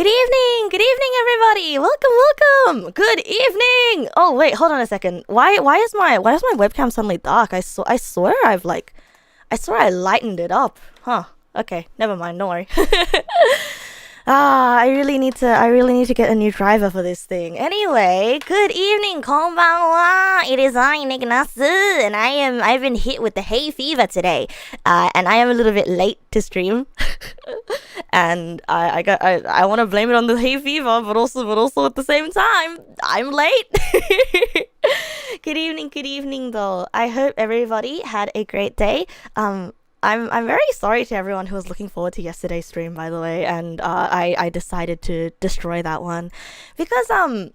Good evening, everybody. Welcome. Good evening. Oh wait, hold on a second. Why is my webcam suddenly dark? I swear I lightened it up. Huh? Okay, never mind. Don't worry. I really need to get a new driver for this thing. Anyway, good evening, konbanwa. It is I, Neg Nasu, and I've been hit with the hay fever today, and I am a little bit late to stream, and I want to blame it on the hay fever, but also at the same time, I'm late. Good evening, though. I hope everybody had a great day. I'm very sorry to everyone who was looking forward to yesterday's stream, by the way, and I decided to destroy that one because I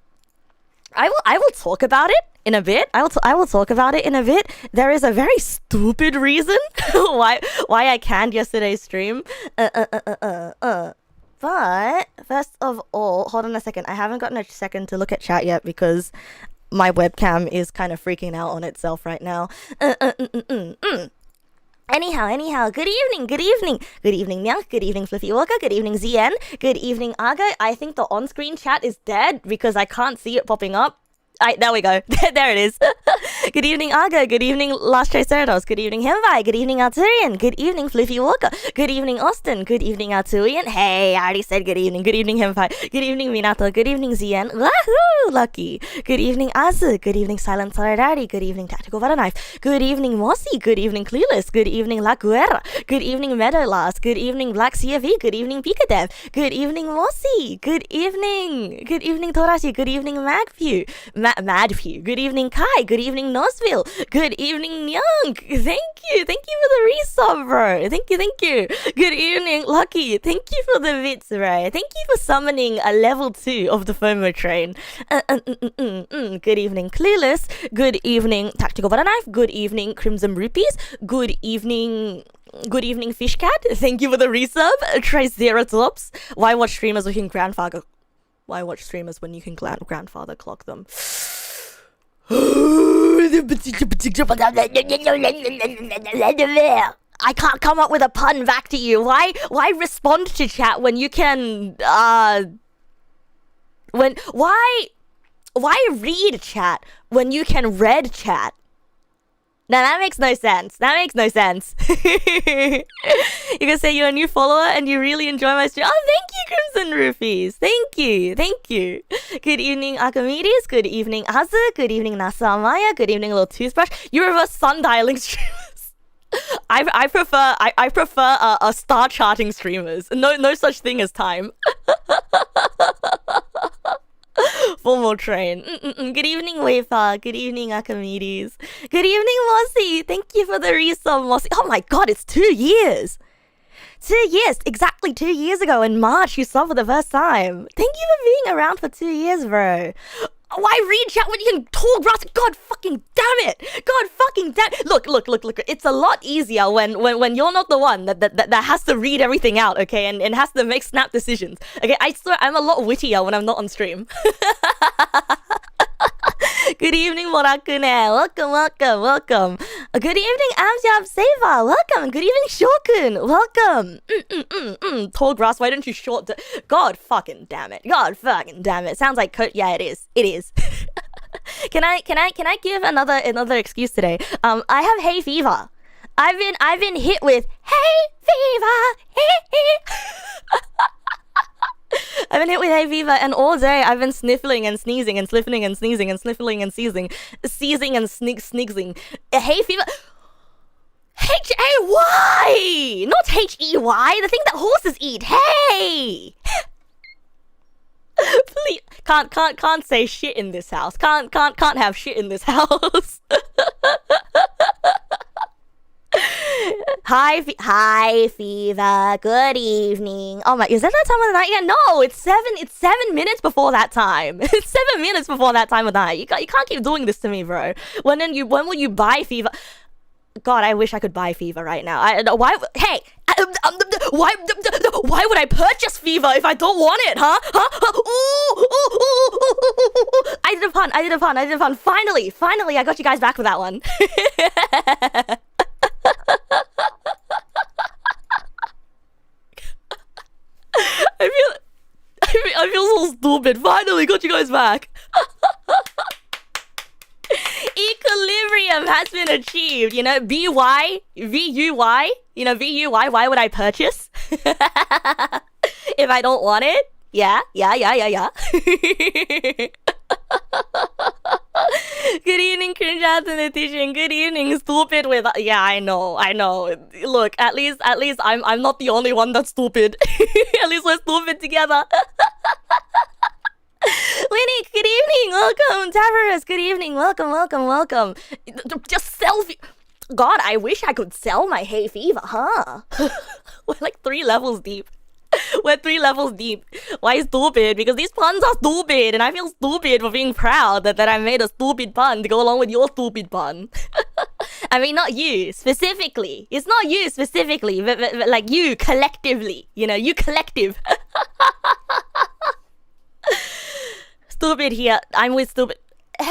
will talk about it in a bit. I will talk about it in a bit. There is a very stupid reason why I canned yesterday's stream. But first of all, hold on a second. I haven't gotten a second to look at chat yet because my webcam is kind of freaking out on itself right now. Anyhow, good evening, Nyang, good evening, Fluffy Walker, good evening, ZN, good evening, Aga. I think the on-screen chat is dead because I can't see it popping up. There we go. There it is. Good evening, Aga. Good evening, Last Triceratops. Good evening, Henvai. Good evening, Arturian. Good evening, Fluffy Walker. Good evening, Austin. Good evening, Arturian. Hey, I already said good evening. Good evening, Henvai. Good evening, Minato. Good evening, Zien. Wahoo! Lucky. Good evening, Azu. Good evening, Silent Solidarity. Good evening, Tactical Butter Knife. Good evening, Mossy. Good evening, Clueless. Good evening, La Guerra. Good evening, Meadowlast. Good evening, Black CFE. Good evening, Pikadev. Good evening, Mossy. Good evening. Good evening, Torashi. Good evening, Magview. Madview. Good evening, Kai. Good evening, Nosville. Good evening, Young. Thank you for the resub, bro. Thank you. Good evening, Lucky. Thank you for the bits, bro. Thank you for summoning a level 2 of the FOMO train. Good evening, Clueless. Good evening, Tactical Butter Knife. Good evening, Crimson Rupees. Good evening, Fishcat. Thank you for the resub, Triceratops. Why watch streamers when you can grandfather? Why watch streamers when you can grandfather clock them? I can't come up with a pun back to you. Why respond to chat when you can why read chat when you can read chat? Now that makes no sense. You can say you're a new follower and you really enjoy my stream. Oh, thank you, Crimson Rupees. Thank you. Good evening, Archimedes. Good evening, Azu. Good evening, Nasu Amaya. Good evening, Little Toothbrush. You reverse sun dialing streamers. I prefer star charting streamers. No such thing as time. Formal train. Good evening, Wafer. Good evening, Archimedes. Good evening, Mossy. Thank you for the resub, Mossy. Oh my god, it's 2 years. 2 years. Exactly 2 years ago in March, you subbed for the first time. Thank you for being around for 2 years, bro. Why read chat when you can talk, Ross? God fucking damn it! Look. It's a lot easier when you're not the one that has to read everything out, okay, and has to make snap decisions. Okay, I swear I'm a lot wittier when I'm not on stream. Good evening, Morakune. Welcome. Good evening, Amjab Seva. Welcome. Good evening, Shokun. Welcome. Tall grass, why don't you short... God fucking damn it. Sounds like yeah, it is. Can I give another excuse today? I have hay fever. I've been hit with hay fever. I've been hit with hay fever, and all day I've been sniffling and sneezing and sniffling and sneezing and sniffling and seizing and snigging. Hay fever. Hay, not H-E-Y. The thing that horses eat. Hey. Please, can't say shit in this house. Can't have shit in this house. Hi, fever. Good evening. Oh my, is that time of the night yet? No, it's 7 minutes before that time. It's 7 minutes before that time of the night. You can't keep doing this to me, bro. When will you buy fever? God, I wish I could buy fever right now. Why would I purchase fever if I don't want it, huh? I did a pun. Finally, I got you guys back for that one. I feel stupid. Finally got you guys back. Equilibrium has been achieved. You know, VUY. You know, VUY. Why would I purchase if I don't want it? Yeah. Good evening, cringe mathematician. Good evening, stupid with. Yeah, I know. Look, at least I'm not the only one that's stupid. At least we're stupid together. Winnie, good evening. Welcome, Tavares. Good evening. Welcome. Just selfie. God, I wish I could sell my hay fever, huh? We're like 3 levels deep. We're 3 levels deep. Why stupid? Because these puns are stupid, and I feel stupid for being proud that I made a stupid pun to go along with your stupid pun. I mean, not you specifically. It's not you specifically, but like you collectively. You know, you collective. Stupid here. I'm with stupid. Hey,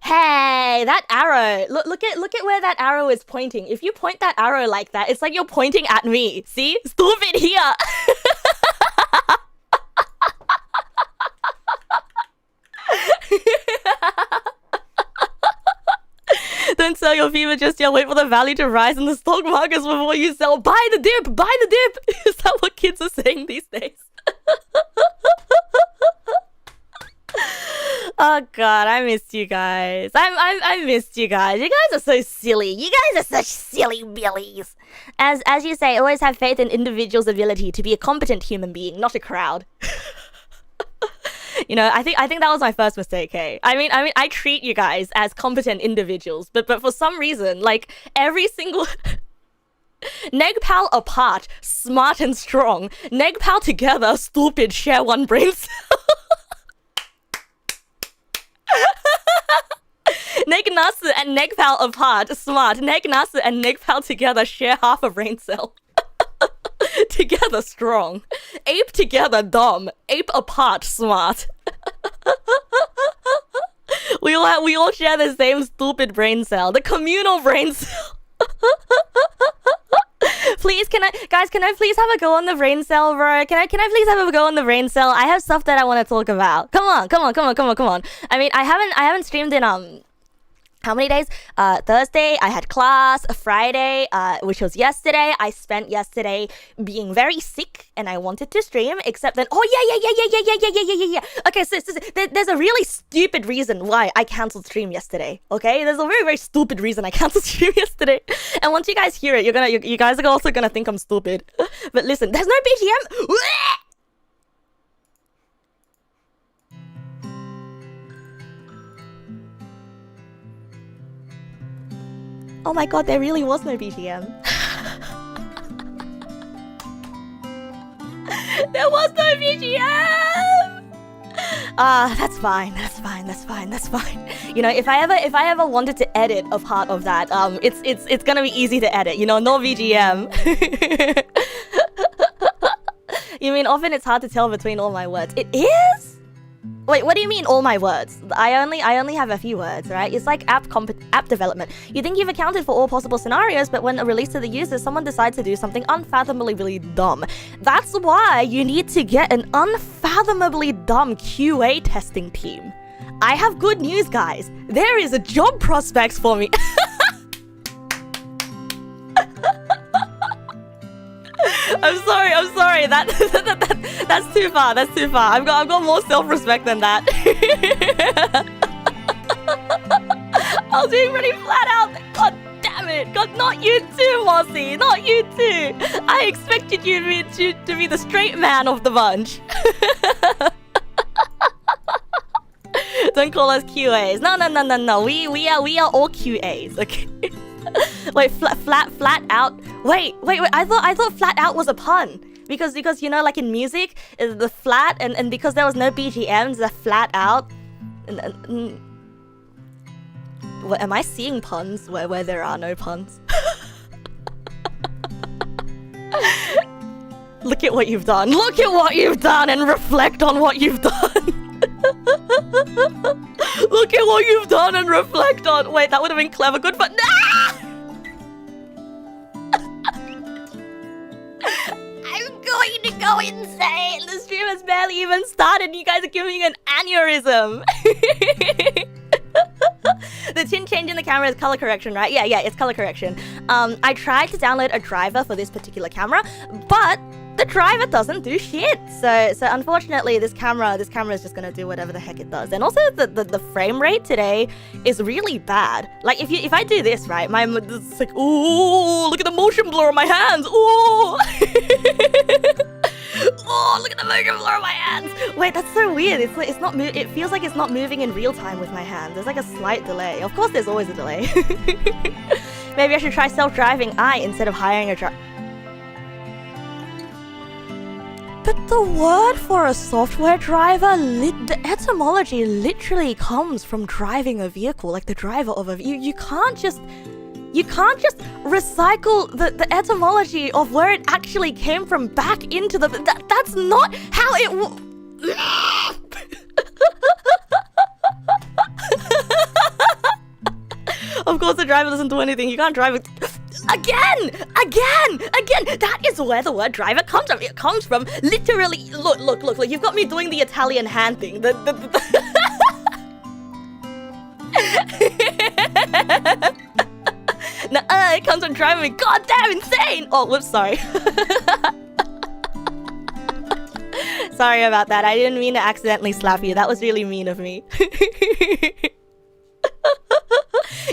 that arrow. Look at where that arrow is pointing. If you point that arrow like that, it's like you're pointing at me. See? Stupid here. Don't sell your fever just yet. Wait for the value to rise in the stock markets before you sell. Buy the dip. Is that what kids are saying these days? Oh God, I missed you guys. I missed you guys. You guys are so silly. You guys are such silly billies. As you say, always have faith in individuals' ability to be a competent human being, not a crowd. You know, I think that was my first mistake, hey? I mean, I treat you guys as competent individuals, but for some reason, like, every single... Negpal apart, smart and strong. Negpal together, stupid, share one brain cell. Neg Nasu and Negpal apart, smart. Neg Nasu and Negpal together share half a brain cell. Together strong. Ape together dumb. Ape apart smart. We all share the same stupid brain cell. The communal brain cell. Please, can I please have a go on the brain cell, bro? Can I please have a go on the brain cell? I have stuff that I want to talk about. Come on. I mean, I haven't streamed in how many days? Thursday, I had class. Friday, which was yesterday. I spent yesterday being very sick, and I wanted to stream. Except then, yeah. Okay, so there's a really stupid reason why I cancelled stream yesterday. Okay, there's a very, very stupid reason I cancelled stream yesterday. And once you guys hear it, you guys are also gonna think I'm stupid. But listen, there's no BGM. Oh my God, there really was no BGM. There was no BGM! That's fine. You know, if I ever wanted to edit a part of that, it's gonna be easy to edit, you know, no BGM. You mean often it's hard to tell between all my words. It is? Wait, what do you mean all my words? I only have a few words, right? It's like app development. You think you've accounted for all possible scenarios, but when released to the users, someone decides to do something unfathomably really dumb. That's why you need to get an unfathomably dumb QA testing team. I have good news, guys. There is a job prospects for me. I'm sorry. That's too far. I've got more self-respect than that. I was being pretty flat out. God damn it. God, not you too, Mossy. Not you too. I expected you to be the straight man of the bunch. Don't call us QAs. No. We are all QAs. Okay. Wait, flat out. Wait. I thought flat out was a pun. Because you know, like in music, is the flat and because there was no BGMs, the flat out. What, am I seeing puns where there are no puns? Look at what you've done. Look at what you've done and reflect on what you've done. Look at what you've done and reflect on. Wait, that would have been clever. Good for. Nah! I'm going to go insane. The stream has barely even started. You guys are giving me an aneurysm. The tint change in the camera is color correction, right? Yeah, it's color correction. I tried to download a driver for this particular camera, but the driver doesn't do shit. So unfortunately, this camera is just gonna do whatever the heck it does. And also, the frame rate today is really bad. Like if I do this right, it's like, ooh, look at the motion blur on my hands. Ooh. Oh, look at the motion blur on my hands. Wait, that's so weird. It's like it feels like it's not moving in real time with my hands. There's like a slight delay. Of course, there's always a delay. Maybe I should try self-driving eye instead of hiring a driver. But the word for a software driver, the etymology literally comes from driving a vehicle, like the driver of a vehicle. You can't just recycle the etymology of where it actually came from back into the... That's not how it... Of course the driver doesn't do anything. You can't drive it... Again! That is where the word driver comes from. It comes from literally... Look. You've got me doing the Italian hand thing. It comes from driving me goddamn insane! Oh, whoops, sorry. Sorry about that. I didn't mean to accidentally slap you. That was really mean of me.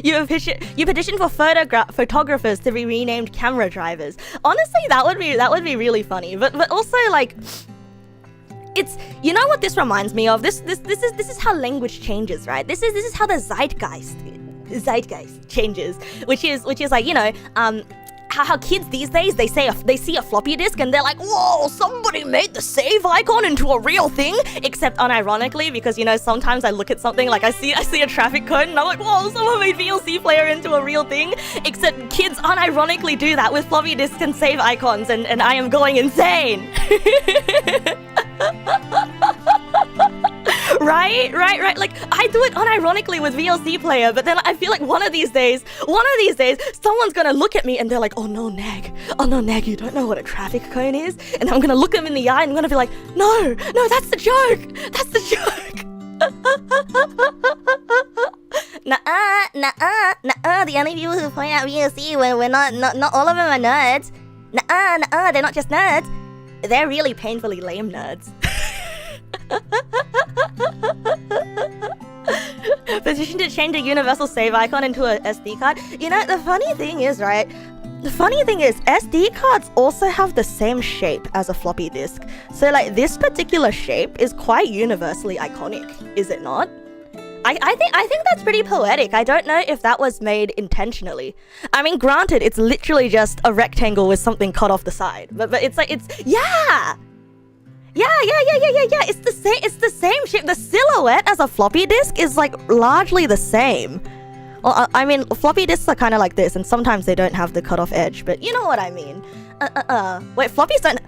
You petitioned for photographers to be renamed camera drivers. Honestly, that would be really funny. But also like, it's, you know what this reminds me of? This is how language changes, right? This is how the zeitgeist changes, which is like, you know, how kids these days, they see a floppy disk and they're like, whoa, somebody made the save icon into a real thing. Except unironically, because, you know, sometimes I look at something like I see a traffic code and I'm like, whoa, someone made VLC player into a real thing. Except kids unironically do that with floppy disks and save icons, and I am going insane. Right. Like, I do it unironically with VLC player, but then I feel like one of these days, someone's gonna look at me and they're like, oh no, Neg, you don't know what a traffic cone is? And I'm gonna look them in the eye and I'm gonna be like, no, that's the joke. Nuh-uh. The only people who point out VLC when we're not all of them are nerds. Nuh-uh. They're not just nerds. They're really painfully lame nerds. Petition to change a universal save icon into a SD card. You know, the funny thing is, right? SD cards also have the same shape as a floppy disk. So like, this particular shape is quite universally iconic, is it not? I think that's pretty poetic. I don't know if that was made intentionally. I mean, granted, it's literally just a rectangle with something cut off the side. But it's like, yeah. It's the same shape. The silhouette as a floppy disk is like largely the same. Well, I mean, floppy disks are kind of like this, and sometimes they don't have the cut-off edge, but you know what I mean. Wait, floppies don't...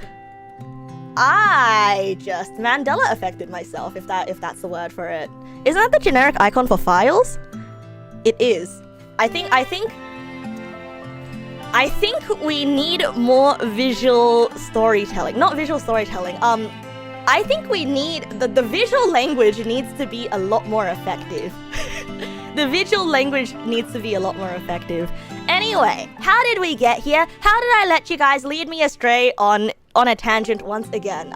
I just Mandela affected myself, if that's the word for it. Isn't that the generic icon for files? It is. I think we need more visual storytelling. Not visual storytelling. I think we need... The visual language needs to be a lot more effective. The visual language needs to be a lot more effective. Anyway, how did we get here? How did I let you guys lead me astray on a tangent once again?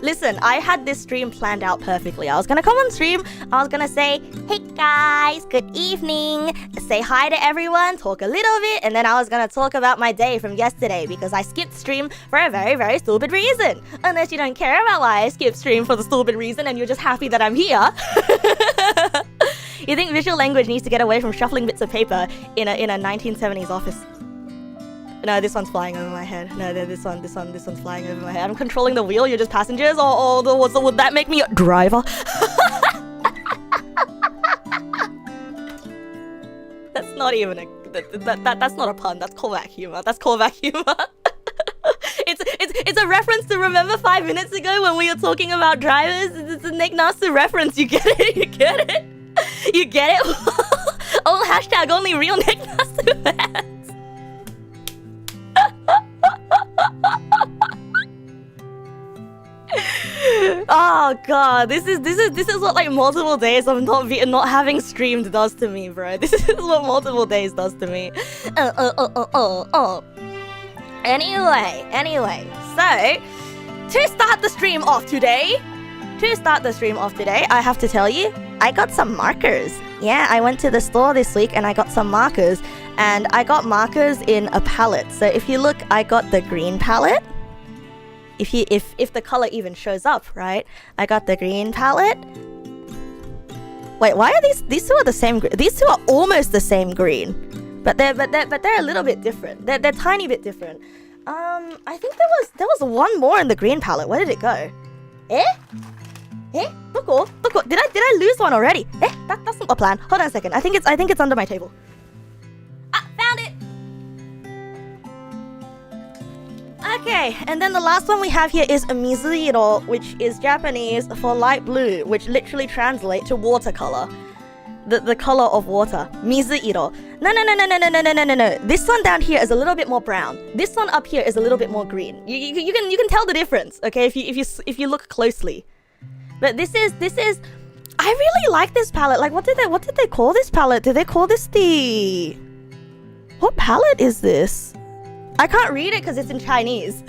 Listen, I had this stream planned out perfectly. I was gonna come on stream, I was gonna say, hey guys, good evening, say hi to everyone, talk a little bit, and then I was gonna talk about my day from yesterday, because I skipped stream for a very, very stupid reason. Unless you don't care about why I skipped stream for the stupid reason and you're just happy that I'm here. You think visual language needs to get away from shuffling bits of paper in a 1970s office? No, this one's flying over my head. No, this one's flying over my head. I'm controlling the wheel, you're just passengers? Would that make me a driver? That's not even that's not a pun, that's callback humor. It's a reference to, remember 5 minutes ago when we were talking about drivers? It's a Neg Nasu reference, you get it? You get it? Oh, hashtag only real Neg Nasu fans. Oh god, this is what like multiple days of not having streamed does to me, bro. This is what multiple days does to me. Anyway, so to start the stream off today, I have to tell you, I got some markers. Yeah, I went to the store this week and I got some markers, and I got markers in a palette. So if you look, I got the green palette. If the color even shows up, right? I got the green palette. Wait, why are these two are the same? These two are almost the same green, but they're a little bit different. They're tiny bit different. I think there was one more in the green palette. Where did it go? Doko? Did I lose one already? That's not the plan. Hold on a second. I think it's under my table. Ah, found it. Okay, and then the last one we have here is mizuiro, which is Japanese for light blue, which literally translates to watercolor. The color of water. Mizuiro. No. This one down here is a little bit more brown. This one up here is a little bit more green. You can tell the difference, okay, if you look closely. But this is I really like this palette. Like what did they call this palette? Did they call this the what palette is this? I can't read it because it's in Chinese.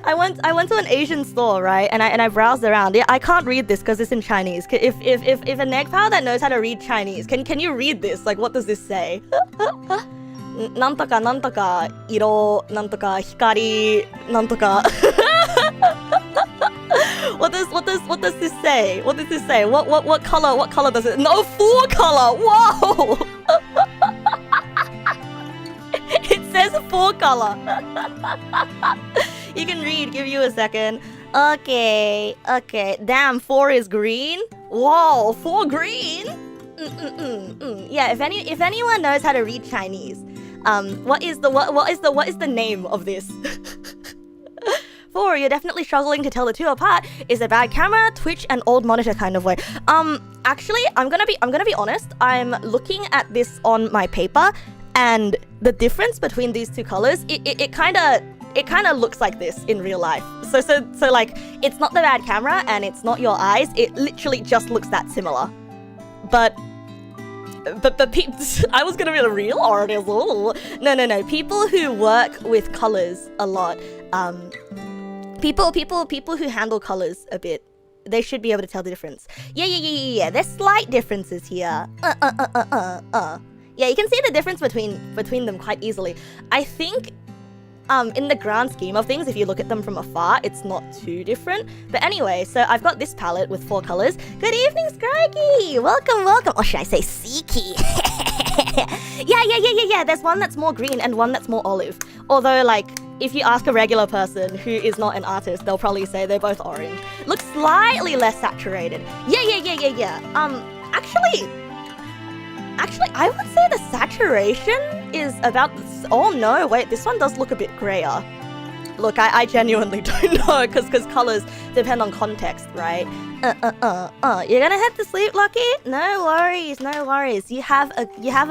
I went to an Asian store, right? And I browsed around. Yeah, I can't read this because it's in Chinese. If a Neg pal that knows how to read Chinese, can you read this? Like, what does this say? Nantoka nantoka iro nantoka hikari nantoka. What does this say? What does this say? What color does it? No, full color. Whoa. It says full color. You can read. Give you a second. Okay. Damn, 4 is green. Whoa, 4 green. Yeah. If anyone knows how to read Chinese, what is the name of this? 4, you're definitely struggling to tell the two apart. Is a bad camera, Twitch, and old monitor kind of way. Actually, I'm gonna be honest. I'm looking at this on my paper, and the difference between these two colors, it kind of looks like this in real life. So like, it's not the bad camera and it's not your eyes. It literally just looks that similar. But I was gonna be a real artist. No. People who work with colors a lot, people who handle colors a bit, they should be able to tell the difference. Yeah. There's slight differences here. Yeah, you can see the difference between them quite easily. I think, in the grand scheme of things, if you look at them from afar, it's not too different. But anyway, so I've got this palette with 4 colors. Good evening, Scraggy! Welcome. Or should I say Seeky? Yeah. There's one that's more green and one that's more olive. Although, like, if you ask a regular person who is not an artist, they'll probably say they're both orange. Looks slightly less saturated. Yeah. Actually, I would say the saturation is about... Oh no, wait, this one does look a bit grayer. Look, I genuinely don't know, because colors depend on context, right? You're gonna head to sleep, Lucky? No worries. You have a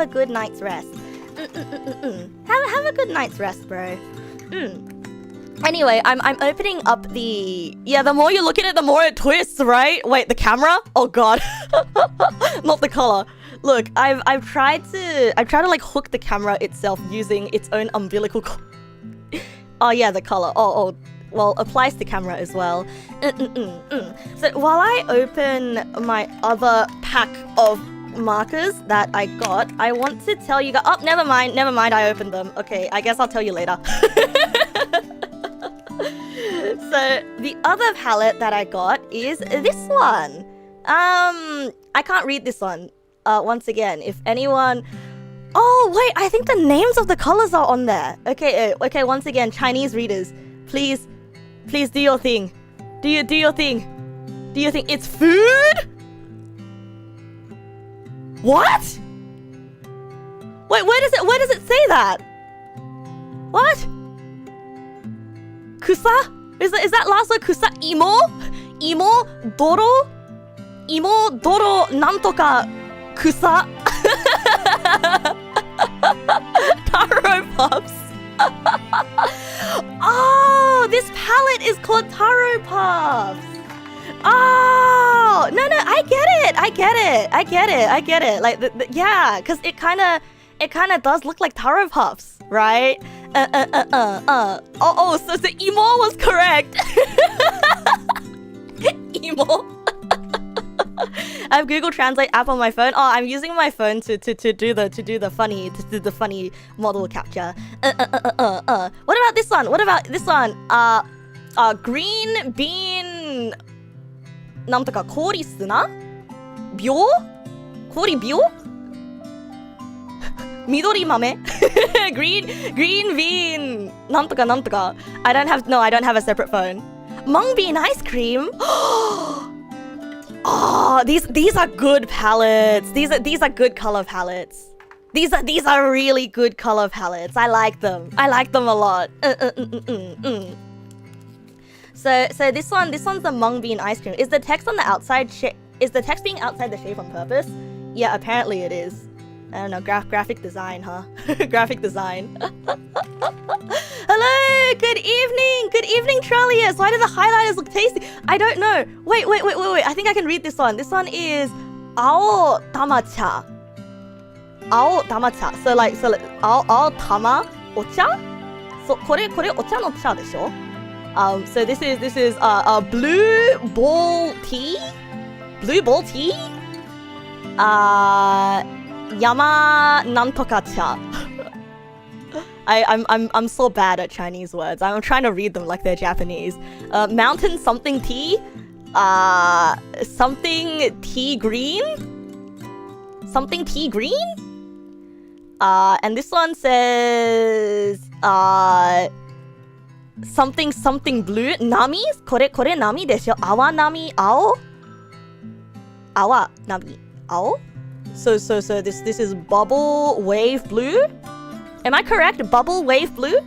good night's rest. Have a good night's rest, bro. Anyway, I'm opening up the... Yeah, the more you look at it, the more it twists, right? Wait, the camera? Oh god. Not the color. Look, I've tried to like hook the camera itself using its own umbilical Oh yeah, the color. Oh, well, applies to camera as well. So while I open my other pack of markers that I got, I want to tell you guys... Oh, never mind, I opened them. Okay, I guess I'll tell you later. So the other palette that I got is this one. I can't read this one. Once again, if anyone... Oh, wait, I think the names of the colors are on there. Okay, once again, Chinese readers, please do your thing. Do your thing. It's food? What? Wait, where does it say that? What? Kusa? Is that last word kusa? Imo? Doro, nantoka, kusa. Taro Pups. Oh, Oh, this palette is called Taro Puffs. Oh, no, I get it. Like, yeah, because it kind of does look like Taro Puffs, right? Oh, so the emo was correct. Emo. I have Google Translate app on my phone. Oh, I'm using my phone to do the funny model capture. What about this one? Green bean. なんとか氷砂秒氷秒緑豆 green bean なんとか I don't have a separate phone. Mung bean ice cream. Oh, these are good palettes. These are good color palettes. These are really good color palettes. I like them a lot. So this one's the mung bean ice cream. Is the text on the outside is the text being outside the shape on purpose? Yeah, apparently it is. I don't know, graphic design, huh? Graphic design. Hello, good evening, Trollius. Why do the highlighters look tasty? I don't know. Wait. I think I can read this one. This one is ao tamacha. Ao tamacha. So ao tama ocha. So これお茶の茶でしょ? So this is blue ball tea. Blue ball tea. Yama nantoka cha. I'm so bad at Chinese words. I'm trying to read them like they're Japanese. Mountain something tea. Something tea green. Something tea green. And this one says something blue. Nami? これ波でしょ? Awa nami ao? Awa nami ao? So this is bubble wave blue? Am I correct? Bubble wave blue?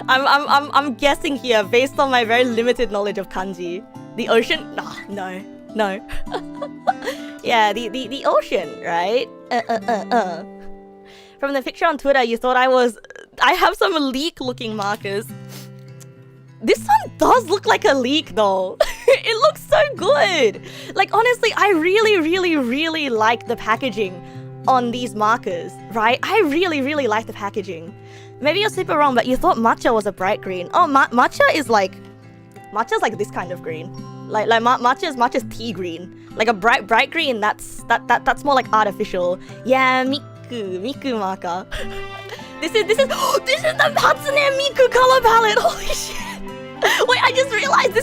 I'm guessing here based on my very limited knowledge of kanji. The ocean? No. Yeah, the ocean, right? From the picture on Twitter, you thought I have some leek looking markers. This one does look like a leek though. It looks so good. Like honestly, I really like the packaging on these markers, right? I really like the packaging. Maybe you're super wrong, but you thought matcha was a bright green. Oh, matcha's like this kind of green. Like matcha's tea green. Like a bright green, that's more like artificial. Yeah, Miku marker. This is the Hatsune Miku color palette. Holy shit. Wait, I just realized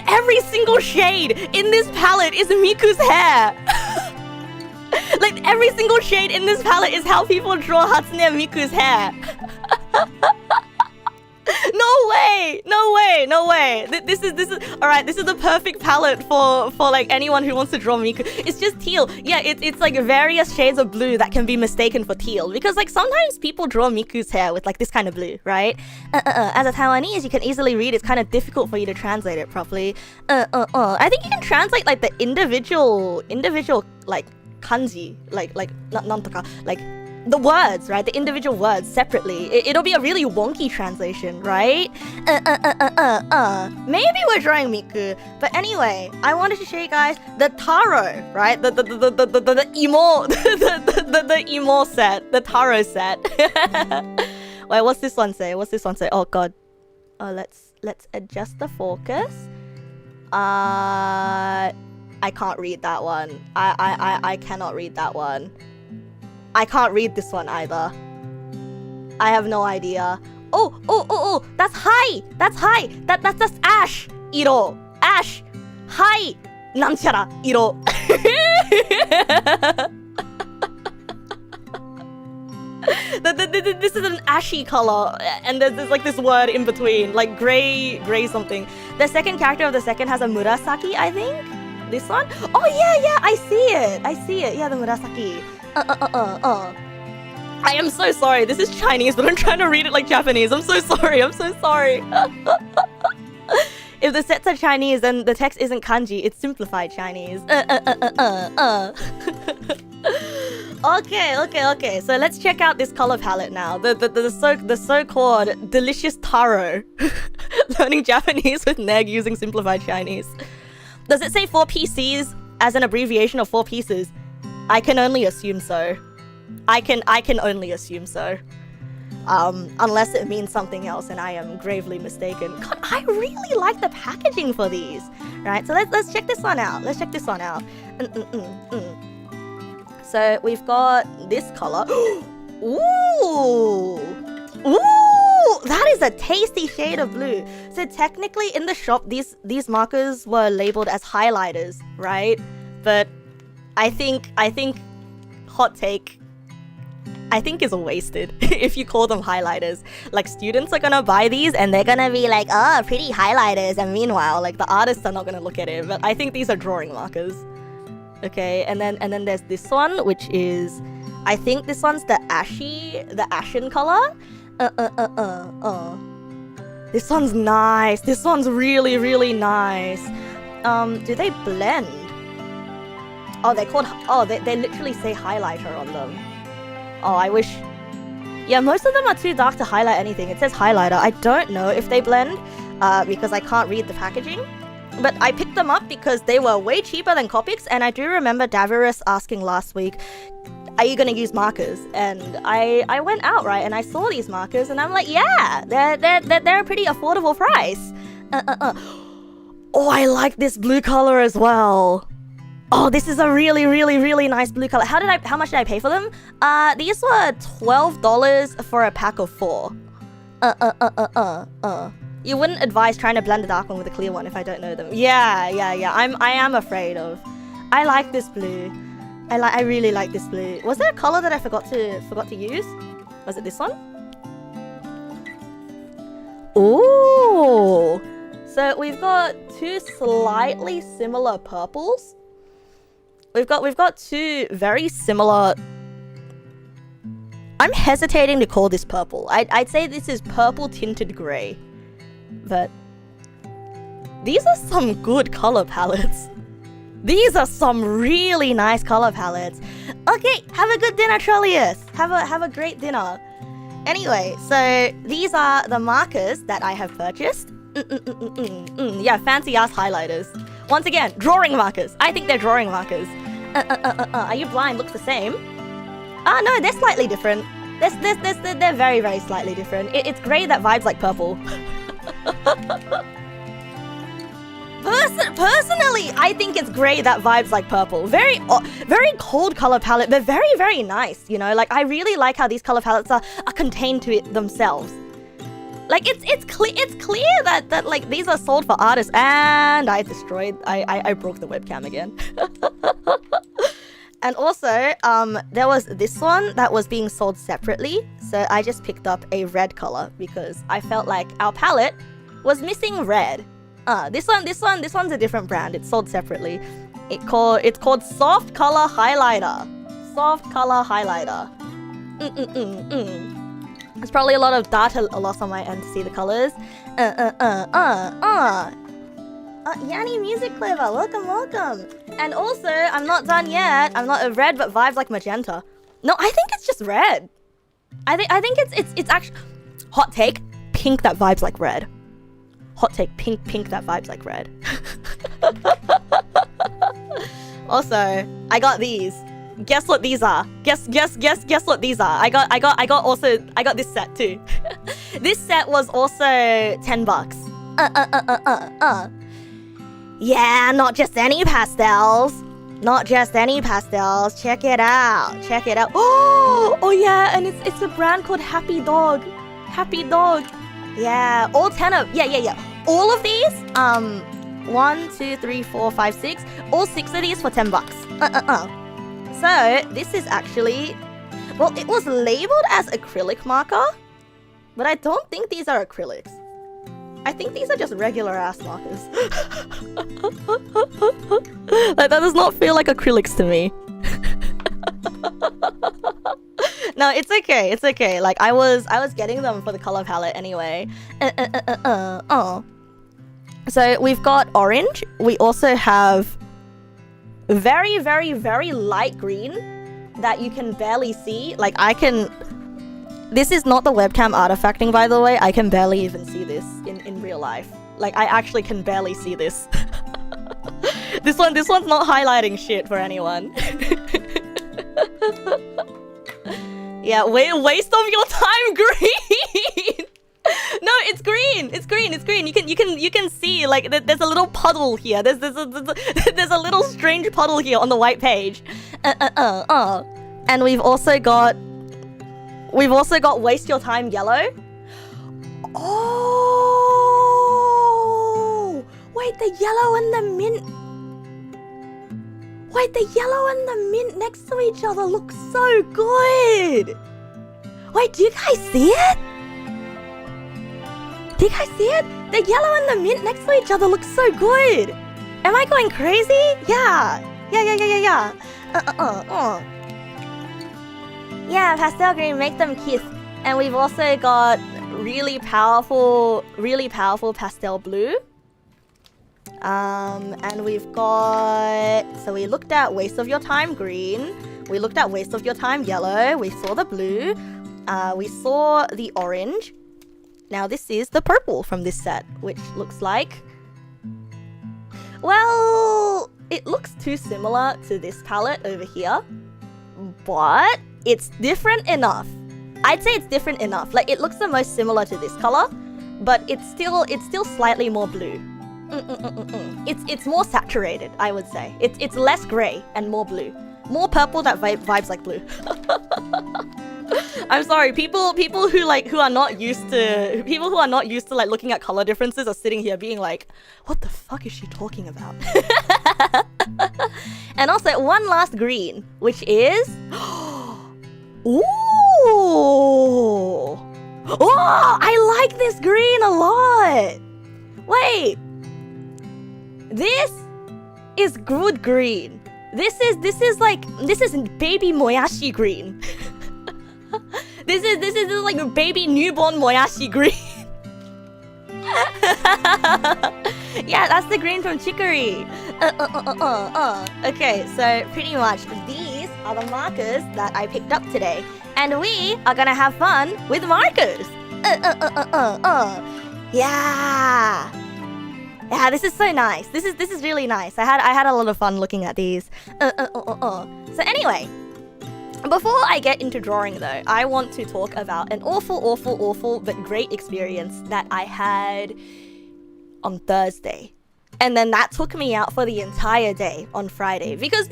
every single shade in this palette is Miku's hair. Like every single shade in this palette is how people draw Hatsune Miku's hair. No way. This is all right. This is the perfect palette for like anyone who wants to draw Miku. It's just teal. Yeah, it's like various shades of blue that can be mistaken for teal because like sometimes people draw Miku's hair with like this kind of blue, right? As a Taiwanese, you can easily read. It's kind of difficult for you to translate it properly. I think you can translate like the individual like kanji, like nantoka, like the words, right? The individual words separately. It'll be a really wonky translation, right? Maybe we're drawing Miku. But anyway, I wanted to show you guys the taro, right? The emo, the emo set, the taro set. Wait, what's this one say? Oh god. Let's adjust the focus. I can't read that one. I cannot read that one. I can't read this one either. I have no idea. Oh, that's high. That's ash. Iro. Ash. High. Nanchara. Iro. This is an ashy color, and there's like this word in between, like gray something. The second character of the second has a murasaki, I think. This one? Oh yeah, I see it. Yeah, the murasaki. I am so sorry. This is Chinese, but I'm trying to read it like Japanese. I'm so sorry. If the sets are Chinese, then the text isn't kanji. It's simplified Chinese. Okay. So let's check out this color palette now. The so-called delicious taro. Learning Japanese with Neg using simplified Chinese. Does it say 4 PCs as an abbreviation of 4 pieces? I can only assume so. I can only assume so. Unless it means something else and I am gravely mistaken. God, I really like the packaging for these. Right, so let's check this one out. So we've got this color. Ooh, that is a tasty shade of blue. So technically in the shop, these markers were labeled as highlighters, right? But I think hot take, I think is wasted if you call them highlighters. Like, students are gonna buy these and they're gonna be like, oh, pretty highlighters, and meanwhile, like, the artists are not gonna look at it. But I think these are drawing markers. Okay, and then there's this one, which is, I think this one's the ashen color. This one's nice. This one's really, really nice. Do they blend? Oh, they literally say highlighter on them. Oh, I wish. Yeah, most of them are too dark to highlight anything. It says highlighter. I don't know if they blend, because I can't read the packaging. But I picked them up because they were way cheaper than Copics, and I do remember Davirus asking last week, are you gonna use markers? And I went out, right, and I saw these markers, and I'm like, yeah, they're a pretty affordable price. Oh, I like this blue color as well. Oh, this is a really, really, really nice blue color. How much did I pay for them? These were $12 for a pack of 4. You wouldn't advise trying to blend a dark one with a clear one if I don't know them. Yeah. I am afraid of. I like this blue. I really like this blue. Was there a color that I forgot to use? Was it this one? Ooh. So we've got 2 slightly similar purples. We've got 2 very similar. I'm hesitating to call this purple. I'd say this is purple tinted grey. But these are some good color palettes. These are some really nice color palettes. Okay, have a good dinner, Trollius. Have a great dinner. Anyway, so these are the markers that I have purchased. Yeah, fancy ass highlighters. Once again, drawing markers. I think they're drawing markers. Are you blind? Looks the same. No, they're slightly different. They're very, very slightly different. It's grey that vibes like purple. Personally, I think it's grey that vibes like purple. Very cold color palette, but very, very nice. You know, like, I really like how these color palettes are contained to it themselves. Like, it's clear that like these are sold for artists. And I broke the webcam again. And also, there was this one that was being sold separately. So I just picked up a red color because I felt like our palette was missing red. This one's a different brand. It's sold separately. It's called Soft Color Highlighter. Soft Color Highlighter. There's probably a lot of data loss on my end to see the colors. Yanni Music Clever, welcome. And also, I'm not done yet. I'm not a red, but vibes like magenta. No, I think it's just red. I think it's actually hot take, pink that vibes like red. Hot take, pink that vibes like red. Also, I got these. Guess what these are? Guess what these are? I got this set too. This set was also $10. Yeah, not just any pastels. Not just any pastels. Check it out. Oh yeah, and it's a brand called Happy Dog. Happy Dog. Yeah, all 10 of yeah. All of these, 1, 2, 3, 4, 5, 6. All 6 of these for $10. So this is actually, well, it was labeled as acrylic marker, but I don't think these are acrylics. I think these are just regular ass markers. Like, that does not feel like acrylics to me. No, it's okay. Like, I was getting them for the color palette anyway. So we've got orange. We also have very, very, very light green, that you can barely see. Like I can... This is not the webcam artifacting, by the way. I can barely even see this in real life. Like I actually can barely see this. This one's not highlighting shit for anyone. Yeah, waste of your time, green. No, it's green. It's green. It's green. You can see like there's a little puddle here. There's a little strange puddle here on the white page. And we've also got waste your time yellow. Oh, wait, the yellow and the mint. Wait, the yellow and the mint next to each other look so good. Wait, do you guys see it? Do you guys see it? The yellow and the mint next to each other look so good. Am I going crazy? Yeah. Yeah, pastel green, make them kiss. And we've also got really powerful pastel blue. And we've got... So we looked at waste of your time green. We looked at waste of your time yellow. We saw the blue. We saw the orange. Now this is the purple from this set, which looks like... Well, it looks too similar to this palette over here. But it's different enough. I'd say it's different enough. Like, it looks the most similar to this color, but it's still slightly more blue. It's more saturated, I would say. It's less gray and more blue. More purple that vibes like blue. I'm sorry, people who are not used to like looking at color differences are sitting here being like, what the fuck is she talking about? And also one last green, which is ooh. Oh, I like this green a lot. Wait. This is good green. This is baby moyashi green. This is like a baby newborn moyashi green. Yeah, that's the green from chicory. Okay, so pretty much these are the markers that I picked up today, and we are gonna have fun with markers. Yeah. Yeah, this is so nice. This is really nice. I had a lot of fun looking at these. So anyway, before I get into drawing though, I want to talk about an awful but great experience that I had on Thursday. And then that took me out for the entire day on Friday because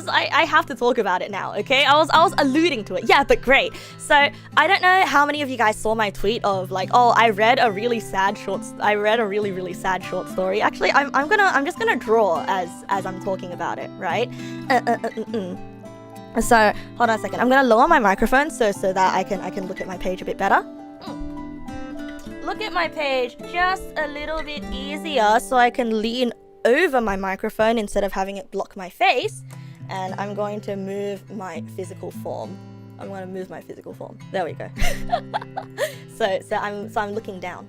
I have to talk about it now, okay? I was alluding to it. Yeah, but great. So I don't know how many of you guys saw my tweet of like, oh, I read a really sad short story. Actually, I'm just gonna draw as I'm talking about it, right? So hold on a second. I'm gonna lower my microphone so that I can look at my page a bit better. Look at my page just a little bit easier so I can lean over my microphone instead of having it block my face. And I'm going to move my physical form. There we go. so I'm looking down.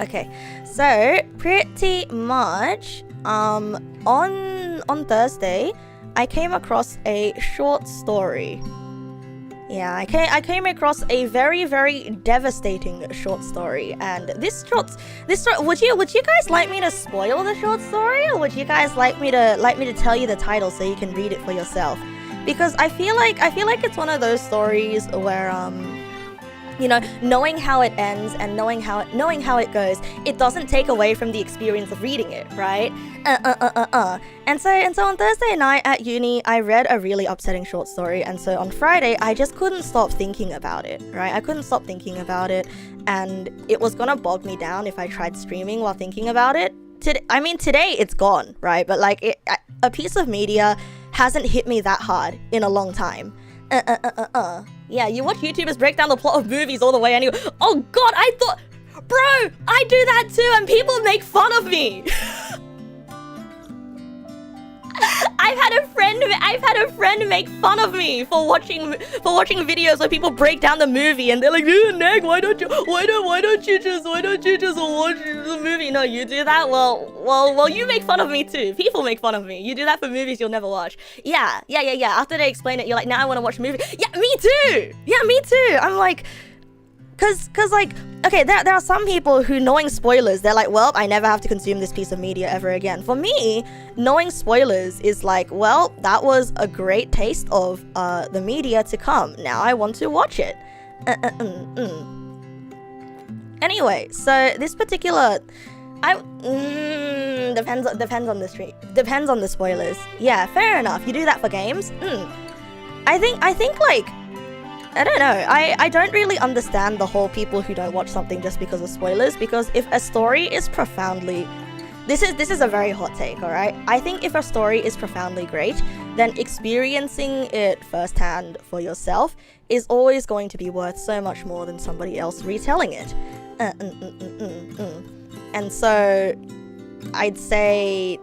Okay. So pretty much on Thursday I came across a short story. Yeah, I came across a very devastating short story, and this story. Would you guys like me to spoil the short story, or would you guys like me to tell you the title so you can read it for yourself? Because I feel like it's one of those stories where you know, knowing how it ends and knowing how it goes, it doesn't take away from the experience of reading it, right? And so on Thursday night at uni, I read a really upsetting short story, and so on Friday, I just couldn't stop thinking about it, right? I couldn't stop thinking about it, and it was gonna bog me down if I tried streaming while thinking about it. Today it's gone, right? But like, a piece of media hasn't hit me that hard in a long time. Yeah, you watch YouTubers break down the plot of movies all the way anyway. Oh god, bro, I do that too, and people make fun of me. I've had a friend a friend make fun of me for watching videos where people break down the movie and they're like, Neg, why don't you just watch the movie? No, you do that? Well, you make fun of me too. People make fun of me. You do that for movies you'll never watch. Yeah. After they explain it, you're like, now I want to watch a movie. Yeah, me too. I'm like, cause like, okay, there are some people who, knowing spoilers, they're like, well, I never have to consume this piece of media ever again. For me, knowing spoilers is like, well, that was a great taste of the media to come. Now I want to watch it. Anyway, so this particular, depends on the stream. Depends on the spoilers. Yeah, fair enough. You do that for games. I think like, I don't know. I don't really understand the whole people who don't watch something just because of spoilers, because if a story is profoundly... This is a very hot take, alright? I think if a story is profoundly great, then experiencing it firsthand for yourself is always going to be worth so much more than somebody else retelling it. And so, I'd say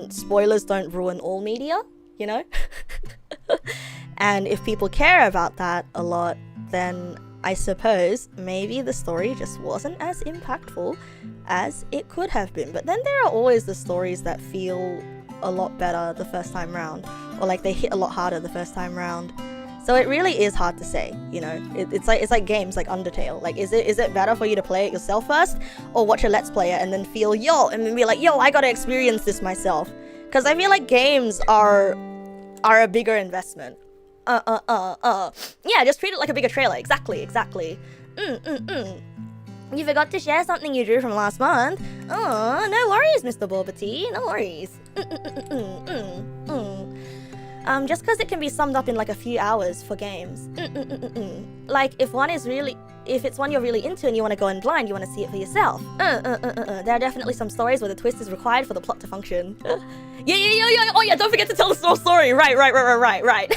spoilers don't ruin all media, you know? And if people care about that a lot, then I suppose maybe the story just wasn't as impactful as it could have been. But then there are always the stories that feel a lot better the first time round, or like they hit a lot harder the first time round. So it really is hard to say, you know. It's like games like Undertale. Like, is it better for you to play it yourself first, or watch a Let's Player and then feel and then be like, I gotta experience this myself? Because I feel like games are a bigger investment. Yeah, just treat it like a bigger trailer. Exactly. You forgot to share something you drew from last month. Oh, no worries, Mr. Borbity. No worries. Just because it can be summed up in like a few hours for games. Like, if it's one you're really into and you want to go in blind, you want to see it for yourself. There are definitely some stories where the twist is required for the plot to function. Yeah. Oh yeah, don't forget to tell the whole story. Right.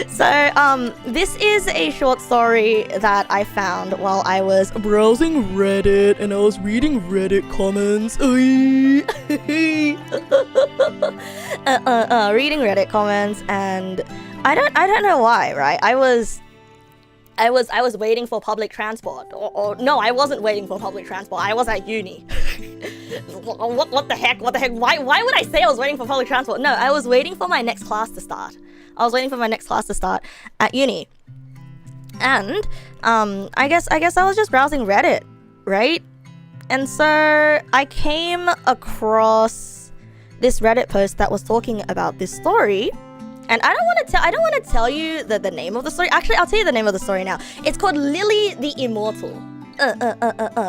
So, this is a short story that I found while I was browsing Reddit and I was reading Reddit comments. Reading Reddit comments, and I don't know why, right? I was waiting for public transport. Or no, I wasn't waiting for public transport. I was at uni. What the heck? Why would I say I was waiting for public transport? No, I was waiting for my next class to start. At uni. And I guess I was just browsing Reddit, right? And so I came across this Reddit post that was talking about this story. And I don't want to tell you the name of the story. Actually, I'll tell you the name of the story now. It's called Lily the Immortal.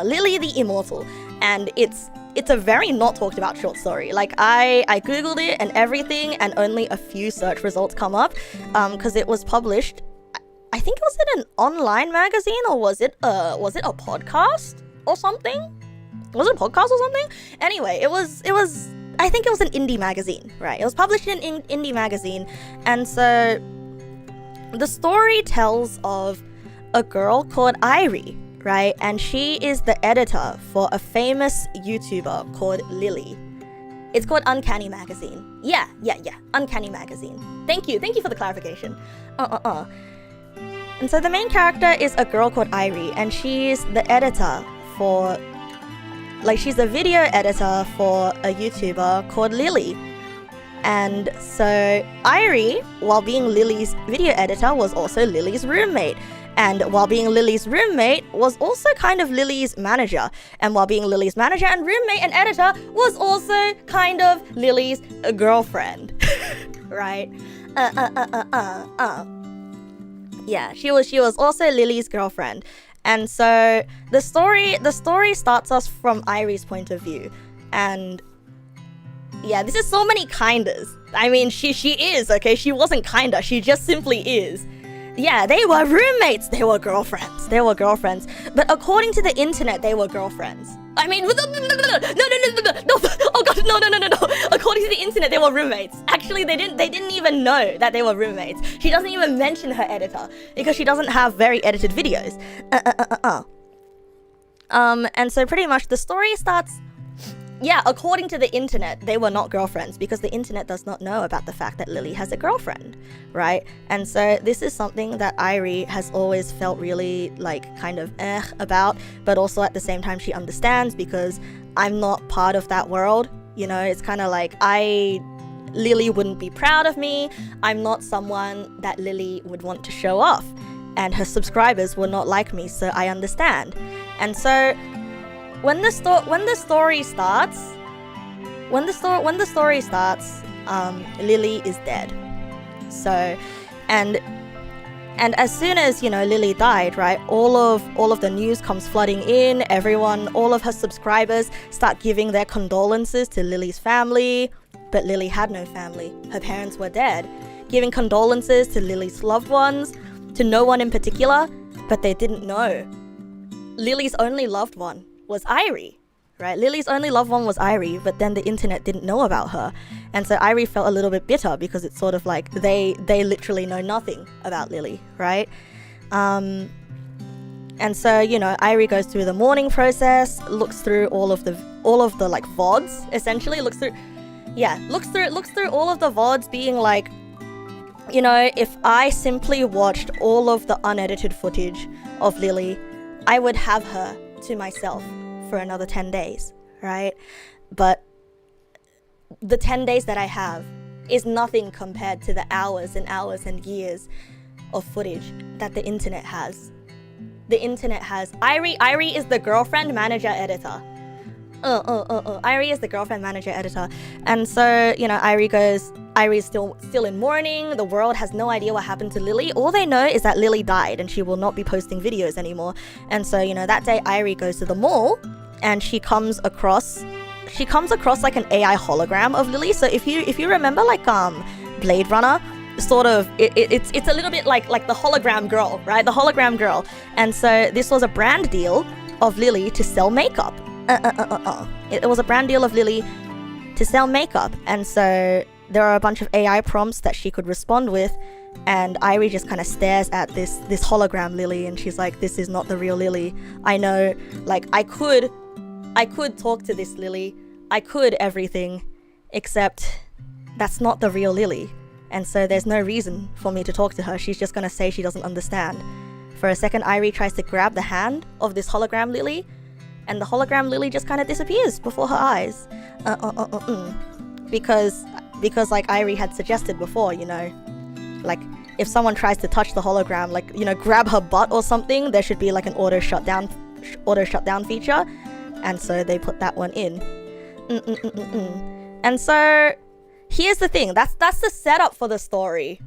Lily the Immortal. And it's a very not talked about short story. Like, I googled it and everything, and only a few search results come up, because it was published. I think, was it an online magazine, or was it a podcast or something? Was it a podcast or something? Anyway, it was. I think it was an indie magazine, right? It was published in an indie magazine, and so the story tells of a girl called Irie, right? And she is the editor for a famous YouTuber called Lily. It's called Uncanny Magazine. Yeah. Uncanny Magazine. Thank you for the clarification. And so the main character is a girl called Irie, and she's the editor for... Like, she's a video editor for a YouTuber called Lily. And so Irie, while being Lily's video editor, was also Lily's roommate. And while being Lily's roommate, was also kind of Lily's manager. And while being Lily's manager and roommate and editor, was also kind of Lily's girlfriend. Right? Yeah, she was also Lily's girlfriend. And so the story starts us from Irie's point of view. And yeah, this is so many kindas. I mean, she is, okay? She wasn't kinda, she just simply is. Yeah, they were roommates, they were girlfriends. But according to the internet, they were girlfriends. I mean, no, oh god, no. According to the internet, they were roommates. Actually, they didn't even know that they were roommates. She doesn't even mention her editor, because she doesn't have very edited videos. And so pretty much the story starts yeah, according to the internet, they were not girlfriends because the internet does not know about the fact that Lily has a girlfriend, right? And so this is something that Irie has always felt really like kind of about, but also at the same time she understands because I'm not part of that world. You know, it's kind of like Lily wouldn't be proud of me. I'm not someone that Lily would want to show off, and her subscribers will not like me, so I understand. And so when the story starts, Lily is dead. So, and as soon as, you know, Lily died, right, all of the news comes flooding in. Everyone, all of her subscribers start giving their condolences to Lily's family, but Lily had no family. Her parents were dead. Giving condolences to Lily's loved ones, to no one in particular, but they didn't know. Lily's only loved one was Irie, right? Lily's only loved one was Irie, but then the internet didn't know about her. And so Irie felt a little bit bitter because it's sort of like they literally know nothing about Lily, right? And so, you know, Irie goes through the mourning process, looks through all of the like VODs, essentially, looks through all of the VODs, being like, you know, if I simply watched all of the unedited footage of Lily, I would have her to myself for another 10 days, right? But the 10 days that I have is nothing compared to the hours and hours and years of footage that the internet has. The internet has Irie is the girlfriend manager editor. Irie is the girlfriend manager editor. And so, you know, Irie's still in mourning. The world has no idea what happened to Lily. All they know is that Lily died and she will not be posting videos anymore. And so, you know, that day Irie goes to the mall and she comes across like an AI hologram of Lily. So if you remember, like Blade Runner, sort of it's a little bit like the hologram girl, right? The hologram girl. And so this was a brand deal of Lily to sell makeup. It was a brand deal of Lily to sell makeup. And so there are a bunch of AI prompts that she could respond with, and Irie just kind of stares at this hologram Lily, and she's like, this is not the real Lily. I know, like, I could talk to this Lily, I could everything, except that's not the real Lily. And so there's no reason for me to talk to her. She's just gonna say she doesn't understand. For a second, Irie tries to grab the hand of this hologram Lily, and the hologram Lily just kind of disappears before her eyes. Because like Irie had suggested before, you know, like if someone tries to touch the hologram, like, you know, grab her butt or something, there should be like an auto shutdown feature. And so they put that one in. And so here's the thing, that's the setup for the story,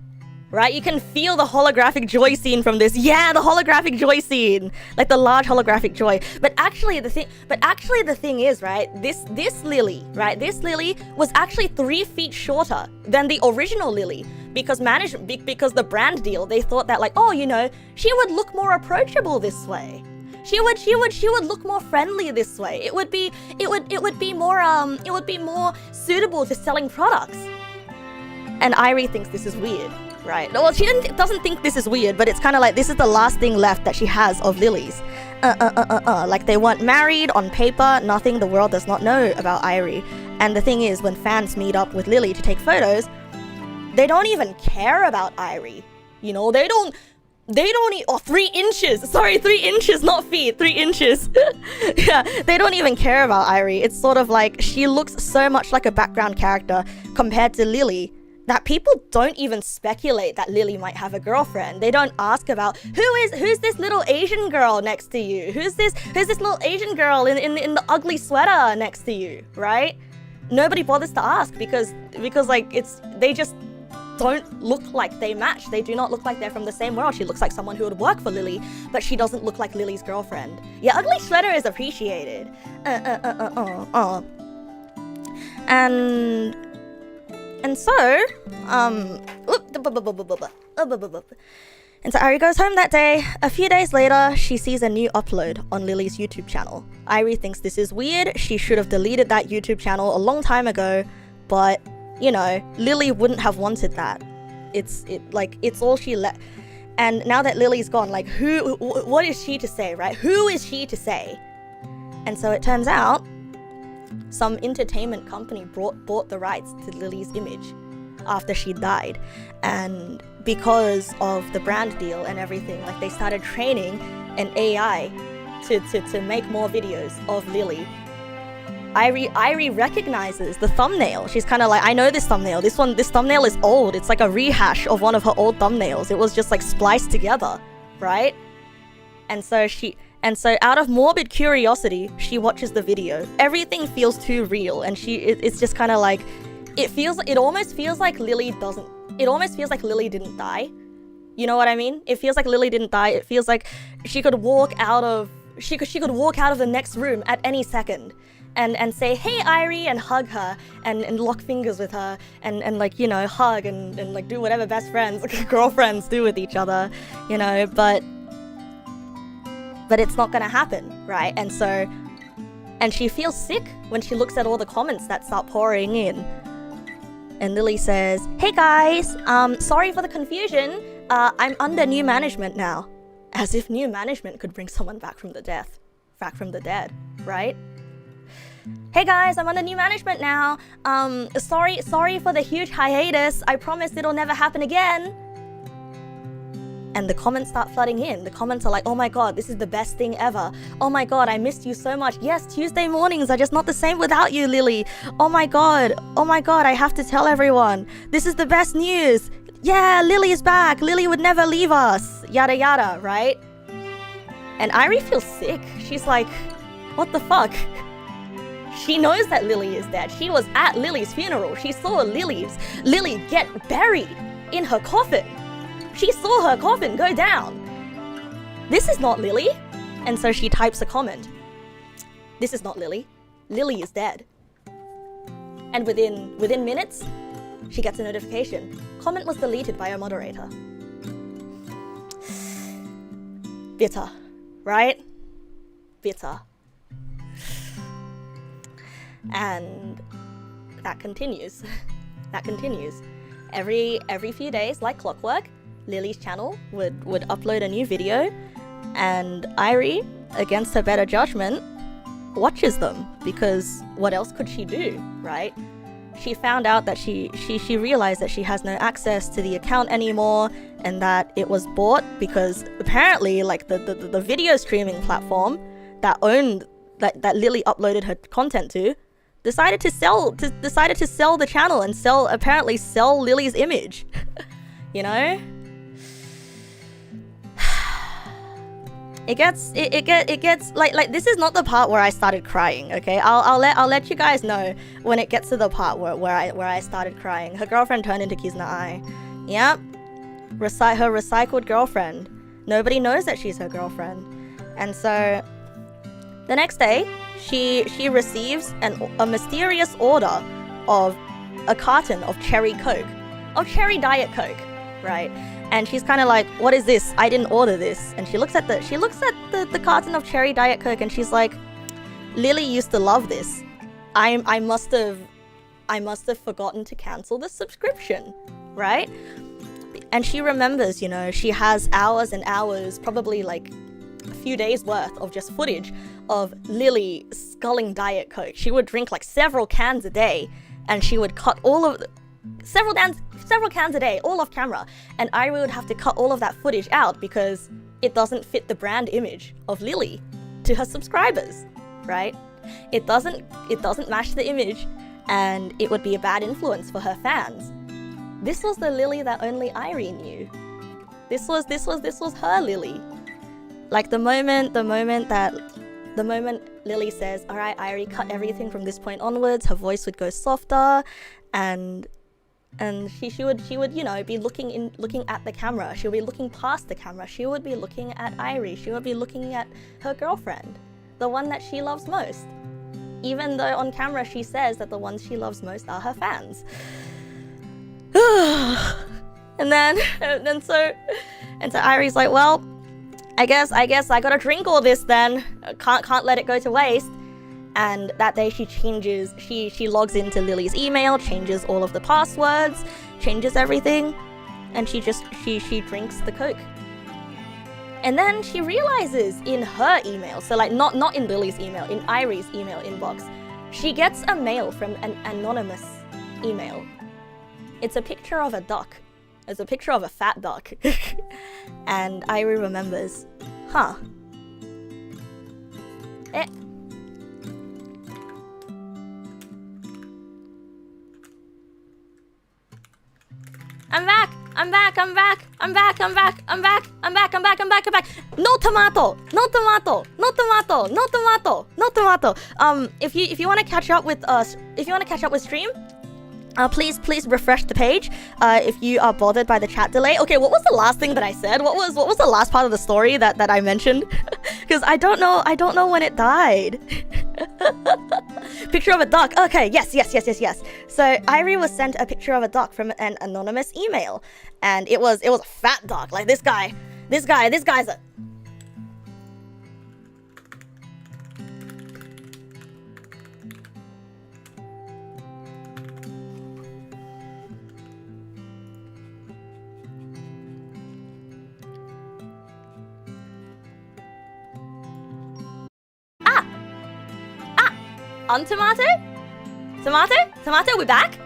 right? You can feel the holographic joy scene from this. Yeah, the holographic joy scene, like the large holographic joy. But actually the thing is, right, this Lily, right, this Lily was actually 3 feet shorter than the original Lily, because the brand deal, they thought that, like, oh, you know, she would look more approachable this way. She would look more friendly this way. It would be more suitable to selling products. And Irie thinks this is weird, right? Well, she doesn't think this is weird, but it's kind of like this is the last thing left that she has of Lily's. Like they weren't married on paper, nothing. The world does not know about Irie. And the thing is, when fans meet up with Lily to take photos, they don't even care about Irie. You know, they don't 3 inches. Sorry, 3 inches, not feet, 3 inches. Yeah, they don't even care about Irie. It's sort of like she looks so much like a background character compared to Lily that people don't even speculate that Lily might have a girlfriend. They don't ask about who's this little Asian girl next to you? Who's this little Asian girl in the ugly sweater next to you, right? Nobody bothers to ask because like they just don't look like they match. They do not look like they're from the same world. She looks like someone who would work for Lily, but she doesn't look like Lily's girlfriend. Yeah, ugly sweater is appreciated. And so, Irie goes home that day. A few days later, she sees a new upload on Lily's YouTube channel. Irie thinks this is weird. She should have deleted that YouTube channel a long time ago, but you know, Lily wouldn't have wanted that. It's all she let. And now that Lily's gone, like what is she to say, right? Who is she to say? And so it turns out some entertainment company bought the rights to Lily's image after she died, and because of the brand deal and everything, like they started training an AI to make more videos of Lily. Irie recognizes the thumbnail. She's kind of like, I know this thumbnail. This thumbnail is old. It's like a rehash of one of her old thumbnails. It was just like spliced together, right? And so out of morbid curiosity, she watches the video. Everything feels too real, and it's just kind of like, it almost feels like Lily didn't die. You know what I mean? It feels like Lily didn't die. It feels like she could walk out of the next room at any second and say, hey Irie, and hug her and lock fingers with her and like, you know, hug and like do whatever best friends, like girlfriends do with each other, you know, but it's not gonna happen, right? And she feels sick when she looks at all the comments that start pouring in. And Lily says, hey guys, sorry for the confusion. I'm under new management now. As if new management could bring someone back from the dead, right? Hey guys, I'm under new management now. Sorry for the huge hiatus. I promise it'll never happen again. And the comments start flooding in. The comments are like, oh my god, this is the best thing ever. Oh my god, I missed you so much. Yes, Tuesday mornings are just not the same without you, Lily. Oh my god, I have to tell everyone. This is the best news. Yeah, Lily is back. Lily would never leave us. Yada yada, right? And Irie feels sick. She's like, what the fuck? She knows that Lily is dead. She was at Lily's funeral. She saw Lily get buried in her coffin. She saw her coffin go down. This is not Lily. And so she types a comment. This is not Lily. Lily is dead. And within minutes, she gets a notification. Comment was deleted by a moderator. Bitter, right? Bitter. And that continues. Every few days, like clockwork, Lily's channel would upload a new video, and Irie, against her better judgment, watches them, because what else could she do, right? She found out that she realized that she has no access to the account anymore, and that it was bought because apparently, like the video streaming platform that that Lily uploaded her content to, decided to sell the channel and apparently sell Lily's image. You know? It gets like this is not the part where I started crying, okay? I'll let you guys know when it gets to the part where I started crying. Her girlfriend turned into Kizna Ai. Yep. Her recycled girlfriend. Nobody knows that she's her girlfriend. And so the next day, she receives a mysterious order of a carton of cherry Coke, of cherry Diet Coke, right? And she's kind of like, what is this? I didn't order this. And she looks at the carton of cherry Diet Coke, and she's like, Lily used to love this. I must have forgotten to cancel the subscription, right? And she remembers, you know, she has hours and hours, probably like a few days worth of just footage of Lily sculling Diet Coke. She would drink like several cans a day, and she would cut several cans a day, all off camera. And Irie would have to cut all of that footage out because it doesn't fit the brand image of Lily to her subscribers, right? It doesn't match the image, and it would be a bad influence for her fans. This was the Lily that only Irie knew. This was her Lily. Like the moment Lily says, all right, Irie, cut everything from this point onwards, her voice would go softer, and she would, you know, be looking at the camera. She would be looking past the camera. She would be looking at Irie. She would be looking at her girlfriend, the one that she loves most. Even though on camera she says that the ones she loves most are her fans. and so Irie's like, well, I guess I gotta drink all this then. Can't let it go to waste. And that day she logs into Lily's email, changes all of the passwords, changes everything, and she drinks the Coke. And then she realizes in her email, so like not in Lily's email, in Irie's email inbox, She gets a mail from an anonymous email. It's a picture of a duck. It's a picture of a fat duck. And Irie remembers, huh. I'm back! I'm back! I'm back! I'm back! I'm back! I'm back! I'm back! I'm back! I'm back! I'm back! No tomato! No tomato! No tomato! No tomato! No tomato! If you want to catch up with us, if you want to catch up with stream, please refresh the page. If you are bothered by the chat delay. Okay, what was the last thing that I said? What was the last part of the story that I mentioned? Because I don't know when it died. Picture of a duck. Okay, yes. So Irie was sent a picture of a duck from an anonymous email, and it was a fat duck. Like this guy's a on tomato? Tomato, we back?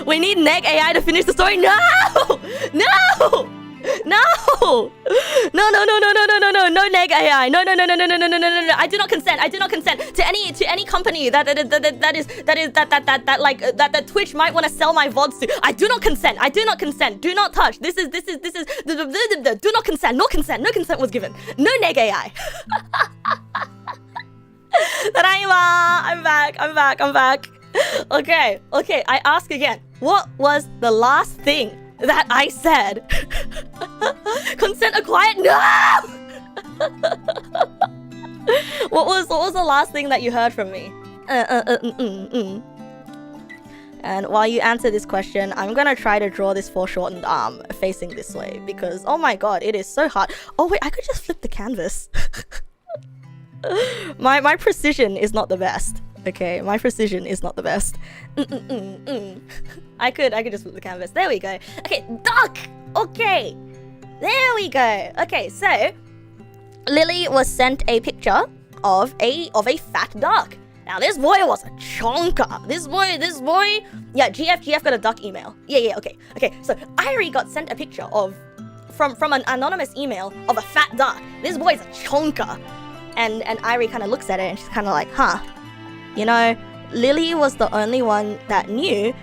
We need Neg AI to finish the story. No! No Neg AI. No. I do not consent to any company that Twitch might want to sell my VODs to. I do not consent. Do not touch. This is do not consent. No consent was given. No Neg AI. I'm back. Okay, I ask again. What was the last thing that I said? Consent acquired? No! What was the last thing that you heard from me? And while you answer this question, I'm gonna try to draw this foreshortened arm facing this way, because oh my god, it is so hard. Oh wait, I could just flip the canvas. My precision is not the best. Okay, my precision is not the best. I could just flip the canvas. There we go. Okay, duck. Okay, there we go. Okay, so Lily was sent a picture of a fat duck. Now this boy was a chonker. This boy. Yeah, GF got a duck email. Yeah. Okay. So Irie got sent a picture from an anonymous email of a fat duck. This boy's a chonker. And Irie kind of looks at it and she's kind of like, huh, you know, Lily was the only one that knew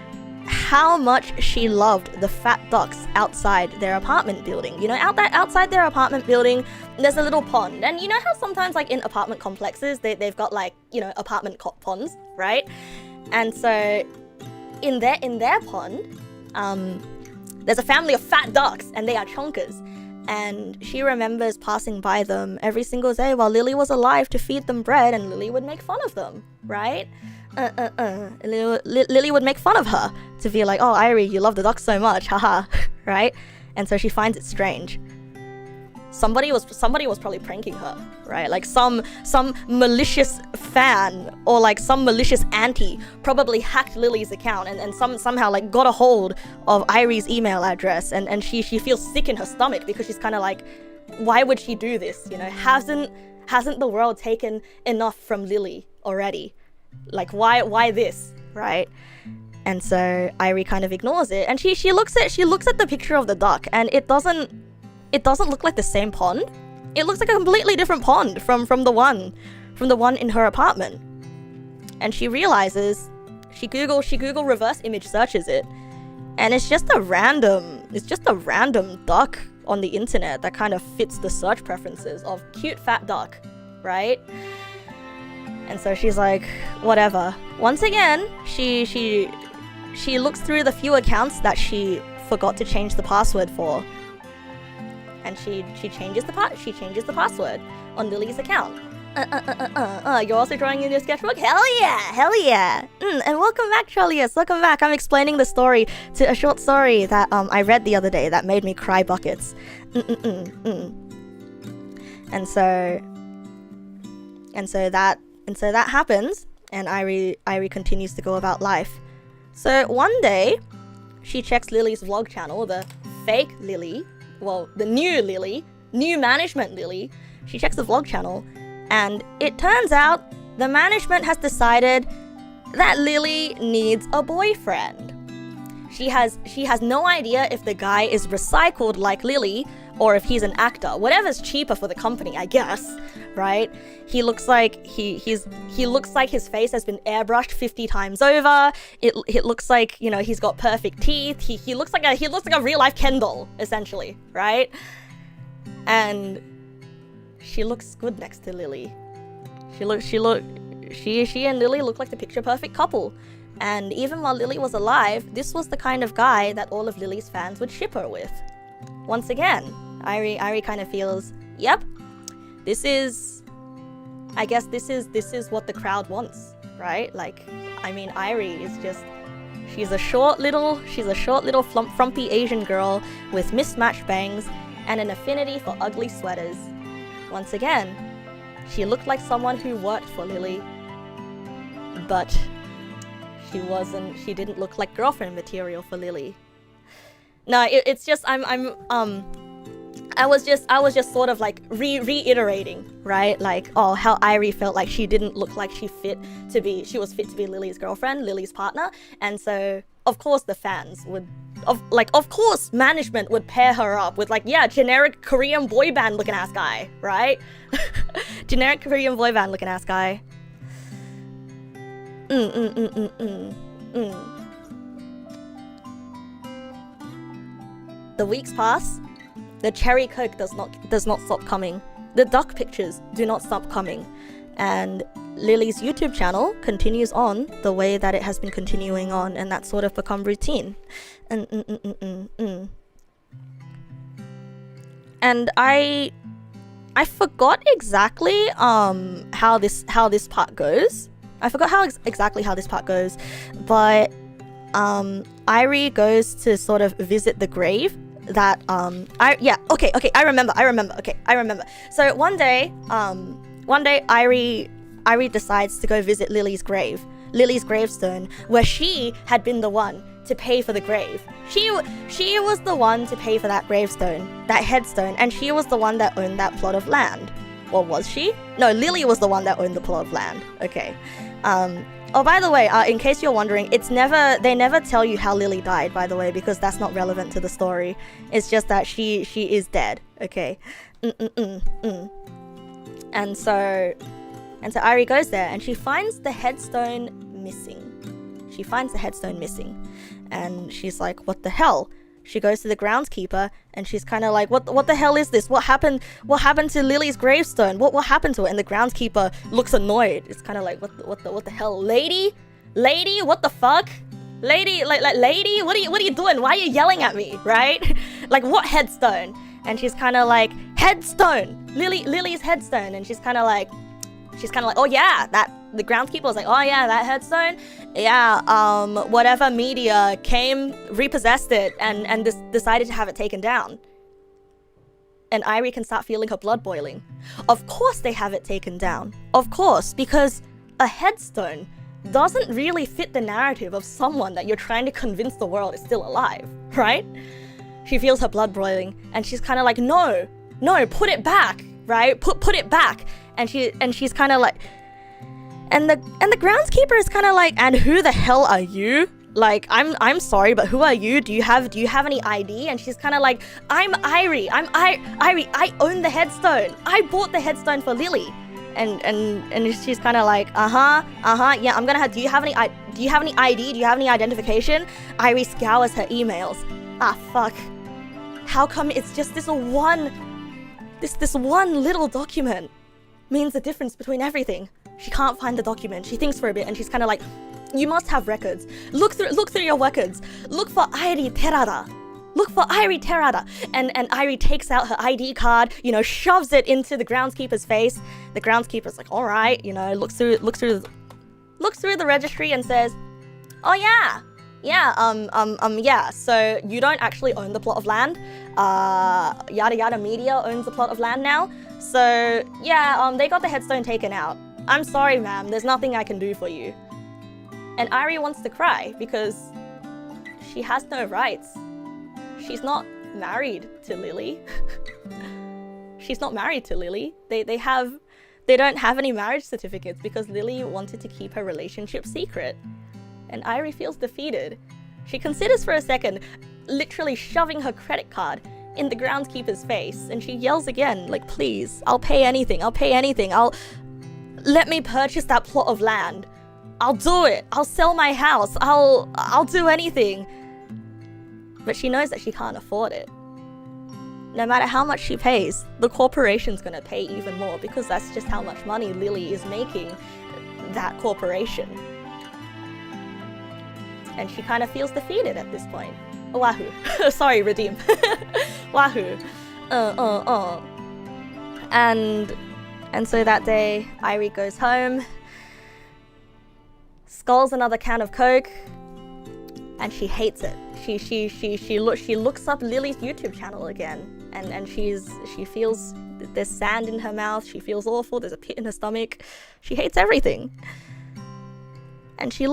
how much she loved the fat ducks outside their apartment building. You know, outside their apartment building, there's a little pond. And you know how sometimes like in apartment complexes, they've got like, you know, apartment ponds, right? And so in their pond, there's a family of fat ducks and they are chonkers. And she remembers passing by them every single day while Lily was alive to feed them bread, and Lily would make fun of them, right? Lily would make fun of her to be like, oh, Irie, you love the ducks so much, haha, right? And so she finds it strange. Somebody was probably pranking her, right? Like some malicious fan or like some malicious auntie probably hacked Lily's account and somehow like got a hold of Irie's email address, and she feels sick in her stomach because she's kind of like, why would she do this? You know, hasn't the world taken enough from Lily already? Like why this, right? And so Irie kind of ignores it, and she looks at the picture of the duck, and it doesn't look like the same pond. It looks like a completely different pond from the one in her apartment. And she realizes, she Google reverse image searches it, and it's just a random duck on the internet that kind of fits the search preferences of cute fat duck, right? And so she's like, whatever. Once again, she looks through the few accounts that she forgot to change the password for. And she changes the password on Lily's account. You're also drawing in your sketchbook? Hell yeah! And welcome back, Trollius. Welcome back. I'm explaining the story to a short story that I read the other day that made me cry buckets. And so that happens, and Irie continues to go about life. So one day, she checks Lily's vlog channel, the fake Lily. Well, the new Lily, new management Lily. She checks the vlog channel, and it turns out the management has decided that Lily needs a boyfriend. She has no idea if the guy is recycled like Lily or if he's an actor. Whatever's cheaper for the company, I guess, right? He looks like he looks like his face has been airbrushed 50 times over. It looks like, you know, he's got perfect teeth. He looks like a real life Ken doll, essentially, right? And she looks good next to Lily. She and Lily look like the picture perfect couple. And even while Lily was alive, this was the kind of guy that all of Lily's fans would ship her with. Once again, Irie kind of feels, yep, I guess this is what the crowd wants, right? Like, I mean, Irie is just, she's a short little frumpy Asian girl with mismatched bangs and an affinity for ugly sweaters. Once again, she looked like someone who worked for Lily, but she didn't look like girlfriend material for Lily. No, it's just I was just sort of like reiterating, right? Like, oh, how Irie felt like she didn't look like she was fit to be Lily's girlfriend, Lily's partner. And so of course the fans would of course management would pair her up with, like, yeah, generic Korean boy band looking ass guy, right? Generic Korean boy band looking ass guy. The weeks pass. The cherry coke does not stop coming. The duck pictures do not stop coming. And Lily's YouTube channel continues on the way that it has been continuing on, and that's sort of become routine. And I forgot exactly how this part goes. I forgot exactly how this part goes, but Irie goes to sort of visit the grave that I remember. So one day Irie decides to go visit Lily's gravestone, where she had been the one to pay for the grave. She was the one to pay for that gravestone, that headstone, and she was the one that owned that plot of land. Or was she? No, Lily was the one that owned the plot of land. Okay. Oh, by the way, in case you're wondering, they never tell you how Lily died, by the way, because that's not relevant to the story. It's just that she is dead. Okay. And so Irie goes there and she finds the headstone missing. And she's like, what the hell? She goes to the groundskeeper and she's kind of like, what the hell is this? What happened to Lily's gravestone? What happened to it? And the groundskeeper looks annoyed. It's kind of like, what the hell? Lady, what the fuck? Lady, lady, what are you doing? Why are you yelling at me, right? Like, what headstone? And she's kind of like, headstone, Lily's headstone. And she's kind of like, oh yeah, the groundskeeper was like, oh yeah, that headstone, yeah, whatever media came, repossessed it, and decided to have it taken down. And Irie can start feeling her blood boiling. Of course they have it taken down. Of course, because a headstone doesn't really fit the narrative of someone that you're trying to convince the world is still alive, right? She feels her blood boiling, and she's kind of like, no, put it back, right? Put it back. And she's kind of like, and the groundskeeper is kind of like, and who the hell are you? Like, I'm sorry, but who are you? Do you have any ID? And she's kind of like, I'm Irie. Irie. I own the headstone. I bought the headstone for Lily. And she's kind of like, yeah, I'm gonna have. Do you have any ID? Do you have any identification? Irie scours her emails. Ah, fuck. How come it's just this one little document means the difference between everything? She can't find the document. She thinks for a bit and she's kind of like, you must have records. Look through your records. Look for Irie Terada. And Irie takes out her ID card, shoves it into the groundskeeper's face. The groundskeeper's like, all right, looks through the registry and says, oh yeah, yeah, so you don't actually own the plot of land. Yada Yada Media owns the plot of land now. So yeah, they got the headstone taken out. I'm sorry, ma'am, there's nothing I can do for you. And Irie wants to cry because she has no rights. She's not married to Lily. She's not married to Lily. They have They don't have any marriage certificates because Lily wanted to keep her relationship secret. And Irie feels defeated. She considers for a second, literally shoving her credit card in the groundskeeper's face, and she yells again, like, please, I'll pay anything, let me purchase that plot of land. I'll do it, I'll sell my house, I'll do anything. But she knows that she can't afford it. No matter how much she pays, the corporation's gonna pay even more because that's just how much money Lily is making that corporation. And she kind of feels defeated at this point. Wahoo. Sorry, Redeem. Wahoo. And so that day, Irie goes home, sculls another can of Coke, and she hates it. She looks up Lily's YouTube channel again, and she feels there's sand in her mouth. She feels awful. There's a pit in her stomach. She hates everything. And she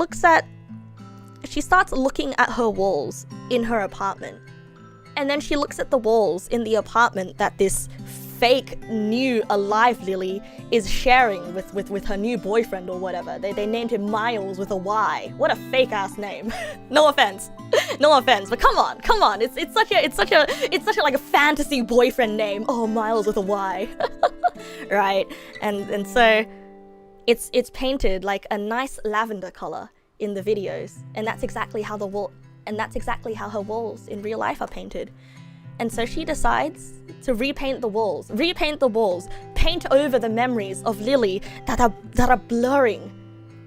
starts looking at her walls in her apartment. And then she looks at the walls in the apartment that this fake new alive Lily is sharing with her new boyfriend or whatever. They named him Miles with a Y. What a fake ass name. No offense, but come on. It's such a like a fantasy boyfriend name. Oh, Miles with a Y. Right? And so it's painted like a nice lavender color in the videos, and that's exactly how her walls in real life are painted. And so she decides to repaint the walls, paint over the memories of Lily that are blurring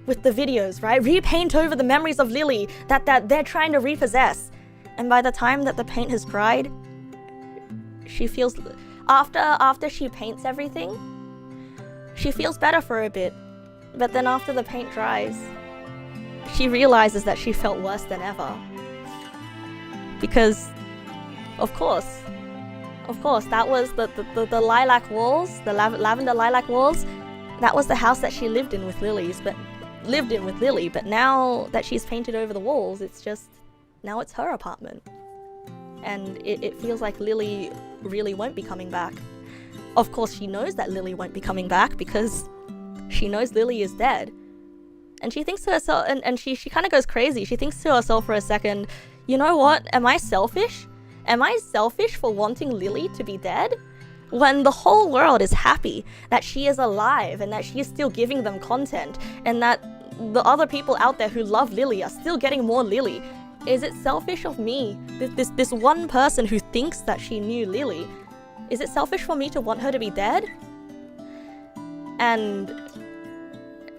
with the videos, right? Repaint over the memories of Lily that they're trying to repossess. And by the time that the paint has dried, she feels, after she paints everything, she feels better for a bit. But then after the paint dries, she realizes that she felt worse than ever. Because, of course, that was the lilac walls, the lavender lilac walls. That was the house that she lived in with Lily. But now that she's painted over the walls, now it's her apartment. And it feels like Lily really won't be coming back. Of course, she knows that Lily won't be coming back because she knows Lily is dead. And she thinks to herself, and she kind of goes crazy. She thinks to herself for a second, you know what? Am I selfish? Am I selfish for wanting Lily to be dead? When the whole world is happy that she is alive and that she is still giving them content and that the other people out there who love Lily are still getting more Lily. Is it selfish of me, this one person who thinks that she knew Lily, is it selfish for me to want her to be dead?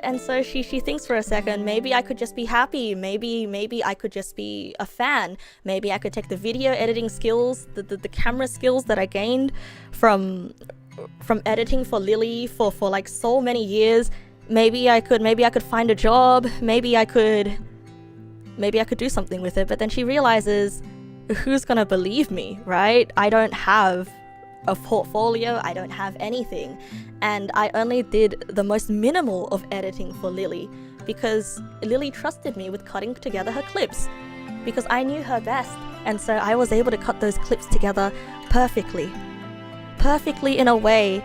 And so she thinks for a second, maybe I could just be happy, maybe I could just be a fan, maybe I could take the video editing skills, the camera skills that I gained from editing for Lily for like so many years, maybe I could find a job, maybe I could do something with it. But then she realizes, who's gonna believe me, right? I don't have a portfolio, I don't have anything, and I only did the most minimal of editing for Lily because Lily trusted me with cutting together her clips because I knew her best, and so I was able to cut those clips together perfectly in a way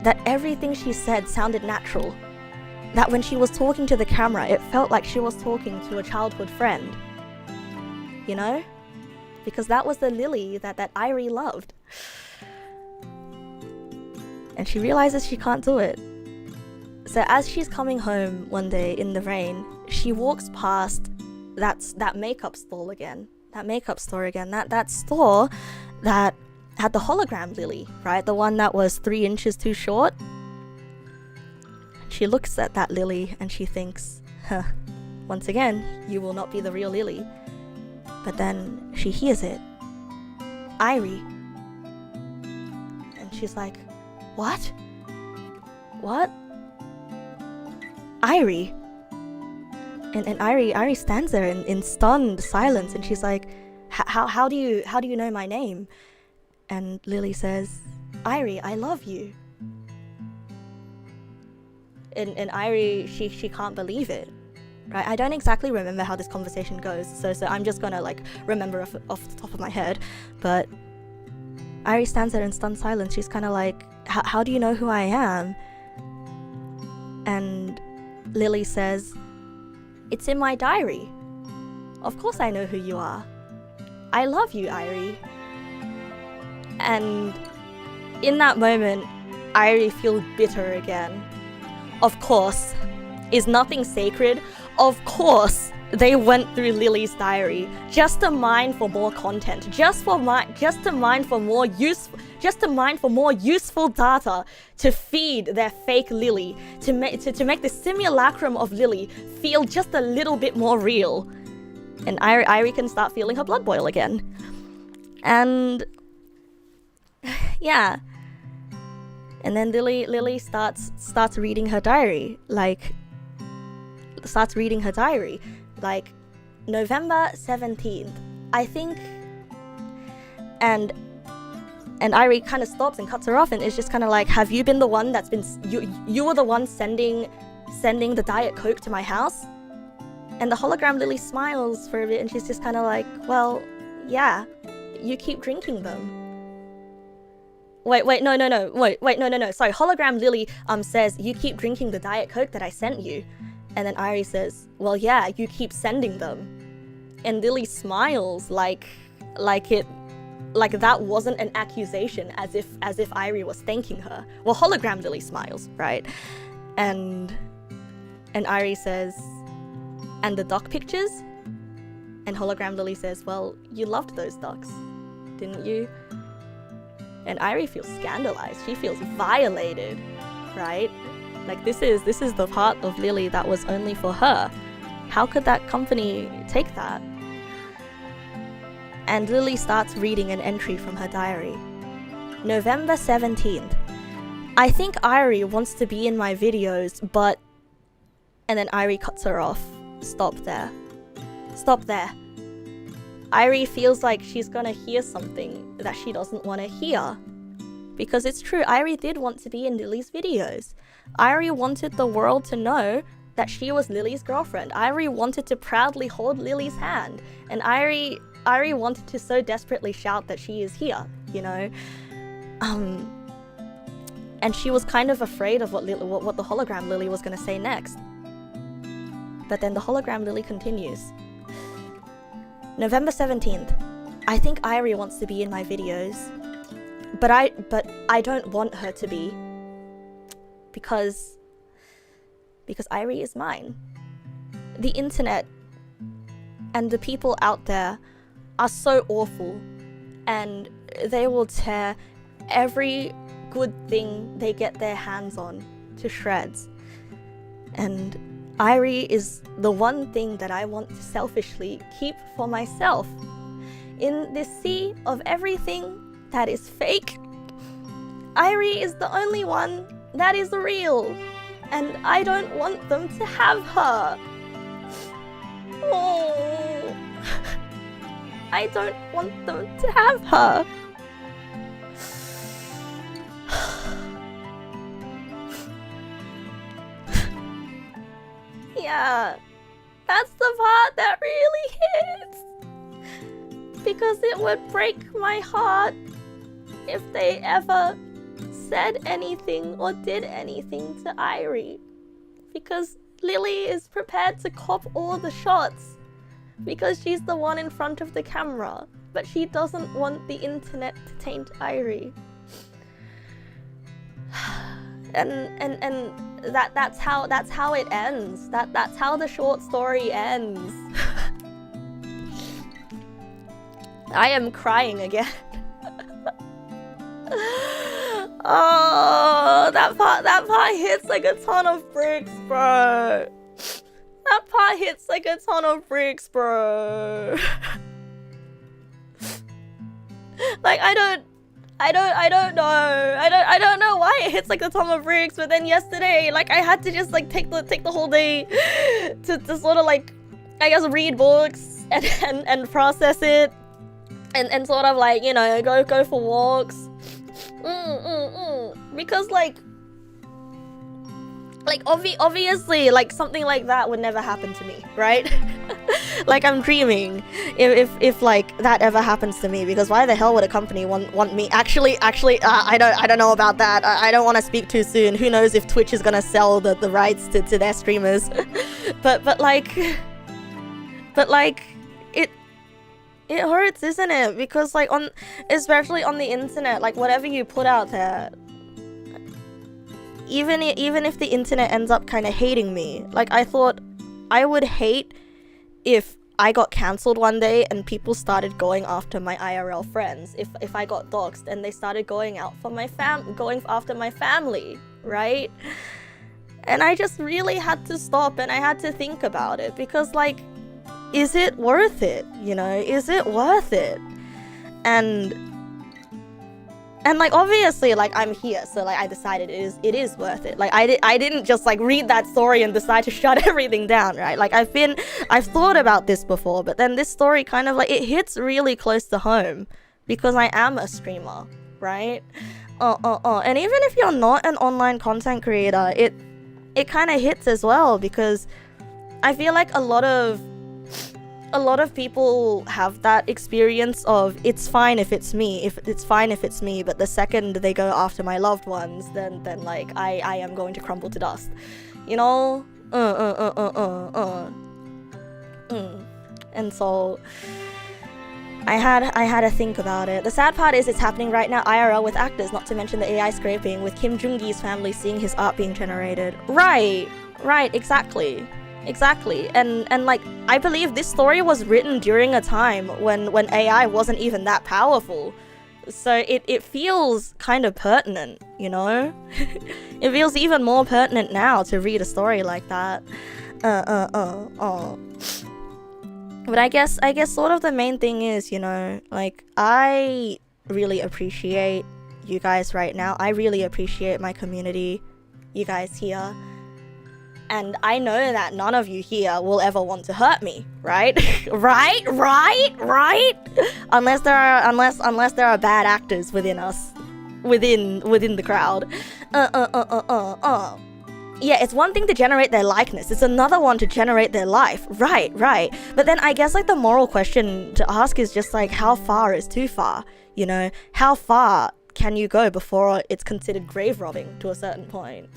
that everything she said sounded natural, that when she was talking to the camera it felt like she was talking to a childhood friend, you know, because that was the Lily that Irie loved. And she realizes she can't do it. So as she's coming home one day in the rain, she walks past that makeup store again. That store that had the hologram Lily, right? The one that was 3 inches too short. She looks at that Lily and she thinks, once again, you will not be the real Lily. But then she hears it. Irie. And she's like, What? Irie. And Irie stands there in stunned silence, and she's like, how do you know my name? And Lily says, Irie, I love you. And Irie, she can't believe it. Right? I don't exactly remember how this conversation goes, so I'm just gonna like remember off the top of my head. But Irie stands there in stunned silence. She's kind of like, how do you know who I am? And Lily says, "It's in my diary. Of course I know who you are. I love you, Irie." And in that moment, Irie feels bitter again. Of course, is nothing sacred? Of course, they went through Lily's diary just to mine for more content, just to mine for more useful data to feed their fake Lily, to make the simulacrum of Lily feel just a little bit more real. And Irie can start feeling her blood boil again. And yeah. And then Lily starts reading her diary, like November 17th, I think. And Irie kind of stops and cuts her off, and it's just kind of like, have you been the one that's been, you were the one sending the Diet Coke to my house? And the hologram Lily smiles for a bit, and she's just kind of like, well, yeah, you keep drinking them. No. Sorry, hologram Lily says, you keep drinking the Diet Coke that I sent you. And then Irie says, well, yeah, you keep sending them. And Lily smiles like that wasn't an accusation, as if Irie was thanking her. Well, hologram Lily smiles, right? And Irie says, and the duck pictures? And hologram Lily says, well, you loved those ducks, didn't you? And Irie feels scandalized. She feels violated, right? Like, this is the part of Lily that was only for her. How could that company take that? And Lily starts reading an entry from her diary. November 17th. I think Irie wants to be in my videos, but... And then Irie cuts her off. Stop there. Irie feels like she's gonna hear something that she doesn't want to hear. Because it's true, Irie did want to be in Lily's videos. Irie wanted the world to know that she was Lily's girlfriend. Irie wanted to proudly hold Lily's hand. And Irie wanted to so desperately shout that she is here, you know? And she was kind of afraid of what the hologram Lily was gonna say next. But then the hologram Lily continues. November 17th. I think Irie wants to be in my videos. But I don't want her to be. Because Irie is mine. The internet and the people out there are so awful, and they will tear every good thing they get their hands on to shreds. And Irie is the one thing that I want to selfishly keep for myself. In this sea of everything that is fake, Irie is the only one that is real, and I don't want them to have her. Oh, I don't want them to have her. Yeah, that's the part that really hits. Because it would break my heart if they ever said anything or did anything to Irie. Because Lily is prepared to cop all the shots. Because she's the one in front of the camera. But she doesn't want the internet to taint Irie. And that's how it ends. That's how the short story ends. I am crying again. Oh, that part hits like a ton of bricks, bro. That part hits like a ton of bricks, bro. Like, I don't know. I don't know why it hits like a ton of bricks, but then yesterday, like, I had to just like take the whole day to sort of like, I guess, read books and process it and sort of like, you know, go for walks. Because like like obviously, like something like that would never happen to me, right? Like I'm dreaming if like that ever happens to me, because why the hell would a company want me? Actually, I don't know about that. I don't want to speak too soon. Who knows if Twitch is gonna sell the rights to their streamers? but like it hurts, isn't it? Because like especially on the internet, like whatever you put out there, even if the internet ends up kind of hating me, like I thought I would hate if I got cancelled one day and people started going after my IRL friends, if I got doxxed and they started going after my family, right? And I just really had to stop and I had to think about it, because like, is it worth it? You know, is it worth it? And like obviously like I'm here, so like I decided it is worth it. Like I didn't just like read that story and decide to shut everything down, right? Like I've thought about this before, but then this story kind of like it hits really close to home because I am a streamer, right? And even if you're not an online content creator, it kind of hits as well, because I feel like a lot of people have that experience of it's fine if it's me, but the second they go after my loved ones, then like I am going to crumble to dust, you know? And so I had to think about it. The sad part is it's happening right now IRL with actors, not to mention the AI scraping with Kim Jung-gi's family seeing his art being generated. Right, exactly. And like I believe this story was written during a time when AI wasn't even that powerful, so it feels kind of pertinent, you know? It feels even more pertinent now to read a story like that. But I guess sort of the main thing is, you know, like I really appreciate you guys right now. I really appreciate my community, you guys here. And I know that none of you here will ever want to hurt me, right? right? Unless there are bad actors within us, within the crowd. Yeah, it's one thing to generate their likeness, it's another one to generate their life. Right. But then I guess like the moral question to ask is just like, how far is too far? You know, how far can you go before it's considered grave robbing to a certain point?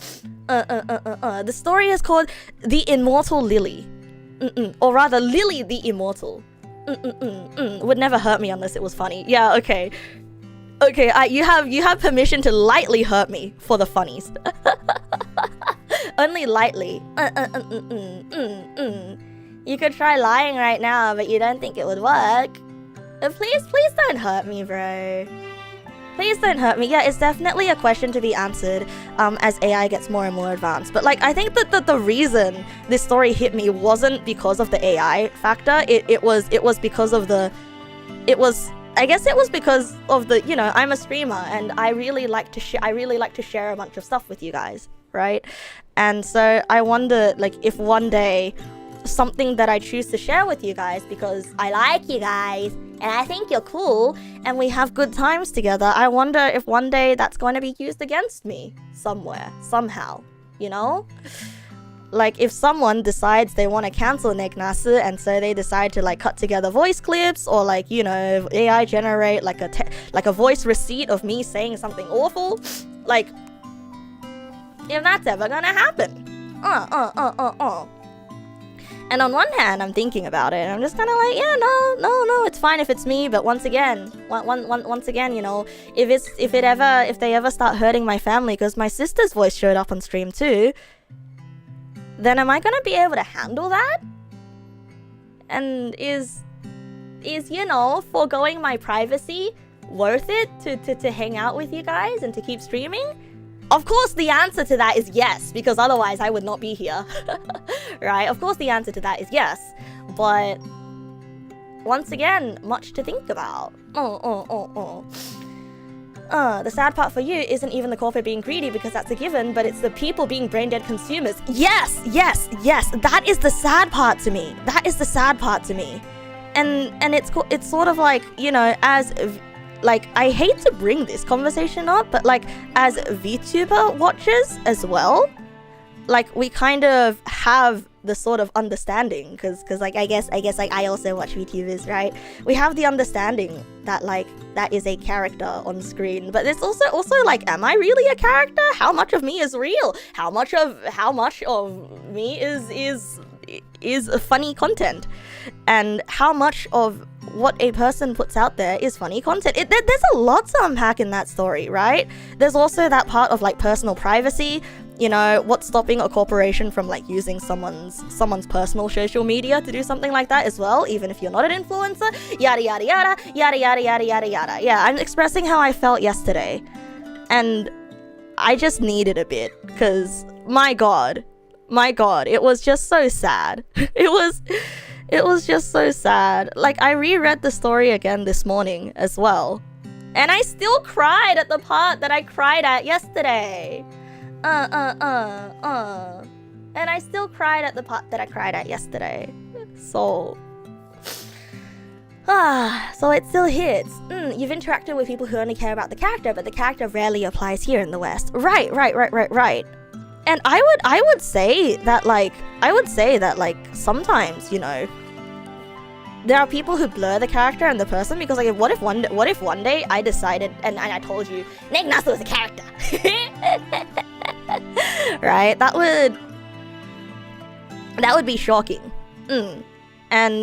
The story is called The Immortal Lily. Or rather, Lily the Immortal. Would never hurt me unless it was funny. Yeah, okay. You have permission to lightly hurt me for the funnies. Only lightly. You could try lying right now, but you don't think it would work. Please don't hurt me, bro. Please don't hurt me. Yeah, it's definitely a question to be answered as AI gets more and more advanced. But like, I think that the reason this story hit me wasn't because of the AI factor. It was because of I guess it was because of the, you know, I'm a streamer and I really like to share a bunch of stuff with you guys, right? And so I wonder, like, if one day something that I choose to share with you guys because I like you guys and I think you're cool and we have good times together, I wonder if one day that's going to be used against me somewhere, somehow, you know? Like, if someone decides they want to cancel Neg Nasu and so they decide to like cut together voice clips or like, you know, AI generate like a voice receipt of me saying something awful, like, if that's ever gonna happen. And on one hand, I'm thinking about it, and I'm just kind of like, yeah, no, it's fine if it's me. But once again, you know, if they ever start hurting my family, because my sister's voice showed up on stream too, then am I gonna be able to handle that? And is you know, foregoing my privacy worth it to hang out with you guys and to keep streaming? Of course the answer to that is yes, because otherwise I would not be here. Right? Of course the answer to that is yes. But once again, much to think about. The sad part for you isn't even the corporate being greedy, because that's a given, but it's the people being brain-dead consumers. Yes! That is the sad part to me. And it's sort of like, you know, as... like, I hate to bring this conversation up, but like, as VTuber watchers as well, like we kind of have the sort of understanding, because like I guess like I also watch VTubers, right? We have the understanding that like that is a character on screen, but there's also like, am I really a character? How much of me is real? How much of me is funny content? And how much of what a person puts out there is funny content? There's a lot to unpack in that story, right? There's also that part of like personal privacy. You know, what's stopping a corporation from like using someone's personal social media to do something like that as well, even if you're not an influencer? Yada yada yada yada yada yada yada yada. Yeah, I'm expressing how I felt yesterday, and I just needed a bit, because my god, it was just so sad. It was just so sad. Like, I reread the story again this morning as well, and I still cried at the part that I cried at yesterday. And I still cried at the part that I cried at yesterday. So it still hits. You've interacted with people who only care about the character, but the character rarely applies here in the West. Right. And I would say that like sometimes, you know, there are people who blur the character and the person, because like what if one day I decided and I told you Neg Nasu is a character. Right? That would be shocking. And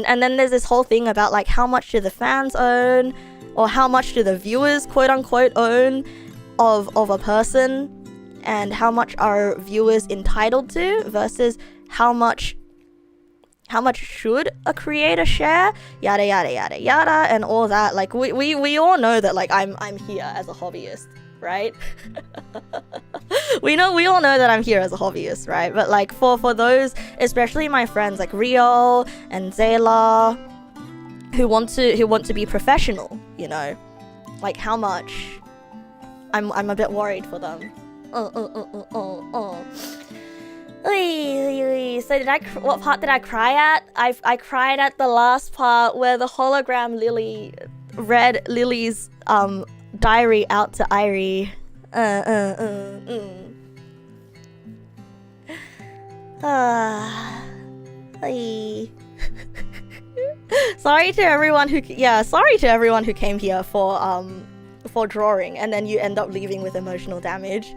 then there's this whole thing about like, how much do the fans own, or how much do the viewers quote unquote own of a person, and how much are viewers entitled to versus how much should a creator share, yada yada yada yada, and all that. Like we all know that like I'm here as a hobbyist, right? we all know that I'm here as a hobbyist, right? But like for those, especially my friends like Rio and Zayla, who want to be professional, you know, like how much I'm a bit worried for them. So what part did I cry at? I cried at the last part where the hologram Lily read Lily's diary out to Irie. Sorry to everyone who came here for drawing, and then you end up leaving with emotional damage.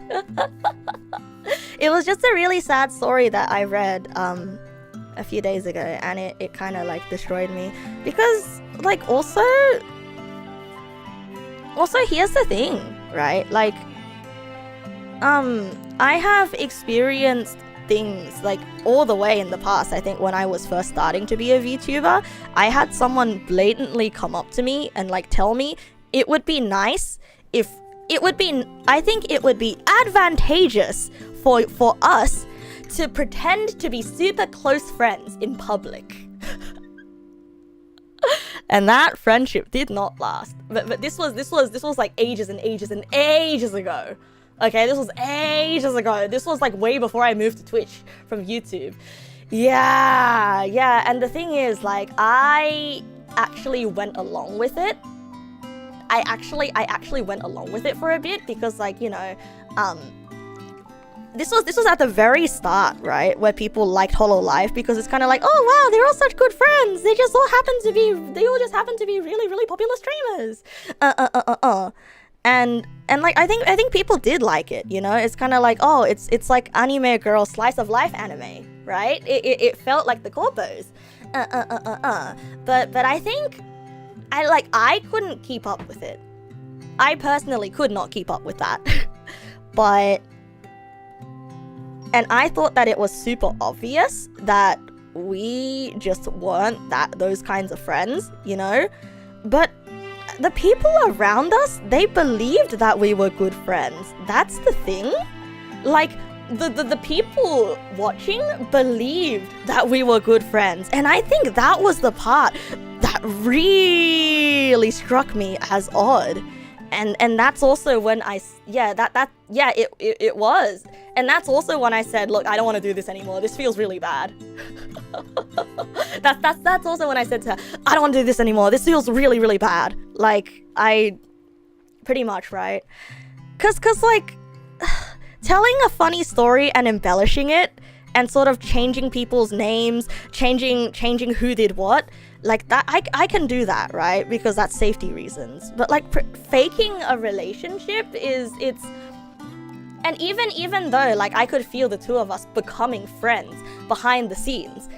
It was just a really sad story that I read a few days ago, and it kind of like destroyed me, because like also here's the thing, right? Like I have experienced things like all the way in the past. I think when I was first starting to be a VTuber, I had someone blatantly come up to me and like tell me it would be nice if I think it would be advantageous for us to pretend to be super close friends in public. And that friendship did not last. But this was like ages and ages and ages ago. Okay, this was ages ago. This was like way before I moved to Twitch from YouTube. Yeah, and the thing is, like, I actually went along with it. I actually went along with it for a bit, because like, you know, this was at the very start, right, where people liked Hololive, because it's kind of like, oh wow, they're all such good friends. They all just happen to be really, really popular streamers. And like I think people did like it, you know. It's kind of like, oh, it's like anime girl slice of life anime, right? It felt like the corpos. But I think I couldn't keep up with it. I personally could not keep up with that. And I thought that it was super obvious that we just weren't those kinds of friends, you know? But the people around us, they believed that we were good friends. That's the thing. Like, the people watching believed that we were good friends. And I think that was the part that really struck me as odd. And that's also when it was. And that's also when I said, look, I don't want to do this anymore. This feels really bad. That's also when I said to her, I don't want to do this anymore. This feels really, really bad. Like, pretty much, right? Cause like, telling a funny story and embellishing it and sort of changing people's names, changing who did what, like that, I can do that, right? Because that's safety reasons. But like faking a relationship it's, and even though like I could feel the two of us becoming friends behind the scenes,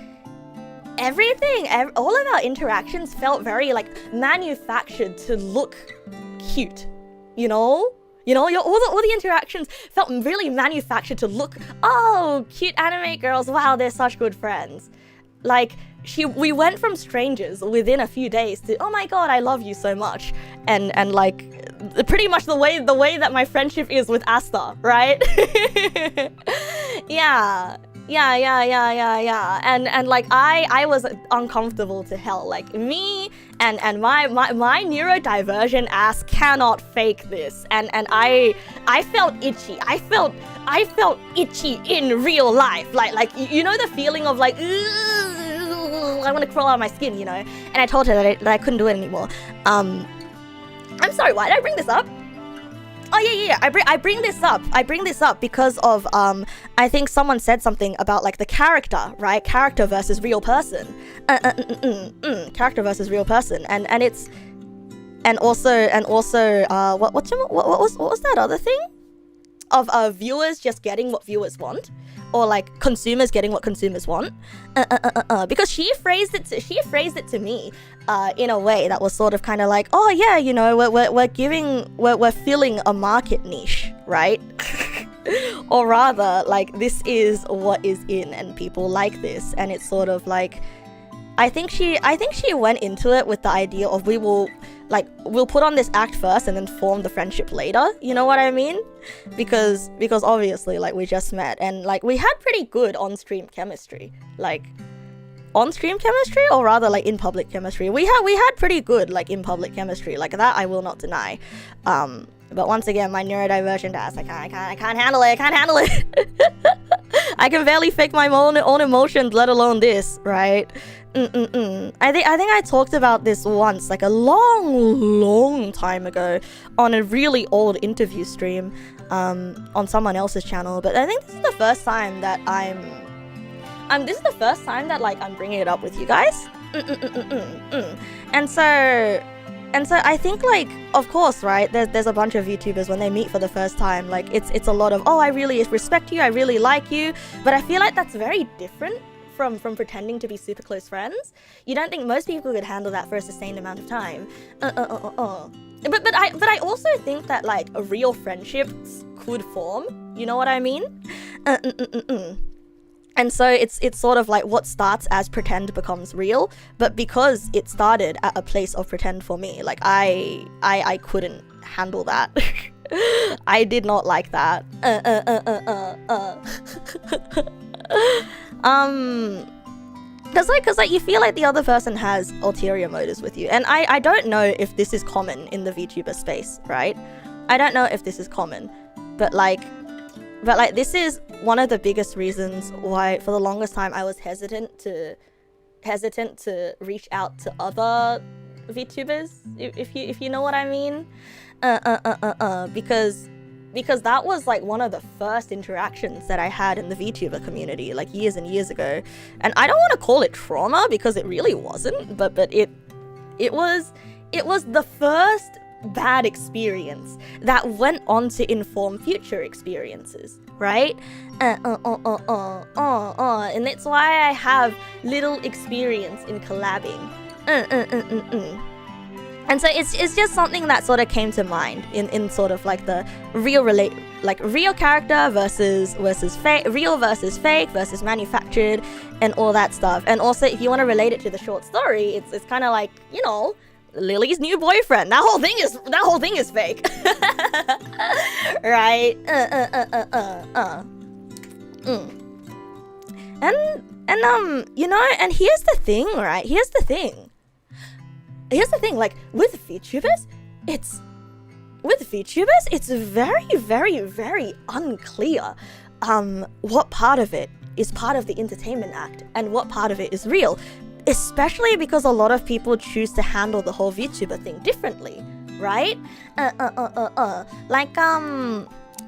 all of our interactions felt very like manufactured to look cute, you know, all the interactions felt really manufactured to look, oh, cute anime girls, wow, they're such good friends. Like we went from strangers within a few days to, oh my god, I love you so much, and like pretty much the way that my friendship is with Asta, right? yeah. And like I was uncomfortable to hell. Like me and my neurodivergent ass cannot fake this. And I felt itchy. I felt itchy in real life. Like you know the feeling of like, I want to crawl out of my skin, you know? And I told her that I couldn't do it anymore. I'm sorry, why did I bring this up? Oh yeah. I bring this up because of I think someone said something about like the character, right? Character versus real person. Character versus real person, and it's also what was that other thing? Of viewers just getting what viewers want, or like consumers getting what consumers want. Because she phrased it to me in a way that was sort of kind of like, oh yeah, you know, we're filling a market niche, right? Or rather, like, this is what is in and people like this, and it's sort of like, I think she went into it with the idea of we'll put on this act first and then form the friendship later, you know what I mean? Because obviously, like, we just met and like we had pretty good on-stream chemistry, like on-stream chemistry, or rather like in public chemistry. We had pretty good like in public chemistry, like that I will not deny. But once again, my neurodivergent ass, I can't handle it. I can barely fake my own emotions, let alone this, right? I think I talked about this once, like a long time ago, on a really old interview stream, on someone else's channel. But I think this is the first time that I'm bringing it up with you guys. And so I think, like, of course, right, there's a bunch of VTubers when they meet for the first time, like, it's a lot of, oh, I really respect you, I really like you, but I feel like that's very different from pretending to be super close friends. You don't think most people could handle that for a sustained amount of time. But I also think that, like, real friendships could form, you know what I mean? And so it's sort of like what starts as pretend becomes real, but because it started at a place of pretend for me, like I couldn't handle that. I did not like that. Cause you feel like the other person has ulterior motives with you, and I don't know if this is common in the VTuber space, right? I don't know if this is common, but like this is one of the biggest reasons why for the longest time I was hesitant to reach out to other VTubers, if you know what I mean. Because that was like one of the first interactions that I had in the VTuber community, like years and years ago. And I don't want to call it trauma because it really wasn't, but it was the first bad experience that went on to inform future experiences, right? And that's why I have little experience in collabing. And so it's just something that sort of came to mind in sort of like the real character versus fake, real versus fake versus manufactured, and all that stuff. And also, if you want to relate it to the short story, it's kind of like, you know, Lily's new boyfriend. That whole thing is fake. Right? And you know, and here's the thing, right? Here's the thing, like, with VTubers, it's very, very, very unclear what part of it is part of the entertainment act and what part of it is real. Especially because a lot of people choose to handle the whole VTuber thing differently, right? Like,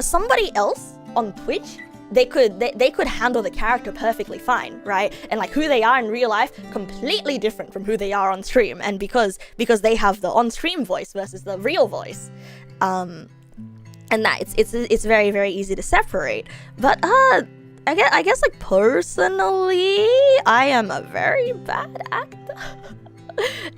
somebody else on Twitch, they could handle the character perfectly fine, right? And like who they are in real life, completely different from who they are on stream. And because they have the on-stream voice versus the real voice, and that it's very, very easy to separate. But I guess like personally, I am a very bad actor.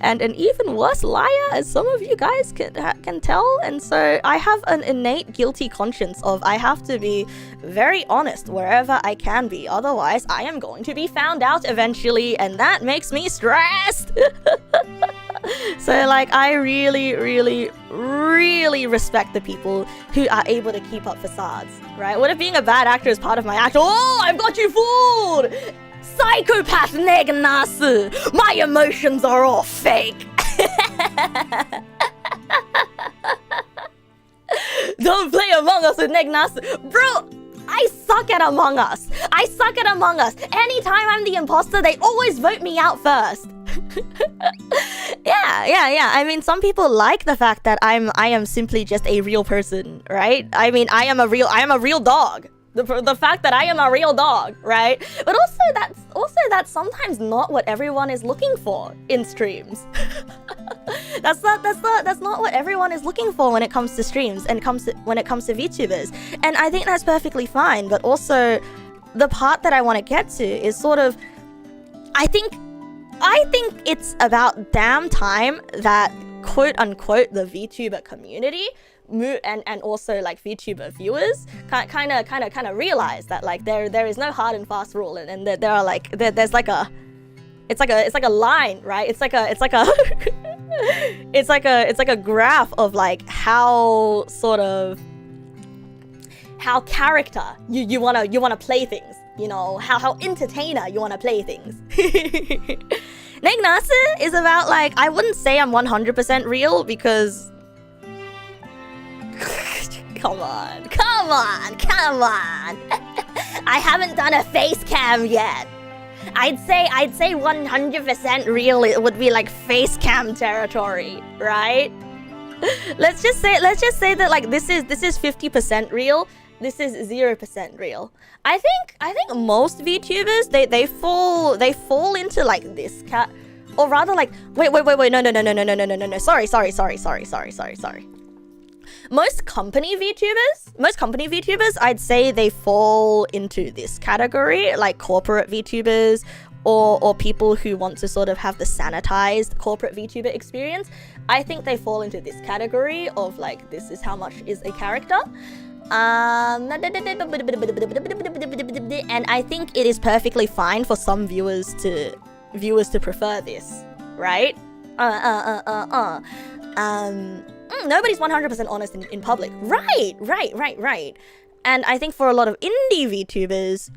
And an even worse liar, as some of you guys can tell. And so I have an innate guilty conscience of I have to be very honest wherever I can be, otherwise I am going to be found out eventually, and that makes me stressed. So like I really, really, really respect the people who are able to keep up facades, right? What if being a bad actor is part of my act? Oh, I've got you fooled! Psychopath Neg Nasu! My emotions are all fake! Don't play Among Us with Neg Nasu! Bro, I suck at Among Us! I suck at Among Us! Anytime I'm the imposter, they always vote me out first! Yeah. I mean, some people like the fact that I am simply just a real person, right? I mean, I am a real dog. The fact that I am a real dog, right? But that's sometimes not what everyone is looking for in streams. That's not what everyone is looking for when it comes to streams and when it comes to VTubers. And I think that's perfectly fine. But also, the part that I want to get to is sort of, I think it's about damn time that quote unquote the VTuber community and also like VTuber viewers kind of realize that like there is no hard and fast rule, and there are like there's like a it's like a line, right? It's like a it's like a graph of like how character you wanna play things, you know, how entertainer you wanna play things. Neg Nasu is about like, I wouldn't say I'm 100% real because Come on. I haven't done a face cam yet. I'd say 100% real. It would be like face cam territory, right? Let's just say that like this is 50% real. This is 0% real. I think most VTubers they fall into like this cat, or rather like wait no. Sorry. Most company VTubers, I'd say they fall into this category, like corporate VTubers or people who want to sort of have the sanitized corporate VTuber experience. I think they fall into this category of like, this is how much is a character. And I think it is perfectly fine for some viewers to prefer this, right? Nobody's 100% honest in public. Right. And I think for a lot of indie VTubers,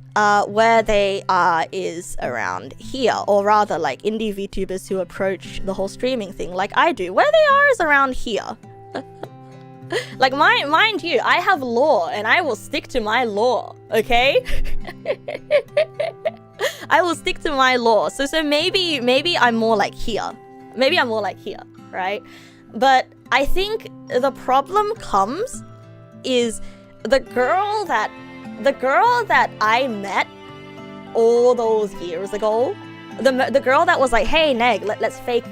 where they are is around here, or rather like indie VTubers who approach the whole streaming thing like I do, where they are is around here. Like mind you, I have law and I will stick to my law, okay? I will stick to my law. So maybe I'm more like here. Maybe I'm more like here, right? But I think the problem comes is the girl that I met all those years ago, the girl that was like, hey Neg, let's fake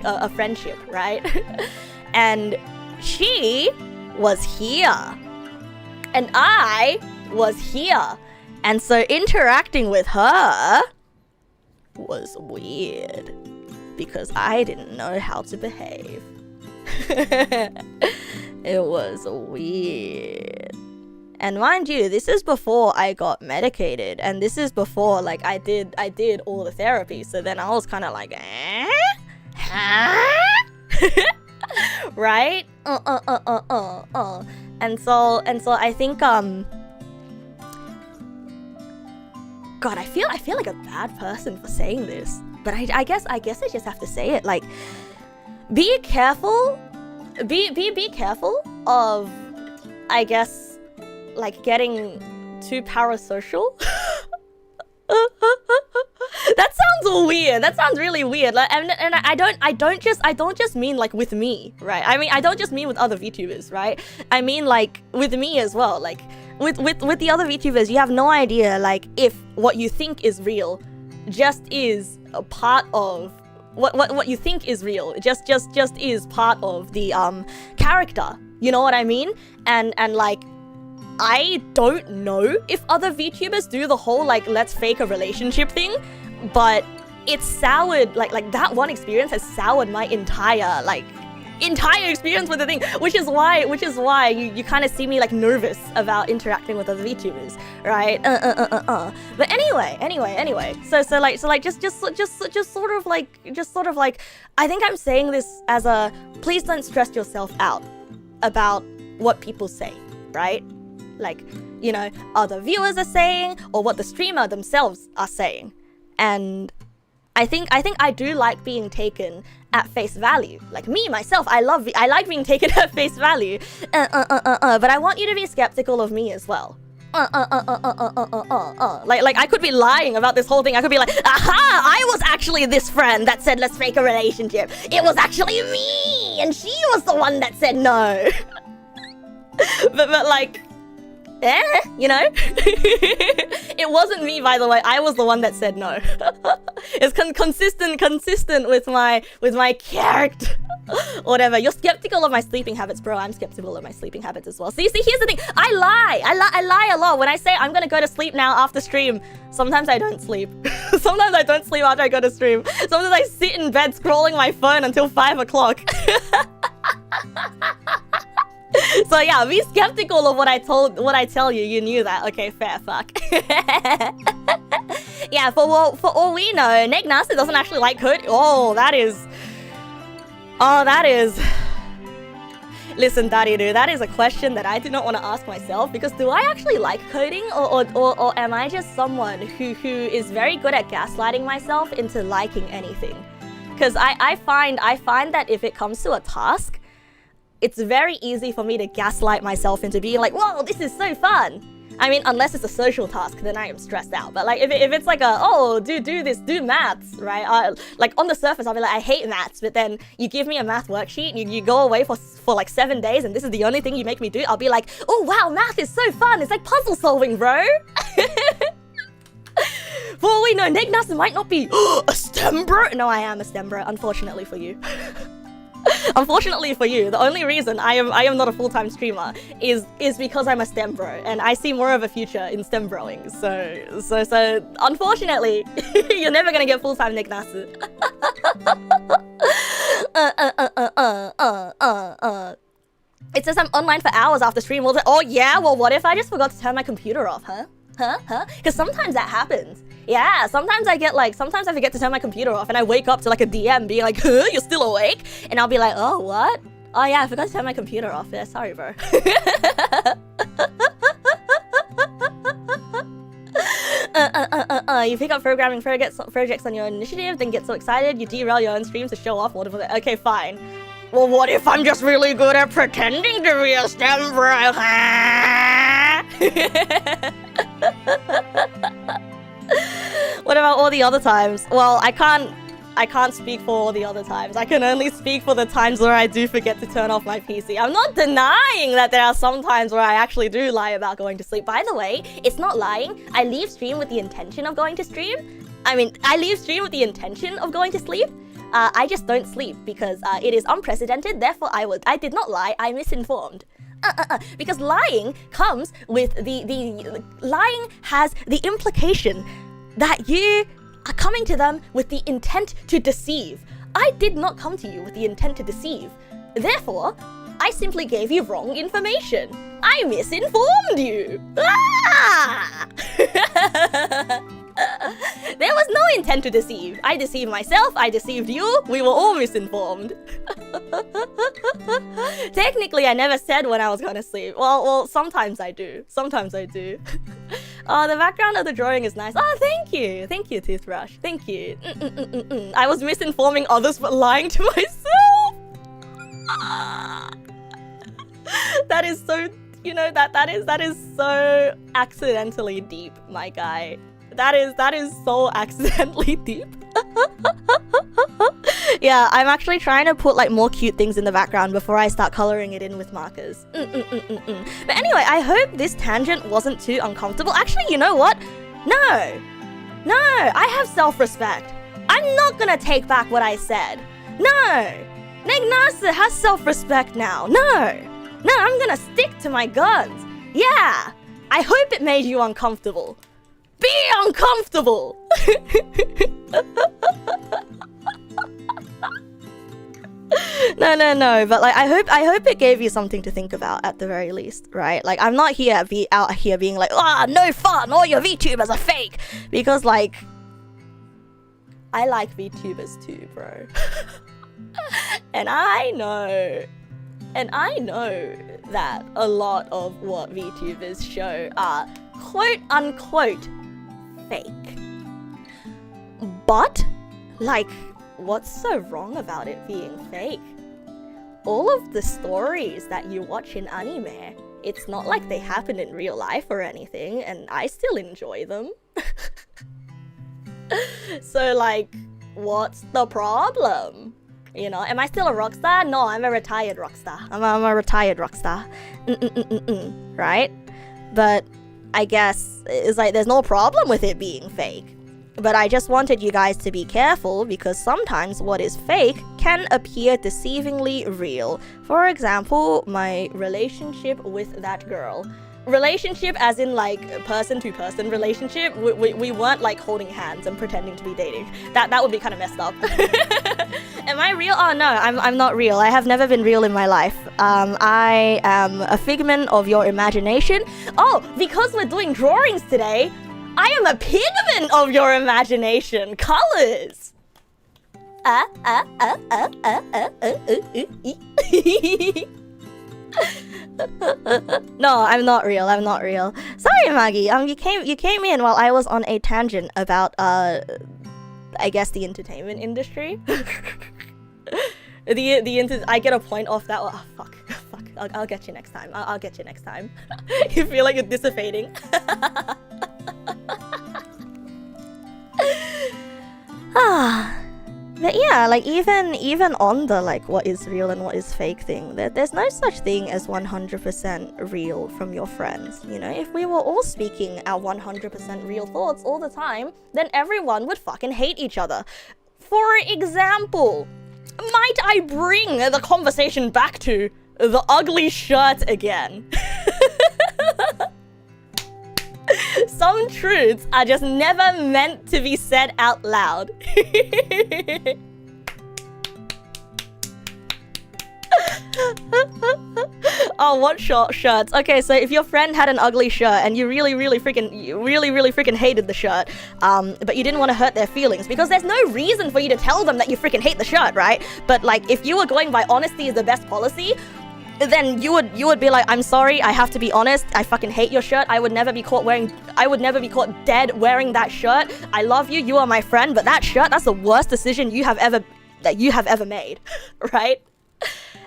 a friendship, right? And she was here and I was here, and so interacting with her was weird because I didn't know how to behave. It was weird. And mind you, this is before I got medicated, and this is before like I did all the therapy. So then I was kind of like, huh? Right? And so I think God, I feel like a bad person for saying this, but I guess I just have to say it. Like, be careful. Be careful of, I guess, like getting too parasocial. That sounds weird. That sounds really weird. Like, and I don't just mean like with me, right? I mean, I don't just mean with other VTubers, right? I mean like with me as well. Like with the other VTubers, you have no idea like if what you think is real just is a part of what you think is real. Just is part of the character. You know what I mean? And like, I don't know if other VTubers do the whole like let's fake a relationship thing, but it's soured like that one experience has soured my entire experience with the thing, which is why you kind of see me like nervous about interacting with other VTubers, right? But anyway. So like just sort of like I think I'm saying this as a please don't stress yourself out about what people say, right? Like, you know, other viewers are saying or what the streamer themselves are saying. And I think I do like being taken at face value. Like me, myself, I like being taken at face value. But I want you to be skeptical of me as well. Like I could be lying about this whole thing. I could be like, aha, I was actually this friend that said let's fake a relationship. It was actually me, and she was the one that said no. but like, you know? It wasn't me, by the way. I was the one that said no. It's consistent with my character. Whatever. You're skeptical of my sleeping habits, bro. I'm skeptical of my sleeping habits as well. See, here's the thing. I lie a lot. When I say I'm gonna go to sleep now after stream, sometimes I don't sleep. Sometimes I don't sleep after I go to stream. Sometimes I sit in bed scrolling my phone until 5 o'clock. So yeah, be skeptical of what I tell you. You knew that. Okay, fair, fuck. Yeah, for all we know, Neg Nasu doesn't actually like code. Oh, that is... Listen, Daddy dude, that is a question that I do not want to ask myself, because do I actually like coding, or am I just someone who is very good at gaslighting myself into liking anything? Because I find that if it comes to a task, it's very easy for me to gaslight myself into being like, whoa, this is so fun. I mean, unless it's a social task, then I am stressed out. But like, if it's like do maths, right? Like on the surface, I'll be like, I hate maths. But then you give me a math worksheet, you go away for like 7 days, and this is the only thing you make me do. I'll be like, oh wow, math is so fun. It's like puzzle solving, bro. For all we know, Neg Nasu might not be a STEM bro. No, I am a STEM bro, unfortunately for you. Unfortunately for you, the only reason I am not a full-time streamer is because I'm a STEM bro, and I see more of a future in STEM broing. So unfortunately, you're never gonna get full-time Neg Nasu. It says I'm online for hours after stream. Oh yeah, well what if I just forgot to turn my computer off, huh? Because sometimes that happens. Yeah, sometimes I forget to turn my computer off and I wake up to like a DM being like, huh, you're still awake? And I'll be like, oh, what? Oh yeah, I forgot to turn my computer off. Yeah, sorry, bro. You pick up programming projects on your initiative, then get so excited, you derail your own streams to show off. Okay, fine. Well, what if I'm just really good at pretending to be a STEM bro? What about all the other times? Well, I can't speak for all the other times. I can only speak for the times where I do forget to turn off my PC. I'm not denying that there are some times where I actually do lie about going to sleep. By the way, it's not lying. I leave stream with the intention of going to stream. I leave stream with the intention of going to sleep. I just don't sleep because it is unprecedented. Therefore, I did not lie. I misinformed. Because lying comes with lying has the implication that you are coming to them with the intent to deceive. I did not come to you with the intent to deceive. Therefore, I simply gave you wrong information. I misinformed you. Ah! There was no intent to deceive. I deceived myself, I deceived you, we were all misinformed. Technically, I never said when I was gonna sleep. Well, sometimes I do. Sometimes I do. Oh, the background of the drawing is nice. Oh, thank you. Thank you, Toothbrush. Thank you. I was misinforming others but lying to myself. That is so, you know, that is so accidentally deep, my guy. That is so accidentally deep. Yeah, I'm actually trying to put like more cute things in the background before I start coloring it in with markers. But anyway, I hope this tangent wasn't too uncomfortable. Actually, you know what? No, I have self-respect. I'm not gonna take back what I said. No, Neg Nasu has self-respect now. No, I'm gonna stick to my guns. Yeah, I hope it made you uncomfortable. Be uncomfortable. No, but like I hope it gave you something to think about at the very least, right? Like I'm not out here being like, no fun, all your VTubers are fake, because like I like VTubers too, bro. and I know that a lot of what VTubers show are quote unquote fake. But like, what's so wrong about it being fake? All of the stories that you watch in anime, it's not like they happen in real life or anything, and I still enjoy them. So like, what's the problem? You know, am I still a rock star? No, I'm a retired rock star. I'm a retired rock star. Right? But I guess it's like there's no problem with it being fake. But I just wanted you guys to be careful, because sometimes what is fake can appear deceivingly real. For example, my relationship with that girl. Relationship as in like person-to-person relationship. We weren't like holding hands and pretending to be dating. That would be kind of messed up. Am I real? Oh no, I'm not real. I have never been real in my life. I am a figment of your imagination. Oh, because we're doing drawings today, I am a pigment of your imagination. Colors. No, I'm not real. Sorry, Maggie. You came in while I was on a tangent about I guess the entertainment industry. I get a point off that. Oh, fuck. I'll get you next time. I'll get you next time. You feel like you're dissipating. But yeah, like even on the like what is real and what is fake thing, there's no such thing as 100% real from your friends. You know, if we were all speaking our 100% real thoughts all the time, then everyone would fucking hate each other. For example, might I bring the conversation back to the ugly shirt again? Some truths are just never meant to be said out loud. Oh, what shirts? Okay, so if your friend had an ugly shirt and you really freaking hated the shirt, but you didn't want to hurt their feelings, because there's no reason for you to tell them that you freaking hate the shirt, right? But like, if you were going by honesty is the best policy, then you would be like, I'm sorry, I have to be honest, I fucking hate your shirt. I would never be caught dead wearing that shirt. I love you, you are my friend, but that shirt, that's the worst decision you have ever made. Right?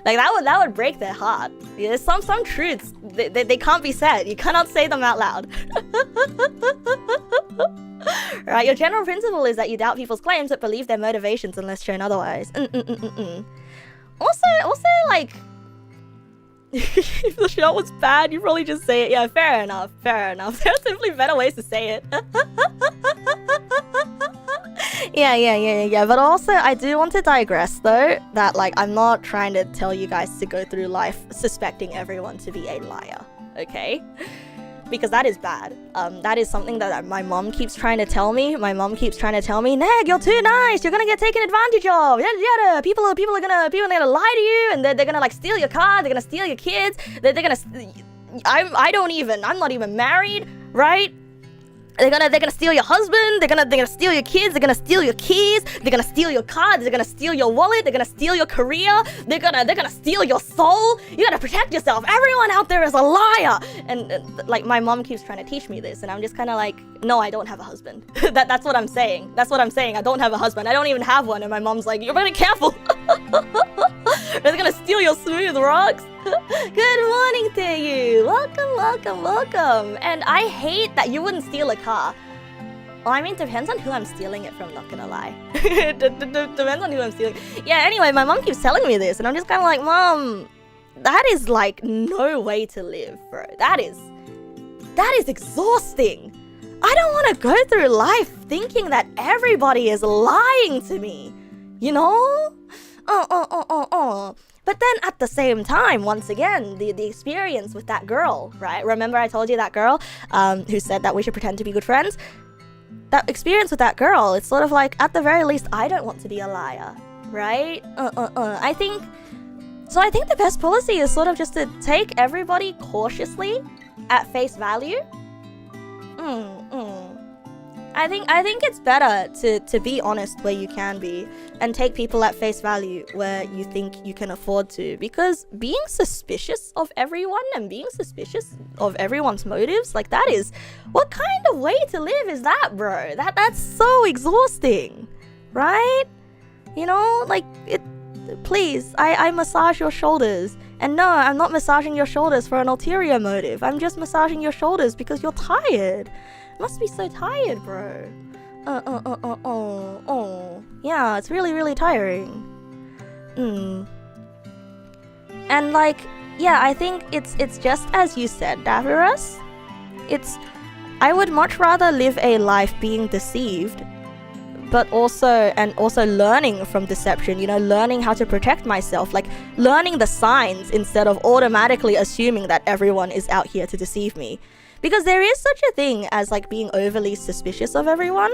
Like that would break their heart. Yeah, some truths they can't be said. You cannot say them out loud. Right? Your general principle is that you doubt people's claims but believe their motivations unless shown otherwise. Also like, if the shirt was bad, you probably just say it. Yeah, fair enough. There are simply better ways to say it. Yeah. But also, I do want to digress, though, that, like, I'm not trying to tell you guys to go through life suspecting everyone to be a liar, okay? Because that is bad. That is something that my mom keeps trying to tell me. Neg, you're too nice. You're gonna get taken advantage of. Yada. People are gonna lie to you, and they're gonna like steal your car. They're gonna steal your kids. They're gonna. I'm not even married, right? They're gonna steal your husband. They're gonna steal your kids. They're gonna steal your keys. They're gonna steal your car. They're gonna steal your wallet. They're gonna steal your career. They're gonna steal your soul. You gotta protect yourself. Everyone out there is a liar. And like my mom keeps trying to teach me this, and I'm just kind of like, no, I don't have a husband. That's what I'm saying. I don't have a husband. I don't even have one. And my mom's like, you're very careful. They're gonna steal your smooth rocks. Good morning to you. Welcome. And I hate that you wouldn't steal a car. Well, I mean, depends on who I'm stealing it from, not gonna lie. Depends on who I'm stealing. Yeah, anyway, my mom keeps telling me this, and I'm just kind of like, Mom, that is like no way to live, bro. That is exhausting. I don't want to go through life thinking that everybody is lying to me, you know? But then at the same time, once again, the experience with that girl, right? Remember I told you that girl who said that we should pretend to be good friends? That experience with that girl, it's sort of like, at the very least, I don't want to be a liar, right? I think the best policy is sort of just to take everybody cautiously at face value. I think it's better to be honest where you can be and take people at face value where you think you can afford to, because being suspicious of everyone and being suspicious of everyone's motives, like, that is, what kind of way to live is that, bro? That's so exhausting, right? You know, like, please, I massage your shoulders, and no, I'm not massaging your shoulders for an ulterior motive. I'm just massaging your shoulders because you're tired. Must be so tired, bro. Yeah, it's really, really tiring. And like, yeah, I think it's just as you said, Davros. I would much rather live a life being deceived, but also learning from deception, you know, learning how to protect myself, like learning the signs instead of automatically assuming that everyone is out here to deceive me. Because there is such a thing as like being overly suspicious of everyone,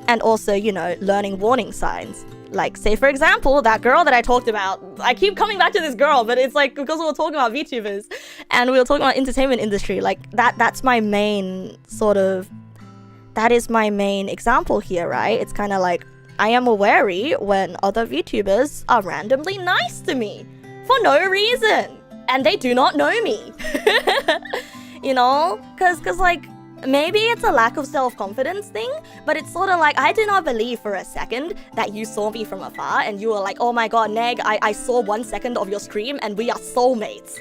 and also, you know, learning warning signs. Like, say for example, that girl that I talked about. I keep coming back to this girl, but it's like because we were talking about VTubers and we were talking about entertainment industry. Like that's my main that is my main example here, right? It's kind of like I am wary when other VTubers are randomly nice to me for no reason, and they do not know me. You know, cause like, maybe it's a lack of self-confidence thing, but it's sort of like, I do not believe for a second that you saw me from afar and you were like, oh my god, Neg, I saw 1 second of your stream and we are soulmates.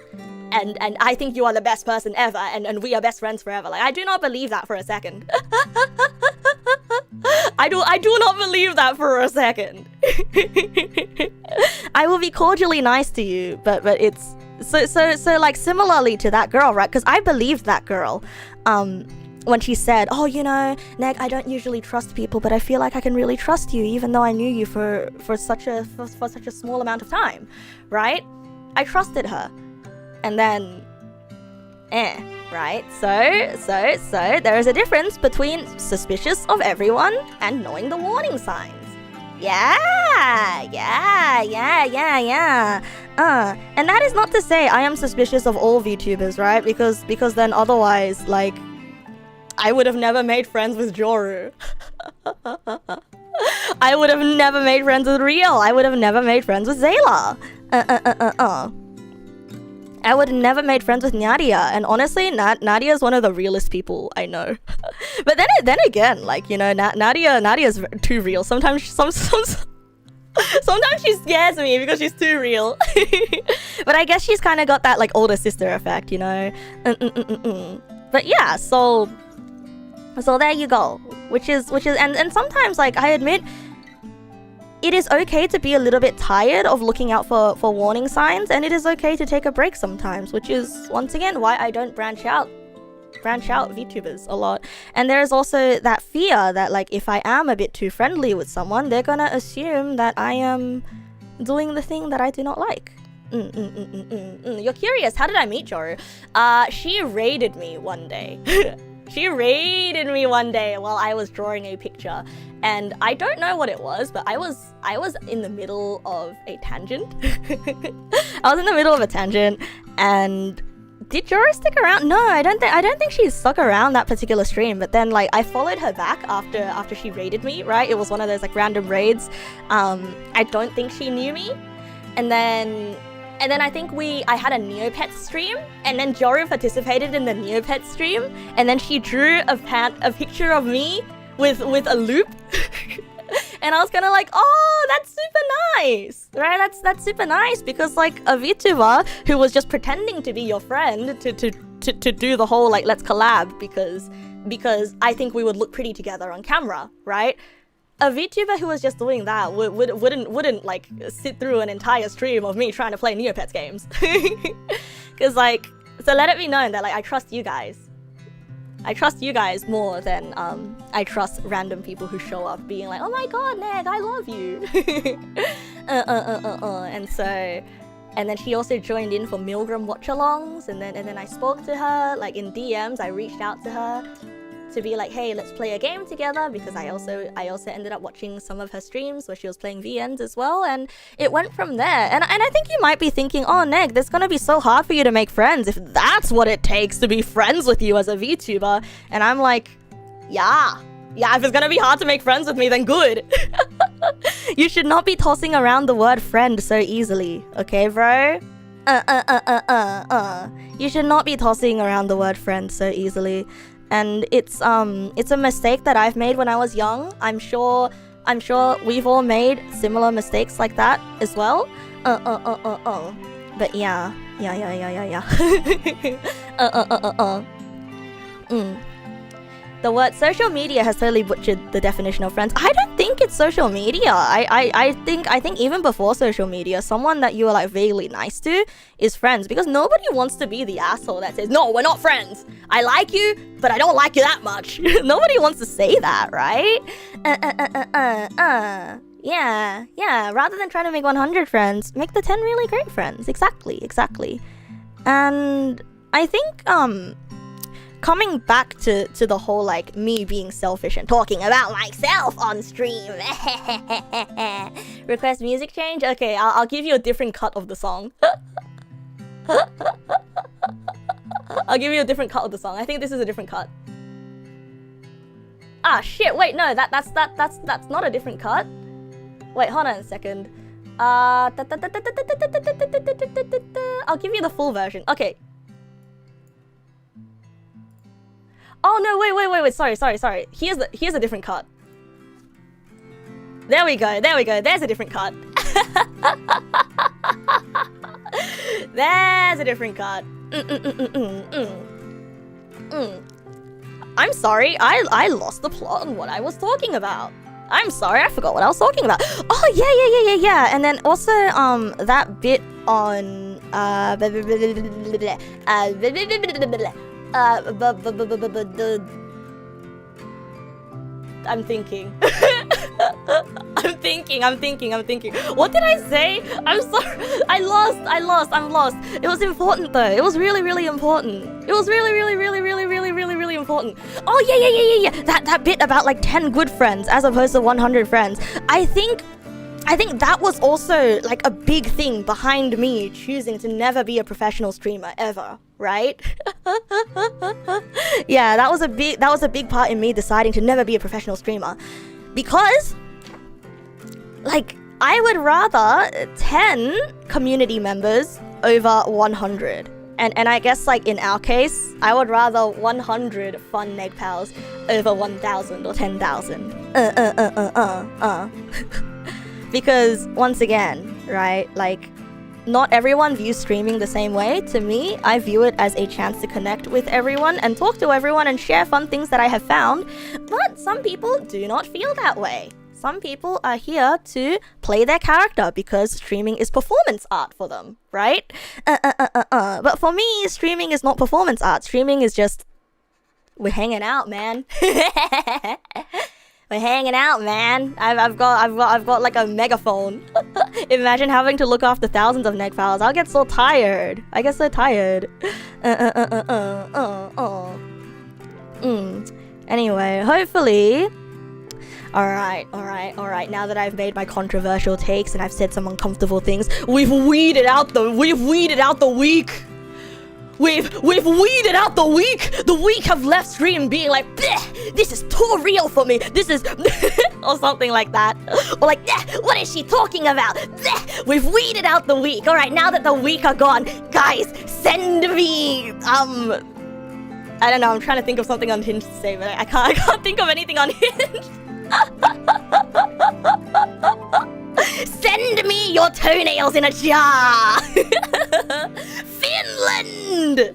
And I think you are the best person ever, and we are best friends forever. Like, I do not believe that for a second. I do not believe that for a second. I will be cordially nice to you, but it's so like similarly to that girl, right? Because I believed that girl when she said, oh, you know, Neg, I don't usually trust people, but I feel like I can really trust you even though I knew you for such a small amount of time, right? I trusted her. And then right? So there is a difference between suspicious of everyone and knowing the warning signs. Yeah. And that is not to say I am suspicious of all VTubers, right? Because then otherwise, like, I would have never made friends with Joru. I would have never made friends with Real. I would have never made friends with Zayla. I would have never made friends with Nadia, and honestly, Nadia is one of the realest people I know. But then again, like, you know, Nadia's too real. Sometimes she scares me because she's too real. But I guess she's kind of got that like older sister effect, you know. But yeah, so there you go. Which is and sometimes, like, I admit, it is okay to be a little bit tired of looking out for warning signs, and it is okay to take a break sometimes, which is, once again, why I don't branch out VTubers a lot. And there is also that fear that, like, if I am a bit too friendly with someone, they're gonna assume that I am doing the thing that I do not like. You're curious, how did I meet Joru? She raided me one day. She raided me one day while I was drawing a picture, and I don't know what it was, but I was in the middle of a tangent. I was in the middle of a tangent, and did Joru stick around? No, I don't think she stuck around that particular stream. But then, like, I followed her back after she raided me, right? It was one of those like random raids. I don't think she knew me, and then I think I had a Neopets stream, and then Joru participated in the Neopets stream, and then she drew a picture of me with a loop. And I was kind of like, oh, that's super nice, right? That's super nice, because like a VTuber who was just pretending to be your friend to do the whole like let's collab because because I think we would look pretty together on camera, right? A VTuber who was just doing that wouldn't like sit through an entire stream of me trying to play Neopets games. Cause like, so let it be known that like I trust you guys. I trust you guys more than I trust random people who show up being like, oh my god, Neg, I love you. And so, and then she also joined in for Milgram watch-alongs, and then I spoke to her like in DMs. I reached out to her to be like, hey, let's play a game together, because I also ended up watching some of her streams where she was playing VNs as well, and it went from there. And I think you might be thinking, oh Neg, that's gonna be so hard for you to make friends if that's what it takes to be friends with you as a VTuber. And I'm like, yeah, if it's gonna be hard to make friends with me, then good. You should not be tossing around the word friend so easily, okay, bro? You should not be tossing around the word friend so easily. And it's a mistake that I've made when I was young. I'm sure we've all made similar mistakes like that as well. But yeah. The word social media has totally butchered the definition of friends. I don't think it's social media. I think even before social media, someone that you are like vaguely nice to is friends, because nobody wants to be the asshole that says, no, we're not friends. I like you, but I don't like you that much. Nobody wants to say that, right? Yeah. Rather than trying to make 100 friends, make the 10 really great friends. Exactly. And I think, coming back to the whole like me being selfish and talking about myself on stream. Request music change? Okay, I'll give you a different cut of the song. I'll give you a different cut of the song. I think this is a different cut. Ah shit, wait, no, that's not a different cut. Wait, hold on a second. I'll give you the full version. Okay. Oh no, wait, sorry. Here's a different cut. There we go, there's a different cut. There's a different cut. I'm sorry, I lost the plot on what I was talking about. I'm sorry, I forgot what I was talking about. Oh yeah. And then also that bit on I'm thinking. I'm thinking. What did I say? I'm sorry. I'm lost. It was important though. It was really important. It was really important. Oh yeah. That bit about like 10 good friends as opposed to 100 friends. I think that was also like a big thing behind me choosing to never be a professional streamer ever, right? Yeah, that was a big part in me deciding to never be a professional streamer, because like I would rather 10 community members over 100. And I guess like in our case, I would rather 100 fun Neg pals over 1,000 or 10,000. Because once again, right, like not everyone views streaming the same way. To me, I view it as a chance to connect with everyone and talk to everyone and share fun things that I have found. But some people do not feel that way. Some people are here to play their character because streaming is performance art for them, right? But for me, streaming is not performance art. Streaming is just, we're hanging out, man. We're hanging out, man. I've got like a megaphone. Imagine having to look after thousands of Neg files. I'll get so tired. I get so tired. Anyway, hopefully. Alright. Now that I've made my controversial takes and I've said some uncomfortable things, we've weeded out the weak. We've weeded out the weak. The weak have left stream being like, this is too real for me. This is, or something like that. Or like, what is she talking about? We've weeded out the weak. All right, now that the weak are gone, guys, send me, I don't know. I'm trying to think of something unhinged to say, but I can't think of anything unhinged. Send me your toenails in a jar. Finland!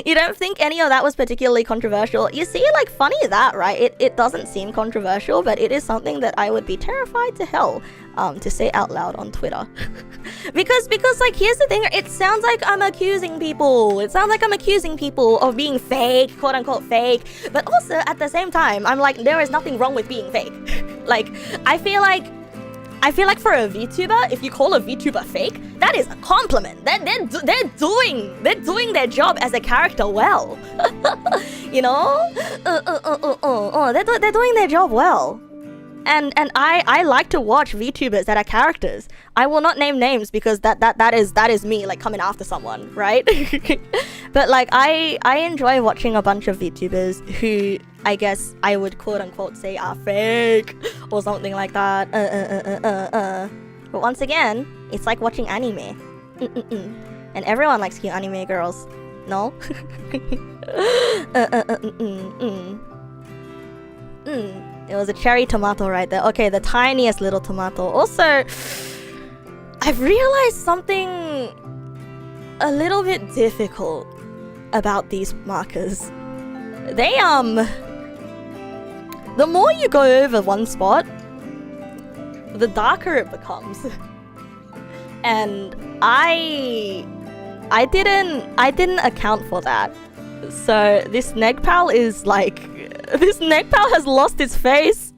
You don't think any of that was particularly controversial? You see, like, funny that, right? It doesn't seem controversial, but it is something that I would be terrified to hell to say out loud on Twitter. because like, here's the thing, it sounds like I'm accusing people. It sounds like I'm accusing people of being fake, quote unquote fake. But also at the same time, I'm like, there is nothing wrong with being fake. Like, I feel like for a VTuber, if you call a VTuber fake, that is a compliment. They're doing their job as a character well. You know? They're doing their job well. And I like to watch VTubers that are characters. I will not name names because that is me, like, coming after someone, right? But like, I enjoy watching a bunch of VTubers who I guess I would quote unquote say are fake or something like that. But once again, it's like watching anime. And everyone likes cute anime girls. No? It was a cherry tomato right there. Okay, the tiniest little tomato. Also, I've realized something a little bit difficult about these markers. They, the more you go over one spot, the darker it becomes. And I didn't account for that. So this Neg pal is like, this Neg pal has lost his face.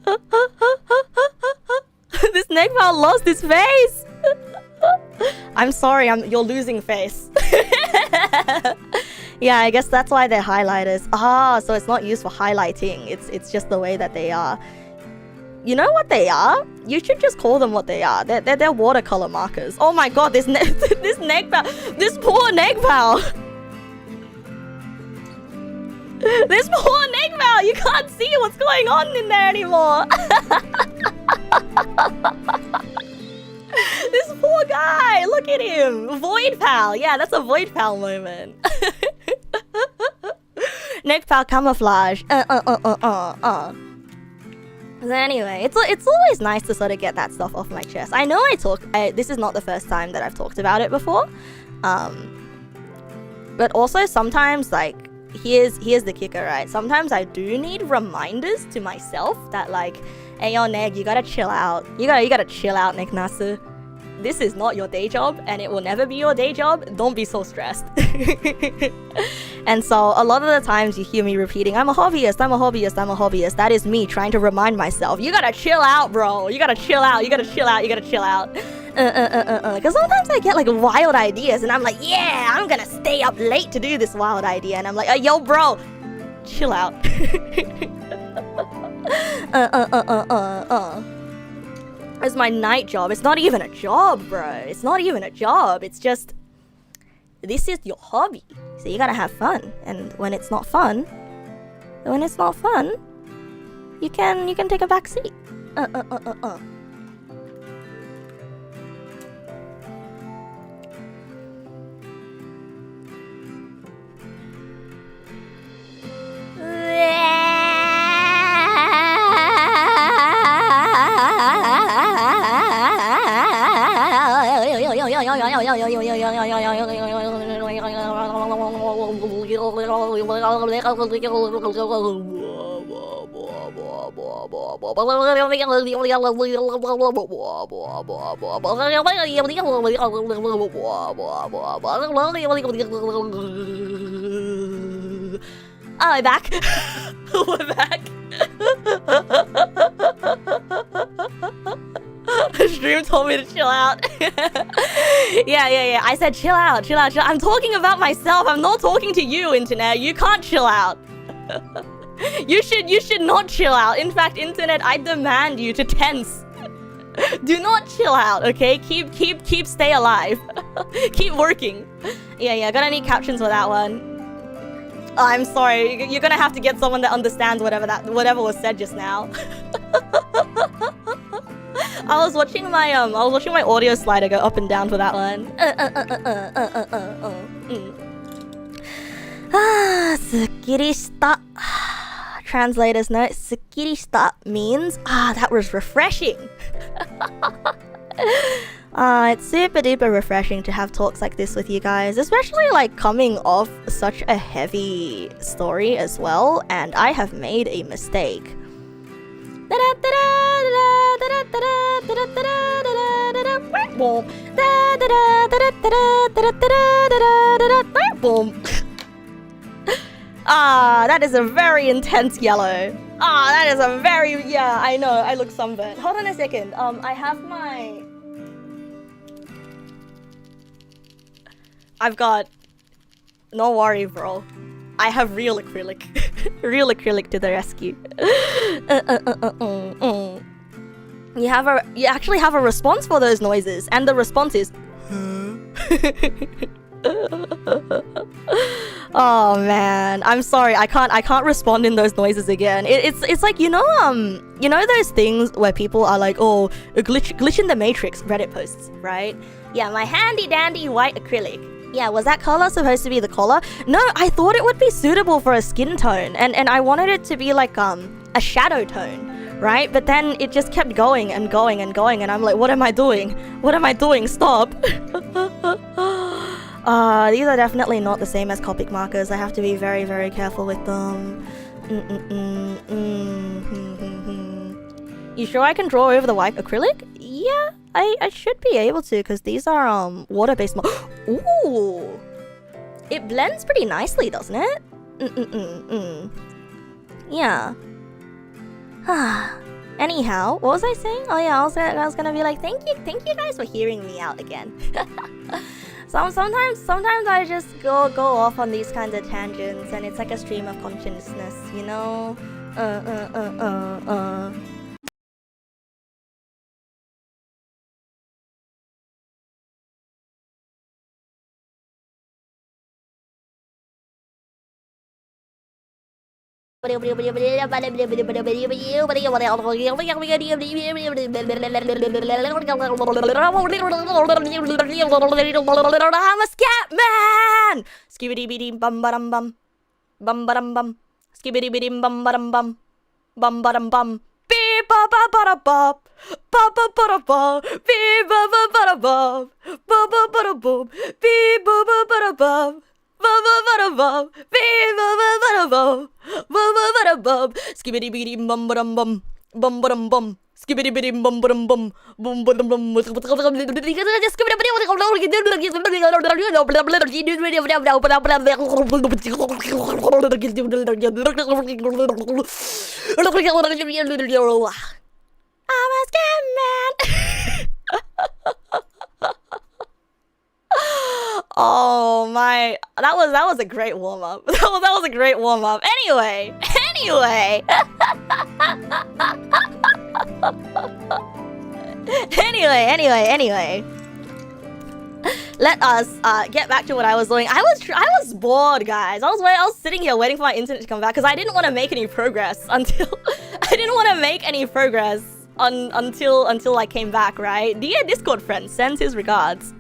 This Neg pal lost his face. I'm sorry, you're losing face. Yeah, I guess that's why they're highlighters. Ah, so it's not used for highlighting. It's just the way that they are. You know what they are? You should just call them what they are. They're watercolor markers. Oh my god, this Neg pal, this poor Neg pal. This poor Neg pal, you can't see what's going on in there anymore. This poor guy, look at him. Void pal, yeah, that's a void pal moment. Neg pal camouflage. So anyway, it's always nice to sort of get that stuff off my chest. I know this is not the first time that I've talked about it before. But also sometimes, like, here's the kicker, right? Sometimes I do need reminders to myself that, like, hey yo Neg, you gotta chill out. You gotta chill out, Neg Nasu. This is not your day job and it will never be your day job. Don't be so stressed. And so a lot of the times you hear me repeating, I'm a hobbyist, I'm a hobbyist, I'm a hobbyist. That is me trying to remind myself, you gotta chill out, bro. You gotta chill out, you gotta chill out, you gotta chill out. Because sometimes I get like wild ideas and I'm like, yeah, I'm gonna stay up late to do this wild idea. And I'm like, yo bro, chill out. It's my night job. It's not even a job, bro. It's not even a job. It's just, this is your hobby. So you gotta have fun. And when it's not fun, you can take a back seat. Oh, we're back. We're back. Stream told me to chill out. Yeah. I said chill out. I'm talking about myself. I'm not talking to you, internet. You can't chill out. You should not chill out. In fact, internet, I demand you to tense. Do not chill out, okay? Keep stay alive. Keep working. Yeah, gonna need captions for that one. Oh, I'm sorry. You're gonna have to get someone that understands whatever was said just now. I was watching my audio slider go up and down for that one. Sukirishita. Translator's note. Sukirishita means that was refreshing. It's super duper refreshing to have talks like this with you guys, especially like coming off such a heavy story as well, and I have made a mistake. That is a very intense yellow. That is a very, yeah, I know, I look sunburnt. Hold on a second, I have my... I've got... No worry, bro. I have real acrylic. Real acrylic to the rescue. You actually have a response for those noises, and the response is... Oh man, I'm sorry. I can't respond in those noises again. It's like, you know those things where people are like, oh, a glitch in the matrix Reddit posts, right? Yeah, my handy dandy white acrylic. Yeah, was that color supposed to be the color? No, I thought it would be suitable for a skin tone, and I wanted it to be like a shadow tone, right? But then it just kept going and going and going, and I'm like, what am I doing? What am I doing? Stop. These are definitely not the same as Copic markers. I have to be very, very careful with them. You sure I can draw over the white acrylic? Yeah, I should be able to, because these are water-based. Ooh, it blends pretty nicely, doesn't it? Yeah. Anyhow, what was I saying? Oh yeah, I was gonna be like, thank you guys for hearing me out again. Sometimes I just go off on these kinds of tangents, and it's like a stream of consciousness, you know? Let's I'm a scat man. Skibidi bidi bum badum bum. Bum badum bum. Skibidi bidi bum badum bum. Bum badum bum. Beep ba ba ba da bop. Ba ba ba da bop. Beep ba ba ba da bop. Ba ba ba da bop. Beep ba ba ba da bop. Ba ba ba da bop. Beep ba ba ba da bop. Ba ba ba da bop. Skibidi bidi bum badum bum. Bum badum bum. Skibidi bidi bum badum bum. Bum badum bum. I'm a scam man. Oh my, that was a great warm up. That was a great warm up. Anyway. Anyway. Let us get back to what I was doing. I was bored, guys. I was sitting here waiting for my internet to come back because I didn't want to make any progress until until I came back, right? Dear Discord friend sends his regards.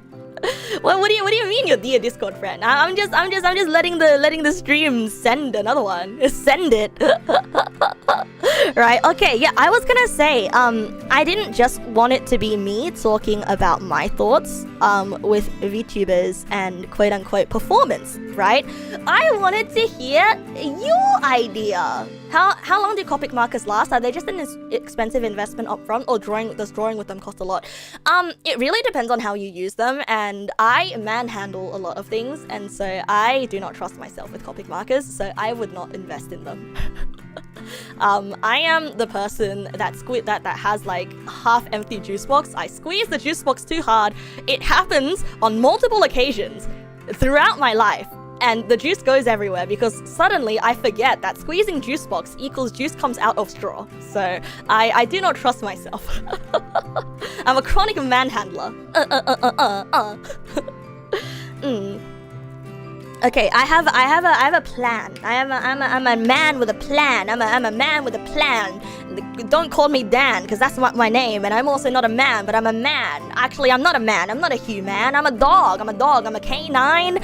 What do you mean, your dear Discord friend? I'm just letting the stream send another one. Send it. Right? Okay, yeah, I was gonna say, I didn't just want it to be me talking about my thoughts with VTubers and quote-unquote performance, right? I wanted to hear your idea. How long do Copic markers last? Are they just an expensive investment up front, or does drawing with them cost a lot? It really depends on how you use them, and I manhandle a lot of things, and so I do not trust myself with Copic markers, so I would not invest in them. I am the person that has like half-empty juice box. I squeeze the juice box too hard. It happens on multiple occasions throughout my life. And the juice goes everywhere because suddenly I forget that squeezing juice box equals juice comes out of straw. So I do not trust myself. I'm a chronic manhandler. Okay, I have a plan. I'm a man with a plan. I'm a man with a plan. Don't call me Dan, because that's not my name, and I'm also not a man, but I'm a man. Actually, I'm not a man. I'm not a human. I'm a dog. I'm a canine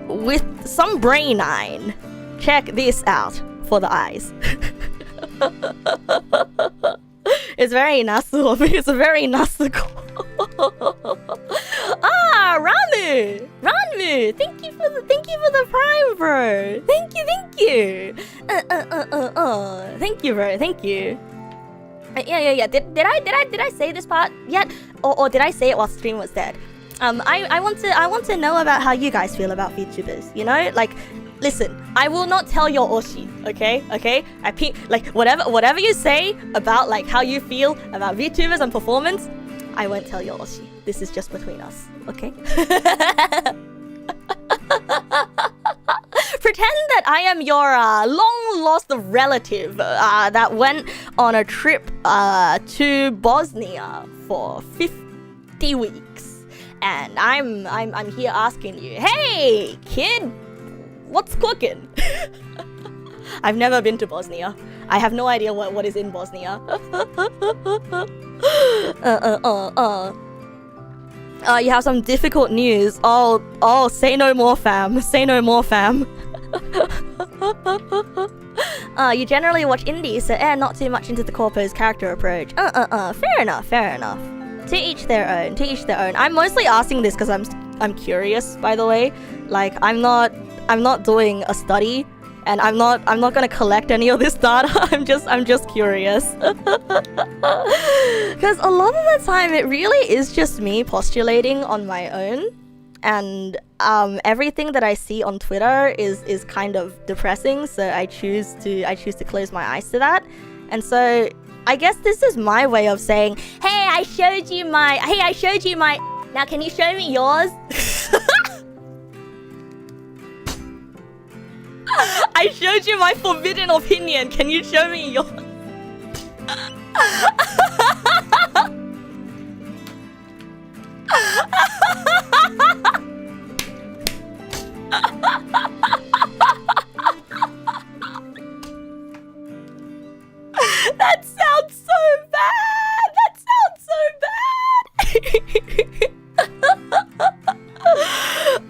with some brainine. Check this out for the eyes. It's very Nasu. It's very Nasu. bro. Thank you, thank you. Thank you, bro. Thank you. Yeah. Did I say this part yet, or did I say it while stream was dead? I want to know about how you guys feel about VTubers. You know, like, listen, I will not tell your oshi, okay? Like whatever you say about like how you feel about VTubers and performance, I won't tell your oshi. This is just between us, okay? Pretend that I am your long-lost relative that went on a trip to Bosnia for 50 weeks, and I'm here asking you, hey kid, what's cooking? I've never been to Bosnia. I have no idea what is in Bosnia. You have some difficult news. Oh, say no more, fam. Say no more, fam. You generally watch indies, so not too much into the corpo's character approach. Fair enough. To each their own. I'm mostly asking this because I'm curious, by the way. Like, I'm not doing a study, and I'm not gonna collect any of this data. I'm just curious. Because a lot of the time it really is just me postulating on my own, and everything that I see on Twitter is kind of depressing, so I choose to close my eyes to that. And so I guess this is my way of saying, hey, I showed you my now can you show me yours? I showed you my forbidden opinion. Can you show me yours? That sounds so bad.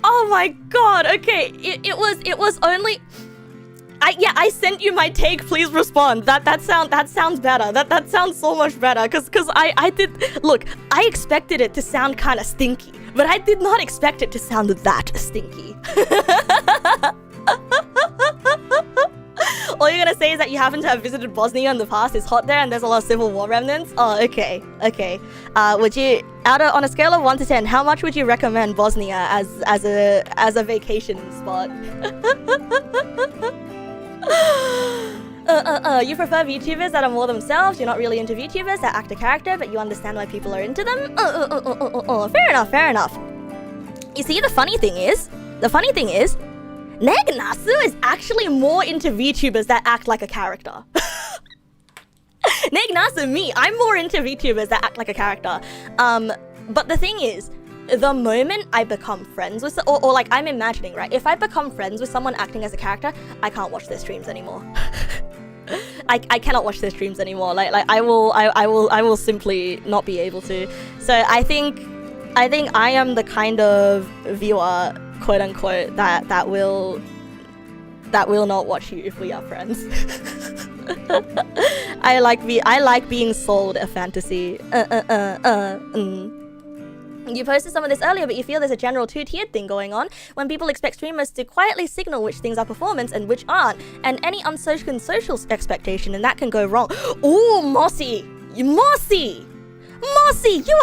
Oh my god. Okay, it was only. I sent you my take. Please respond. That sounds better. That sounds so much better. Cause I did look. I expected it to sound kind of stinky, but I did not expect it to sound that stinky. All you're gonna say is that you happen to have visited Bosnia in the past. It's hot there, and there's a lot of civil war remnants. Oh, okay. Would you, on a scale of 1 to 10, how much would you recommend Bosnia as a vacation spot? You prefer VTubers that are more themselves. You're not really into VTubers that act a character, but you understand why people are into them. Fair enough. You see, the funny thing is, Neg Nasu is actually more into VTubers that act like a character. Neg Nasu, me, I'm more into VTubers that act like a character. But the thing is, the moment I become friends with, or like I'm imagining, right? If I become friends with someone acting as a character, I can't watch their streams anymore. I cannot watch their streams anymore. Like I will simply not be able to. So I think I am the kind of viewer, quote unquote, that will not watch you if we are friends. I like being sold a fantasy. You posted some of this earlier, but you feel there's a general two-tiered thing going on when people expect streamers to quietly signal which things are performance and which aren't, and any unspoken social expectation, and that can go wrong. Ooh, Mossy, you are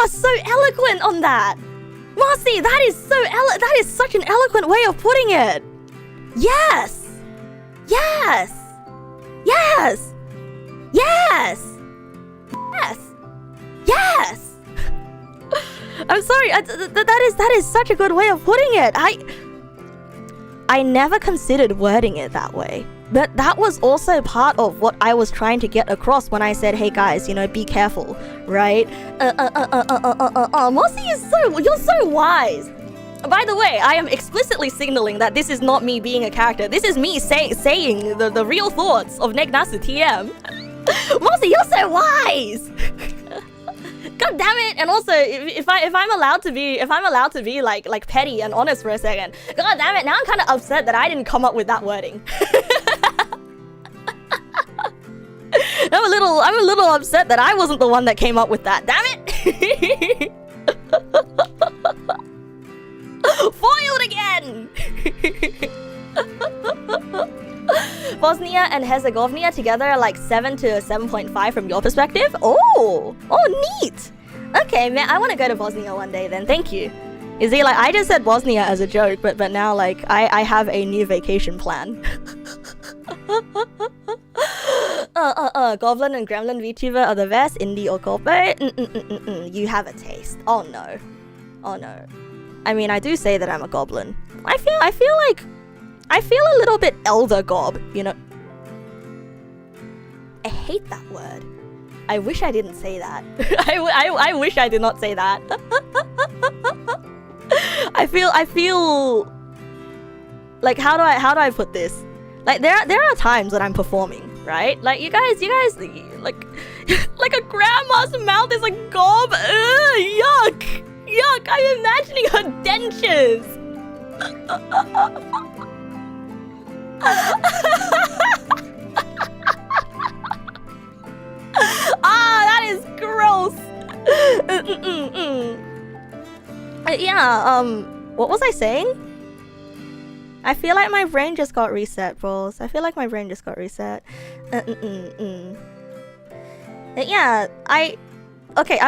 so eloquent on that. Mossy, that is such an eloquent way of putting it. Yes. I'm sorry, that is such a good way of putting it. I never considered wording it that way. But that was also part of what I was trying to get across when I said, hey guys, you know, be careful, right? Mossy you're so wise. By the way, I am explicitly signaling that this is not me being a character. This is me saying the real thoughts of Neg Nasu TM. Mossy, you're so wise. God damn it! And also, if I'm allowed to be like petty and honest for a second, god damn it! Now I'm kind of upset that I didn't come up with that wording. I'm a little upset that I wasn't the one that came up with that. Damn it! Foiled again. Bosnia and Herzegovina together are like 7 to 7.5 from your perspective? Oh, neat. Okay, man, I want to go to Bosnia one day then. Thank you. Is he like, I just said Bosnia as a joke, but now like I have a new vacation plan. Goblin and Gremlin VTuber are the best. Indie or corporate? You have a taste. Oh no. I mean, I do say that I'm a goblin. I feel a little bit elder gob, you know. I hate that word. I wish I didn't say that. I wish I did not say that. I feel like how do I put this? Like there are times when I'm performing, right? Like you guys like a grandma's mouth is a gob. Yuck. I'm imagining her dentures. That is gross. What was I saying? I feel like my brain just got reset, bros. I feel like my brain just got reset. I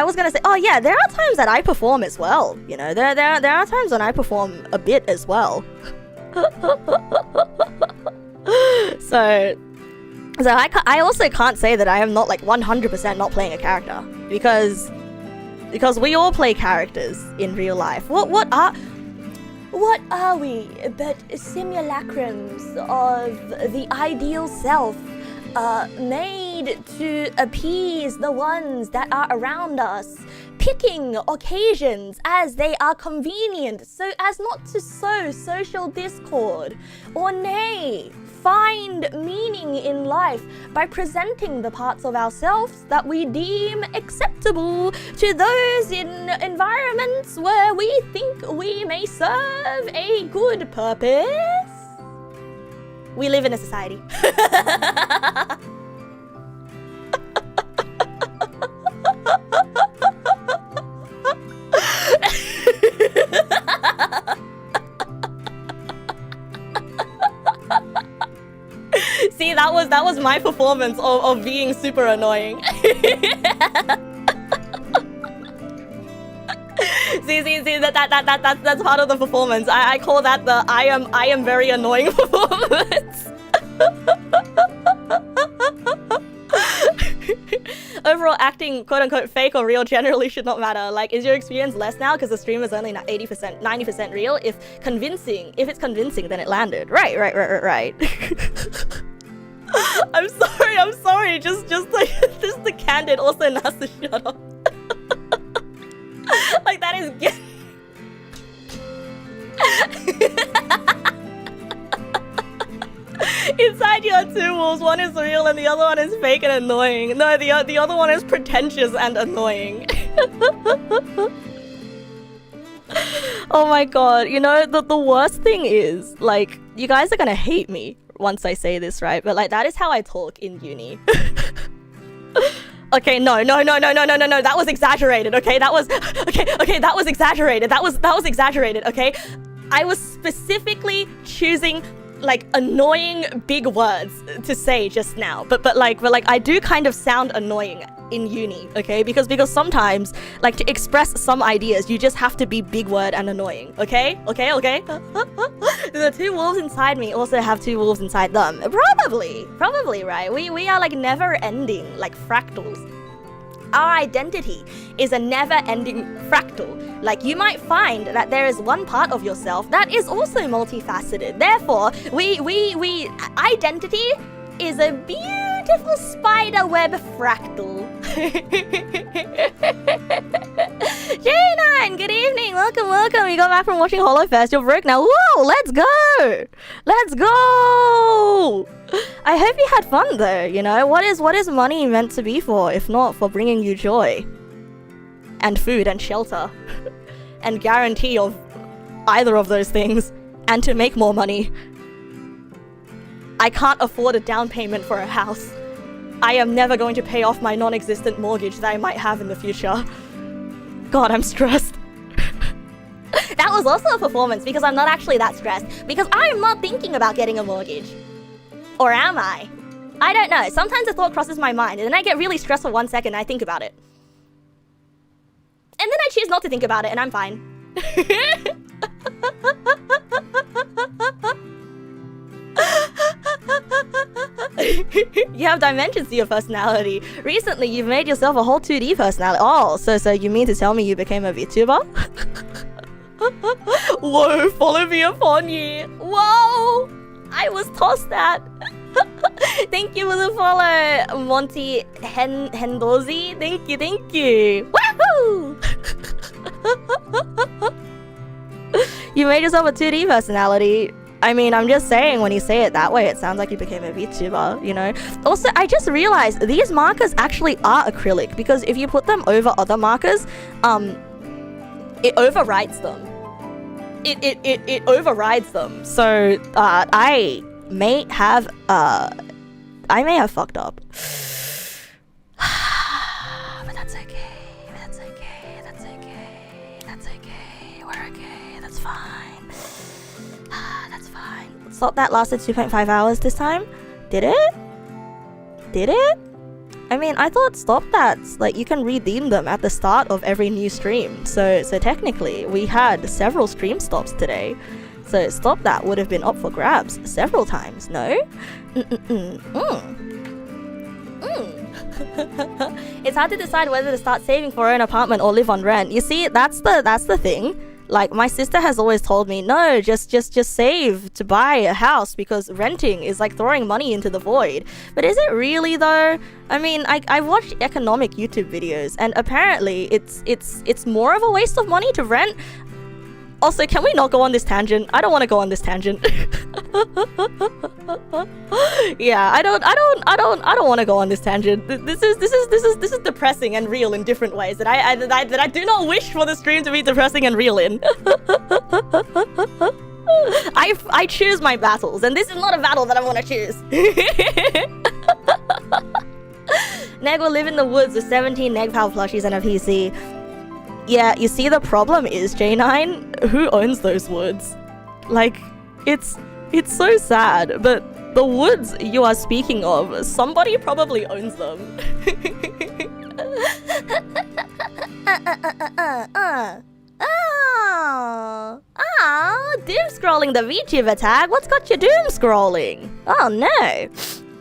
was gonna say, oh yeah, there are times that I perform as well. You know, there are times when I perform a bit as well. So I also can't say that I am not like 100% not playing a character because we all play characters in real life. What are we but simulacrums of the ideal self, made to appease the ones that are around us, picking occasions as they are convenient so as not to sow social discord, or nay, find meaning in life by presenting the parts of ourselves that we deem acceptable to those in environments where we think we may serve a good purpose. We live in a society. See, that was my performance of being super annoying. See, that's part of the performance. I call that the I am very annoying performance. Overall acting, quote unquote, fake or real generally should not matter. Like, is your experience less now because the stream is only 80%, 90% real? If it's convincing, then it landed. Right. I'm sorry. Just like this is the candid. Also, Nasu, shut up. Like that is inside you are two wolves. One is real and the other one is fake and annoying. No, the other one is pretentious and annoying. Oh my god. You know, the worst thing is, like, you guys are gonna hate me once I say this, right? But like, that is how I talk in uni. Okay, no. That was exaggerated. Okay, that was exaggerated. That was exaggerated. Okay, I was specifically choosing like annoying big words to say just now. But like I do kind of sound annoying in uni. Okay, because sometimes like to express some ideas you just have to be big word and annoying. Okay. The two wolves inside me also have two wolves inside them. Probably, right? We are like never ending, like fractals. Our identity is a never-ending fractal. Like, you might find that there is one part of yourself that is also multifaceted. Therefore, identity is a beautiful spider web fractal. J9, good evening. Welcome. You got back from watching HoloFest. You're broke now. Whoa, let's go. I hope you had fun though. You know, what is money meant to be for if not for bringing you joy and food and shelter and guarantee of either of those things, and to make more money. I can't afford a down payment for a house. I am never going to pay off my non-existent mortgage that I might have in the future. God, I'm stressed. That was also a performance because I'm not actually that stressed, because I'm not thinking about getting a mortgage. Or am I? I don't know. Sometimes a thought crosses my mind, and then I get really stressed for 1 second and I think about it. And then I choose not to think about it, and I'm fine. You have dimensions to your personality. Recently, you've made yourself a whole 2D personality. Oh, so you mean to tell me you became a VTuber? Whoa, follow me upon you. Whoa, I was tossed at. Thank you for the follow, Monty Hendozi. Thank you. Woohoo! You made yourself a 2D personality. I mean, I'm just saying, when you say it that way, it sounds like you became a VTuber, you know? Also, I just realized these markers actually are acrylic, because if you put them over other markers, it overrides them. It overrides them. So, I may have fucked up. But that's okay. We're okay. That's fine. That's fine. Thought that lasted 2.5 hours this time? Did it? I mean, I thought stop that's like you can redeem them at the start of every new stream. So technically, we had several stream stops today. So stop that would have been up for grabs several times, no? It's hard to decide whether to start saving for an apartment or live on rent. You see, that's the thing. Like, my sister has always told me, no, just save to buy a house, because renting is like throwing money into the void. But is it really though? I mean, I watched economic YouTube videos, and apparently it's more of a waste of money to rent. Also, can we not go on this tangent? I don't want to go on this tangent. Yeah, I don't want to go on this tangent. This is depressing and real in different ways that I do not wish for the stream to be depressing and real in. I choose my battles, and this is not a battle that I want to choose. Neg will live in the woods with 17 Neg Pal plushies and a PC. Yeah, you see, the problem is, J9, who owns those woods? Like, it's so sad, but the woods you are speaking of, somebody probably owns them. Doom scrolling the VTuber tag? What's got you doom scrolling? Oh no.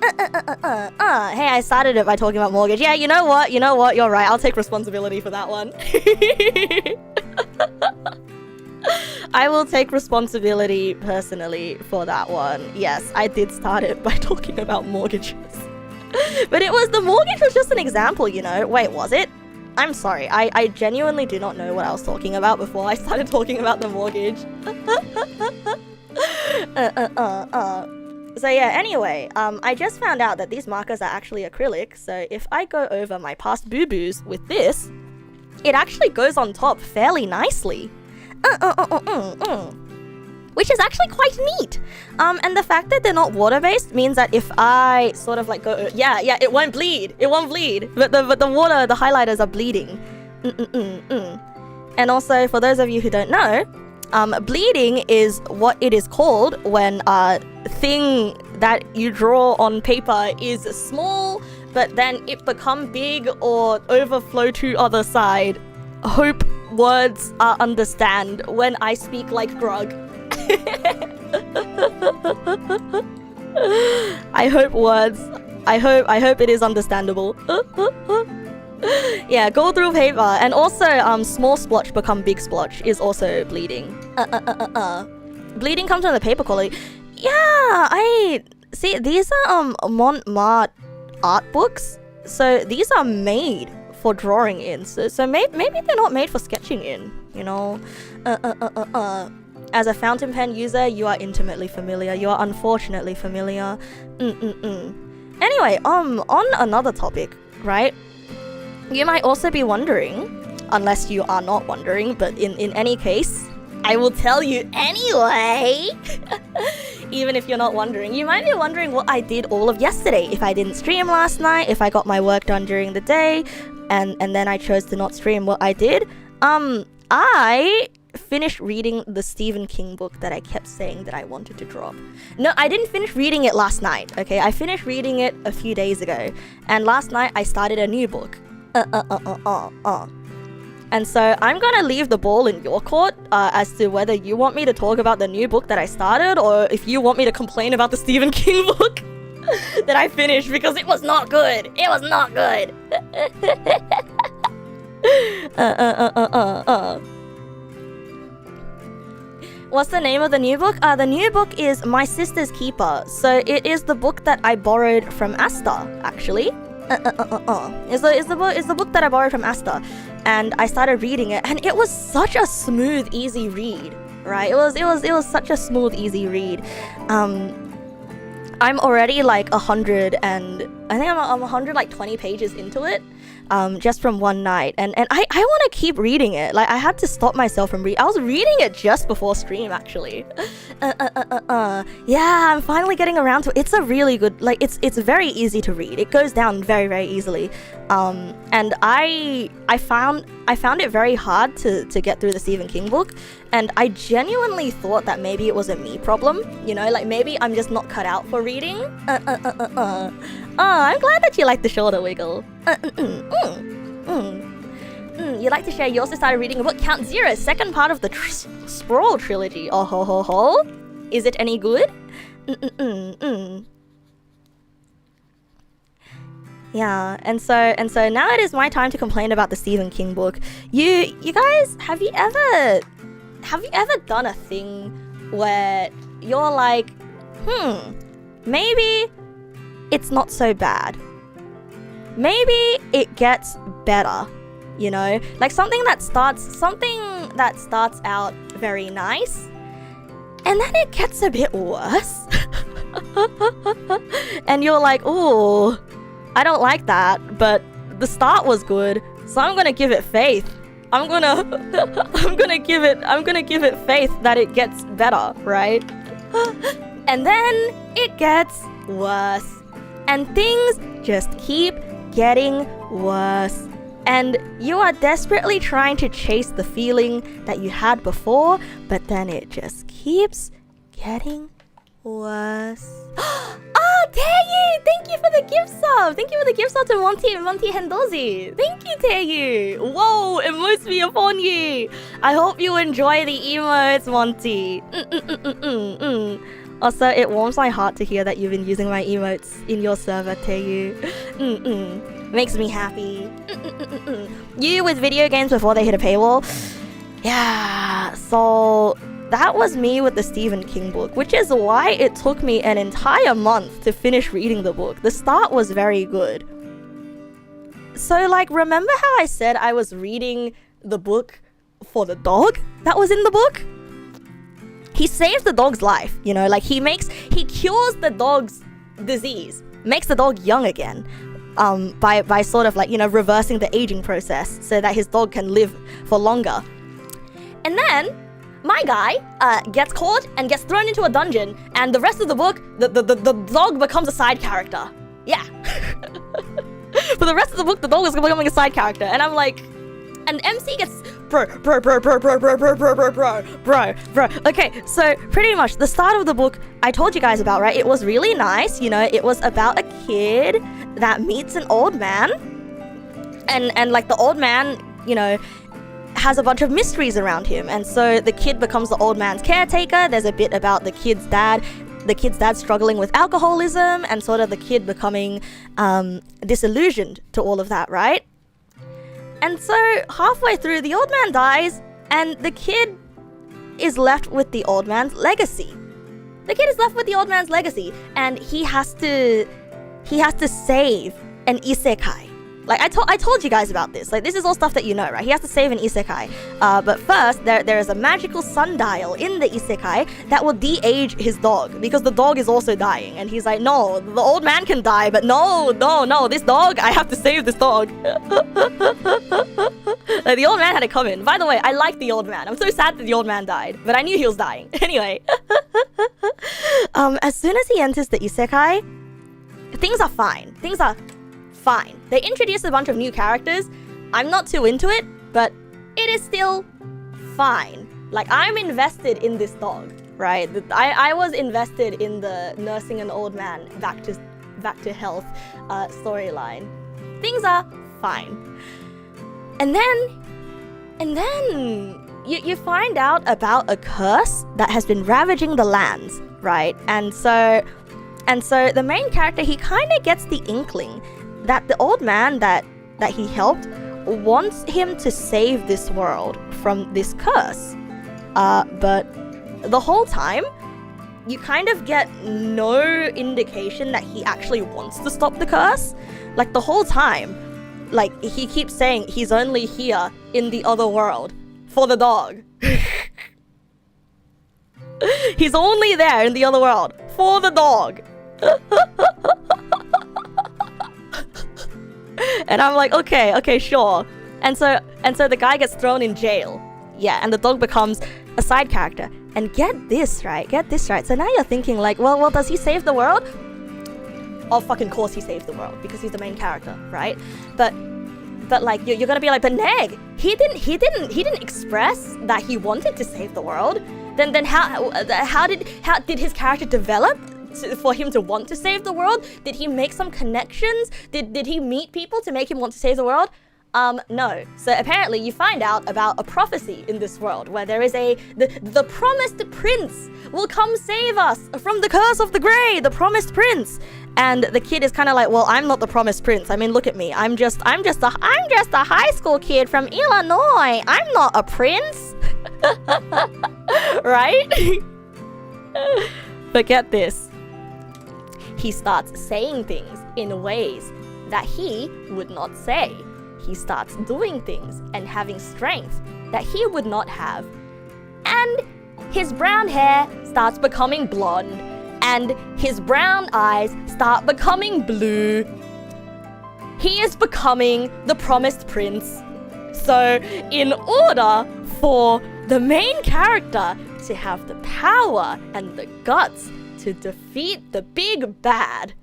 Hey, I started it by talking about mortgage. Yeah, you know what? You're right. I'll take responsibility for that one. I will take responsibility personally for that one. Yes, I did start it by talking about mortgages. But the mortgage was just an example, you know? Wait, was it? I'm sorry. I genuinely do not know what I was talking about before I started talking about the mortgage. So yeah, anyway, I just found out that these markers are actually acrylic, so if I go over my past boo-boos with this, it actually goes on top fairly nicely. Which is actually quite neat. And the fact that they're not water-based means that if I sort of like go... Yeah, it won't bleed. It won't bleed. But the water, the highlighters are bleeding. And also, for those of you who don't know, bleeding is what it is called when a thing that you draw on paper is small, but then it become big or overflow to other side. Hope words understand when I speak like Grug. I hope it is understandable. Yeah, go through paper, and also small splotch become big splotch is also bleeding. Bleeding comes from the paper quality. Yeah, I see these are Montmartre art books, so these are made for drawing in. So maybe they're not made for sketching in. You know, as a fountain pen user, you are intimately familiar. You are unfortunately familiar. Anyway, on another topic, right? You might also be wondering, unless you are not wondering, but in any case, I will tell you anyway. Even if you're not wondering, you might be wondering what I did all of yesterday. If I didn't stream last night, if I got my work done during the day, and then I chose to not stream what I did. I finish reading the Stephen King book that I kept saying that I wanted to drop. No, I didn't finish reading it last night, okay? I finished reading it a few days ago. And last night, I started a new book. And so I'm gonna leave the ball in your court as to whether you want me to talk about the new book that I started, or if you want me to complain about the Stephen King book that I finished because it was not good. It was not good. What's the name of the new book? The new book is My Sister's Keeper. So it is the book that I borrowed from Asta, actually. It's the book that I borrowed from Asta, and I started reading it, and it was such a smooth, easy read, right? It was such a smooth, easy read. I'm already like 100 and I think I'm 120 pages into it, just from one night, and I want to keep reading it. Like, I had to stop myself from reading. I was reading it just before stream, actually. Yeah, I'm finally getting around to it. It's a really good, like, it's very easy to read. It goes down very, very easily. And I found it very hard to get through the Stephen King book, and I genuinely thought that maybe it was a me problem, you know, like maybe I'm just not cut out for reading. I'm glad that you like the shoulder wiggle. You like to share you also started reading a book, Count Zero, second part of the Sprawl trilogy. Oh ho ho ho. Is it any good? Yeah, and so now it is my time to complain about the Stephen King book. You guys, have you ever done a thing where you're like, maybe it's not so bad. Maybe it gets better, you know? Like something that starts out very nice, and then it gets a bit worse. And you're like, ooh, I don't like that, but the start was good, so I'm gonna give it faith. I'm gonna give it faith that it gets better, right? And then it gets worse, and things just keep getting worse. And you are desperately trying to chase the feeling that you had before, but then it just keeps getting worse. Oh, Taeyu! Thank you for the gift sub! Thank you for the gift sub to Monty Hendozi. Thank you, Taeyu! Whoa, emotes me upon you! I hope you enjoy the emotes, Monty. Also, it warms my heart to hear that you've been using my emotes in your server, Taeyu. Makes me happy. You with video games before they hit a paywall? Yeah, so that was me with the Stephen King book, which is why it took me an entire month to finish reading the book. The start was very good. So, like, remember how I said I was reading the book for the dog that was in the book? He saves the dog's life, you know, like he cures the dog's disease, makes the dog young again, by sort of like, you know, reversing the aging process so that his dog can live for longer. And then my guy gets caught and gets thrown into a dungeon, and the rest of the book, the dog becomes a side character. Yeah. For the rest of the book, the dog is becoming a side character, and I'm like, and MC gets bro. Okay, so pretty much the start of the book I told you guys about, right? It was really nice, you know. It was about a kid that meets an old man, and like the old man, you know, has a bunch of mysteries around him, and so the kid becomes the old man's caretaker. There's a bit about the kid's dad struggling with alcoholism, and sort of the kid becoming disillusioned to all of that, right? And so halfway through, the old man dies, and the kid is left with the old man's legacy. The kid is left with the old man's legacy, and he has to save an isekai. Like I told you guys about this. Like, this is all stuff that you know, right? He has to save an isekai. But first, there is a magical sundial in the isekai that will de-age his dog, because the dog is also dying. And he's like, no, the old man can die, but no, this dog, I have to save this dog. Like, the old man had it coming. By the way, I like the old man. I'm so sad that the old man died, but I knew he was dying. Anyway. As soon as he enters the isekai, things are fine. Things are fine. They introduced a bunch of new characters. I'm not too into it, but it is still fine. Like, I'm invested in this dog, right? I was invested in the nursing an old man back to health storyline. Things are fine. And then you find out about a curse that has been ravaging the lands, right? And so the main character, he kind of gets the inkling that the old man that he helped wants him to save this world from this curse. But the whole time, you kind of get no indication that he actually wants to stop the curse. Like, the whole time, like, he keeps saying he's only here in the other world for the dog. He's only there in the other world for the dog. And I'm like, okay, sure. And so the guy gets thrown in jail. Yeah, and the dog becomes a side character. And get this right. So now you're thinking like, well, does he save the world? Oh, fucking course he saves the world because he's the main character, right? But like, you're gonna be like, but Neg, he didn't express that he wanted to save the world. Then how did his character develop for him to want to save the world? Did he make some connections? Did he meet people to make him want to save the world? No. So apparently you find out about a prophecy in this world where there is the promised prince will come save us from the curse of the Grey, the promised prince. And the kid is kind of like, well, I'm not the promised prince. I mean, look at me. I'm just a high school kid from Illinois. I'm not a prince. Right? But get this. He starts saying things in ways that he would not say. He starts doing things and having strength that he would not have. And his brown hair starts becoming blonde, and his brown eyes start becoming blue. He is becoming the promised prince. So, in order for the main character to have the power and the guts to defeat the big bad,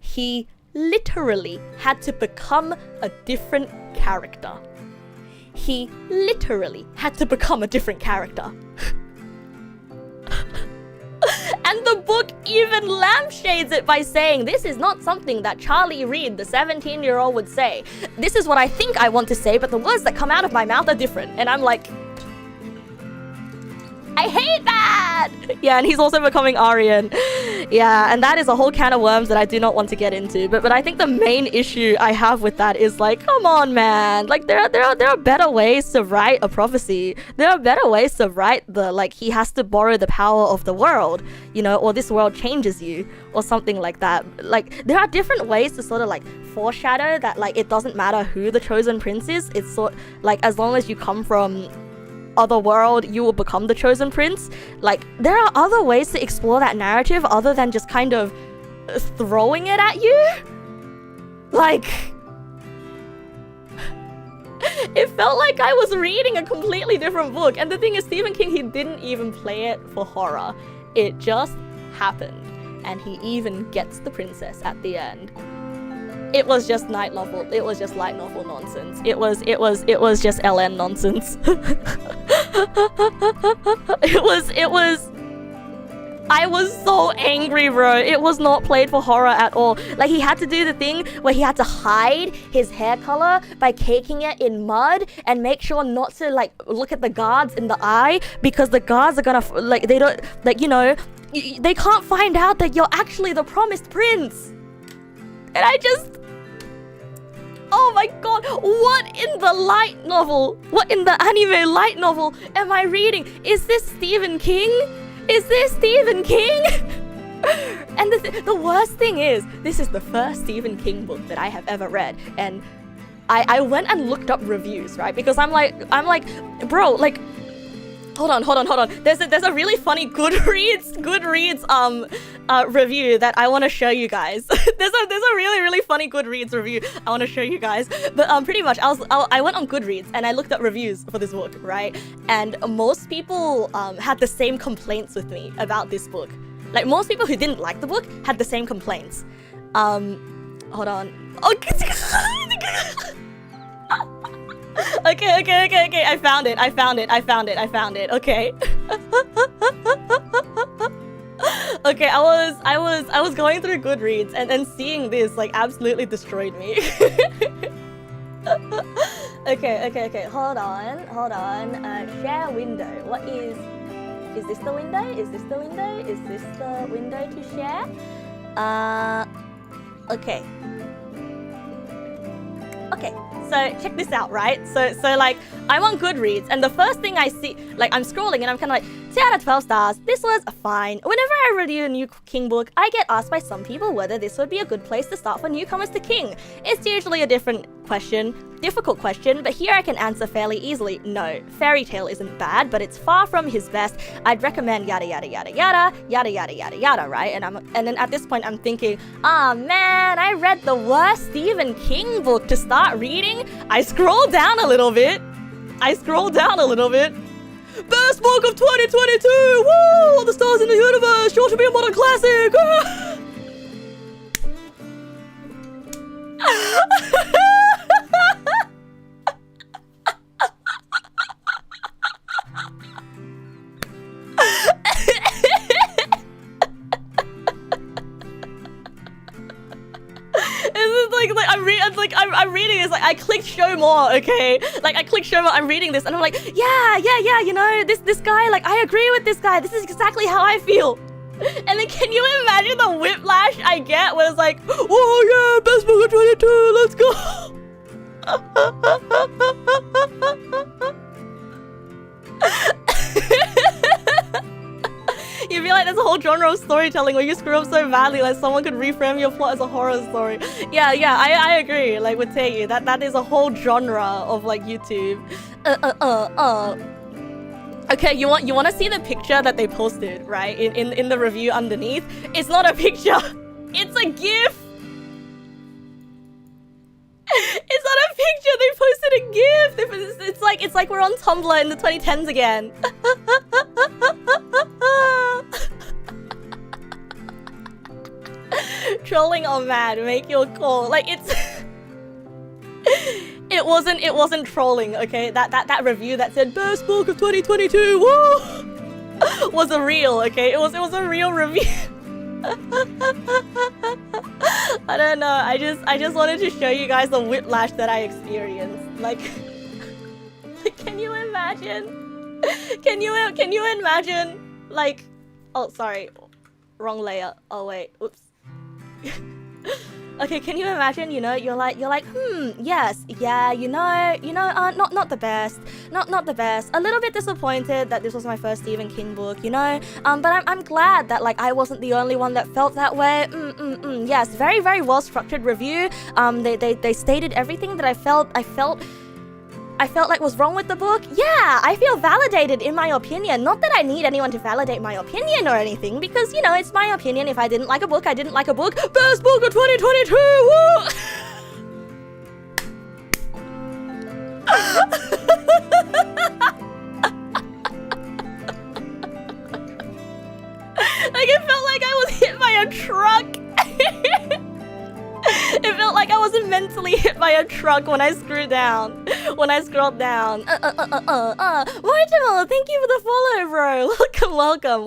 he literally had to become a different character. He literally had to become a different character. And the book even lampshades it by saying, this is not something that Charlie Reed, the 17-year-old, would say. This is what I think I want to say, but the words that come out of my mouth are different. And I'm like, I hate that! Yeah, and he's also becoming Aryan. Yeah, and that is a whole can of worms that I do not want to get into. But I think the main issue I have with that is like, come on, man. Like, there are better ways to write a prophecy. There are better ways to write the, like, he has to borrow the power of the world, you know, or this world changes you, or something like that. Like, there are different ways to sort of, like, foreshadow that, like, it doesn't matter who the chosen prince is. It's sort, like, as long as you come from other world, you will become the chosen prince. Like, there are other ways to explore that narrative other than just kind of throwing it at you. Like, it felt like I was reading a completely different book. And the thing is, Stephen King, he didn't even play it for horror. It just happened. And he even gets the princess at the end. It was just light novel. It was just light novel nonsense. It was just LN nonsense. It was. I was so angry, bro. It was not played for horror at all. Like, he had to do the thing where he had to hide his hair color by caking it in mud and make sure not to, like, look at the guards in the eye, because the guards are gonna, like, they don't, like, you know, they can't find out that you're actually the promised prince. And I just, oh my god, what in the light novel, what in the anime light novel am I reading? Is this Stephen King? Is this Stephen King? And the worst thing is, this is the first Stephen King book that I have ever read. And I went and looked up reviews, right? Because I'm like, bro, like, hold on. There's a really funny Goodreads review that I want to show you guys. there's a really funny Goodreads review I want to show you guys. But pretty much I went on Goodreads and I looked up reviews for this book, right? And most people had the same complaints with me about this book. Like, most people who didn't like the book had the same complaints. Hold on. Okay. I found it. Okay. Okay, I was going through Goodreads and then seeing this like absolutely destroyed me. Okay. Hold on. Share window. What is this the window? Is this the window to share? Okay. Okay, so check this out, right? So like, I'm on Goodreads, and the first thing I see, like, I'm scrolling, and I'm kind of like, 2 out of 12 stars, this was fine. Whenever I review a new King book, I get asked by some people whether this would be a good place to start for newcomers to King. It's usually a difficult question, but here I can answer fairly easily. No, Fairy Tale isn't bad, but it's far from his best. I'd recommend yada yada yada yada, right? And then at this point I'm thinking, ah man, I read the worst Stephen King book to start reading. I scroll down a little bit. Best book of 2022! Woo! All the stars in the universe! Sure to be a modern classic! I'm reading this, like, I clicked show more, okay? Like, I clicked show more, I'm reading this, and I'm like, yeah, you know, this guy, like, I agree with this guy, this is exactly how I feel. And then can you imagine the whiplash I get when it's like, oh yeah, best book of 22, let's go. You feel like there's a whole genre of storytelling where you screw up so badly, like someone could reframe your plot as a horror story. Yeah, I agree, like with Taeyu, that is a whole genre of like YouTube. Okay, you want to see the picture that they posted, right? In the review underneath? It's not a picture, it's a GIF! It's not a picture, they posted a GIF! It's like we're on Tumblr in the 2010s again. Trolling or mad, make your call. Like, it's... It wasn't trolling, okay? That review that said best book of 2022, woo! Was a real, okay? It was a real review. I don't know, I just wanted to show you guys the whiplash that I experienced. Like can you imagine? Can you imagine, like, oh sorry, wrong layer. Oh wait, oops. Okay, can you imagine, you know, you're like, yes, yeah, you know, not the best, not the best. A little bit disappointed that this was my first Stephen King book, you know, but I'm glad that, like, I wasn't the only one that felt that way. Yes, very, very well structured review. They stated everything that I felt like was wrong with the book. Yeah, I feel validated in my opinion. Not that I need anyone to validate my opinion or anything, because, you know, it's my opinion. If I didn't like a book, I didn't like a book. Best book of 2022! Woo! Like, it felt like I was hit by a truck. It felt like I was mentally hit by a truck when I scrolled down. Mortimer, thank you for the follow, bro.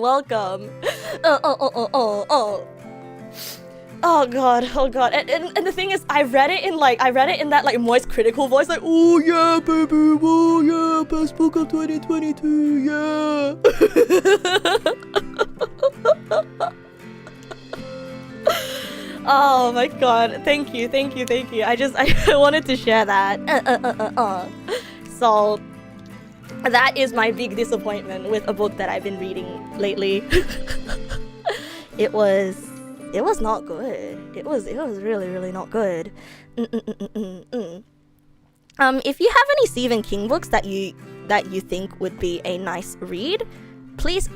Welcome. Oh god. And the thing is, I read it in that like moist critical voice, like, oh yeah, baby, oh yeah, best book of 2022, yeah. Oh my god, thank you. I wanted to share that. So that is my big disappointment with a book that I've been reading lately. It was not good. It was really not good. If you have any Stephen King books that you think would be a nice read, please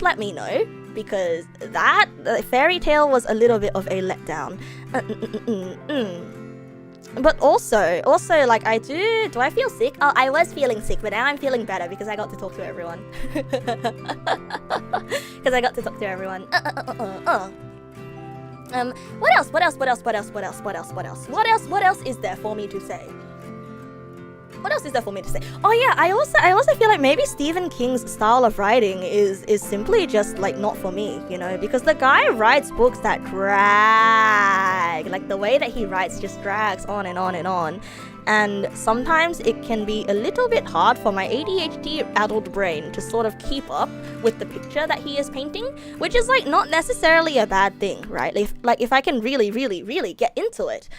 let me know, because that Fairy Tale was a little bit of a letdown. But also, like, do I feel sick? Oh, I was feeling sick, but now I'm feeling better because I got to talk to everyone. What else is there for me to say? What else is there for me to say? Oh yeah, I also feel like maybe Stephen King's style of writing is simply just like not for me, you know, because the guy writes books that drag. Like the way that he writes just drags on and on and on. And sometimes it can be a little bit hard for my ADHD adult brain to sort of keep up with the picture that he is painting, which is like not necessarily a bad thing, right? If I can really get into it,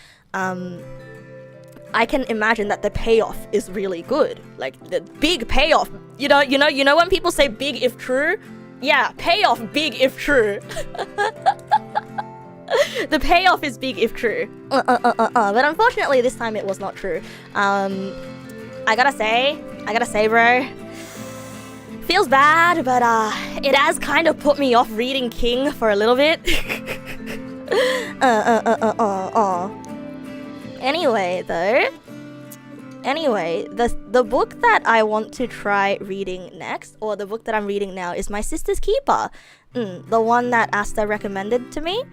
I can imagine that the payoff is really good. Like the big payoff. You know when people say big if true? Yeah, payoff big if true. The payoff is big if true. But unfortunately this time it was not true. I gotta say, bro. Feels bad, but it has kind of put me off reading King for a little bit. Anyway, the book that I want to try reading next, or the book that I'm reading now, is My Sister's Keeper, the one that Asta recommended to me.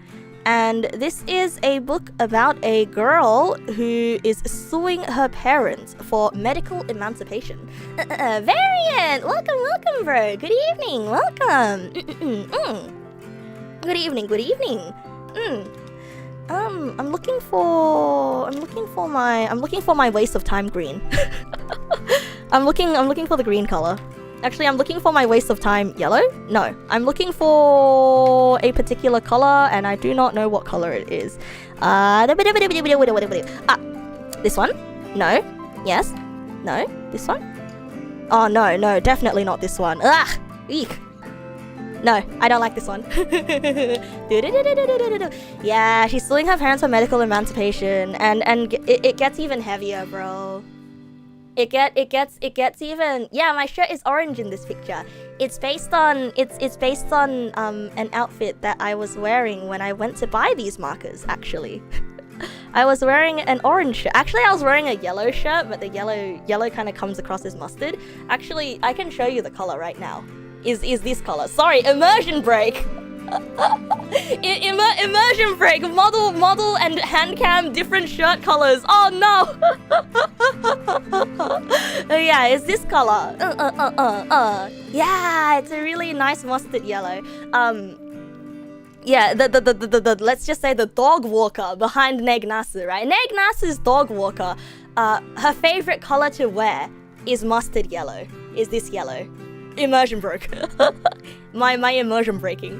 And this is a book about a girl who is suing her parents for medical emancipation. Variant! Welcome, bro. Good evening. Welcome. Good evening. I'm looking for my waste of time green. I'm looking for the green color. Actually, I'm looking for my waste of time yellow. No, I'm looking for a particular color, and I do not know what color it is. This one? No. Yes. No. This one? Oh no, definitely not this one. Ugh. Eek. No, I don't like this one. Yeah, she's suing her parents for medical emancipation, and it gets even heavier, bro. It gets even. Yeah, my shirt is orange in this picture. It's based on an outfit that I was wearing when I went to buy these markers. Actually, I was wearing an orange shirt. Actually, I was wearing a yellow shirt, but the yellow kind of comes across as mustard. Actually, I can show you the color right now. Is this color? Sorry, immersion break. Immersion break. Model and hand cam different shirt colors. Oh no. Yeah, it's this color. Yeah, it's a really nice mustard yellow. Yeah, the let's just say the dog walker behind Neg Nasu, right? Neg Nasu's dog walker. Her favorite color to wear is mustard yellow. Is this yellow? Immersion broke. my immersion breaking.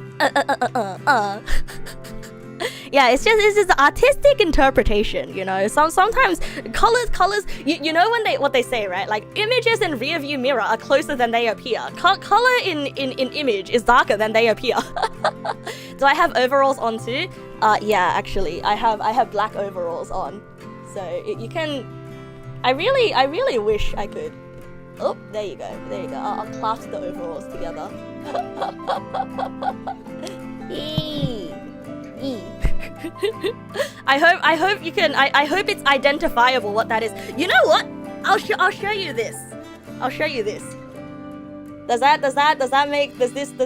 Yeah, it's just artistic interpretation, you know. Sometimes colors. You know what they say, right? Like images in rear view mirror are closer than they appear. Color in image is darker than they appear. Do I have overalls on too? Yeah, actually, I have black overalls on. So you can. I really wish I could. Oh, there you go. I'll clasp the overalls together. I hope you can. I hope it's identifiable what that is. You know what? I'll show you this. Does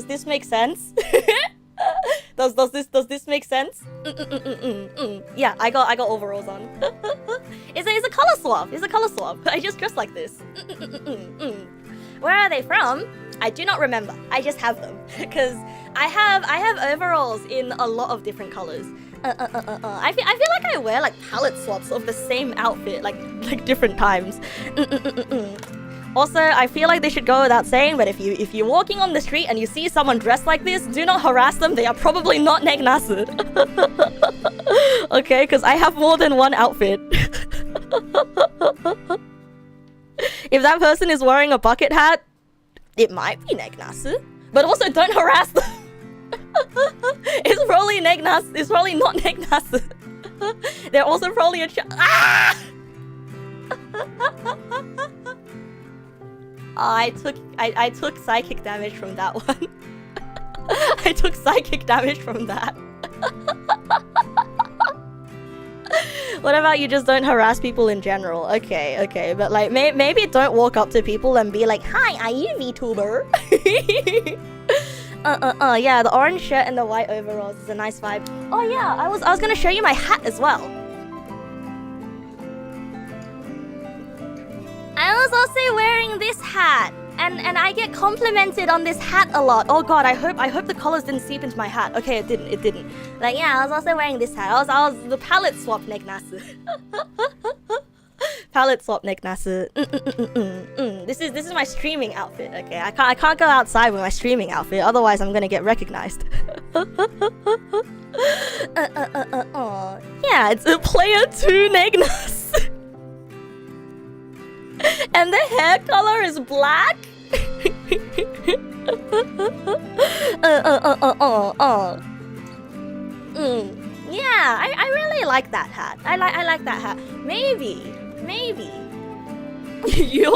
this make sense? Does this make sense? Yeah, I got overalls on. It's a color swap. I just dress like this. Where are they from? I do not remember. I just have them because I have overalls in a lot of different colors. I feel like I wear like palette swaps of the same outfit like different times. Also, I feel like they should go without saying, but if you're walking on the street and you see someone dressed like this, do not harass them. They are probably not Neg Nasu. Okay, because I have more than one outfit. If that person is wearing a bucket hat, it might be Neg Nasu. But also, don't harass them. It's probably Neg Nasu. It's probably not Neg Nasu. They're also probably a ah! I took psychic damage from that one. I took psychic damage from that. What about you just don't harass people in general? Okay, but like maybe don't walk up to people and be like, "Hi, are you VTuber?" Yeah, the orange shirt and the white overalls is a nice vibe. Oh yeah, I was gonna show you my hat as well. wearing this hat, and I get complimented on this hat a lot. Oh god, I hope the colors didn't seep into my hat. Okay, it didn't. Like, yeah, I was also wearing this hat. I was the palette swap Neg Nasu. Palette swap Neg Nasu. This is my streaming outfit. Okay, I can't go outside with my streaming outfit, otherwise I'm gonna get recognized. Yeah, it's a player 2 Neg Nasu. And the hair color is black. Yeah, I really like that hat. I like that hat. Maybe. You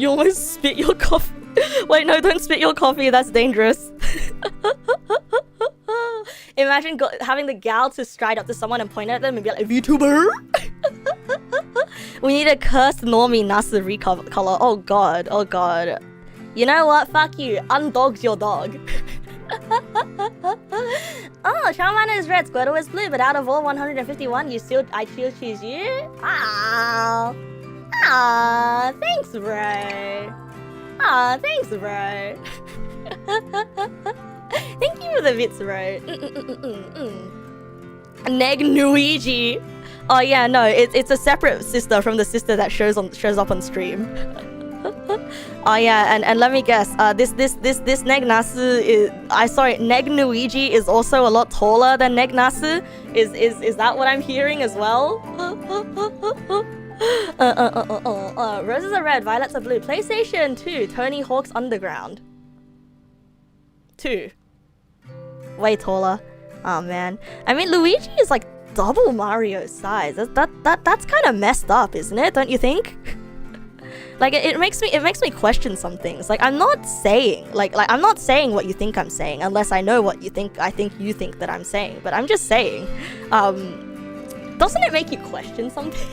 almost spit your coffee. Wait, no, don't spit your coffee. That's dangerous. Imagine having the gal to stride up to someone and point at them and be like, VTuber. We need a cursed normie Nasu recolor. Oh god. You know what? Fuck you. Undogs your dog. Oh, Charmander is red, Squirtle is blue, but out of all 151, I still choose you? Ah, thanks, bro. Thanks, bro. Thank you for the bits, bro. Neg Nuigi. Oh yeah, no, it's a separate sister from the sister that shows up on stream. Oh yeah, and let me guess. This Neg Nasu is Neg Nuigi is also a lot taller than Neg Nasu. Is that what I'm hearing as well? Roses are red, violets are blue. PlayStation 2, Tony Hawk's Underground. 2. Way taller. Oh man. I mean, Luigi is like double Mario's size. That's kind of messed up, isn't it? Don't you think? Like it makes me question some things. Like I'm not saying I'm not saying what you think I'm saying unless I know what you think you think that I'm saying. But I'm just saying, doesn't it make you question something?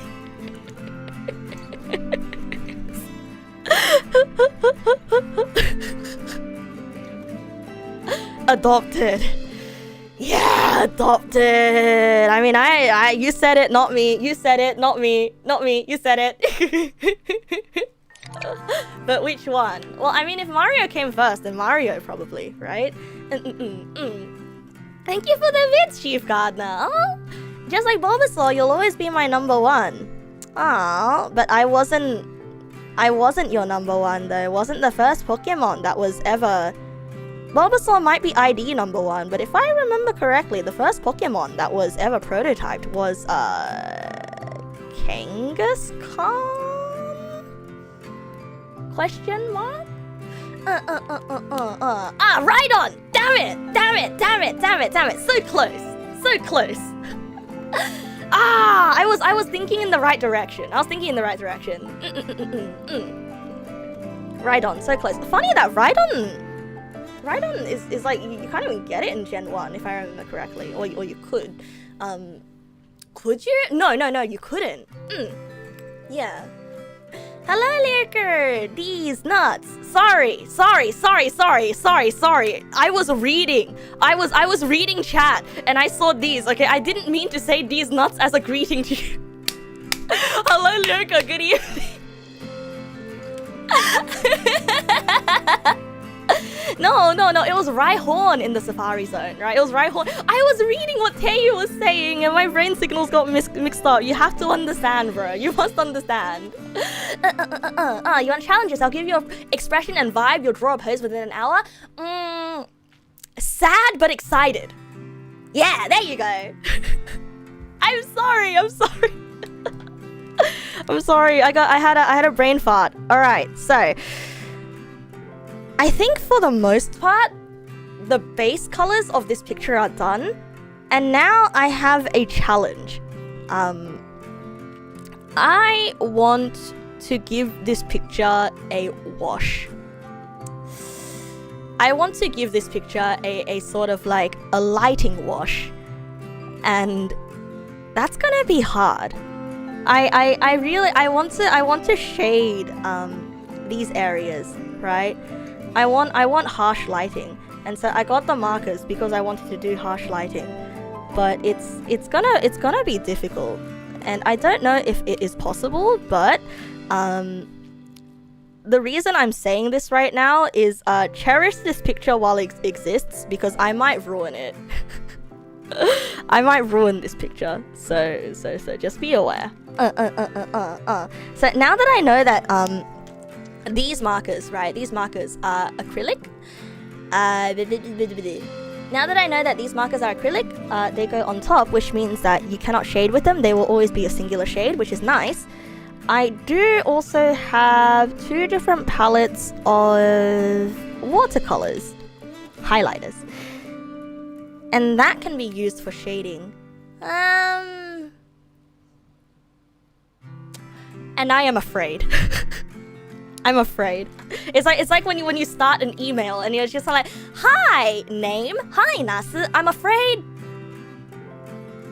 Adopted. Yeah, adopted. I mean, you said it, not me. You said it, not me. Not me. You said it. But which one? Well, I mean, if Mario came first, then Mario probably, right? Thank you for the bits, Chief Gardener. Oh, just like Bulbasaur, you'll always be my number one. Oh, but I wasn't your number one though. It wasn't the first Pokemon that was ever. Bulbasaur might be ID number one, but if I remember correctly, the first Pokemon that was ever prototyped was Kangaskhan? Question mark? Right on! Damn it! So close. I was thinking in the right direction. Right on, so close. Funny that Rhydon is like, you can't even get it in Gen 1, if I remember correctly. Or you could. Could you? No, you couldn't. Yeah. Hello, Lurker! These nuts! Sorry. I was reading chat, and I saw these, okay? I didn't mean to say these nuts as a greeting to you. Hello, Lurker, good evening. No, it was Rhyhorn in the Safari Zone, right? It was Rhyhorn. I was reading what Teiyu was saying and my brain signals got mixed up. You have to understand, bro. You must understand. You want challenges? I'll give you an expression and vibe. You'll draw a pose within an hour. Sad but excited. Yeah, there you go. I'm sorry. I'm sorry. I had a brain fart. All right, so I think for the most part, the base colors of this picture are done, and now I have a challenge. I want to give this picture a wash. I want to give this picture a sort of like a lighting wash, and that's gonna be hard. I want to shade these areas, right? I want harsh lighting, and so I got the markers because I wanted to do harsh lighting, but it's gonna be difficult, and I don't know if it is possible, but the reason I'm saying this right now is cherish this picture while it exists, because I might ruin it. I might ruin this picture, so just be aware. So now that I know that these markers, right? These markers are acrylic. Now that I know that these markers are acrylic, they go on top, which means that you cannot shade with them. They will always be a singular shade, which is nice. I do also have 2 different palettes of watercolors, highlighters. And that can be used for shading. And I am afraid. I'm afraid. It's like when you start an email and you're just like, hi, name, hi, Nasu, I'm afraid.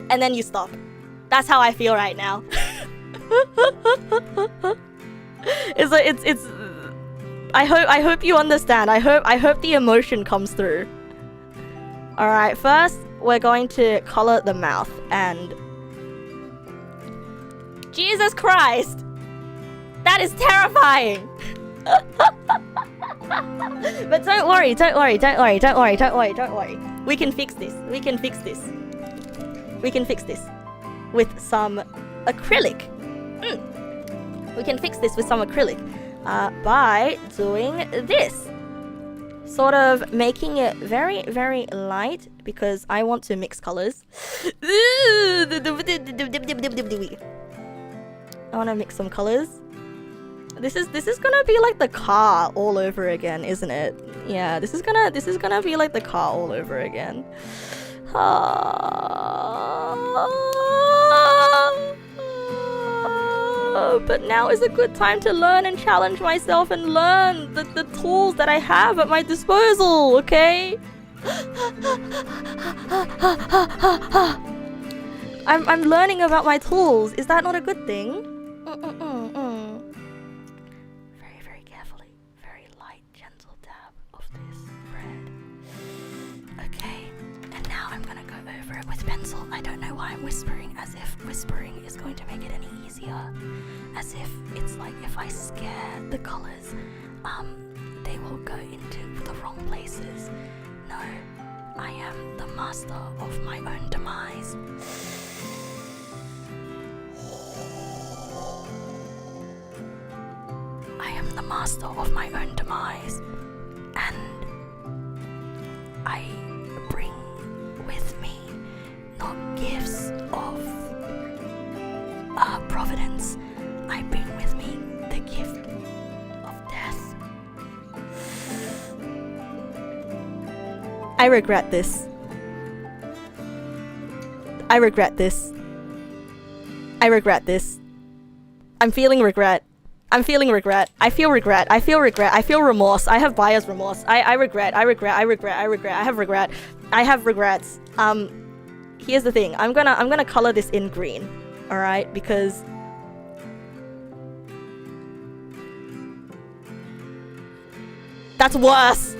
And then you stop. That's how I feel right now. It's I hope you understand. I hope the emotion comes through. Alright, first we're going to color the mouth, and Jesus Christ! That is terrifying! But don't worry. We can fix this. We can fix this with some acrylic. We can fix this with some acrylic by doing this. Sort of making it very, very light, because I want to mix colors. I want to mix some colors. This is gonna be like the car all over again, isn't it? Yeah, this is gonna be like the car all over again. But now is a good time to learn and challenge myself and learn the tools that I have at my disposal, okay? I'm learning about my tools. Is that not a good thing? Very, very carefully. Very light, gentle dab of this red. Okay, and now I'm gonna go over it with pencil. I don't know why I'm whispering, as if whispering is going to make it any easier. As if it's like if I scare the colors, they will go into the wrong places. No, I am the master of my own demise. I am the master of my own demise, and I bring with me not gifts of providence. I bring with me the gift of death. I regret this. I regret this. I regret this. I'm feeling regret. I'm feeling regret. I feel regret. I feel regret. I feel remorse. I have buyer's remorse. I regret. I regret. I regret. I regret. I have regret. I have regrets. Here's the thing. I'm gonna color this in green. Alright? Because that's worse.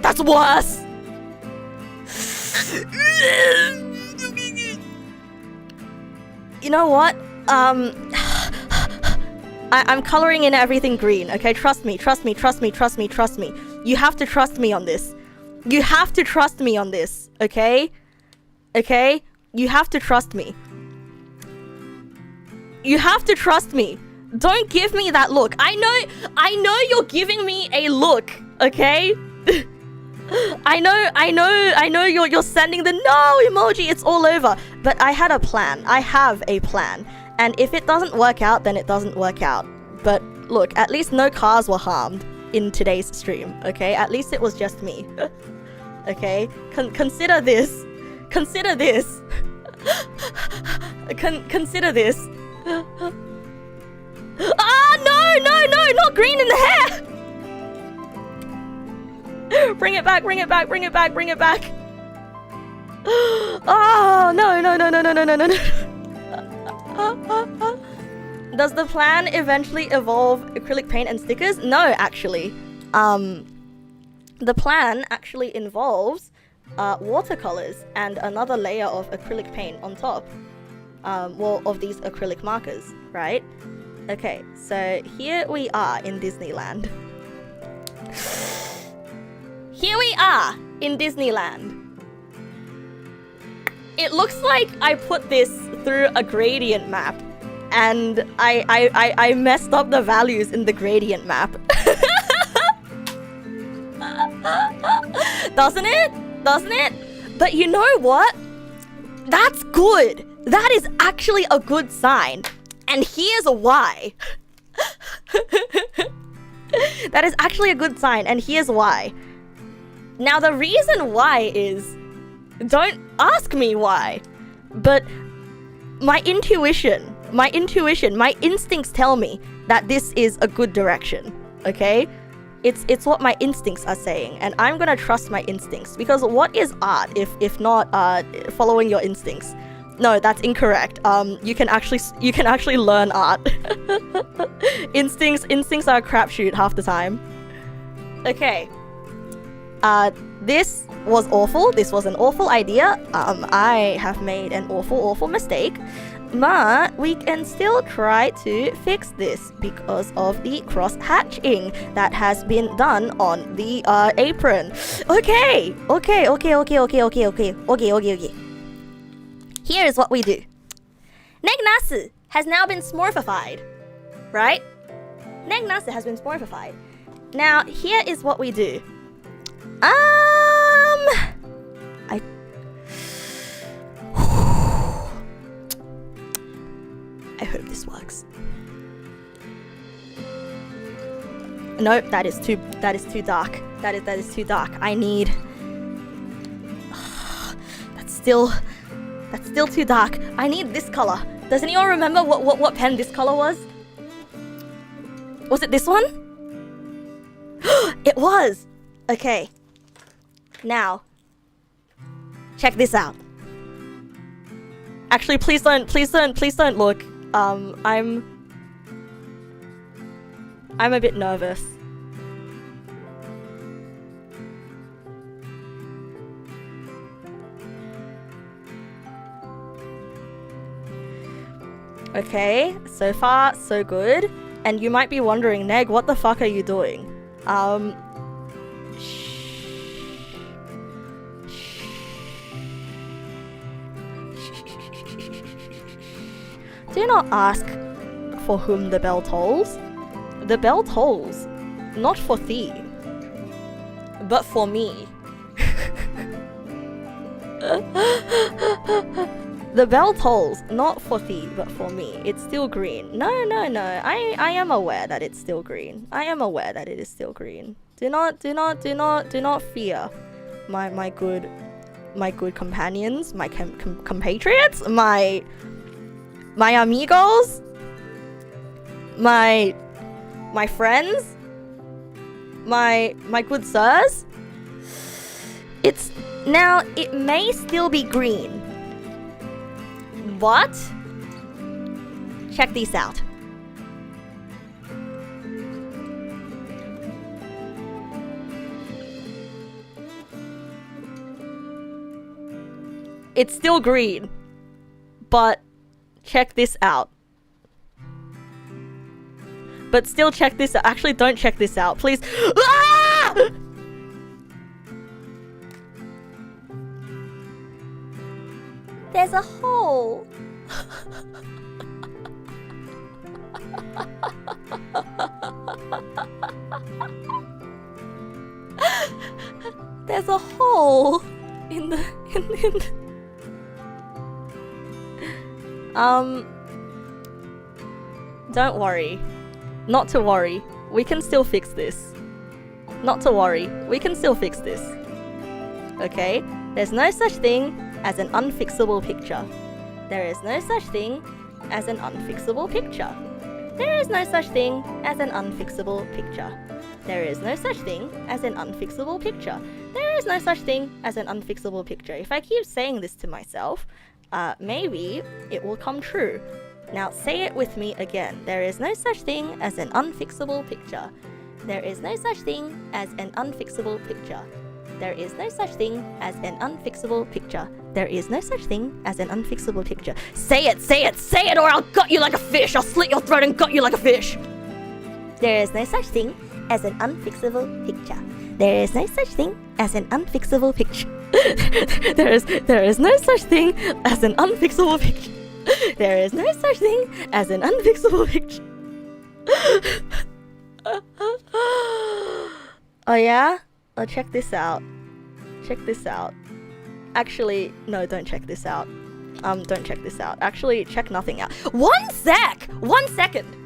That's worse. You know what? I'm coloring in everything green, okay? Trust me. You have to trust me on this. You have to trust me on this, okay? Okay? You have to trust me. You have to trust me. Don't give me that look. I know you're giving me a look, okay? I know you're sending the no emoji, it's all over. But I had a plan. I have a plan. And if it doesn't work out, then it doesn't work out. But look, at least no cars were harmed in today's stream, okay? At least it was just me. Okay? Consider this. Consider this. Consider this. Ah, no, not green in the hair! Bring it back. Oh, no. Does the plan eventually evolve acrylic paint and stickers? No, actually. The plan actually involves watercolors and another layer of acrylic paint on top. Well, of these acrylic markers, right? Okay, so here we are in Disneyland. Here we are in Disneyland. It looks like I put this through a gradient map, and I messed up the values in the gradient map. Doesn't it? Doesn't it? But you know what? That's good. That is actually a good sign. And here's why. That is actually a good sign, and here's why. Now, the reason why is... Don't ask me why. But my intuition, my instincts tell me that this is a good direction, okay? It's what my instincts are saying, and I'm gonna trust my instincts, because what is art if not following your instincts? No, that's incorrect. You can actually learn art. Instincts are a crapshoot half the time. Okay. This was awful. This was an awful idea. I have made an awful mistake. But we can still try to fix this because of the cross-hatching that has been done on the apron. Okay. Here's what we do. Neg Nasu has now been smorfified, right? Neg Nasu has been smorfified. Now, here is what we do. I hope this works. No, that is too dark. That is too dark. I need... That's still too dark. I need this color. Does anyone remember what pen this color was? Was it this one? It was! Okay. Now, check this out. Actually, please don't look. I'm a bit nervous. Okay, so far so good. And you might be wondering, Neg, what the fuck are you doing? Do not ask for whom the bell tolls. The bell tolls, not for thee, but for me. The bell tolls, not for thee, but for me. It's still green. No. I am aware that it's still green. I am aware that it is still green. Do not fear, my good companions, my compatriots, my amigos, my friends, my good sirs. It's now, it may still be green, but check these out. It's still green, but check this out. But still check this out. Actually, don't check this out, please. Ah! There's a hole. There's a hole in the don't worry. Not to worry. We can still fix this. Not to worry. We can still fix this. Okay? There's no such thing as an unfixable picture. There is no such thing as an unfixable picture. There is no such thing as an unfixable picture. There is no such thing as an unfixable picture. There is no such thing as an unfixable picture. If I keep saying this to myself, maybe it will come true. Now say it with me again. There is no such thing as an unfixable picture. There is no such thing as an unfixable picture. There is no such thing as an unfixable picture. There is no such thing as an unfixable picture. Say it, say it, say it, or I'll gut you like a fish. I'll slit your throat and gut you like a fish. There is no such thing as an unfixable picture. There is no such thing as an unfixable picture. there is no such thing as an unfixable picture. There is no such thing as an unfixable picture. Oh yeah? Oh, check this out. Check this out. Actually, no, don't check this out. Don't check this out. Actually, check nothing out. 1 sec! 1 second!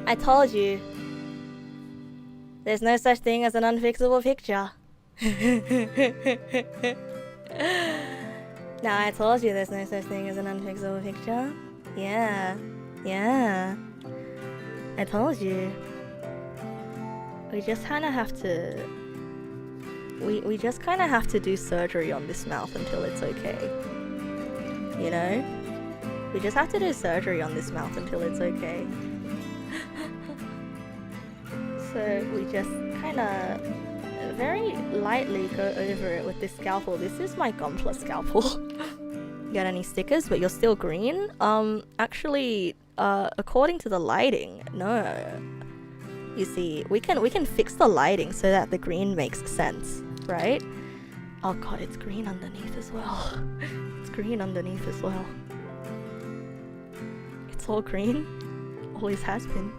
I told you. There's no such thing as an unfixable picture. Now I told you there's no such thing as an unfixable picture. Yeah. Yeah. I told you. We just kinda have to... We just kinda have to do surgery on this mouth until it's okay. You know? We just have to do surgery on this mouth until it's okay. So we just kinda very lightly go over it with this scalpel. This is my Gunpla scalpel. Got any stickers? But you're still green? Actually, according to the lighting, no. You see, we can fix the lighting so that the green makes sense, right? Oh god, it's green underneath as well. It's green underneath as well. It's all green. Always has been.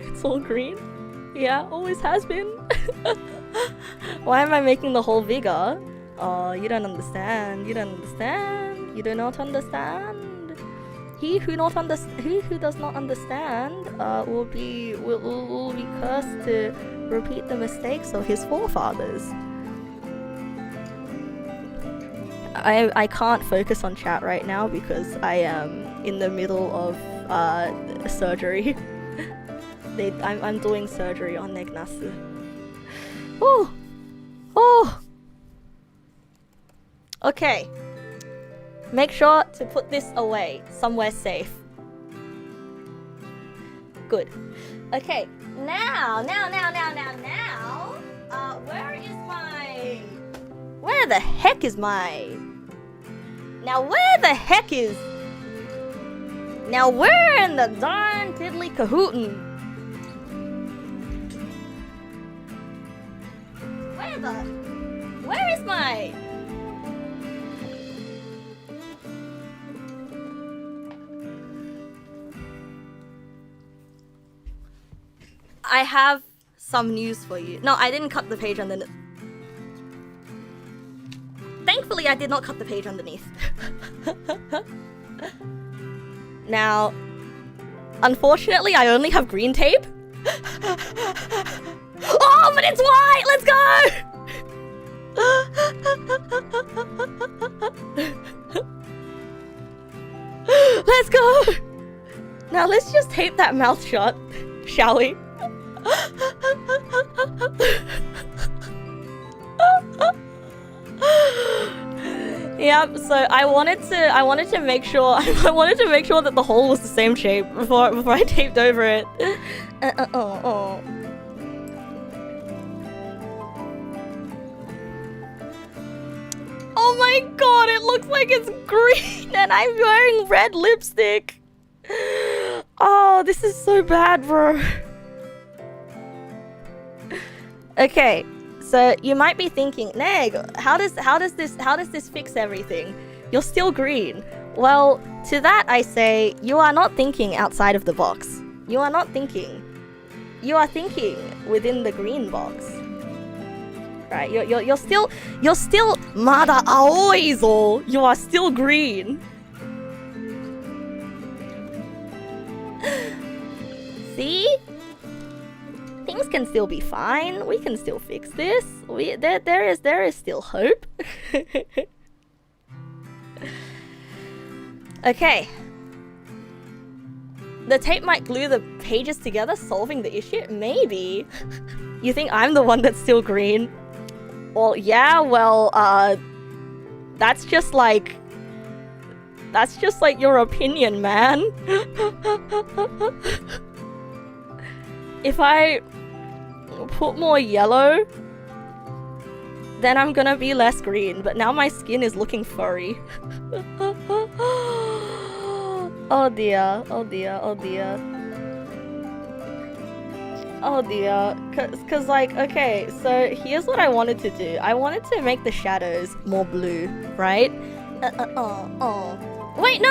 It's all green. Yeah, always has been. Why am I making the hole bigger? Oh, you don't understand. You don't understand. You do not understand. He who does not understand will be cursed to repeat the mistakes of his forefathers. I can't focus on chat right now because I am in the middle of surgery. I'm doing surgery on Neg Nasu. Oh! Oh! Okay. Make sure to put this away somewhere safe. Good. Okay. Now, where is my... Where the heck is my... Now where the heck is... Now where in the darn tiddly kahootin? Where is my... I have some news for you. No, I didn't cut the page underneath. Thankfully, I did not cut the page underneath. Now, unfortunately, I only have green tape. Oh, but it's white! Let's go! Let's go! Now let's just tape that mouth shut, shall we? Yep, so I wanted to make sure that the hole was the same shape before I taped over it. Oh my god, it looks like it's green and I'm wearing red lipstick. Oh, this is so bad, bro. Okay, so you might be thinking, Neg, how does this fix everything? You're still green. Well, to that I say, you are not thinking outside of the box. You are not thinking. You are thinking within the green box. right? You're still Mada Aoizo. You are still green. See? Things can still be fine. We can still fix this. There is still hope. Okay. The tape might glue the pages together, solving the issue? Maybe. You think I'm the one that's still green? Well, yeah, well, that's just like your opinion, man. If I put more yellow, then I'm gonna be less green, but now my skin is looking furry. Oh dear, oh dear, oh dear. Oh dear, cause like, okay, so here's what I wanted to do. I wanted to make the shadows more blue, right? Wait, no,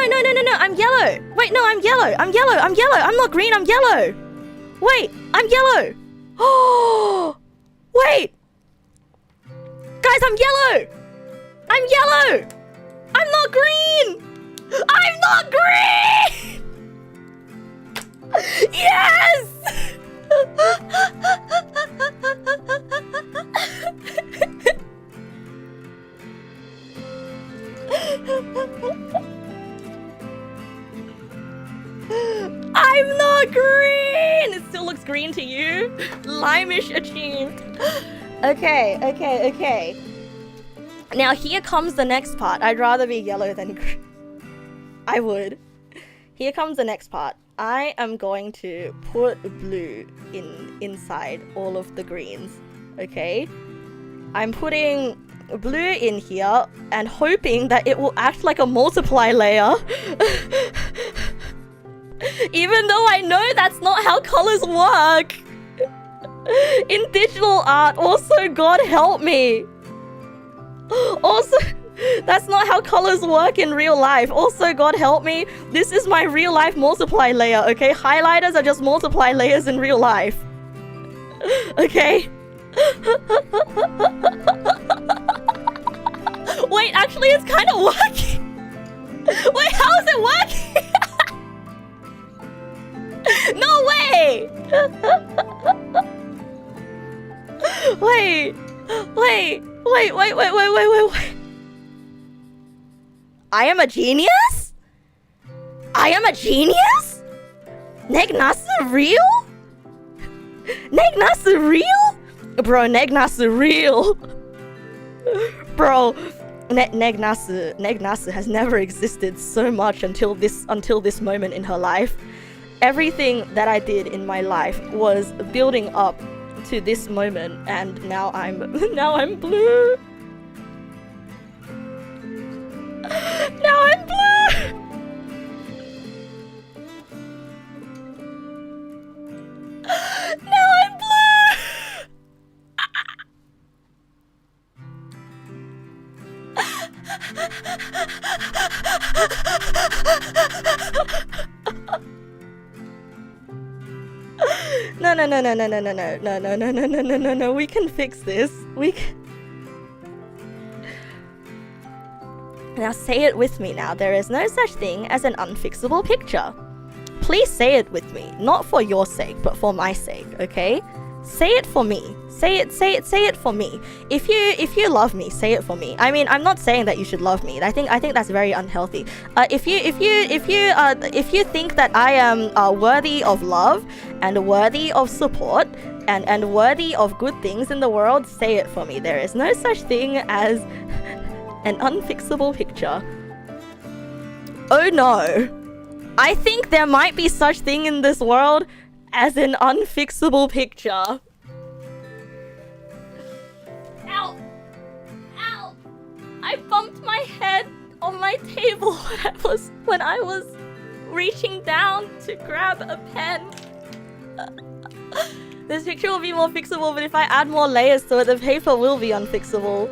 I'm yellow! Wait, no, I'm yellow! I'm not green, I'm yellow! Wait, I'm yellow! Oh! Wait! Guys, I'm yellow! I'm yellow! I'm not green! I'm not green! Yes! I'm not green! It still looks green to you? Limish achieved. Okay. Now here comes the next part. I'd rather be yellow than green. I would. Here comes the next part. I am going to put blue inside all of the greens. Okay? I'm putting blue in here and hoping that it will act like a multiply layer. Even though I know that's not how colors work. In digital art, also, God help me. Also, that's not how colors work in real life. Also, God help me, this is my real life multiply layer, okay? Highlighters are just multiply layers in real life. Okay? Wait, actually, it's kind of working. Wait, how is it working? No way! Wait. I am a genius? I am a genius? Neg Nasu real? Neg Nasu real? Bro, Neg Nasu real. Bro, Neg Nasu has never existed so much until this moment in her life. Everything that I did in my life was building up to this moment, and now I'm blue. Now I'm blue. Now I'm blue. No, we can fix this. We can... Now say it with me now. There is no such thing as an unfixable picture. Please say it with me. Not for your sake, but for my sake, okay? Say it for me. Say it for me. If you love me, say it for me. I mean, I'm not saying that you should love me. I think that's very unhealthy. If you think that I am worthy of love and worthy of support and worthy of good things in the world, say it for me. There is no such thing as an unfixable picture. Oh no. I think there might be such thing in this world as an unfixable picture. Ow! Ow! I bumped my head on my table when I was reaching down to grab a pen. This picture will be more fixable, but if I add more layers to it, the paper will be unfixable.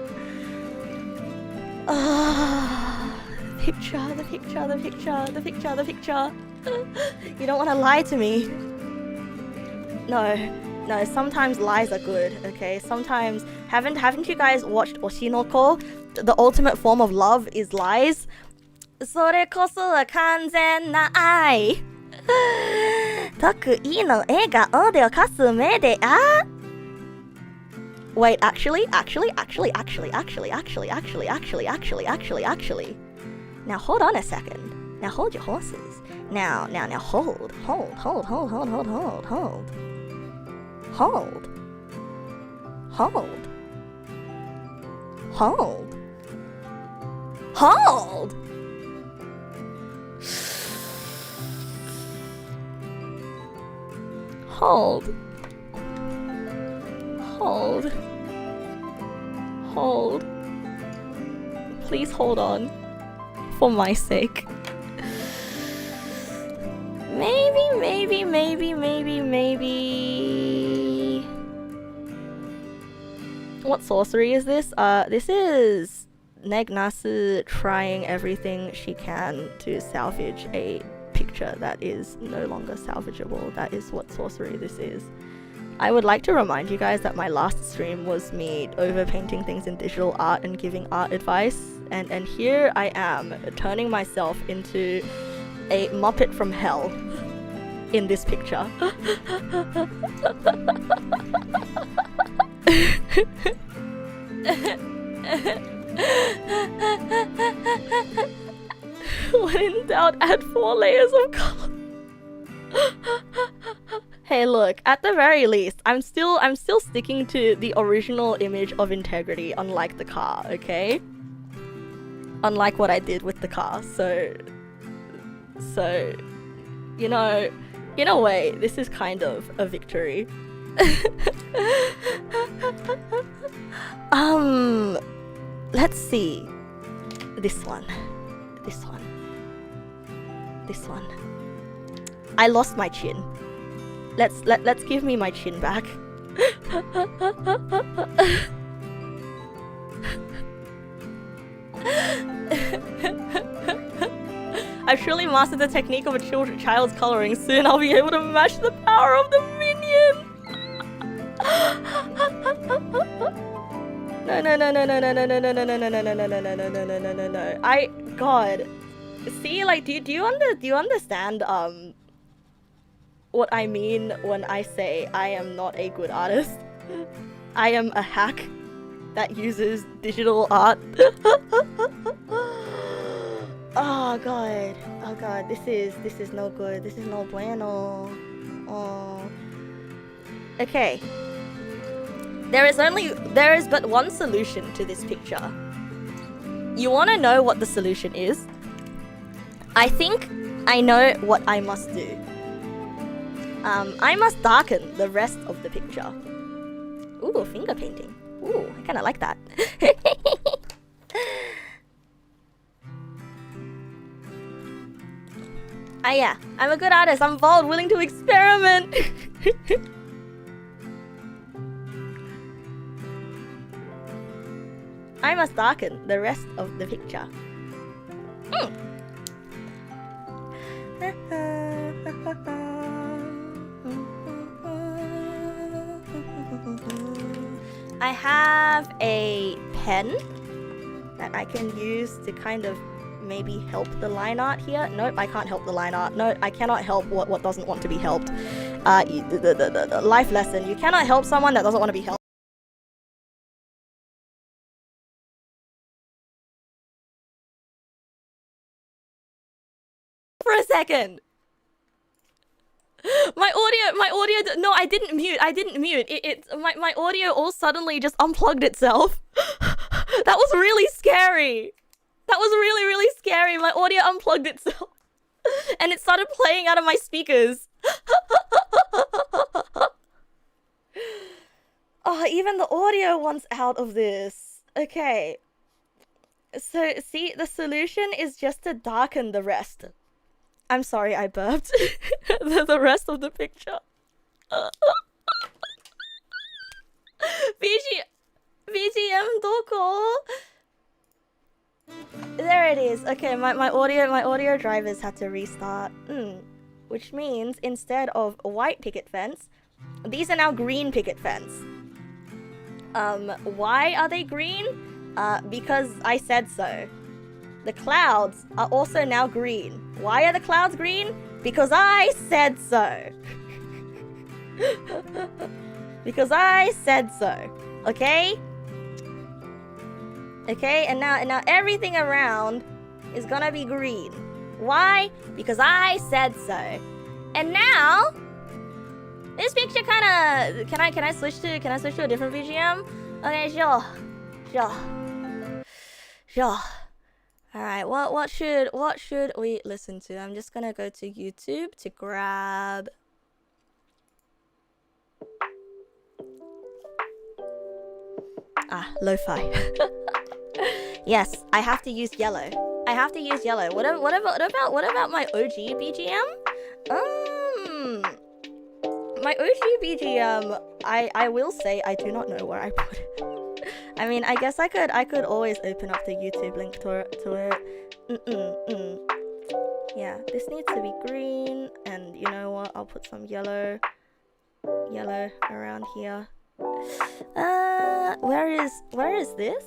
The picture. You don't want to lie to me. No, sometimes lies are good, okay? Sometimes Haven't you guys watched Oshinoko? The ultimate form of love is lies. それこそは完全な愛。得意の笑顔で犯す目でWait, actually. Now hold on a second. Now hold your horses. Now hold. Hold. Please hold on. For my sake. Maybe. What sorcery is this? This is Neg Nasu trying everything she can to salvage a picture that is no longer salvageable. That is what sorcery this is. I would like to remind you guys that my last stream was me overpainting things in digital art and giving art advice, and here I am turning myself into a Muppet from hell in this picture. When in doubt, add 4 layers of color. Hey, look, at the very least, I'm still sticking to the original image of integrity, unlike the car, okay? Unlike what I did with the car, so you know, in a way, this is kind of a victory. Let's see. This one. I lost my chin. Let's give me my chin back. I've surely mastered the technique of a child's coloring. Soon I'll be able to match the power of the minion. No. God. See, like, do you understand what I mean when I say I am not a good artist? I am a hack that uses digital art. Oh god, this is no good. This is no bueno. Oh. Okay. There is but one solution to this picture. You want to know what the solution is? I think I know what I must do. I must darken the rest of the picture. Ooh, finger painting. Ooh, I kind of like that. Yeah, I'm a good artist. I'm bold, willing to experiment. I must darken the rest of the picture. I have a pen that I can use to kind of maybe help the line art here. Nope, I can't help the line art. No, I cannot help what doesn't want to be helped. The life lesson. You cannot help someone that doesn't want to be helped. For a second. My audio, no, I didn't mute. My audio all suddenly just unplugged itself. That was really scary. That was really, really scary. My audio unplugged itself. And it started playing out of my speakers. Oh, even the audio wants out of this. Okay. So, see, the solution is just to darken the rest. I'm sorry, I burped. the rest of the picture. BGM doko? There it is. Okay, my audio drivers had to restart. Which means instead of a white picket fence, these are now green picket fence. Why are they green? Because I said so. The clouds are also now green. Why are the clouds green? Because I said so. Because I said so. Okay? Okay, and now everything around is gonna be green. Why? Because I said so. And now this picture kinda can I switch to a different VGM? Okay, sure. Alright, what should we listen to? I'm just gonna go to YouTube to grab lo-fi. Yes, I have to use yellow. What about my OG BGM? My OG BGM, I will say I do not know where I put it. I mean, I guess I could always open up the YouTube link to it. Yeah, this needs to be green, and you know what? I'll put some yellow around here. Where is this?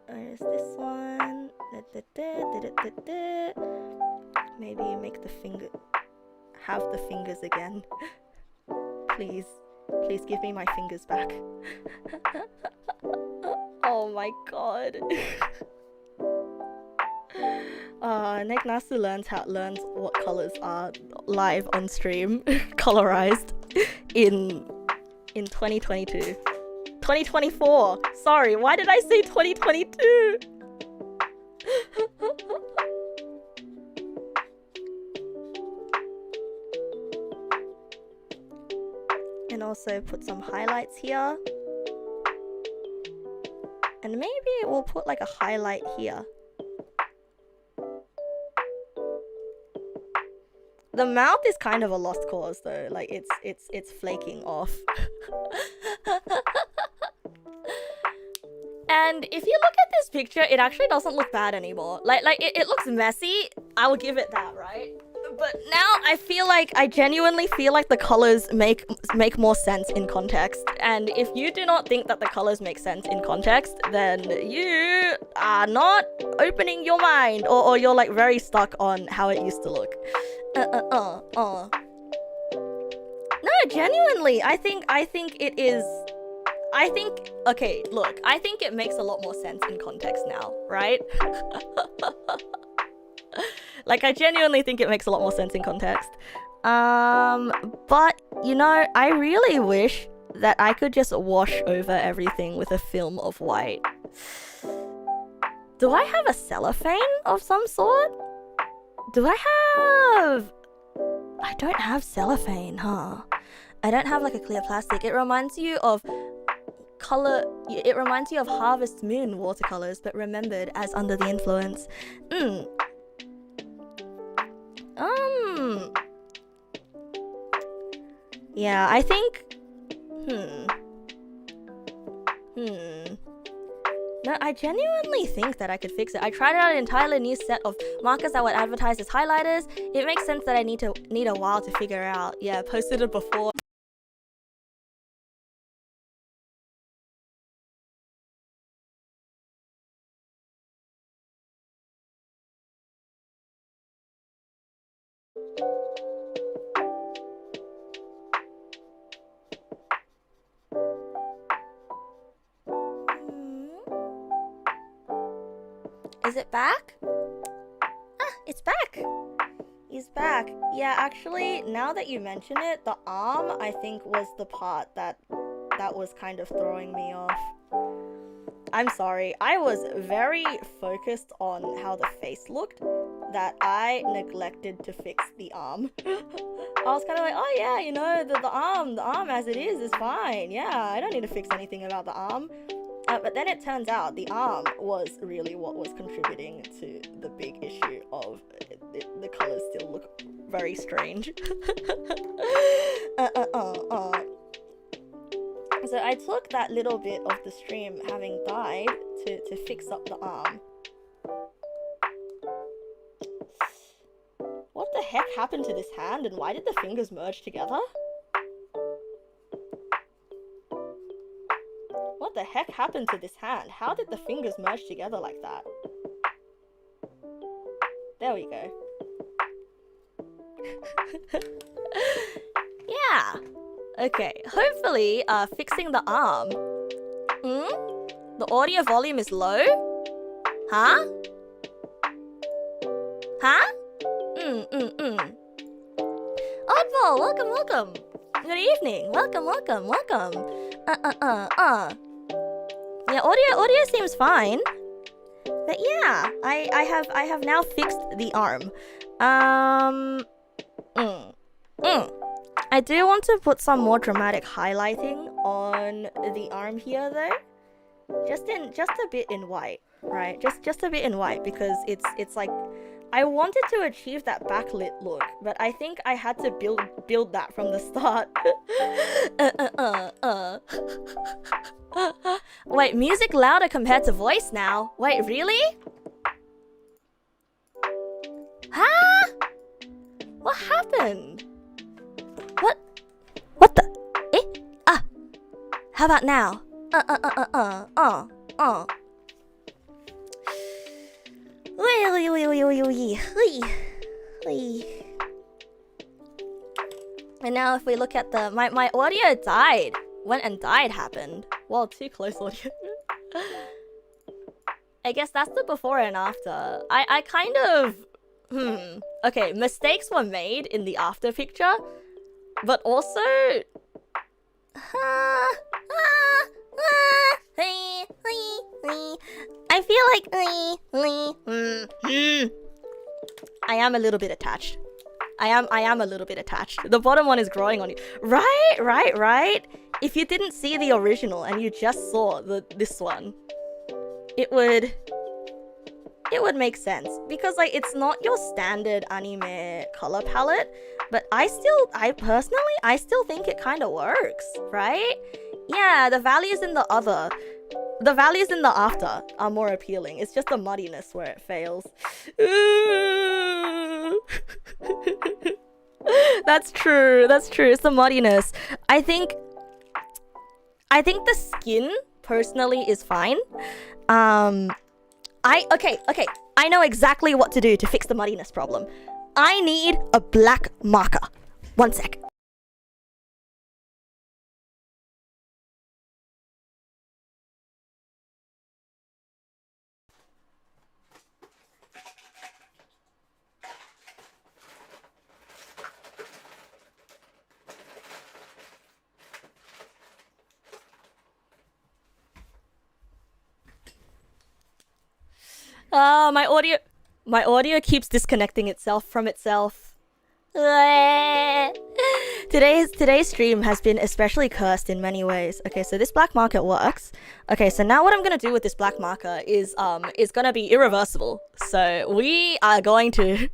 Where is this one? Maybe make the finger have the fingers again. Please give me my fingers back. Oh my god. Neg Nasu learns what colors are live on stream, colorized in 2022. 2024. Sorry, why did I say 2022? And also put some highlights here. And maybe we'll put like a highlight here. The mouth is kind of a lost cause though, like it's flaking off. And if you look at this picture, it actually doesn't look bad anymore. Like it looks messy, I will give it that, right? But now I genuinely feel like the colors make more sense in context. And if you do not think that the colors make sense in context, then you are not opening your mind, or you're like very stuck on how it used to look. No, genuinely, I think it is. Okay, look, I think it makes a lot more sense in context now, right? Like, I genuinely think it makes a lot more sense in context. But, you know, I really wish that I could just wash over everything with a film of white. Do I have a cellophane of some sort? I don't have cellophane, huh? I don't have like a clear plastic. It reminds you of Harvest Moon watercolors, but remembered as under the influence. Yeah, I think no, I genuinely think that I could fix it. I tried out an entirely new set of markers that would advertise as highlighters. It makes sense that I need a while to figure out. Yeah, posted it before. Is it back? Ah, it's back! He's back. Yeah, actually, now that you mention it, the arm, I think, was the part that was kind of throwing me off. I'm sorry. I was very focused on how the face looked that I neglected to fix the arm. I was kind of like, oh yeah, you know, the arm as it is fine. Yeah, I don't need to fix anything about the arm. But then it turns out the arm was really what was contributing to the big issue of the colors still look very strange. So I took that little bit of the stream having died to fix up the arm. What the heck happened to this hand, and why did the fingers merge together? What the the heck happened to this hand? How did the fingers merge together like that? There we go. Yeah. Okay, hopefully, fixing the arm. The audio volume is low? Huh? Huh? Oddball, welcome, welcome. Good evening. Welcome. Yeah, audio seems fine. But yeah, I have now fixed the arm. I do want to put some more dramatic highlighting on the arm here though. Just a bit in white, right? Just a bit in white, because it's like I wanted to achieve that backlit look, but I think I had to build that from the start. Wait, music louder compared to voice now? Wait, really? Huh? What happened? What the? Eh? Ah. How about now? And now if we look at the my audio died. Went and died happened. Well, too close audio. I guess that's the before and after. I kind of okay, mistakes were made in the after picture, but also I feel like I am a little bit attached. I am a little bit attached. The bottom one is growing on you. Right. If you didn't see the original and you just saw this one, it would make sense, because like it's not your standard anime color palette, but I personally still think it kind of works, right? Yeah, the values in the after are more appealing. It's just the muddiness where it fails. That's true. It's the muddiness. I think the skin personally is fine. Okay. I know exactly what to do to fix the muddiness problem. I need a black marker. One sec. My audio keeps disconnecting itself from itself. Today's stream has been especially cursed in many ways. Okay, so this black marker works. Okay, so now what I'm gonna do with this black marker is gonna be irreversible. So we are going to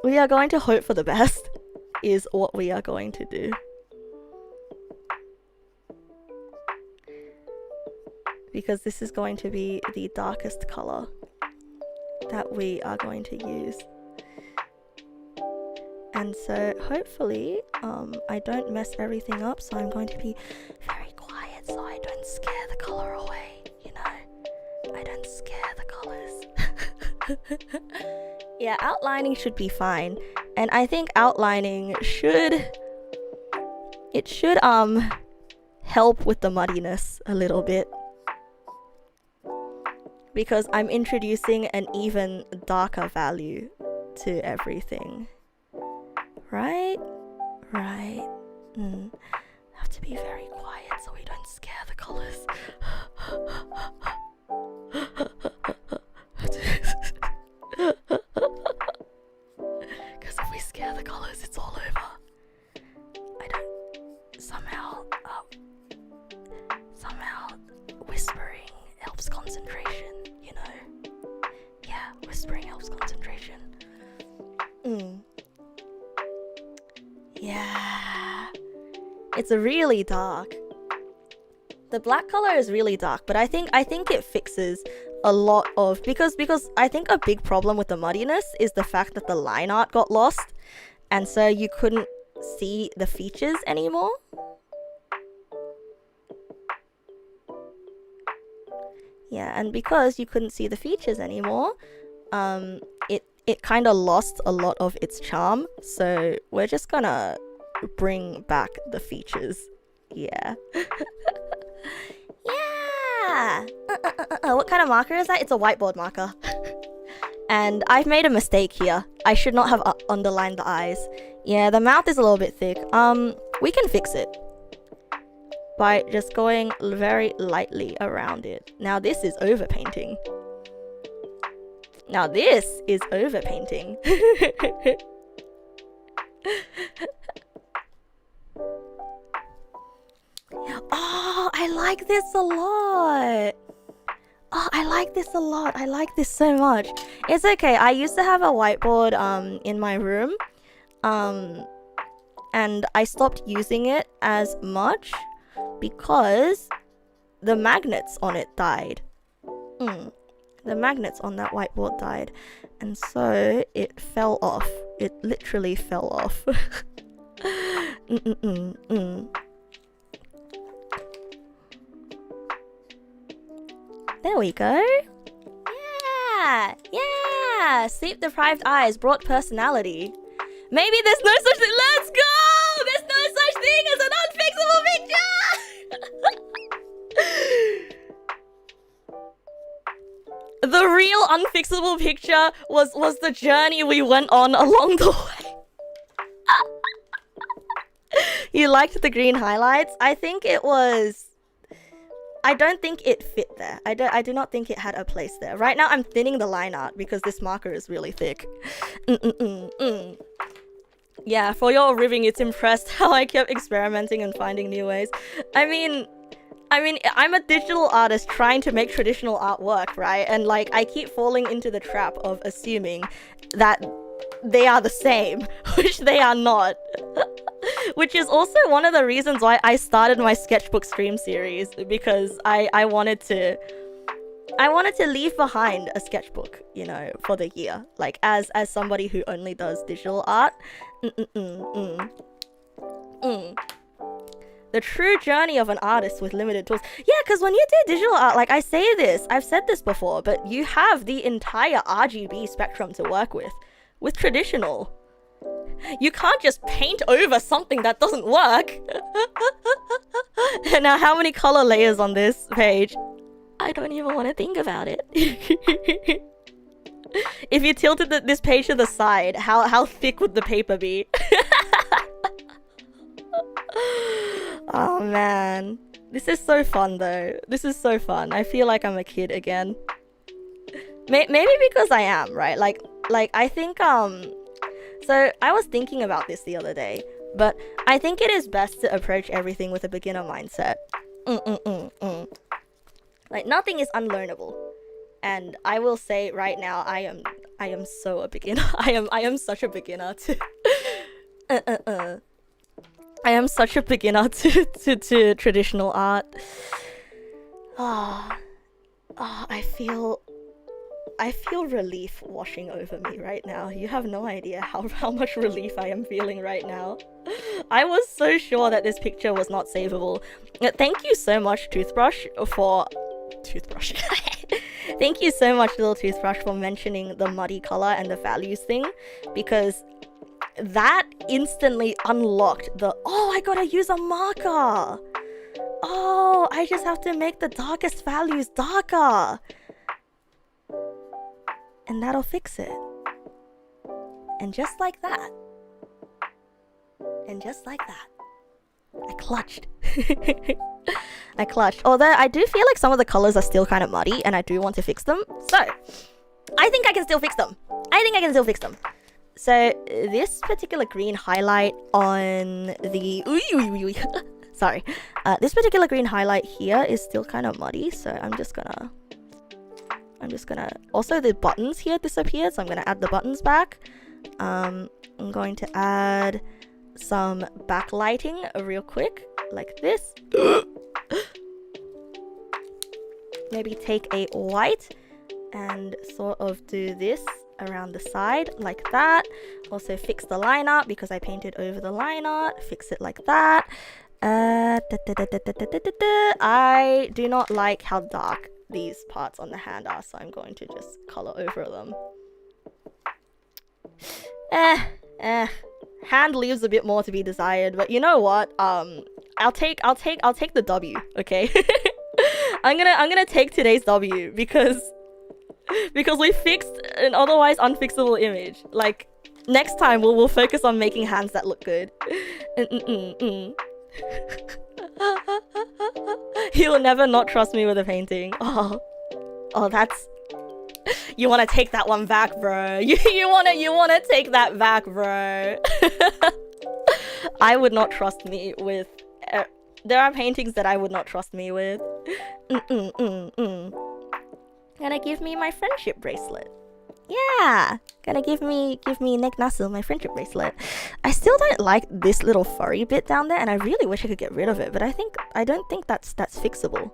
we are going to hope for the best is what we are going to do. Because this is going to be the darkest color that we are going to use. And so hopefully I don't mess everything up, so I'm going to be very quiet so I don't scare the color away, you know? I don't scare the colors. Yeah, outlining should be fine. And I think outlining should help with the muddiness a little bit. Because I'm introducing an even darker value to everything. Right? Have to be very quiet so we don't scare the colors. Because if we scare the colors, it's all over. I don't... Somehow whispering helps concentration, you know? Yeah, whispering helps concentration. Yeah. It's really dark. The black color is really dark, but I think it fixes a lot of... Because I think a big problem with the muddiness is the fact that the line art got lost, and so you couldn't see the features anymore. Yeah, and because you couldn't see the features anymore, it kind of lost a lot of its charm. So we're just gonna bring back the features. Yeah. Yeah. What kind of marker is that? It's a whiteboard marker. And I've made a mistake here. I should not have underlined the eyes. Yeah, the mouth is a little bit thick. We can fix it by just going very lightly around it. Now this is overpainting. Now this is overpainting. Oh, I like this a lot. Oh, I like this a lot. I like this so much. It's okay. I used to have a whiteboard in my room. And I stopped using it as much because the magnets on it died. The magnets on that whiteboard died. And so it fell off. It literally fell off. There we go. Yeah, yeah. Sleep deprived eyes brought personality. Maybe there's no such thing. Let's go! There's no such thing as an unfixable picture. The real unfixable picture was the journey we went on along the way. You liked the green highlights? I think it was... I don't think it fit there. I do not think it had a place there. Right now I'm thinning the line art because this marker is really thick. Yeah, for your ribbing, it's impressed how I kept experimenting and finding new ways. I mean, I'm a digital artist trying to make traditional art work, right? And like, I keep falling into the trap of assuming that they are the same, which they are not. Which is also one of the reasons why I started my sketchbook stream series, because I wanted to leave behind a sketchbook, you know, for the year. Like, as somebody who only does digital art. The true journey of an artist with limited tools. Yeah, because when you do digital art, like I say this, I've said this before, but you have the entire RGB spectrum to work with traditional. You can't just paint over something that doesn't work. Now, how many color layers on this page? I don't even want to think about it. If you tilted this page to the side, how thick would the paper be? Oh man, this is so fun though. This is so fun. I feel like I'm a kid again. Maybe because I am, right? Like I think so I was thinking about this the other day, but I think it is best to approach everything with a beginner mindset. Like, nothing is unlearnable. And I will say right now, I am so a beginner. I am such a beginner to I am such a beginner to traditional art. I feel relief washing over me right now. You have no idea how much relief I am feeling right now. I was so sure that this picture was not savable. Thank you so much, Toothbrush. Thank you so much, Little Toothbrush, for mentioning the muddy color and the values thing, because that instantly unlocked the, oh, I gotta use a marker. Oh, I just have to make the darkest values darker. And that'll fix it. And just like that. And just like that. I clutched. I clutched. Although I do feel like some of the colors are still kind of muddy and I do want to fix them. So, I think I can still fix them. So, this particular green highlight on the... Sorry. This particular green highlight here is still kind of muddy, so I'm just gonna... Also, the buttons here disappeared, so I'm gonna add the buttons back. I'm going to add some backlighting real quick, like this. Maybe take a white and sort of do this around the side, like that. Also fix the line art because I painted over the line art. Fix it like that. I do not like how dark these parts on the hand are, so I'm going to just color over them. Hand leaves a bit more to be desired, but you know what? I'll take the W, okay? I'm gonna take today's W because we fixed an otherwise unfixable image. Like, next time we'll focus on making hands that look good. He will never not trust me with a painting. Oh, that's... You want to take that one back, bro. You wanna take that back, bro. I would not trust me with... there are paintings that I would not trust me with. Gonna give me my friendship bracelet. Yeah, gonna give me Neg Nasu, my friendship bracelet. I still don't like this little furry bit down there, and I really wish I could get rid of it, but I don't think that's fixable.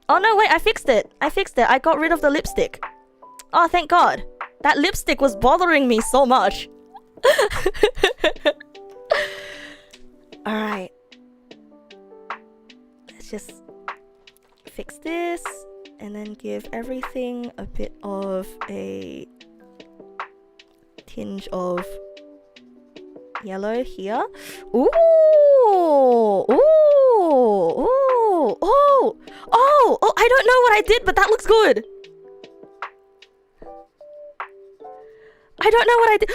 Oh no, wait, I fixed it. I got rid of the lipstick. Oh, thank God. That lipstick was bothering me so much. Alright. Let's just fix this and then give everything a bit of a tinge of yellow here. Ooh! Ooh! Ooh! Oh! Oh! Oh! I don't know what I did, but that looks good! I don't know what I did.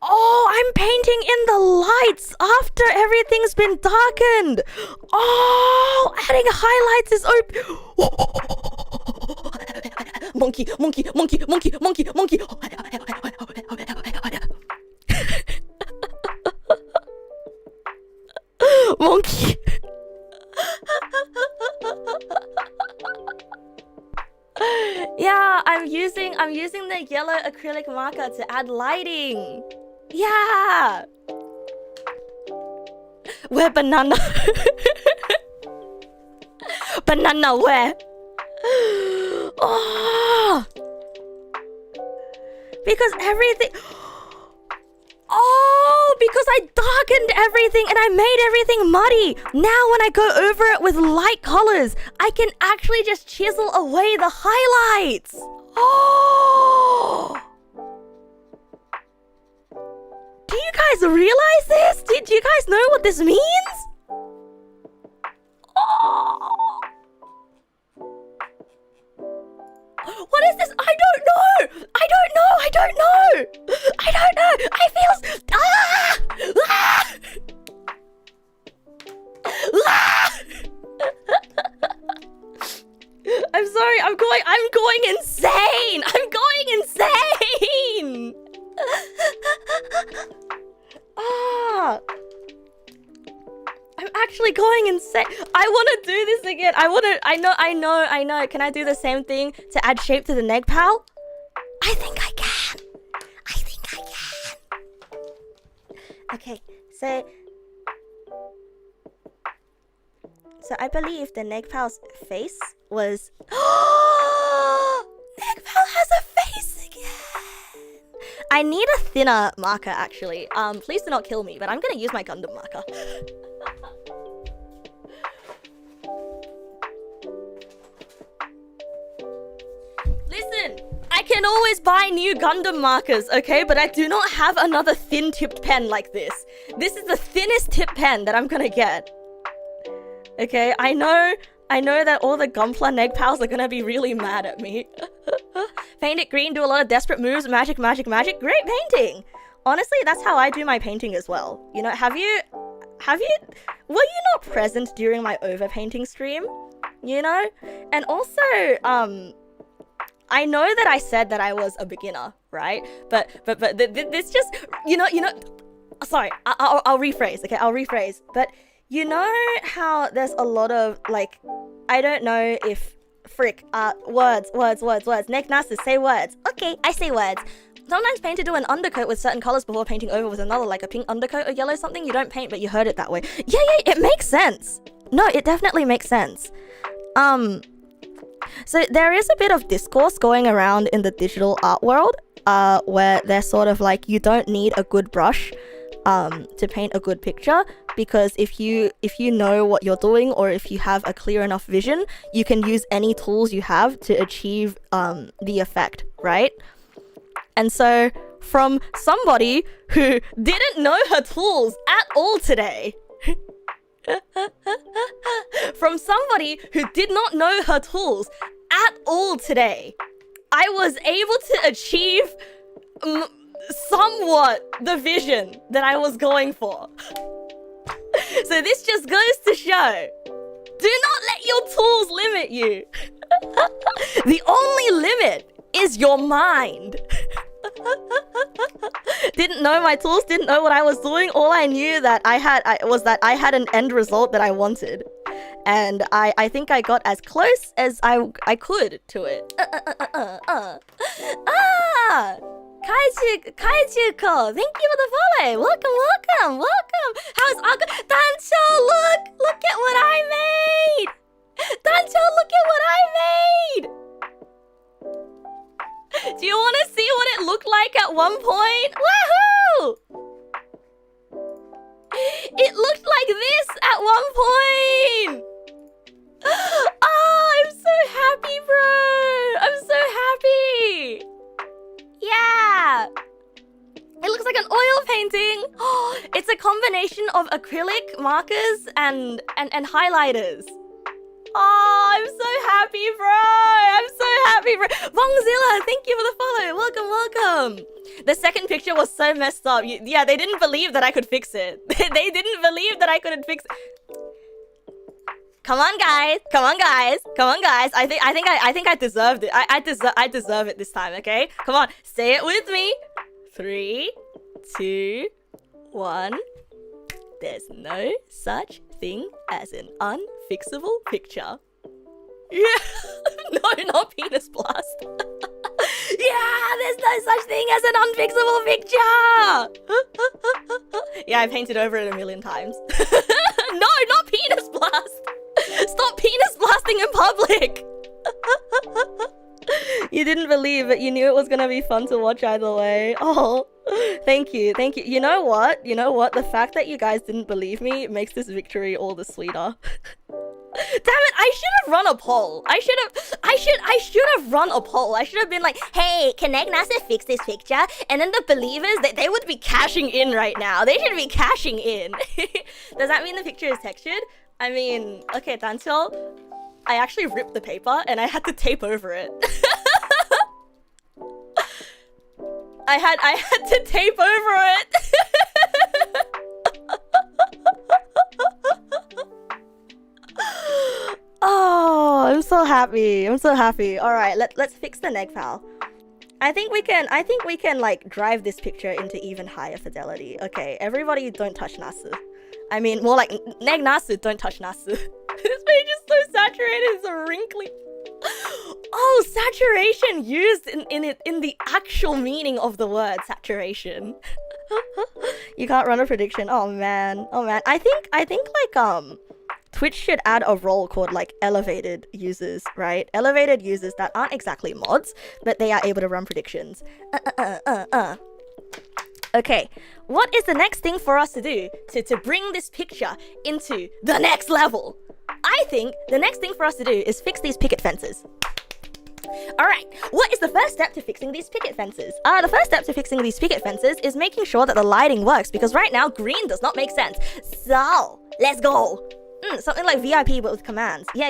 Oh, I'm painting in the lights after everything's been darkened. Oh, adding highlights is monkey, monkey, monkey, monkey, monkey, monkey. Monkey. Yeah, I'm using the yellow acrylic marker to add lighting. Yeah. Where banana? Banana where? Oh. Because everything... Oh, because I darkened everything and I made everything muddy. Now when I go over it with light colors, I can actually just chisel away the highlights. Oh. Do you guys realize this? Did you guys know what this means? Oh. What is this? I don't know. I don't know. I don't know. I don't know. I feel... Ah! Ah! Ah! I'm sorry. I'm going insane. I'm going insane. Ah. I'm actually going insane. I want to do this again. I know. Can I do the same thing to add shape to the neg pal? I think I can. Okay, so I believe the neg pal's face was... Neg pal has a face again. I need a thinner marker, actually. Please do not kill me, but I'm gonna use my Gundam marker. Listen, I can always buy new Gundam markers, okay? But I do not have another thin-tipped pen like this. This is the thinnest tip pen that I'm gonna get. Okay, I know that all the Gunpla neg pals are gonna be really mad at me. Paint it green, do a lot of desperate moves, magic, magic, magic. Great painting! Honestly, that's how I do my painting as well. You know, were you not present during my overpainting stream? You know? And also, I know that I said that I was a beginner, right? But this just, you know, sorry, I'll rephrase, okay? I'll rephrase. But you know how there's a lot of, like, I don't know if, words. Neg Nasu, say words. Okay, I say words. Sometimes painters do an undercoat with certain colors before painting over with another, like a pink undercoat or yellow something. You don't paint, but you heard it that way. Yeah, it makes sense. No, it definitely makes sense. So there is a bit of discourse going around in the digital art world, where they're sort of like, you don't need a good brush to paint a good picture, because if you know what you're doing, or if you have a clear enough vision, you can use any tools you have to achieve the effect, right? And so from somebody who didn't know her tools at all today, from somebody who did not know her tools at all today, I was able to achieve somewhat the vision that I was going for. So this just goes to show, do not let your tools limit you. The only limit is your mind. Didn't know my tools, didn't know what I was doing. All I knew that was that I had an end result that I wanted. And I think I got as close as I could to it. Kaiju-ko, thank you for the follow. Welcome. How's Aga? Dancho, look at what I made. Dancho, look at what I made. Do you want to see what it looked like at one point? Woohoo! It looked like this at one point. Oh, I'm so happy, bro. I'm so happy. Yeah. It looks like an oil painting. Oh, it's a combination of acrylic markers and highlighters. Oh, I'm so happy, bro. Bongzilla, thank you for the follow. Welcome. The second picture was so messed up. Yeah, they didn't believe that I could fix it. They didn't believe that I couldn't fix it. Come on, guys. I think I deserved it. I deserve it this time, okay? Come on, say it with me. 3, 2, 1. There's no such thing as an unfixable picture. Yeah. No, not penis blast. Yeah, there's no such thing as an unfixable picture. Yeah, I painted over it 1,000,000 times. No, not penis blast. Stop penis blasting in public. You didn't believe it. You knew it was gonna be fun to watch either way. Oh, thank you. You know what? The fact that you guys didn't believe me makes this victory all the sweeter. Damn it, I should have run a poll. I should have run a poll. I should have been like, hey, can Neg Nasu fix this picture? And then the believers, they would be cashing in right now. They should be cashing in. Does that mean the picture is textured? I mean, okay, Dancho, I actually ripped the paper and I had to tape over it. I had to tape over it. Oh, I'm so happy. All right, let's fix the neg pal. I think we can like drive this picture into even higher fidelity. Okay, everybody don't touch Nasu. I mean, more like Neg Nasu, don't touch Nasu. This page is so saturated, it's so wrinkly. Oh, saturation used in the actual meaning of the word saturation. You can't run a prediction. Oh man. I think like Twitch should add a role called like elevated users, right? Elevated users that aren't exactly mods, but they are able to run predictions. Okay, what is the next thing for us to do to bring this picture into the next level? I think the next thing for us to do is fix these picket fences. Alright, what is the first step to fixing these picket fences? The first step to fixing these picket fences is making sure that the lighting works, because right now green does not make sense. So, let's go. Something like VIP but with commands. Yeah.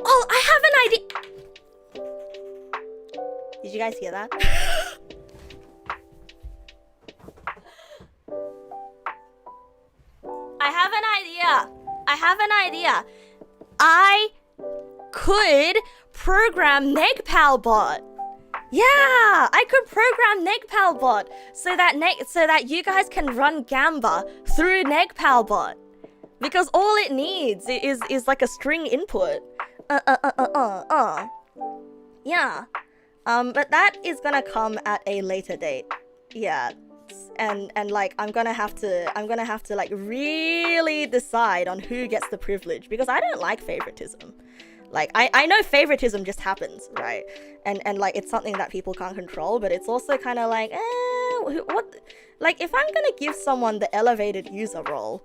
Oh, I have an idea. Did you guys hear that? I have an idea. I could program NegPalBot. Yeah, I could program NegPalBot so that you guys can run Gamba through NegPalBot. Because all it needs is like a string input. Yeah. But that is gonna come at a later date. Yeah. And like I'm gonna have to like really decide on who gets the privilege, because I don't like favoritism. Like I know favoritism just happens, right? And like it's something that people can't control, but it's also kind of like, what? Like, if I'm gonna give someone the elevated user role,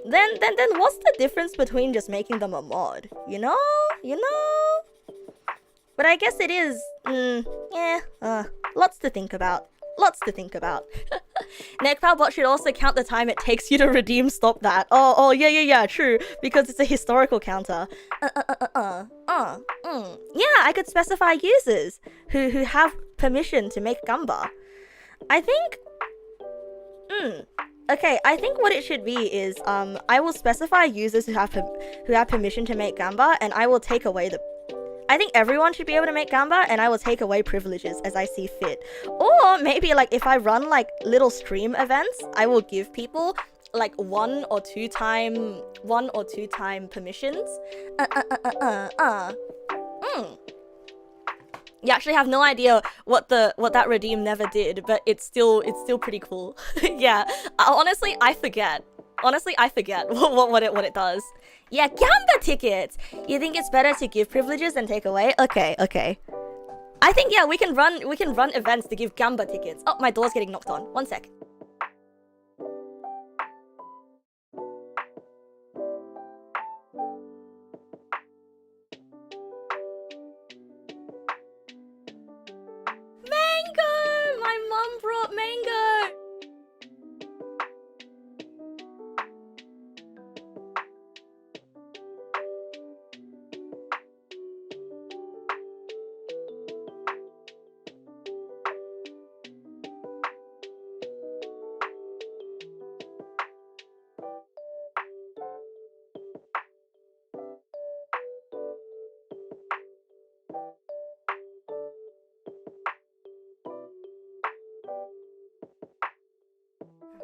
then what's the difference between just making them a mod? You know? But I guess it is, lots to think about. Negpowbot should also count the time it takes you to redeem Stop That. Oh, yeah, true. Because it's a historical counter. Yeah, I could specify users who have permission to make Gamba. I think... Okay, I think what it should be is, I will specify users who have permission to make Gamba, and I will take away the... I think everyone should be able to make Gamba, and I will take away privileges as I see fit. Or maybe, like, if I run, like, little stream events, I will give people, like, 1 or 2 time permissions. You actually have no idea what that redeem never did, but it's still pretty cool. Yeah, honestly, I forget. what it does. Yeah, Gamba tickets! You think it's better to give privileges than take away? Okay. I think, yeah, we can run events to give Gamba tickets. Oh, my door's getting knocked on. 1 sec. Mango! My mum brought mango!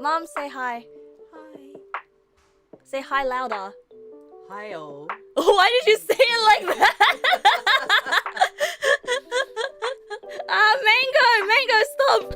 Mom, say hi. Hi. Say hi louder. Hi-oh. Why did you say it like that? Mango, stop.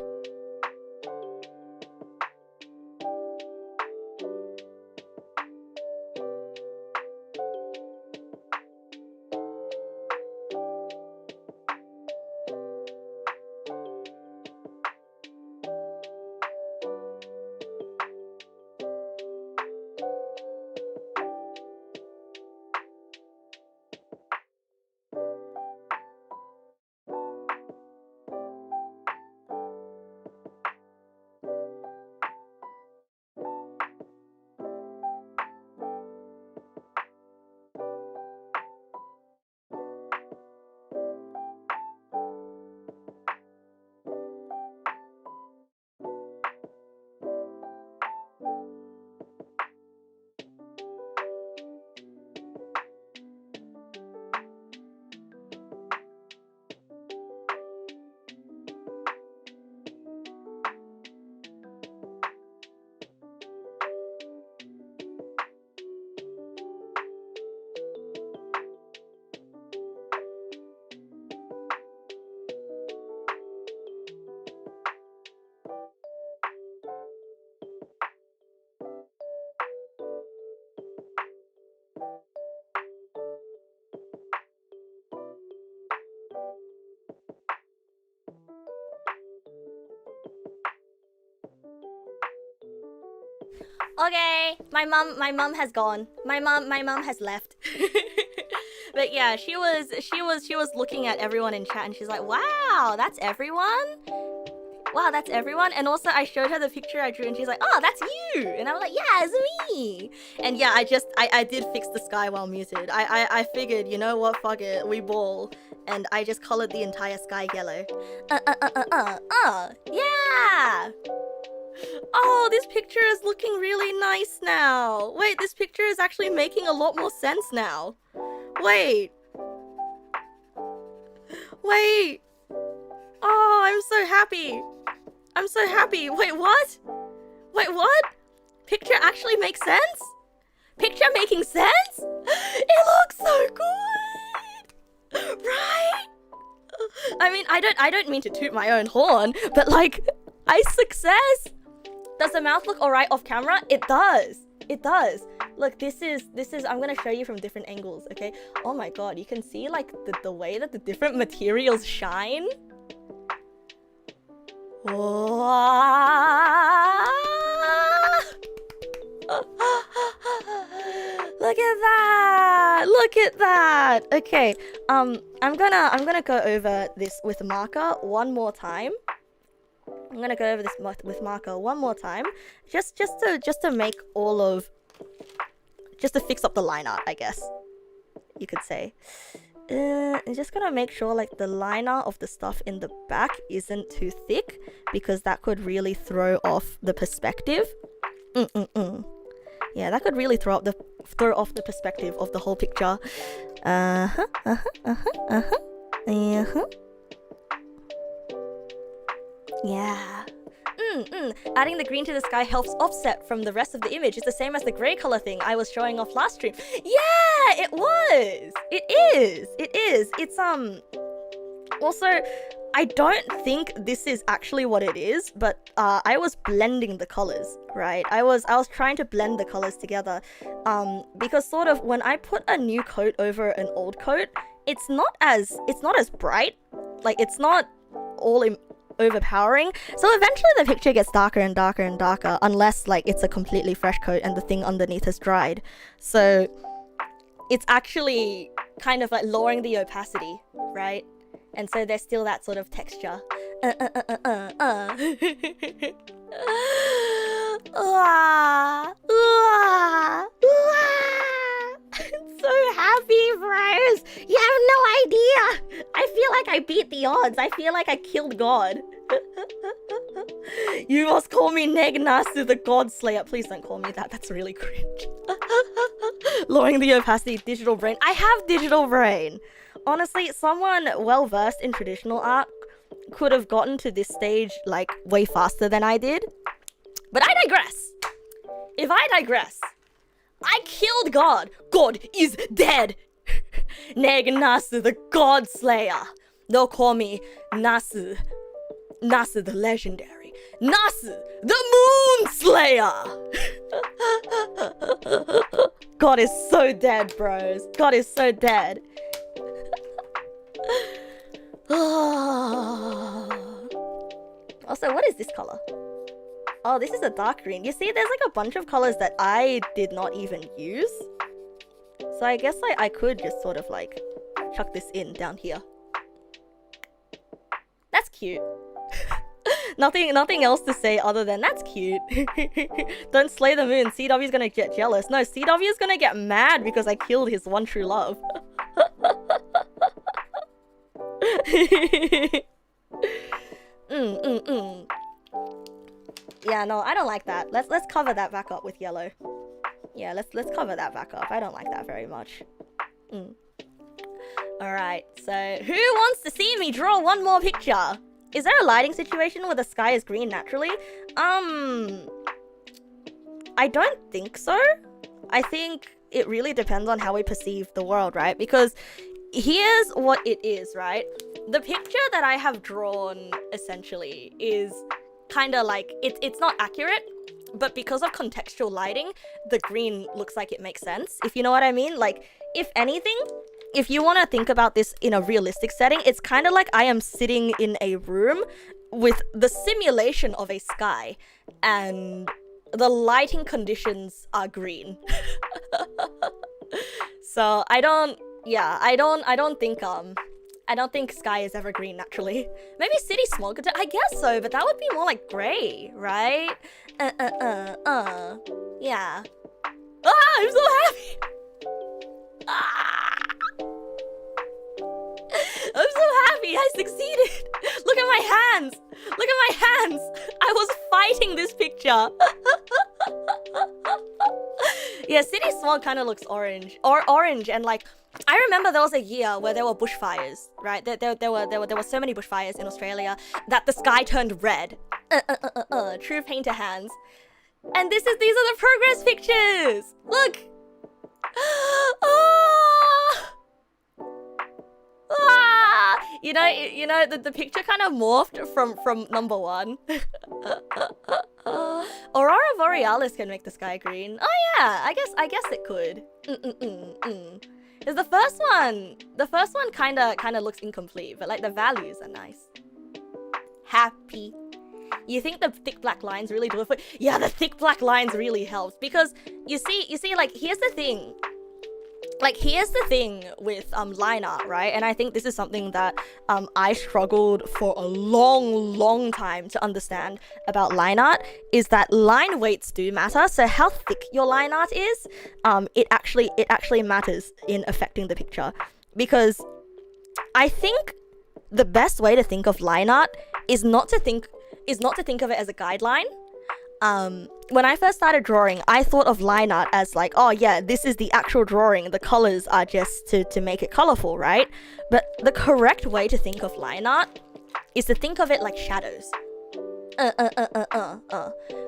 Okay, my mom has gone. My mom has left. But yeah, she was looking at everyone in chat and she's like, "Wow, that's everyone? Wow, that's everyone?" And also I showed her the picture I drew and she's like, "Oh, that's you." And I was like, "Yeah, it's me." And yeah, I did fix the sky while muted. I figured, you know what, fuck it, we ball. And I just colored the entire sky yellow. Yeah. Oh, this picture is looking really nice now. Wait, this picture is actually making a lot more sense now. Wait. Oh, I'm so happy. Wait, what? Picture actually makes sense? Picture making sense? It looks so good. Right? I mean, I don't mean to toot my own horn, but like, success. Does the mouth look alright off camera? It does. Look, this is I'm gonna show you from different angles, okay? Oh my god, you can see like the way that the different materials shine. Look at that! Look at that! Okay, I'm gonna go over this with marker one more time. I'm gonna go over this with marker one more time, just to make all of, just to fix up the line art, I guess you could say. I'm just gonna make sure like the liner of the stuff in the back isn't too thick, because that could really throw off the perspective. Yeah, that could really throw off the perspective of the whole picture. Yeah. Adding the green to the sky helps offset from the rest of the image. It's the same as the grey color thing I was showing off last stream. Yeah, it was. It is. It's also, I don't think this is actually what it is, but I was blending the colors, right? I was trying to blend the colors together, because sort of when I put a new coat over an old coat, it's not as bright, like it's not all overpowering. So eventually the picture gets darker and darker and darker, unless like it's a completely fresh coat and the thing underneath has dried. So it's actually kind of like lowering the opacity, right? And so there's still that sort of texture. I'm so happy, bros. You have no idea. I feel like I beat the odds. I feel like I killed God. You must call me Neg Nasu, the God Slayer. Please don't call me that. That's really cringe. Lowering the opacity, digital brain. I have digital brain. Honestly, someone well-versed in traditional art could have gotten to this stage, like, way faster than I did. But I digress. If I digress, I killed God. God is dead. Neg Nasu, the God Slayer. They'll call me Nasu. Nasu the legendary. Nasu, the Moon Slayer. God is so dead, bros. God is so dead. Also, what is this color? Oh, this is a dark green. You see, there's like a bunch of colors that I did not even use. So I guess I could just sort of like chuck this in down here. That's cute. Nothing else to say other than that's cute. Don't slay the moon. CW's gonna get jealous. No, CW's gonna get mad because I killed his one true love. Yeah, no, I don't like that. Let's cover that back up with yellow. Yeah, let's cover that back up. I don't like that very much. Alright, so who wants to see me draw one more picture? Is there a lighting situation where the sky is green naturally? I don't think so. I think it really depends on how we perceive the world, right? Because here's what it is, right? The picture that I have drawn essentially is kind of like, it's not accurate, but because of contextual lighting, the green looks like it makes sense, if you know what I mean. Like, if anything, if you want to think about this in a realistic setting, it's kind of like I am sitting in a room with the simulation of a sky, and the lighting conditions are green. So I don't think sky is ever green naturally. Maybe city smog, I guess so, but that would be more like grey, right? Yeah. Ah, I'm so happy! Ah! I'm so happy, I succeeded! Look at my hands! Look at my hands! I was fighting this picture! Yeah, city smog kind of looks orange. Orange, and like, I remember there was a year where there were bushfires, right? There were so many bushfires in Australia that the sky turned red. True painter hands. And these are the progress pictures! Look! Oh! Ah! You know, the picture kind of morphed from number one. Aurora Borealis can make the sky green. Oh yeah, I guess it could. Because the first one kind of looks incomplete, but like the values are nice. Happy, You think the thick black lines really do it for... Yeah, the thick black lines really helps. Because, you see, like, here's the thing. Like, here's the thing with line art, right? And I think this is something that I struggled for a long time to understand about line art, is that line weights do matter. So how thick your line art is, it actually matters in affecting the picture. Because I think the best way to think of line art is not to think of it as a guideline. When I first started drawing, I thought of line art as like, oh yeah, this is the actual drawing. The colors are just to make it colorful, right? But the correct way to think of line art is to think of it like shadows.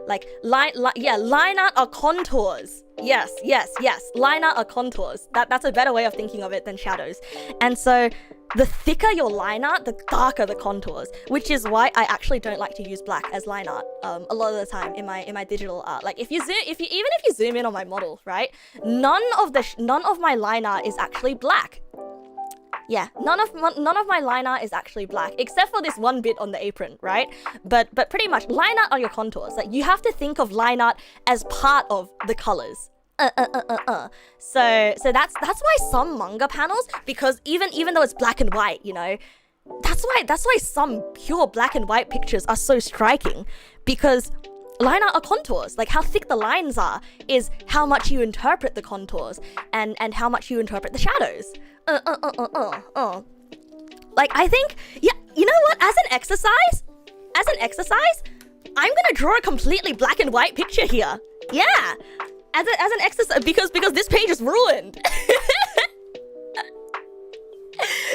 Like line art are contours. Yes. Line art are contours. That's a better way of thinking of it than shadows. And so the thicker your line art, the darker the contours, which is why I actually don't like to use black as line art a lot of the time in my digital art. Like if you zoom in on my model, right? None of my line art is actually black. Yeah, none of my line art is actually black, except for this one bit on the apron, right? But pretty much line art are your contours. Like you have to think of line art as part of the colors. So that's why some manga panels, because even though it's black and white, you know, that's why some pure black and white pictures are so striking, because line art are contours. Like how thick the lines are is how much you interpret the contours and how much you interpret the shadows. Like I think, yeah, you know what? As an exercise, I'm gonna draw a completely black and white picture here. Yeah, as an exercise, because this page is ruined.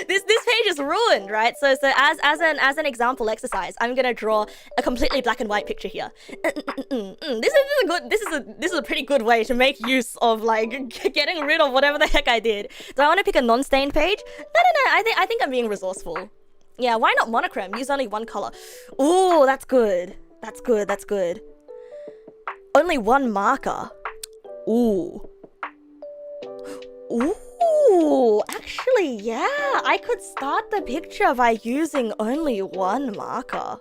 This page is ruined, right? So as an example exercise, I'm gonna draw a completely black and white picture here. This is a pretty good way to make use of like getting rid of whatever the heck I did. Do I want to pick a non-stained page? No. I think I'm being resourceful. Yeah, why not monochrome? Use only one color. Ooh, that's good. That's good. Only one marker. Ooh, actually, yeah, I could start the picture by using only one marker.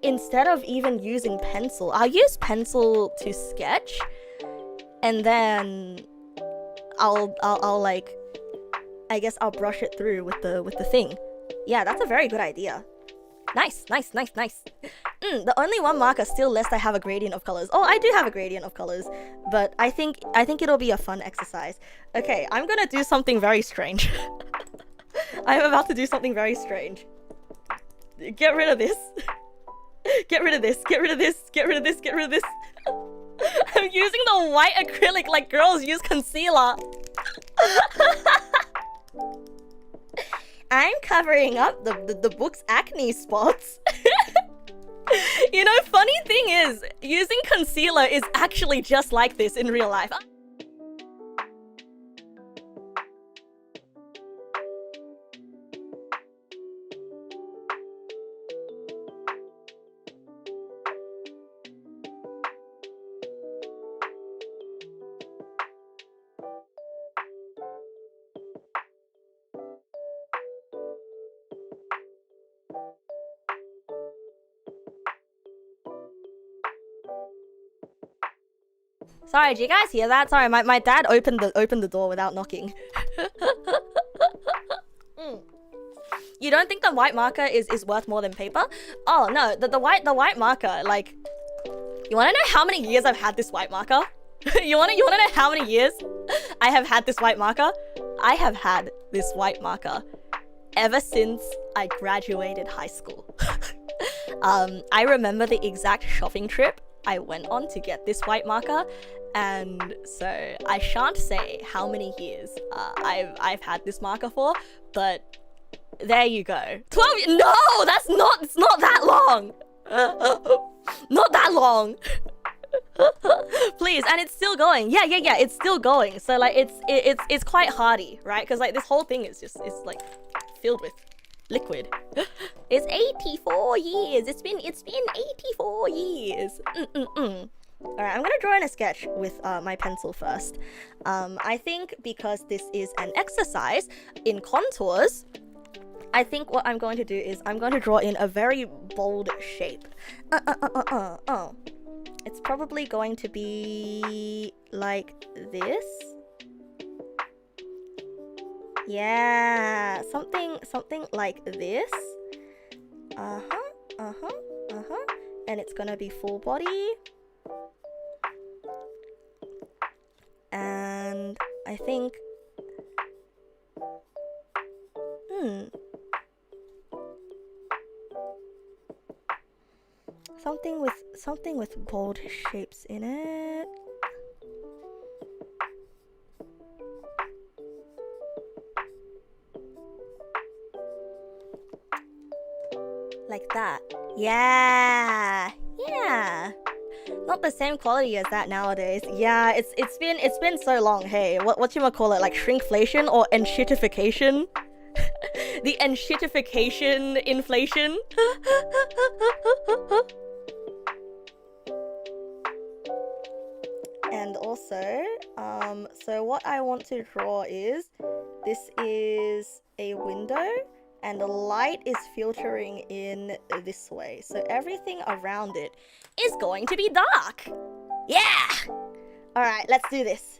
Instead of even using pencil, I'll use pencil to sketch, and then I'll like, I guess I'll brush it through with the thing. Yeah, that's a very good idea. Nice. The only one marker, still lest I have a gradient of colors. Oh, I do have a gradient of colors, but I think it'll be a fun exercise. Okay, I'm gonna do something very strange. I'm about to do something very strange. Get rid of this. Get rid of this. I'm using the white acrylic like girls use concealer. I'm covering up the book's acne spots. You know, funny thing is, using concealer is actually just like this in real life. Sorry, do you guys hear that? Sorry, my dad opened the door without knocking. You don't think the white marker is worth more than paper? Oh no, the white marker, like, you wanna know how many years I've had this white marker? you wanna know how many years I have had this white marker? I have had this white marker ever since I graduated high school. I remember the exact shopping trip I went on to get this white marker, and so I shan't say how many years I've had this marker for, but there you go. 12. No, it's not that long. Not that long. Please, and it's still going. Yeah, it's still going. So like it's quite hardy, right? Because like this whole thing is like filled with liquid. It's 84 years. It's been 84 years. Alright, I'm gonna draw in a sketch with my pencil first. I think because this is an exercise in contours, I think what I'm going to do is I'm going to draw in a very bold shape. It's probably going to be like this. Yeah, something like this. And it's gonna be full body. And I think something with bold shapes in it. Like that. Yeah. Not the same quality as that nowadays. Yeah, it's been so long. Hey, what you call it? Like shrinkflation or enshittification? The enshittification inflation. And also, so what I want to draw is, this is a window and the light is filtering in this way. So everything around it is going to be dark. Yeah! Alright, let's do this.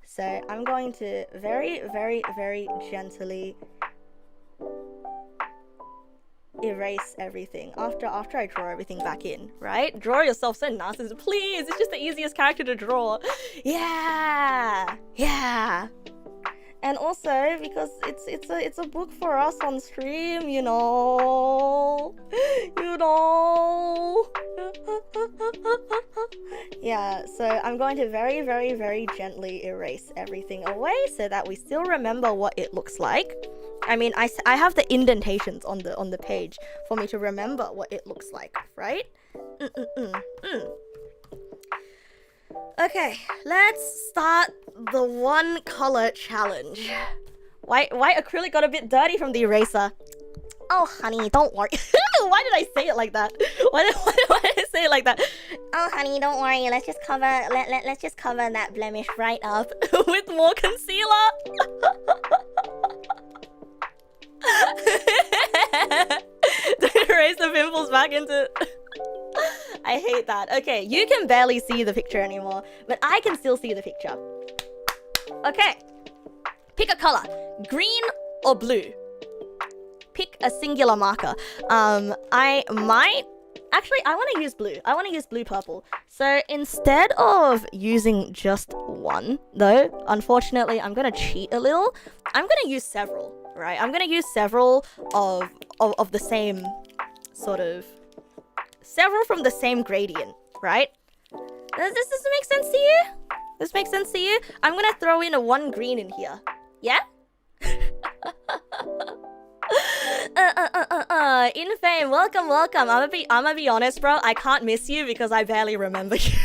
So I'm going to very, very, very gently erase everything after I draw everything back in, right? Draw yourself so narcissistic, please. It's just the easiest character to draw. Yeah. And also because it's a book for us on stream, you know. Yeah, so I'm going to very, very, very gently erase everything away so that we still remember what it looks like. I mean, I have the indentations on the page for me to remember what it looks like, right? Okay, let's start the one color challenge. White acrylic got a bit dirty from the eraser. Oh, honey, don't worry. Why did I say it like that? Why did I say it like that? Oh, honey, don't worry. Let's just cover that blemish right up with more concealer. To erase the pimples back into. I hate that. Okay, you can barely see the picture anymore, but I can still see the picture. Okay, pick a color, green or blue. Pick a singular marker. I want to use blue. I want to use blue purple. So instead of using just one, though, unfortunately, I'm gonna cheat a little. I'm gonna use several, right? I'm gonna use several of the same sort of, several from the same gradient, right? Does this make sense to you? This makes sense to you? I'm gonna throw in a one green in here. Yeah? In fame, welcome. I'ma be honest, bro. I can't miss you because I barely remember you.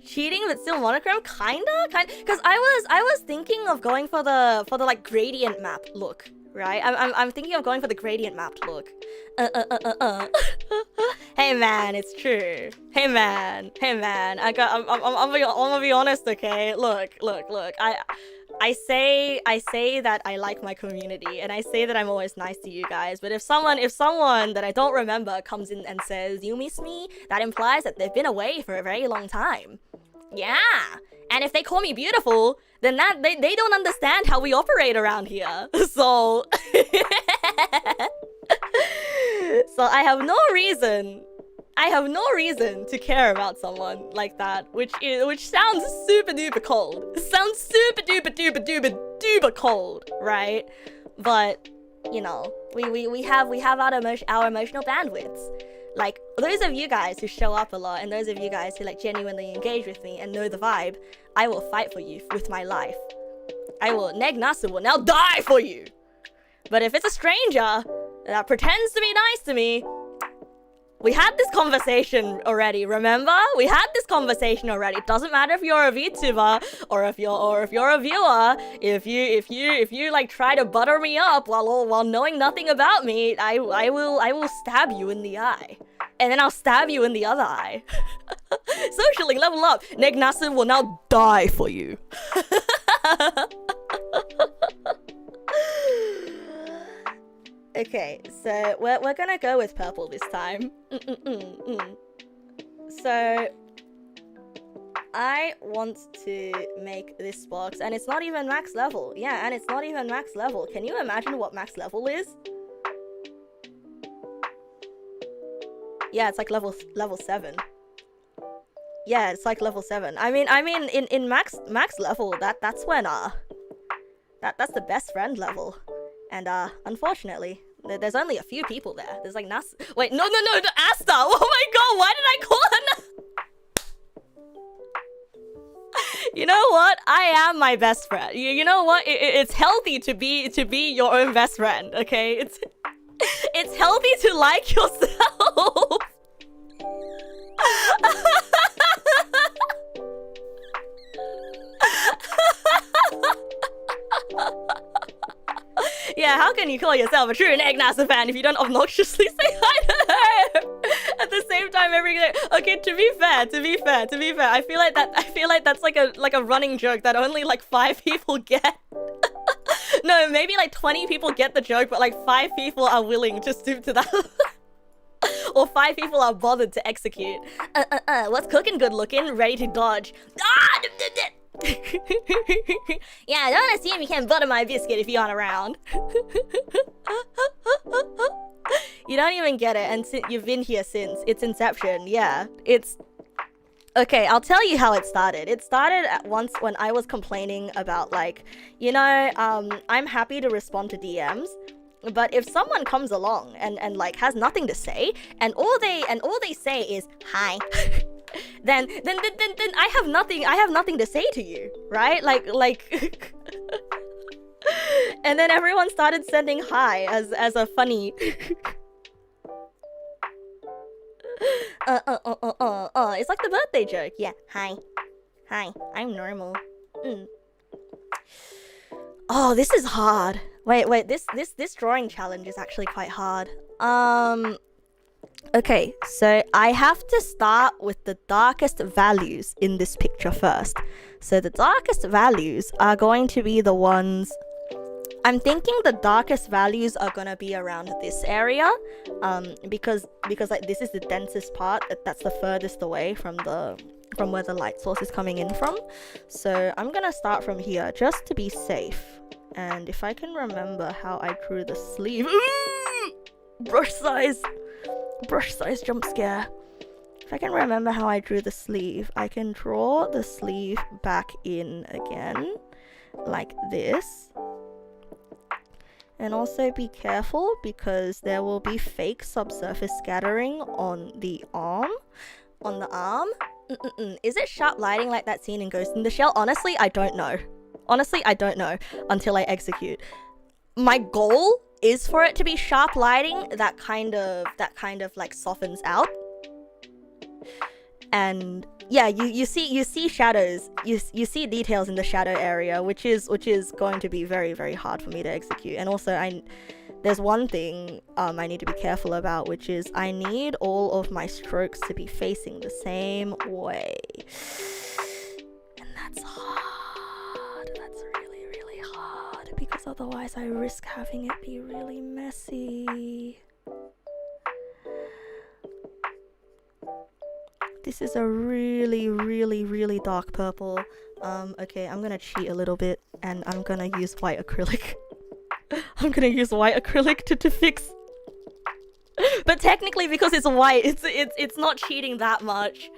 Cheating but still monochrome, kinda, because I was thinking of going for the like gradient map look, right? I'm thinking of going for the gradient mapped look. Hey man, it's true. Hey man. I'm gonna be honest, okay? Look. I say that I like my community and I say that I'm always nice to you guys, but if someone that I don't remember comes in and says you miss me, that implies that they've been away for a very long time. Yeah. And if they call me beautiful, then that they don't understand how we operate around here. So so I have no reason to care about someone like that, which sounds super duper cold. It sounds super duper cold, right? But you know, we have our emotional bandwidths. Like those of you guys who show up a lot, and those of you guys who like genuinely engage with me and know the vibe, I will fight for you with my life. Neg Nasu will now die for you. But if it's a stranger that pretends to be nice to me, we had this conversation already, remember? We had this conversation already. It doesn't matter if you're a VTuber or if you're a viewer. If you like try to butter me up while knowing nothing about me, I will stab you in the eye. And then I'll stab you in the other eye. Socially, level up. Neg Nasu will now die for you. Okay, so we're gonna go with purple this time. So I want to make this box, and it's not even max level. Yeah, and it's not even max level. Can you imagine what max level is? Yeah, it's like level 7. Yeah, it's like level 7. I mean in max level, that's when that's the best friend level. And unfortunately, there's only a few people there. There's like Nasu. Wait, no, the Asta. Oh my god, why did I call her You know what? I am my best friend. You know what? It's healthy to be your own best friend, okay? It's healthy to like yourself. Yeah, how can you call yourself a true Neg Nasu fan if you don't obnoxiously say hi to her at the same time every day? Okay, to be fair, I feel like that's like a running joke that only like 5 people get. No, maybe like 20 people get the joke, but like 5 people are willing to stoop to that. Or 5 people are bothered to execute. What's cooking? Good looking, ready to dodge. Ah! Yeah, don't assume you can't butter my biscuit if you aren't around. You don't even get it, and you've been here since its inception. Yeah, it's... Okay, I'll tell you how it started. It started at once when I was complaining about, like, you know, I'm happy to respond to DMs, but if someone comes along and like has nothing to say, and all they say is hi, then I have nothing to say to you, right? Like and then everyone started sending hi as a funny it's like the birthday joke. Yeah, hi, I'm normal. Oh, this is hard. Wait, this drawing challenge is actually quite hard. Okay, so I have to start with the darkest values in this picture first. So the darkest values are going to be the ones... I'm thinking the darkest values are gonna be around this area, because like this is the densest part. That's the furthest away from where the light source is coming in from. So I'm gonna start from here just to be safe. And if I can remember how I drew the sleeve... Brush size jump scare. If I can remember how I drew the sleeve, I can draw the sleeve back in again, like this. And also be careful because there will be fake subsurface scattering on the arm. Is it sharp lighting like that scene in Ghost in the Shell? Honestly, I don't know. Until I execute. My goal is for it to be sharp lighting that kind of like softens out. And yeah, you see shadows, you see details in the shadow area, which is going to be very, very hard for me to execute. And also there's one thing I need to be careful about, which is I need all of my strokes to be facing the same way. And that's hard. That's really, really hard, because otherwise I risk having it be really messy. This is a really, really, really dark purple. Okay, I'm gonna cheat a little bit and I'm gonna use white acrylic. I'm gonna use white acrylic to fix. But technically, because it's white, it's not cheating that much.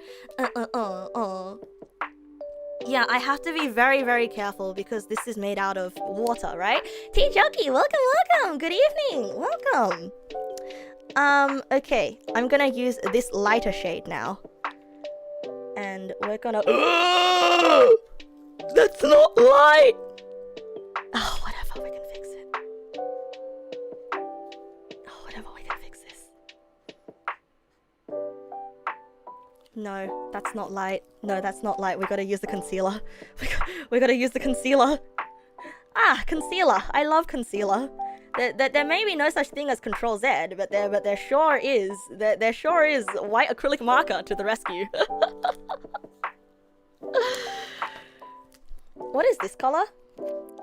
Yeah, I have to be very, very careful because this is made out of water, right? T Jockey, welcome. Good evening. Welcome. Okay, I'm gonna use this lighter shade now. And we're gonna... That's not light! Oh, whatever, we can fix it. Oh, whatever, we can fix this. No, that's not light. No, that's not light. We gotta use the concealer. We gotta use the concealer. Ah, concealer. I love concealer. There may be no such thing as Control Z, but there sure is. There sure is white acrylic marker to the rescue. What is this color?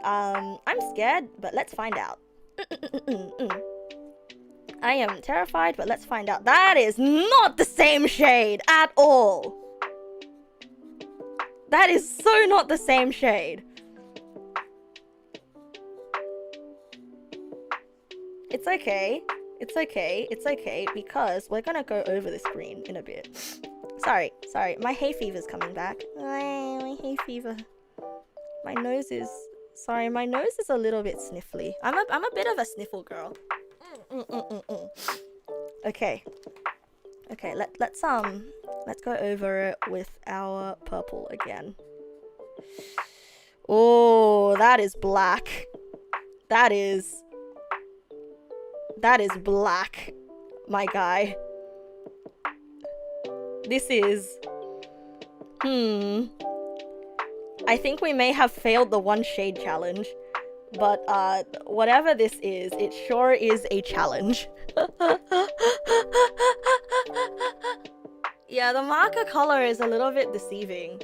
I'm scared, but let's find out. I am terrified, but let's find out. That is not the same shade at all. That is so not the same shade. It's okay. It's okay. It's okay, because we're gonna go over this green in a bit. Sorry. My hay fever's coming back. My hay fever. My nose is... Sorry, my nose is a little bit sniffly. I'm a bit of a sniffle girl. Okay. Okay, let's go over it with our purple again. Oh, that is black. That is black, my guy. This is... I think we may have failed the one shade challenge. But, whatever this is, it sure is a challenge. Yeah, the marker color is a little bit deceiving.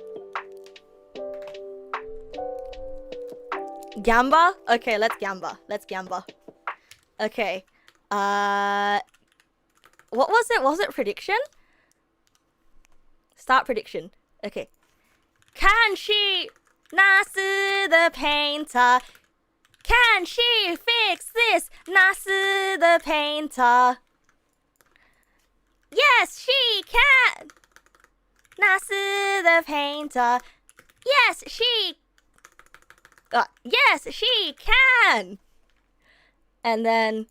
Gamba? Okay, let's gamba. Let's gamba. Okay. What was it? Was it prediction? Start prediction. Okay. Can she, Nasu the painter? Can she fix this, Nasu the painter? Yes, she can! Nasu the painter. Yes, she can! And then...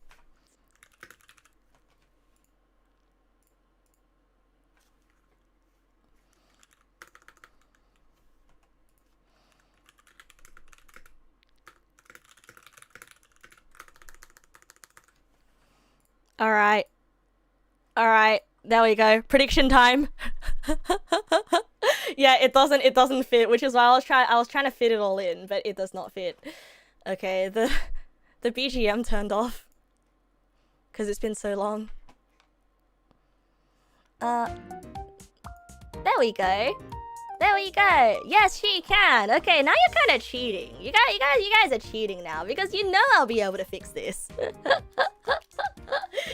Alright. Alright, there we go. Prediction time. Yeah, it doesn't fit, which is why I was trying to fit it all in, but it does not fit. Okay, the BGM turned off. Cause it's been so long. There we go. There we go. Yes, she can. Okay, now you're kind of cheating. You guys are cheating now because you know I'll be able to fix this.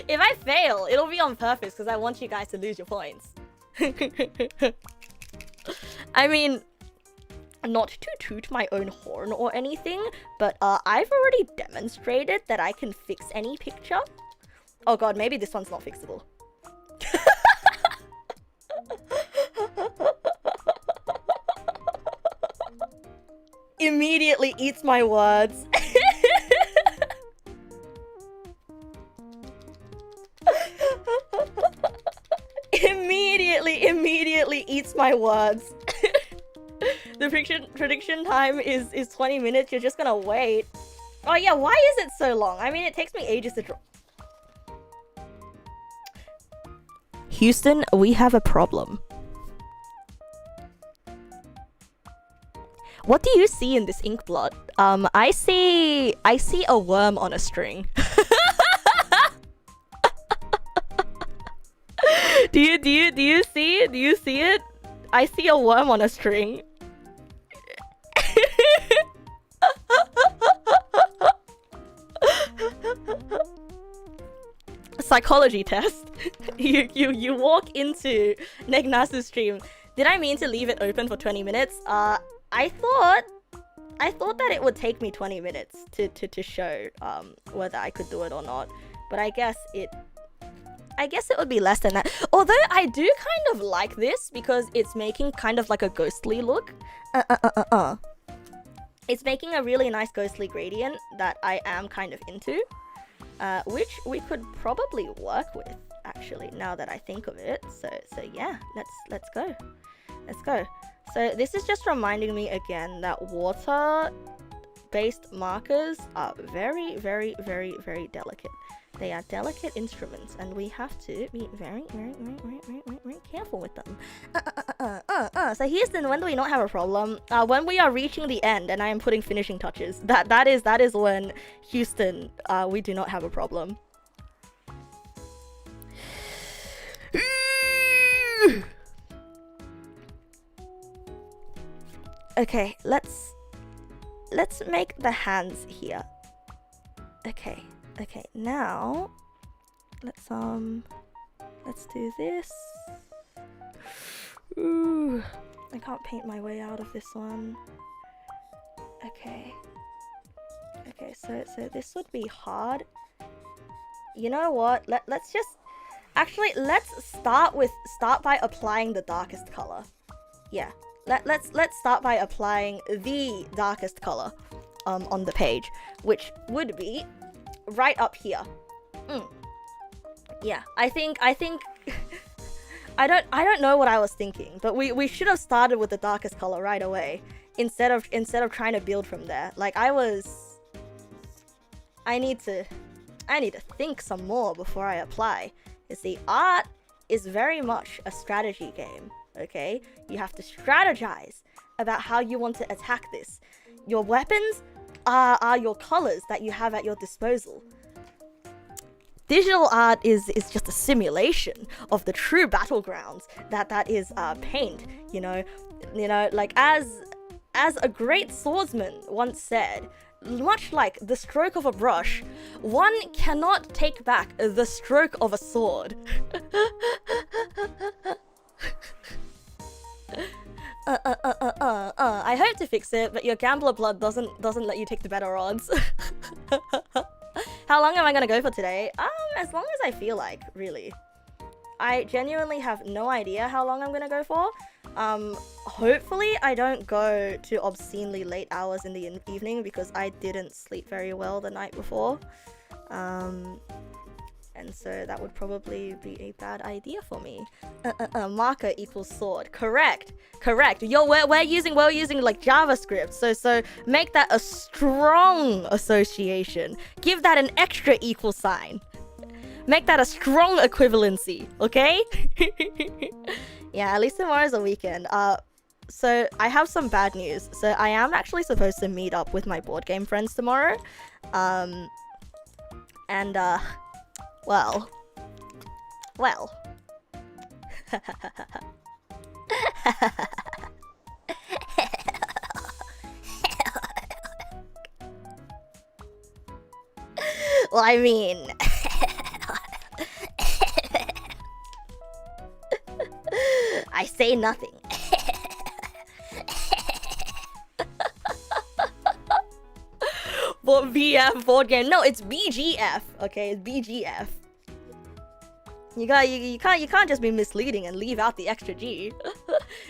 If I fail, it'll be on purpose because I want you guys to lose your points. I mean, not to toot my own horn or anything, but I've already demonstrated that I can fix any picture. Oh god, maybe this one's not fixable. Immediately eats my words. Immediately eats my words. The prediction time is 20 minutes. You're just gonna wait. Oh yeah, why is it so long? I mean, it takes me ages to draw. Houston, we have a problem. What do you see in this ink blot? I see a worm on a string. Do you see it? Do you see it? I see a worm on a string. Psychology test. You walk into Neg Nasu's stream. Did I mean to leave it open for 20 minutes? I thought that it would take me 20 minutes to show whether I could do it or not. But I guess it would be less than that. Although I do kind of like this because it's making kind of like a ghostly look. It's making a really nice ghostly gradient that I am kind of into. Which we could probably work with, actually, now that I think of it. So yeah, let's go. Let's go. So this is just reminding me again that water-based markers are very, very, very, very delicate. They are delicate instruments, and we have to be very, very, very, very, very, very, very careful with them. So Houston, when do we not have a problem? When we are reaching the end, and I am putting finishing touches. That is when, Houston, we do not have a problem. Okay, let's make the hands here. Okay, now let's do this. Ooh, I can't paint my way out of this one. Okay, so this would be hard. You know what? Let's just actually let's start by applying the darkest color. Yeah, let's start by applying the darkest color on the page, which would be right up here. Yeah, I think I don't know what I was thinking, but we should have started with the darkest color right away instead of trying to build from there. Like I need to think some more before I apply. You see, art is very much a strategy game, okay? You have to strategize about how you want to attack this. Your weapons are your colors that you have at your disposal. Digital art is just a simulation of the true battlegrounds that is paint, you know, like as a great swordsman once said, much like the stroke of a brush, one cannot take back the stroke of a sword. I hope to fix it, but your gambler blood doesn't let you take the better odds. How long am I gonna go for today? As long as I feel like, really. I genuinely have no idea how long I'm gonna go for. Hopefully I don't go to obscenely late hours in the evening because I didn't sleep very well the night before. And so that would probably be a bad idea for me. Marker equals sword. Correct. Yo, we're using like JavaScript. So make that a strong association. Give that an extra equal sign. Make that a strong equivalency, okay? Yeah, at least tomorrow's a weekend. So I have some bad news. So I am actually supposed to meet up with my board game friends tomorrow. Well. Well, I mean, I say nothing. What VF board game? No, it's BGF. Okay, it's BGF. You can't just be misleading and leave out the extra G.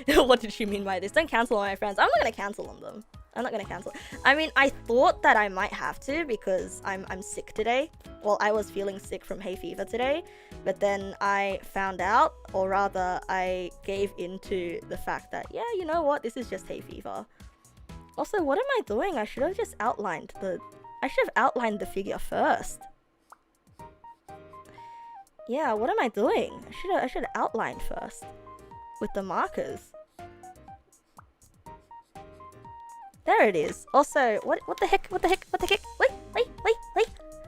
What did she mean by this? Don't cancel on my friends. I'm not gonna cancel on them. I'm not gonna cancel. I mean, I thought that I might have to because I'm sick today. Well, I was feeling sick from hay fever today, but then I found out, or rather, I gave into the fact that, yeah, you know what? This is just hay fever. Also, what am I doing? I should have just outlined the figure first. Yeah, what am I doing? I should have outlined first with the markers. There it is. Also, what the heck? Wait.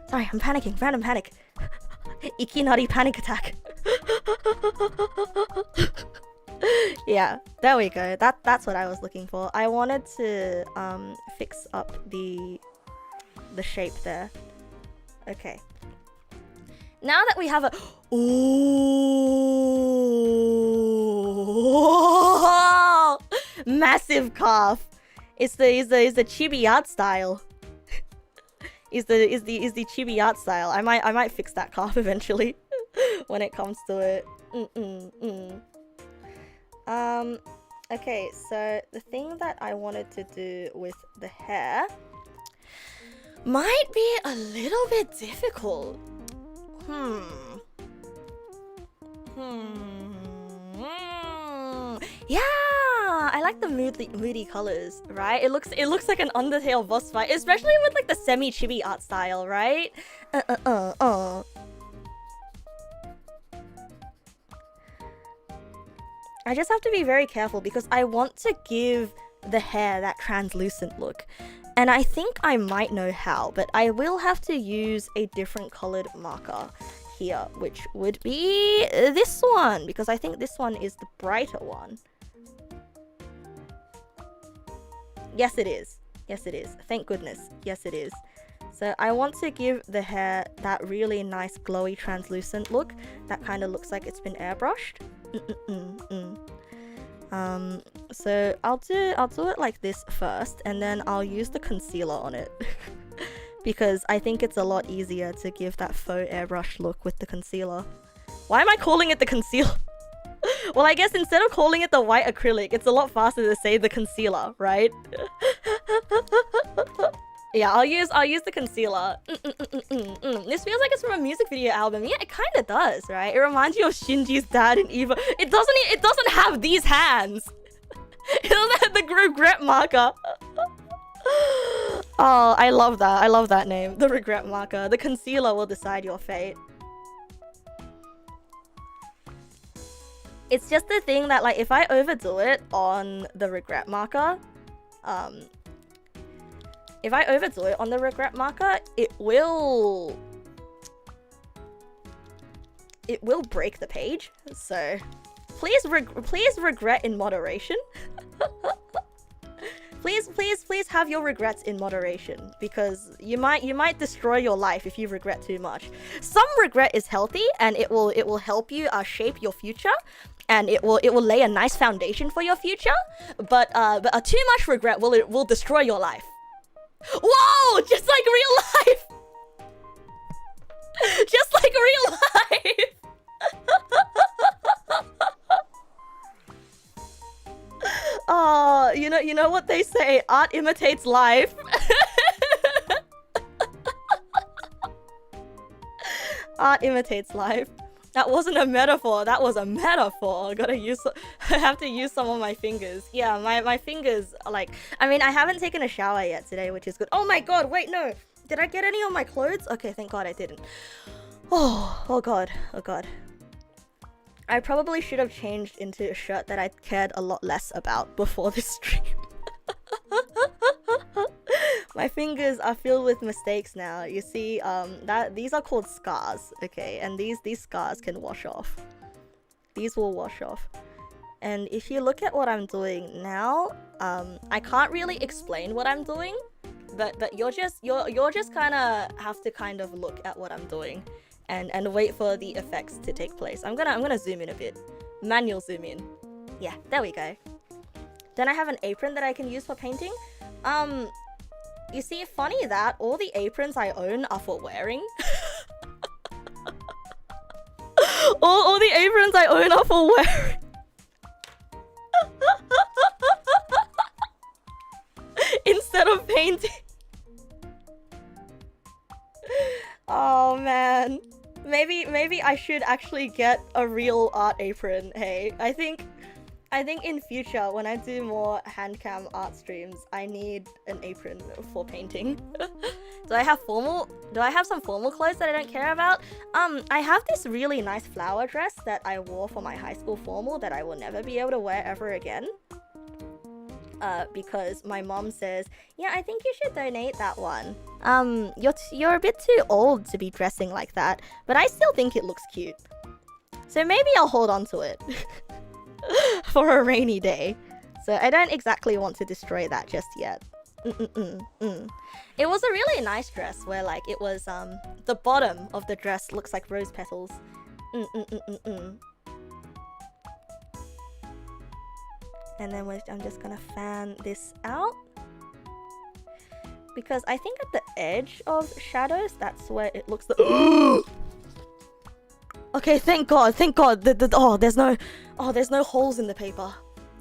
Sorry, I'm panicking. Random panic. Ikinari panic attack. Yeah, there we go. That's what I was looking for. I wanted to fix up the shape there. Okay. Now that we have a ooh, massive calf. Is the chibi art style. is the chibi art style. I might fix that calf eventually when it comes to it. Okay, so the thing that I wanted to do with the hair might be a little bit difficult. Yeah, I like the moody colors, right? It looks like an Undertale boss fight, especially with like the semi-chibi art style, right? I just have to be very careful because I want to give the hair that translucent look. And I think I might know how, but I will have to use a different colored marker here, which would be this one, because I think this one is the brighter one. Yes, it is. Thank goodness. Yes, it is. So I want to give the hair that really nice glowy translucent look that kind of looks like it's been airbrushed. So I'll do it like this first, and then I'll use the concealer on it. Because I think it's a lot easier to give that faux airbrush look with the concealer. Why am I calling it the concealer? Well, I guess instead of calling it the white acrylic, it's a lot faster to say the concealer, right? Yeah, I'll use the concealer. This feels like it's from a music video album. Yeah, it kind of does, right? It reminds you of Shinji's dad in Eva. It doesn't have these hands. It doesn't have the regret marker. Oh, I love that. I love that name. The regret marker. The concealer will decide your fate. It's just the thing that, like, if I overdo it on the regret marker, it will break the page. So please regret in moderation. Please have your regrets in moderation, because you might destroy your life if you regret too much. Some regret is healthy, and it will help you shape your future, and it will lay a nice foundation for your future. But too much regret will destroy your life. Whoa! Just like real life. Just like real life. Oh, you know what they say, art imitates life. Art imitates life. That wasn't a metaphor, that was a metaphor. I have to use some of my fingers. Yeah, my fingers are like, I mean, I haven't taken a shower yet today, which is good. Oh my god, wait, no. Did I get any on my clothes? Okay, thank god I didn't. Oh god. I probably should have changed into a shirt that I cared a lot less about before this stream. My fingers are filled with mistakes now. You see, these are called scars, okay? And these scars can wash off. These will wash off. And if you look at what I'm doing now, I can't really explain what I'm doing, but you're just kind of have to kind of look at what I'm doing and wait for the effects to take place. I'm gonna zoom in a bit. Manual zoom in. Yeah, there we go. Then I have an apron that I can use for painting. You see, funny that all the aprons I own are for wearing. all the aprons I own are for wearing. Instead of painting. Oh man. Maybe I should actually get a real art apron. Hey, I think in future when I do more handcam art streams, I need an apron for painting. Do I have some formal clothes that I don't care about? I have this really nice flower dress that I wore for my high school formal that I will never be able to wear ever again. Because my mom says, yeah, I think you should donate that one. You're a bit too old to be dressing like that, but I still think it looks cute. So maybe I'll hold on to it. For a rainy day. So I don't exactly want to destroy that just yet. It was a really nice dress where, like, it was the bottom of the dress looks like rose petals. And then I'm just gonna fan this out, because I think at the edge of shadows, that's where it looks Okay, thank god. There's no holes in the paper.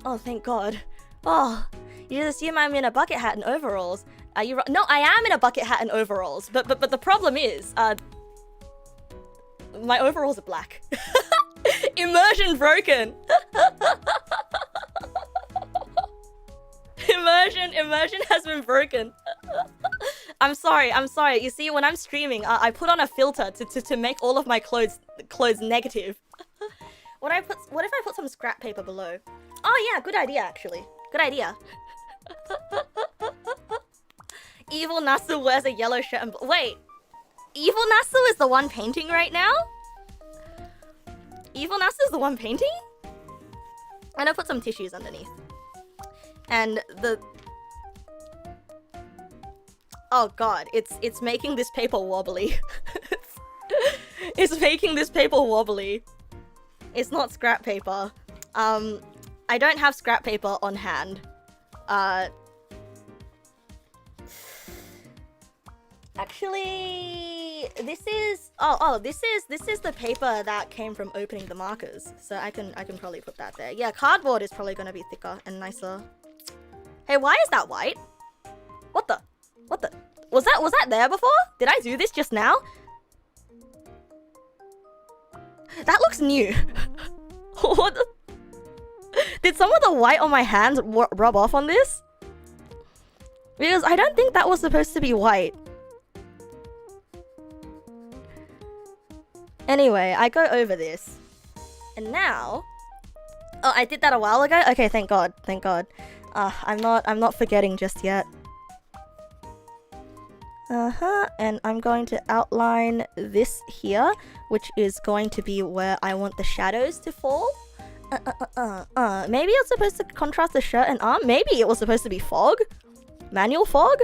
Oh, thank god. Oh, you just assume I'm in a bucket hat and overalls. Are you? No, I am in a bucket hat and overalls. But the problem is, my overalls are black. Immersion broken. Immersion has been broken. I'm sorry. You see, when I'm streaming, I put on a filter to make all of my clothes negative. What if I put some scrap paper below? Oh yeah, good idea actually. Good idea. Evil Nasu wears a yellow shirt and wait. Evil Nasu is the one painting right now? Evil Nasu is the one painting? I'm gonna put some tissues underneath. And Oh god, it's making this paper wobbly. It's making this paper wobbly. It's not scrap paper. I don't have scrap paper on hand. Actually, this is this is the paper that came from opening the markers. So I can probably put that there. Yeah, cardboard is probably gonna be thicker and nicer. Hey, why is that white? What the? Was that there before? Did I do this just now? That looks new. What the? Did some of the white on my hands rub off on this? Because I don't think that was supposed to be white. Anyway, I go over this. And now... Oh, I did that a while ago? Okay, thank God. Thank God. I'm not forgetting just yet. And I'm going to outline this here, which is going to be where I want the shadows to fall. Maybe it's supposed to contrast the shirt and arm. Maybe it was supposed to be fog. Manual fog.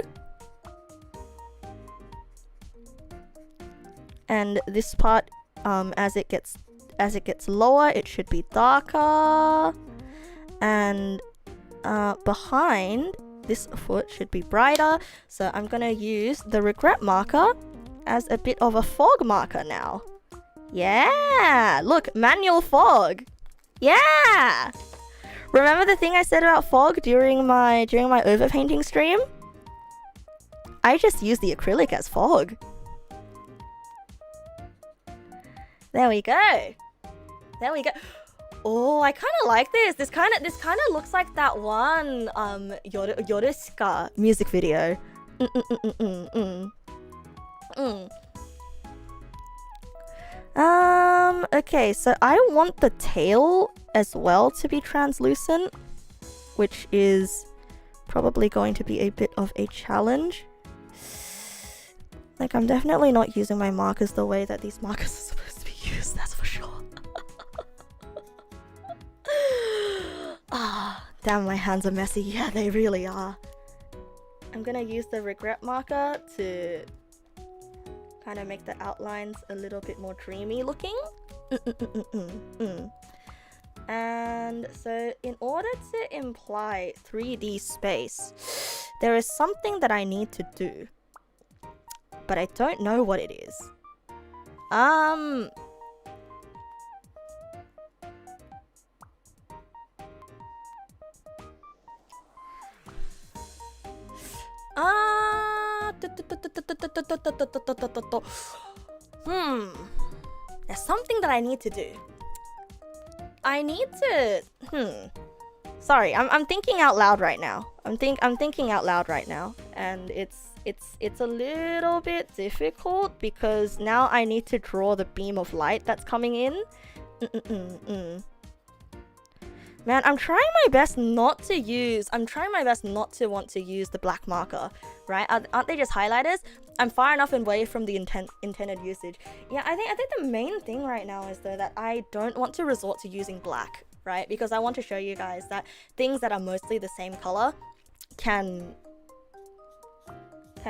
And this part, as it gets lower, it should be darker. And behind this foot should be brighter. So I'm gonna use the regret marker as a bit of a fog marker now. Yeah, look, manual fog. Yeah. Remember the thing I said about fog during my overpainting stream? I just used the acrylic as fog. There we go. There we go. Oh, I kind of like this. This kind of looks like that one Yorusuka music video. Okay, so I want the tail as well to be translucent, which is probably going to be a bit of a challenge. Like, I'm definitely not using my markers the way that these markers are supposed to be used, that's for sure. Ah, damn, my hands are messy. Yeah, they really are. I'm gonna use the regret marker to kind of make the outlines a little bit more dreamy looking. And so in order to imply 3D space, there is something that I need to do, but I don't know what it is. There's something that I need to do. I need to sorry, I'm thinking out loud right now. I'm thinking out loud right now, and it's a little bit difficult because now I need to draw the beam of light that's coming in. Man, I'm trying my best not to want to use the black marker, right? Aren't they just highlighters? I'm far enough away from the intended usage. Yeah, I think the main thing right now is though that I don't want to resort to using black, right? Because I want to show you guys that things that are mostly the same color can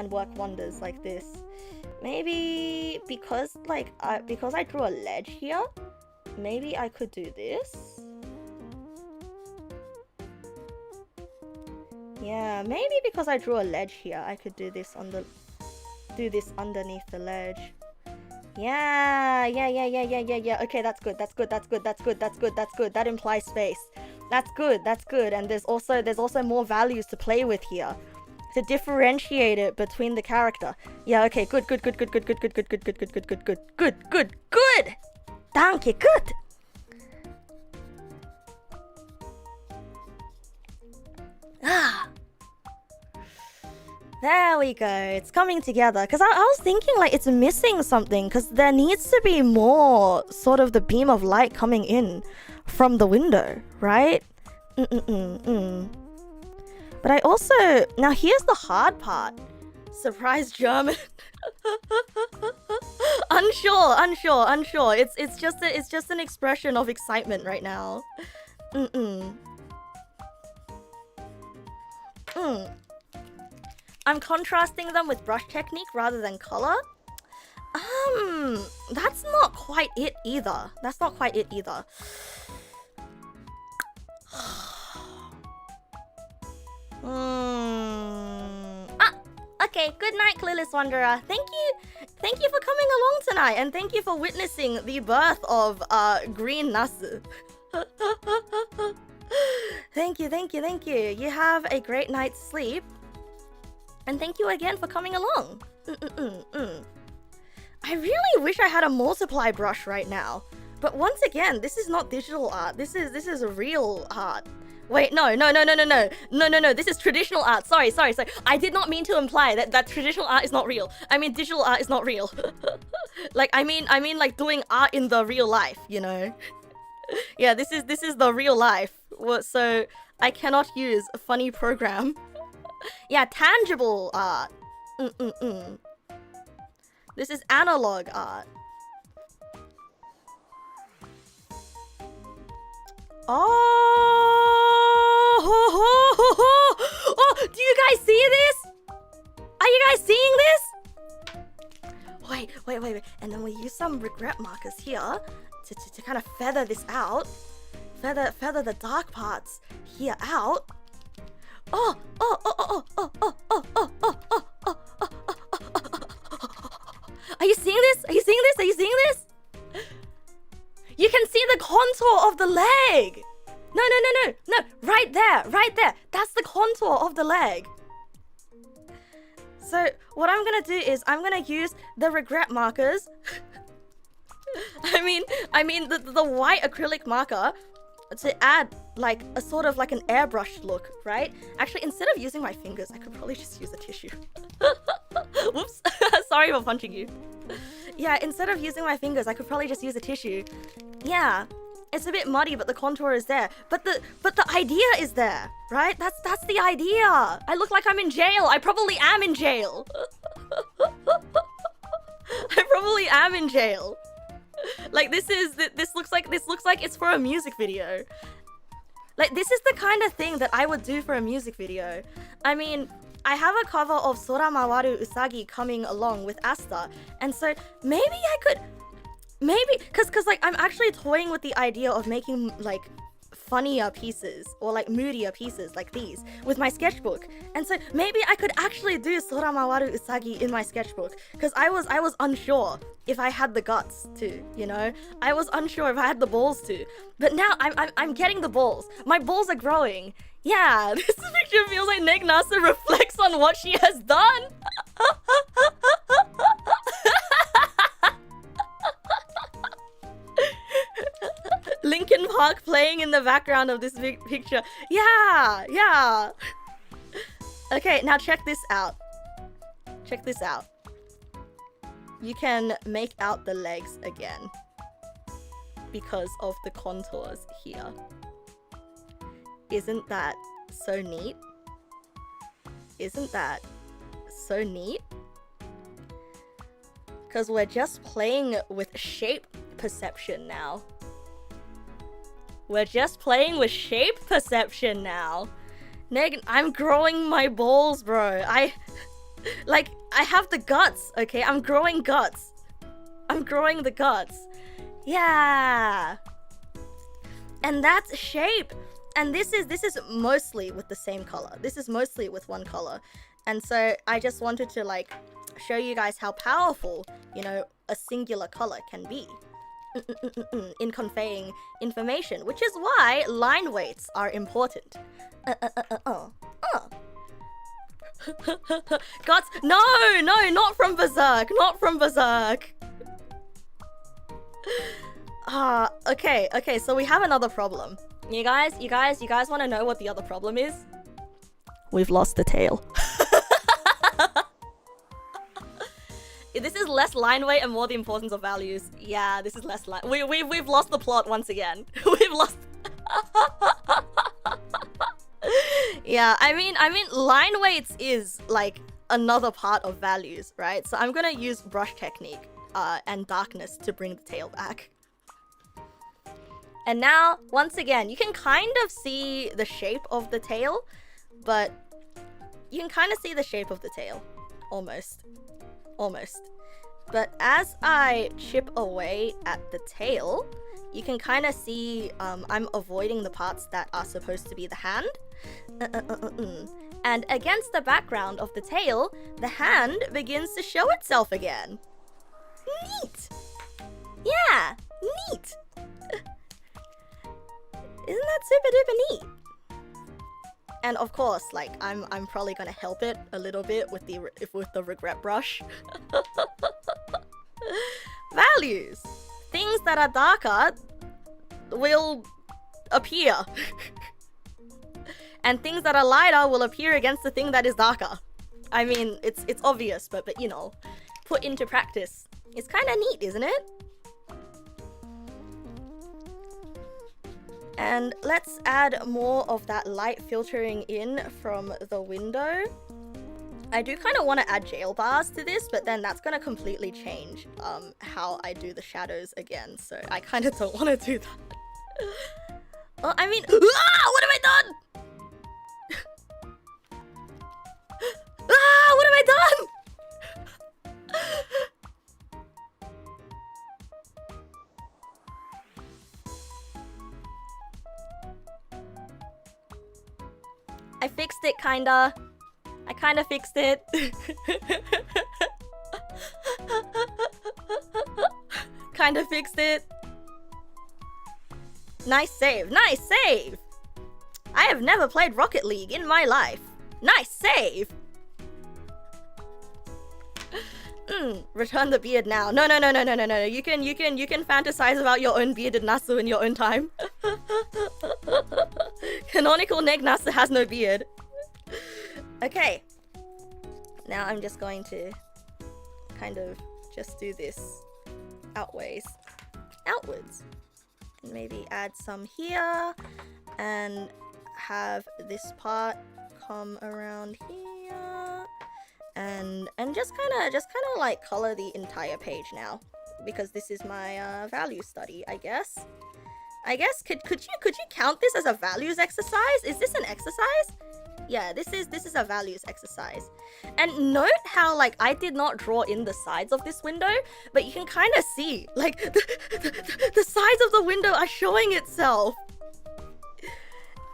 work wonders like this. Maybe because I drew a ledge here, maybe I could do this. Yeah, maybe because I drew a ledge here, I could do this underneath the ledge. Yeah. Okay, that's good. That implies space. That's good. And there's also more values to play with here to differentiate it between the character. Yeah, okay, good. Danke, good. There we go. It's coming together. Because I was thinking like it's missing something. Because there needs to be more sort of the beam of light coming in from the window, right? But I also... Now here's the hard part. Surprise German. Unsure. It's just an expression of excitement right now. I'm contrasting them with brush technique rather than color. That's not quite it either. That's not quite it either. Okay, good night, Clueless Wanderer. Thank you for coming along tonight, and thank you for witnessing the birth of Green Nasu. Thank you. You have a great night's sleep, and thank you again for coming along. I really wish I had a multiply brush right now, but once again, this is not digital art. This is real art. Wait, no. This is traditional art. Sorry. I did not mean to imply that traditional art is not real. I mean, digital art is not real. Like, I mean, like doing art in the real life, you know? Yeah, this is the real life. So I cannot use a funny program. Yeah, tangible art. This is analog art. Oh, do you guys see this? Are you guys seeing this? Wait. And then we use some regret markers here to kind of feather this out. Feather the dark parts here out. Oh. Are you seeing this? You can see the contour of the leg. No. Right there. That's the contour of the leg. So what I'm gonna do is I'm gonna use the regret markers. I mean the white acrylic marker to add like a sort of like an airbrush look, right? Actually, instead of using my fingers, I could probably just use a tissue. Whoops. Sorry for punching you. Yeah, instead of using my fingers, I could probably just use a tissue. Yeah, it's a bit muddy, but the contour is there. But the idea is there, right? That's the idea. I look like I'm in jail. I probably am in jail. I probably am in jail. Like this looks like it's for a music video. Like this is the kind of thing that I would do for a music video. I mean, I have a cover of Sora Mawaru Usagi coming along with Asta, and so maybe I could, cause like I'm actually toying with the idea of making like funnier pieces or like moodier pieces like these with my sketchbook, and so maybe I could actually do Sora Mawaru Usagi in my sketchbook, cause I was unsure if I had the guts to, you know, I was unsure if I had the balls to, but now I'm getting the balls. My balls are growing. Yeah, this picture feels like Neg Nasu reflects on what she has done. Linkin Park playing in the background of this big picture. Yeah. Okay, now check this out. You can make out the legs again because of the contours here. Isn't that so neat? Because we're just playing with shape perception now. Neg, I'm growing my balls, bro. I have the guts, okay? I'm growing guts. Yeah. And that's shape. And this is mostly with the same color. This is mostly with one color. And so I just wanted to like show you guys how powerful, you know, a singular color can be in conveying information, which is why line weights are important. Guts? No, not from Berserk. Okay, so we have another problem. You guys want to know what the other problem is? We've lost the tail. This is less line weight and more the importance of values. Yeah, this is less line. We've lost the plot once again. We've lost. Yeah, I mean, line weights is like another part of values, right? So I'm gonna use brush technique and darkness to bring the tail back. And now, once again, you can kind of see the shape of the tail, but you can kind of see the shape of the tail. Almost. But as I chip away at the tail, you can kind of see I'm avoiding the parts that are supposed to be the hand. And against the background of the tail, the hand begins to show itself again. Neat! Yeah, neat! Isn't that super duper neat? And of course, like, I'm probably gonna help it a little bit with the regret brush. Values. Things that are darker will appear. And things that are lighter will appear against the thing that is darker. I mean, it's obvious, but you know, put into practice. It's kind of neat, isn't it? And let's add more of that light filtering in from the window. I do kind of want to add jail bars to this, but then that's going to completely change how I do the shadows again. So I kind of don't want to do that. Well, I mean, what have I done? What have I done? I fixed it, kinda. I kinda fixed it. Kinda fixed it. Nice save, nice save! I have never played Rocket League in my life. Nice save! Return the beard now. No. You can fantasize about your own bearded Nasu in your own time. Canonical Neg Nasu has no beard. Okay. Now I'm just going to kind of just do this outwards. And maybe add some here and have this part come around here. And just kind of like color the entire page now, because this is my value study, I guess. Could you count this as a values exercise? Is this an exercise? Yeah, this is a values exercise. And note how, like, I did not draw in the sides of this window, but you can kind of see, like, the sides of the window are showing itself.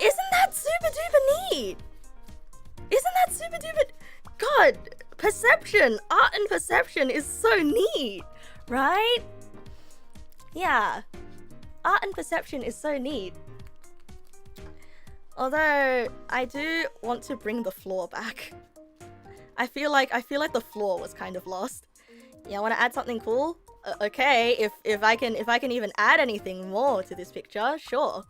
Isn't that super duper neat? Isn't that super duper... God, perception, art and perception is so neat, right? Yeah, art and perception is so neat. Although I do want to bring the floor back. I feel like the floor was kind of lost. Yeah, I want to add something cool. Okay, if I can even add anything more to this picture, sure.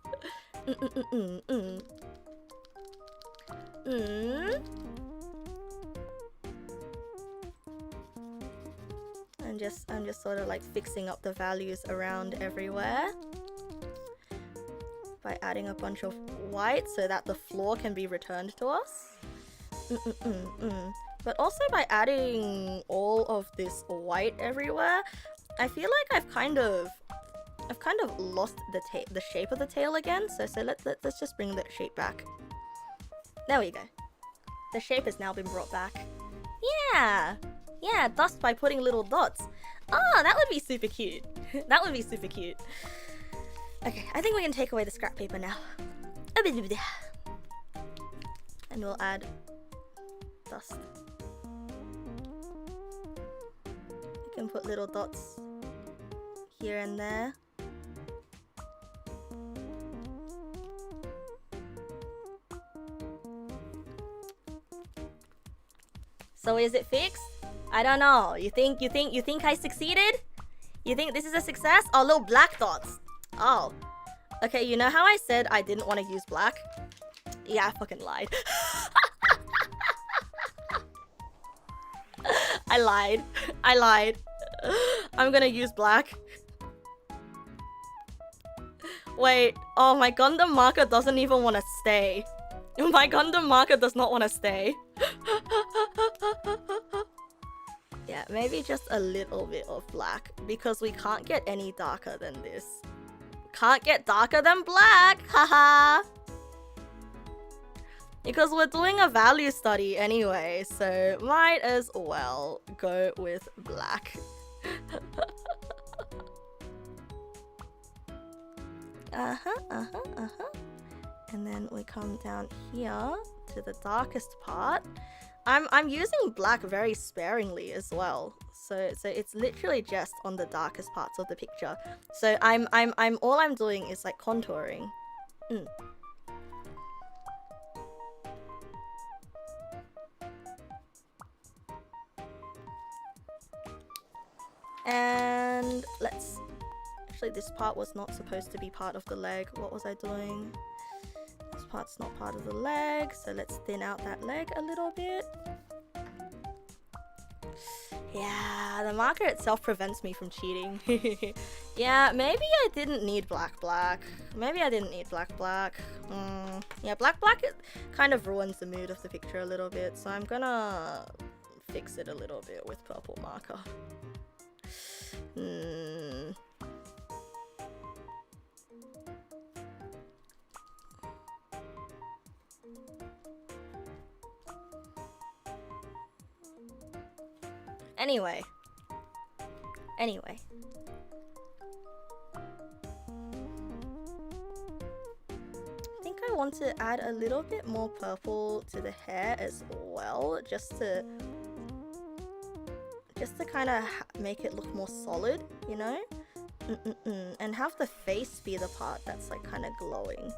I'm just sort of like fixing up the values around everywhere by adding a bunch of white so that the floor can be returned to us. But also by adding all of this white everywhere, I feel like I've kind of lost the shape of the tail again. So let's just bring the shape back. There we go. The shape has now been brought back. Yeah, dust by putting little dots. Oh, that would be super cute. That would be super cute. Okay, I think we can take away the scrap paper now. And we'll add dust. You can put little dots here and there. So is it fixed? I don't know. You think I succeeded? You think this is a success? Oh, little black dots. Oh. Okay, you know how I said I didn't want to use black? Yeah, I fucking lied. I lied. I'm gonna use black. Wait. Oh, my Gundam marker doesn't even want to stay. My Gundam marker does not want to stay. Yeah, maybe just a little bit of black, because we can't get any darker than this. Can't get darker than black, haha. Because we're doing a value study anyway, so might as well go with black. And then we come down here to the darkest part. I'm using black very sparingly as well. So it's literally just on the darkest parts of the picture. So all I'm doing is like contouring. And let's... Actually, this part was not supposed to be part of the leg. What was I doing? This part's not part of the leg, so let's thin out that leg a little bit. Yeah, the marker itself prevents me from cheating. Yeah, maybe I didn't need black. Maybe I didn't need black. Yeah, black it kind of ruins the mood of the picture a little bit, so I'm gonna fix it a little bit with purple marker. Anyway. I think I want to add a little bit more purple to the hair as well, just to kind of make it look more solid, you know? And have the face be the part that's like kind of glowing.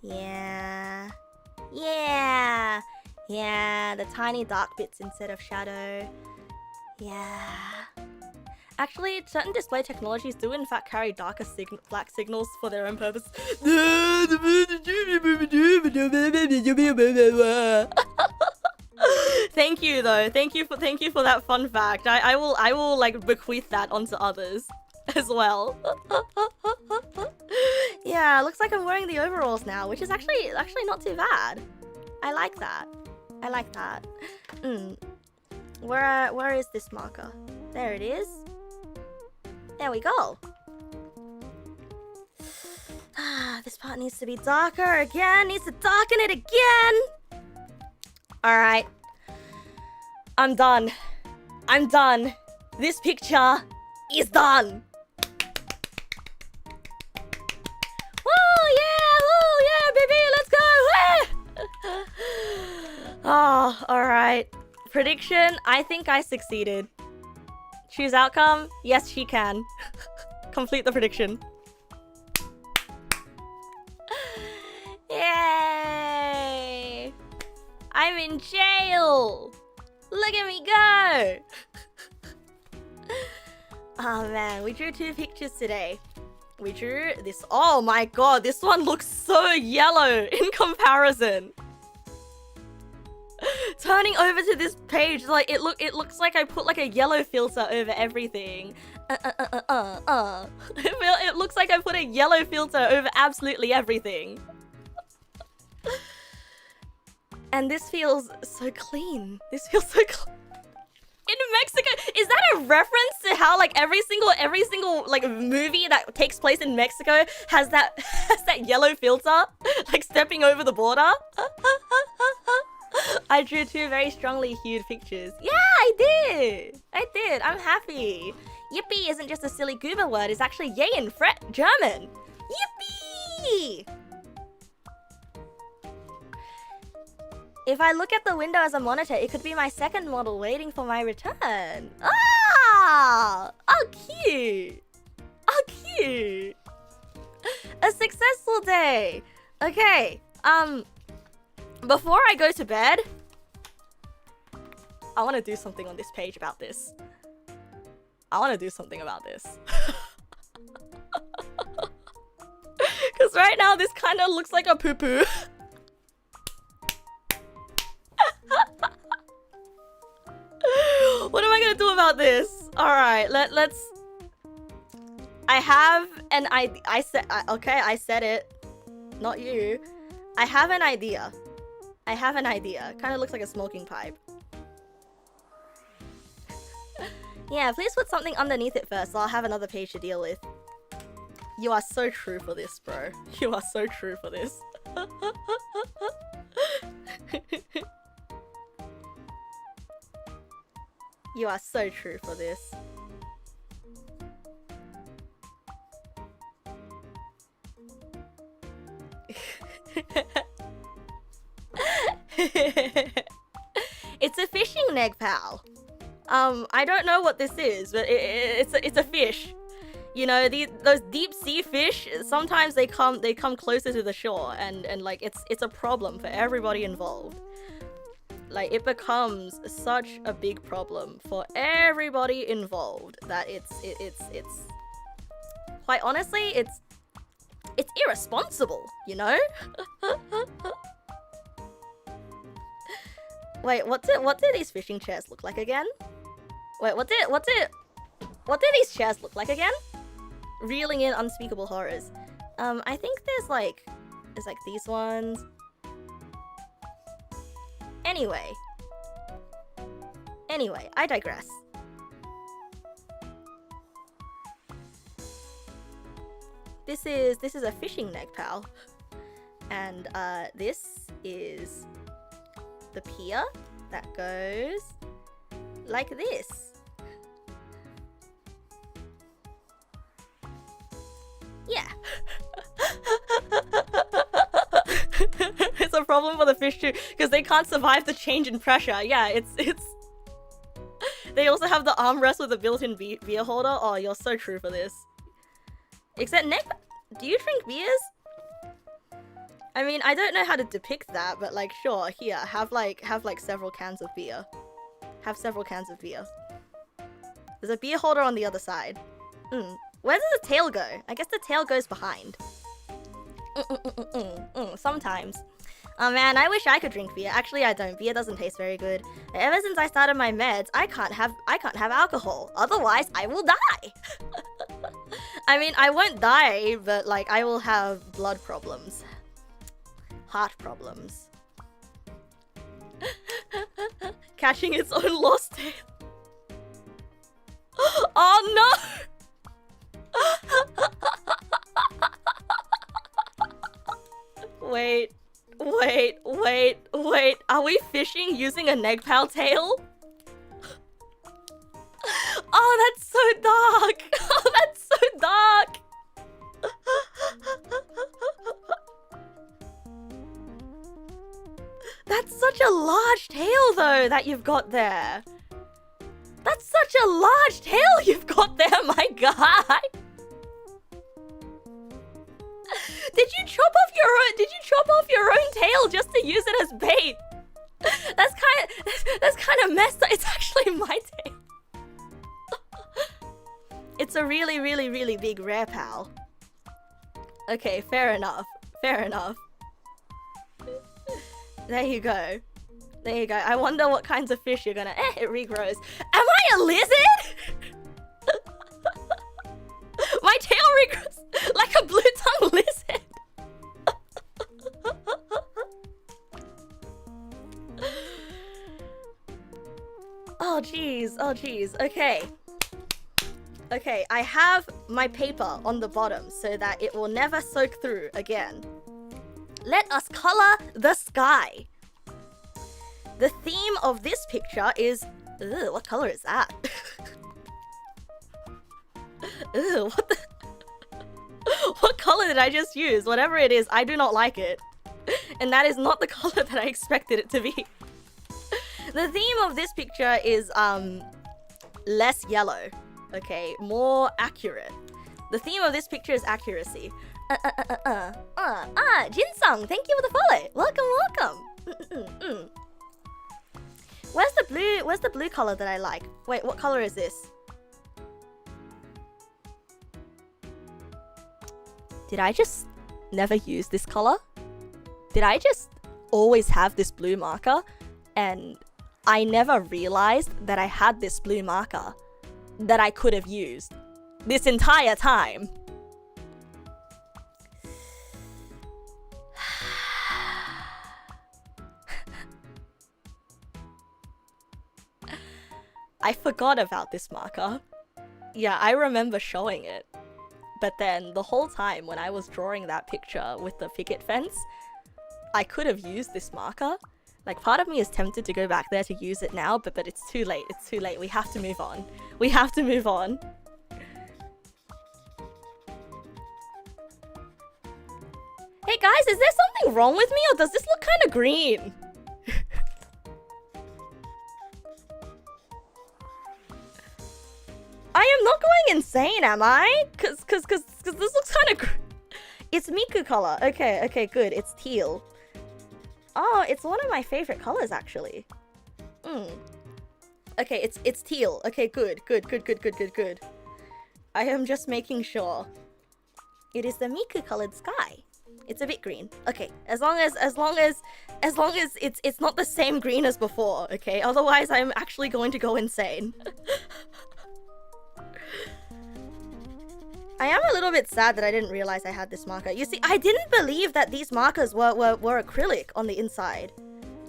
Yeah, the tiny dark bits instead of shadow. Yeah. Actually, certain display technologies do in fact carry darker black signals for their own purpose. Thank you though. Thank you for that fun fact. I will like bequeath that onto others as well. Yeah, looks like I'm wearing the overalls now, which is actually not too bad. I like that. Where is this marker? There it is. There we go. This part needs to be darker again. Needs to darken it again. Alright. I'm done. This picture is done. Woo yeah, baby, let's go. Oh, alright. Prediction, I think I succeeded. Choose outcome, yes she can. Complete the prediction. Yay! I'm in jail! Look at me go! Oh man, we drew 2 pictures today. We drew this. Oh my god, this one looks so yellow in comparison. Turning over to this page, like it looks like I put like a yellow filter over everything. It looks like I put a yellow filter over absolutely everything. And this feels so clean. In Mexico, is that a reference to how like every single like movie that takes place in Mexico has that yellow filter, like stepping over the border? I drew 2 very strongly hued pictures. Yeah, I did. I'm happy. Yippee isn't just a silly goober word. It's actually yay in German. Yippee! If I look at the window as a monitor, it could be my second model waiting for my return. Ah! Oh, cute. A successful day. Okay, before I go to bed, I want to do something on this page about this. Because right now, this kind of looks like a poo-poo. What am I gonna do about this? Alright, let's... I have an idea. I said it. Not you. I have an idea. Kind of looks like a smoking pipe. Yeah, please put something underneath it first, so I'll have another page to deal with. You are so true for this, bro. You are so true for this. You are so true for this. It's a fishing neg pal. I don't know what this is, but it's a fish. You know, those deep sea fish, sometimes they come closer to the shore, and like it's a problem for everybody involved. Like, it becomes such a big problem for everybody involved that it's quite honestly, it's irresponsible, you know? Wait, what do these fishing chairs look like again? Wait, what do these chairs look like again? Reeling in unspeakable horrors. I think there's like these ones. Anyway, I digress. This is a fishing neg pal, and this is the pier that goes like this. Yeah. It's a problem for the fish too, because they can't survive the change in pressure. Yeah, it's They also have the armrest with a built-in beer holder. Oh, you're so true for this. Except Nick, do you drink beers? I mean, I don't know how to depict that, but like, sure, here, have like several cans of beer. Have several cans of beer. There's a beer holder on the other side. Where does the tail go? I guess the tail goes behind. Sometimes. Oh man, I wish I could drink beer. Actually, I don't. Beer doesn't taste very good. Ever since I started my meds, I can't have alcohol. Otherwise, I will die. I mean, I won't die, but like, I will have blood problems. Heart problems. Catching its own lost tail. Oh no! Wait. Are we fishing using a neg pal tail? Oh, that's so dark. Oh, that's so dark. That's such a large tail, though, that you've got there. That's such a large tail you've got there, my guy. Did you chop off your own tail just to use it as bait? That's kind of messed up. It's actually my tail. It's a really, really, really big rare pal. Okay, fair enough. There you go. I wonder what kinds of fish you're gonna... it regrows. Am I a lizard? My tail regrows like a blue-tongue lizard. Oh jeez. Okay, I have my paper on the bottom so that it will never soak through again. Let us color the sky. The theme of this picture is... Ugh, what color is that? Ugh, what the... What color did I just use? Whatever it is, I do not like it. And that is not the color that I expected it to be. The theme of this picture is, less yellow. Okay, more accurate. The theme of this picture is accuracy. Jin-sung, thank you for the follow. Welcome. Where's the blue color that I like? Wait, what color is this? Did I just never use this color? Did I just always have this blue marker and I never realized that I had this blue marker that I could have used this entire time? I forgot about this marker. Yeah, I remember showing it. But then the whole time when I was drawing that picture with the picket fence, I could have used this marker, Like, part of me is tempted to go back there to use it now, but it's too late. It's too late. We have to move on. We have to move on. Hey guys, is there something wrong with me, or does this look kind of green? I am not going insane, am I? Cause this looks kind of... It's Miku color. Okay, okay, good. It's teal. Oh, it's one of my favorite colors, actually. Okay, it's teal. Okay, good. I am just making sure. It is the Miku colored sky. It's a bit green. Okay, as long as it's not the same green as before, okay? Otherwise, I'm actually going to go insane. I am a little bit sad that I didn't realize I had this marker. You see, I didn't believe that these markers were acrylic on the inside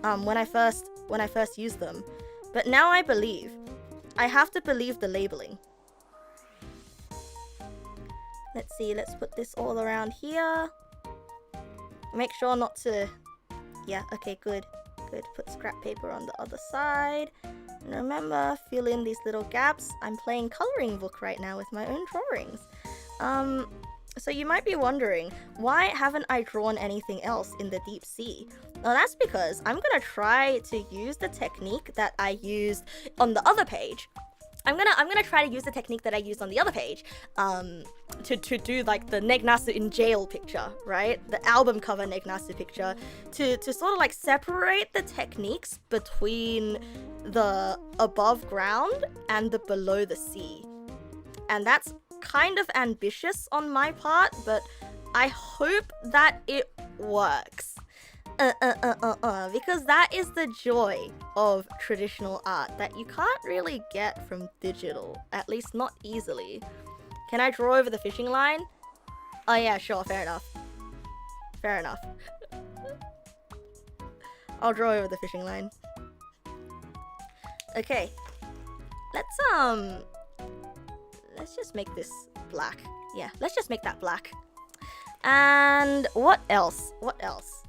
when I first used them. But now I believe. I have to believe the labeling. Let's see, let's put this all around here. Make sure not to... Yeah, okay, good. Good. Put scrap paper on the other side. And remember, fill in these little gaps. I'm playing coloring book right now with my own drawings. So you might be wondering, why haven't I drawn anything else in the deep sea? Well, that's because I'm gonna try to use the technique that I used on the other page. I'm gonna try to use the technique that I used on the other page, to do like the Neg Nasu in jail picture, right? The album cover Neg Nasu picture, to sort of like separate the techniques between the above ground and the below the sea. And that's kind of ambitious on my part, but I hope that it works. Because that is the joy of traditional art that you can't really get from digital, at least not easily. Can I draw over the fishing line? Oh yeah, sure, fair enough. Fair enough. I'll draw over the fishing line. Okay. Let's just make this black. Yeah, let's just make that black. And what else? What else?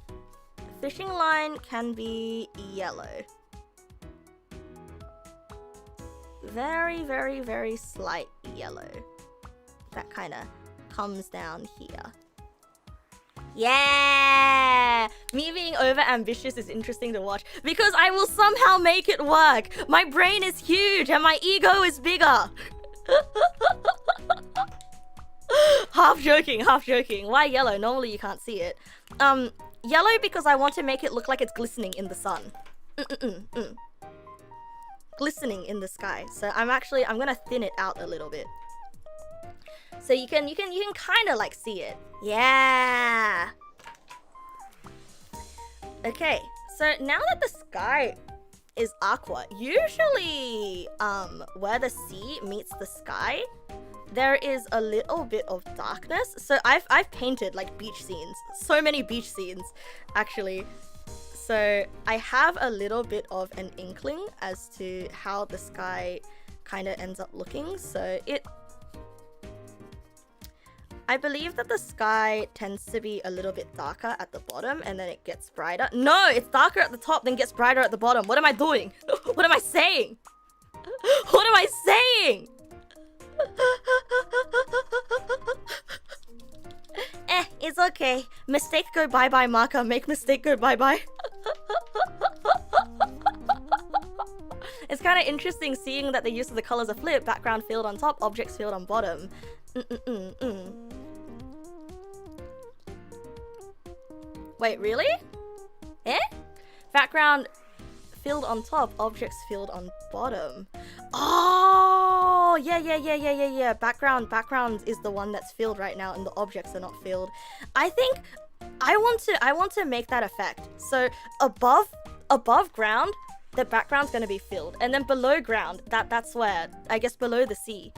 Fishing line can be yellow. Very, very, very slight yellow. That kind of comes down here. Yeah! Me being over ambitious is interesting to watch because I will somehow make it work. My brain is huge and my ego is bigger. Half joking, half joking. Why yellow? Normally you can't see it. Yellow because I want to make it look like it's glistening in the sun. Glistening in the sky. So I'm gonna thin it out a little bit. So you can kind of like see it. Yeah. Okay. So now that the sky is aqua, usually where the sea meets the sky, there is a little bit of darkness. So I've painted like beach scenes, so many beach scenes actually. So I have a little bit of an inkling as to how the sky kind of ends up looking. So I believe that the sky tends to be a little bit darker at the bottom and then it gets brighter. No, it's darker at the top then gets brighter at the bottom. What am I doing? What am I saying? What am I saying? It's okay. Mistake go bye-bye marker. Make mistake go bye-bye. It's kind of interesting seeing that the use of the colors are flipped. Background filled on top, objects filled on bottom. Wait, really? Eh? Background filled on top, objects filled on bottom. Oh, yeah. Background is the one that's filled right now and the objects are not filled. I think I want to make that effect. So above ground, the background's going to be filled, and then below ground, that's where, I guess below the sea.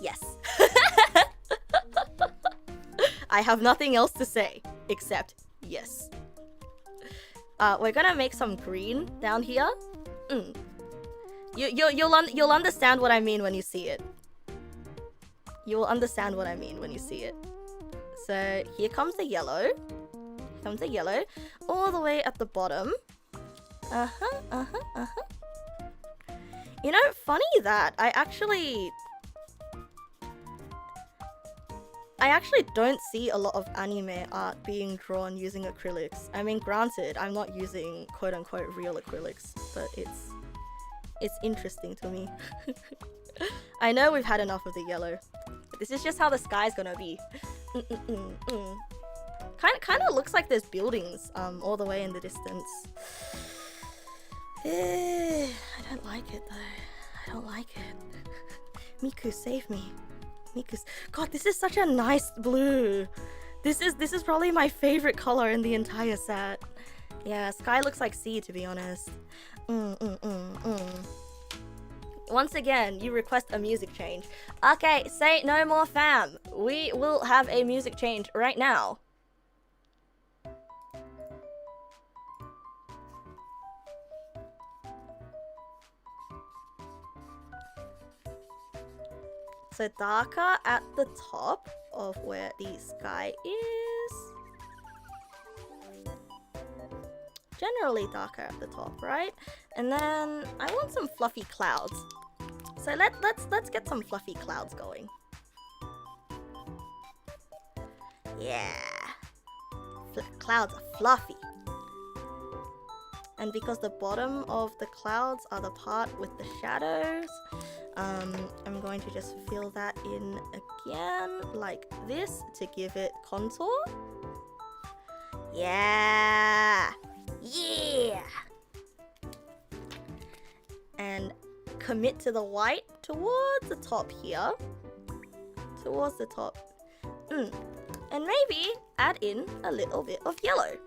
Yes. I have nothing else to say except yes. We're gonna make some green down here. You'll understand what I mean when you see it. You will understand what I mean when you see it. So here comes the yellow. comes a yellow, all the way at the bottom. You know, funny that I actually don't see a lot of anime art being drawn using acrylics. I mean, granted, I'm not using quote-unquote real acrylics, but it's interesting to me. I know we've had enough of the yellow. This is just how the sky's gonna be. Kind of looks like there's buildings all the way in the distance. I don't like it though. I don't like it. Miku, save me. Miku's. God, this is such a nice blue. This is probably my favorite color in the entire set. Yeah, sky looks like sea, to be honest. Once again, you request a music change. Okay, say no more, fam. We will have a music change right now. So darker at the top of where the sky is. Generally darker at the top, right? And then I want some fluffy clouds. So let's get some fluffy clouds going. Yeah. Clouds are fluffy. And because the bottom of the clouds are the part with the shadows, I'm going to just fill that in again like this to give it contour. Yeah! Yeah! And commit to the white towards the top here. Towards the top. And maybe add in a little bit of yellow.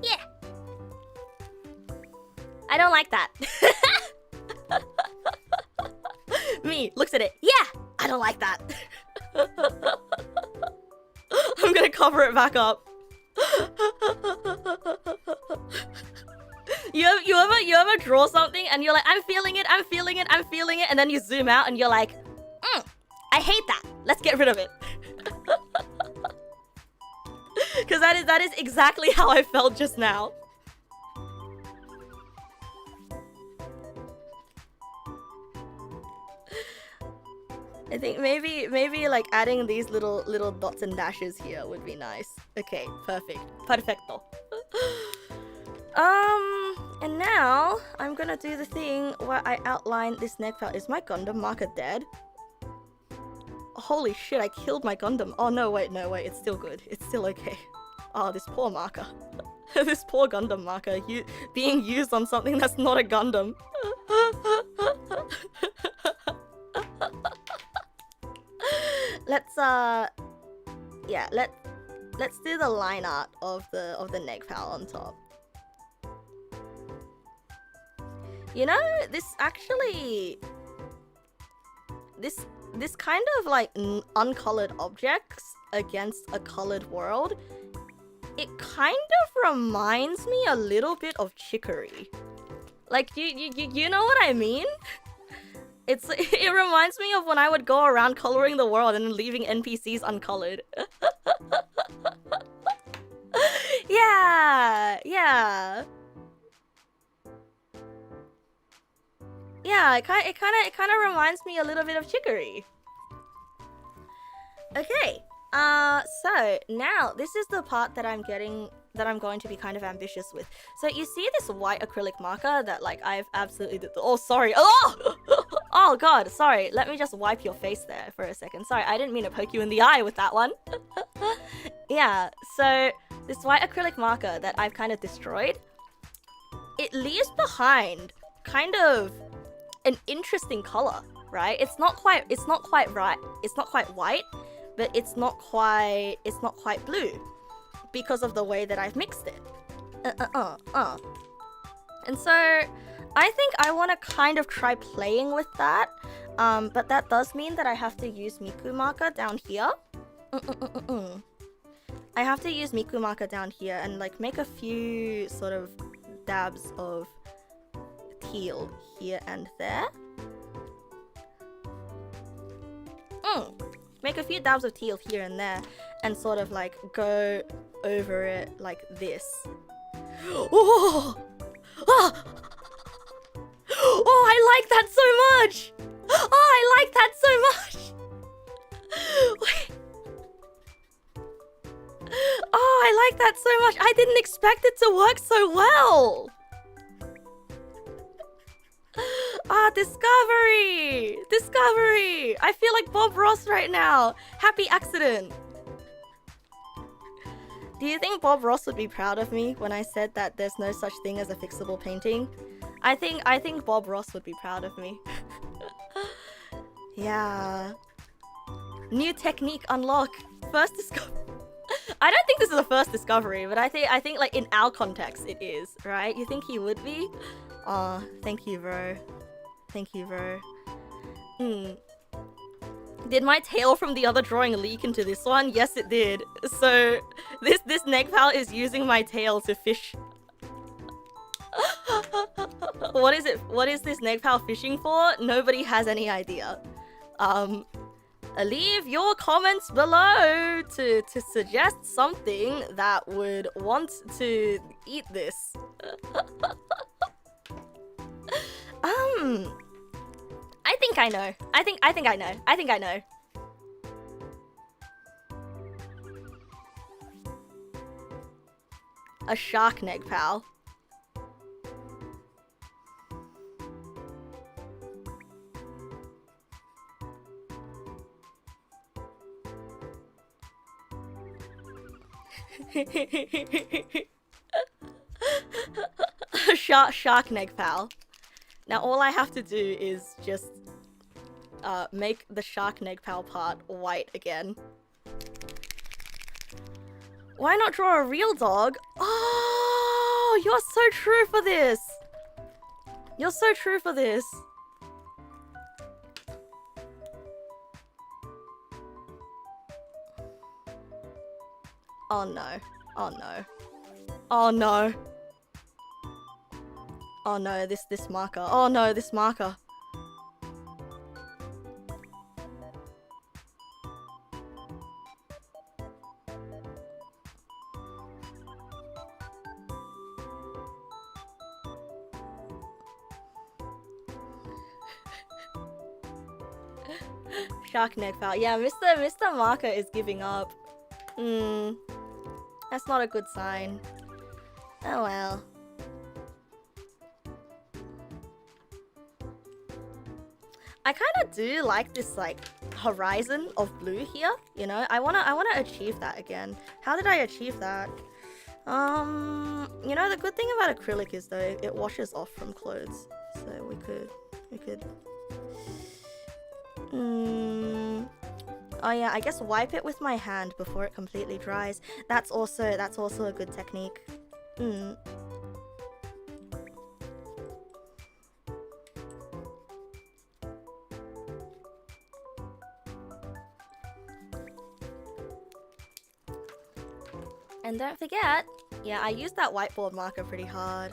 Yeah. I don't like that. Me looks at it. Yeah, I don't like that. I'm gonna cover it back up. You ever draw something and you're like, I'm feeling it, and then you zoom out and you're like, I hate that. Let's get rid of it. Because that is exactly how I felt just now. I think maybe like adding these little dots and dashes here would be nice. Okay, perfect. Perfecto. And now I'm gonna do the thing where I outline this neck part. Is my Gundam marker dead? Holy shit, I killed my Gundam. Oh no, wait, it's still good. It's still okay. Oh, this poor marker. This poor Gundam marker being used on something that's not a Gundam. Let's let's do the line art of the neck pal on top. You know, this kind of like uncolored objects against a colored world, it kind of reminds me a little bit of Chicory. Like, you know what I mean? It reminds me of when I would go around coloring the world and leaving NPCs uncolored. Yeah. Yeah, it kind of reminds me a little bit of Chicory. Okay. So now this is the part that I'm going to be kind of ambitious with. So you see this white acrylic marker that like I've absolutely oh sorry. Oh god, sorry. Let me just wipe your face there for a second. Sorry, I didn't mean to poke you in the eye with that one. Yeah, so this white acrylic marker that I've kind of destroyed, it leaves behind kind of an interesting color, right? It's not quite right. It's not quite white, but it's not quite blue because of the way that I've mixed it. And so I think I want to kind of try playing with that, but that does mean that I have to use Miku marker down here. I have to use Miku marker down here and like make a few sort of dabs of teal here and there. Make a few dabs of teal here and there and sort of like go over it like this. Oh! Oh! Oh, I like that so much! Oh, I like that so much! Wait. Oh, I like that so much. I didn't expect it to work so well. Ah, discovery! Discovery! I feel like Bob Ross right now. Happy accident. Do you think Bob Ross would be proud of me when I said that there's no such thing as a fixable painting? I think Bob Ross would be proud of me. Yeah. New technique unlock. First discovery. I don't think this is a first discovery, but I think like in our context it is, right? You think he would be? Aw, thank you, bro. Thank you, bro. Did my tail from the other drawing leak into this one? Yes, it did. So this Neg pal is using my tail to fish. What is it? What is this Neg pal fishing for? Nobody has any idea. Leave your comments below to suggest something that would want to eat this. I think I know. I think I know. I think I know. A shark Neg pal. Shark Neg pal. Now all I have to do is just make the shark Neg pal part white again. Why not draw a real dog? Oh, you're so true for this. You're so true for this. Oh no. Oh no. Oh no. Oh no, this marker. Oh no, this marker. Shark Neg pal. Yeah, Mr. Marker is giving up. That's not a good sign. Oh well. I kind of do like this like horizon of blue here, you know? I wanna achieve that again. How did I achieve that? You know, the good thing about acrylic is though it washes off from clothes. So we could oh yeah, I guess wipe it with my hand before it completely dries. That's also a good technique. And don't forget, yeah, I used that whiteboard marker pretty hard.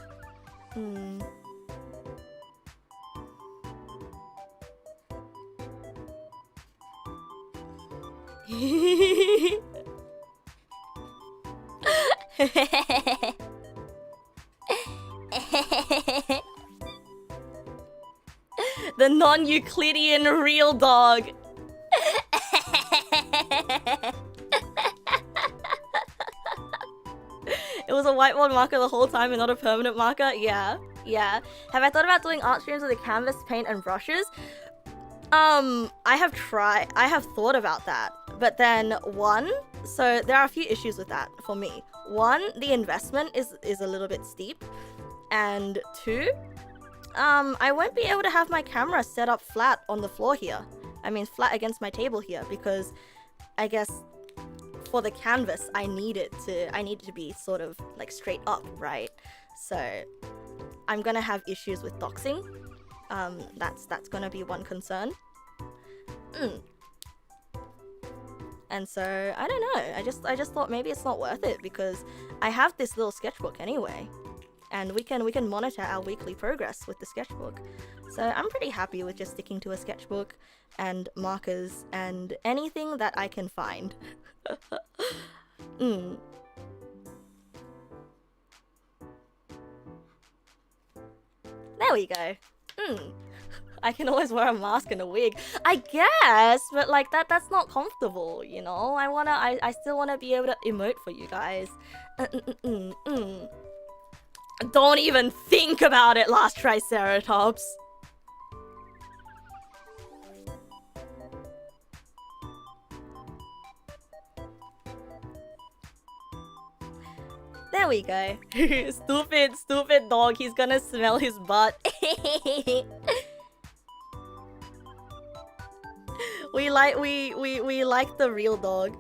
The non-Euclidean real dog. It was a whiteboard marker the whole time and not a permanent marker? Yeah. Have I thought about doing art streams with a canvas, paint, and brushes? I have thought about that. But then, so there are a few issues with that for me. One, the investment is a little bit steep. And two, I won't be able to have my camera set up flat on the floor here. I mean, flat against my table here, because I guess for the canvas, I need it to be sort of like straight up, right? So I'm gonna have issues with doxing. That's gonna be one concern. And so I don't know. I just thought maybe it's not worth it because I have this little sketchbook anyway, and we can monitor our weekly progress with the sketchbook. So I'm pretty happy with just sticking to a sketchbook and markers and anything that I can find. There we go. I can always wear a mask and a wig, I guess, but like that's not comfortable, you know? I still wanna be able to emote for you guys. Don't even think about it, last Triceratops. There we go. Stupid dog, he's gonna smell his butt. We like the real dog.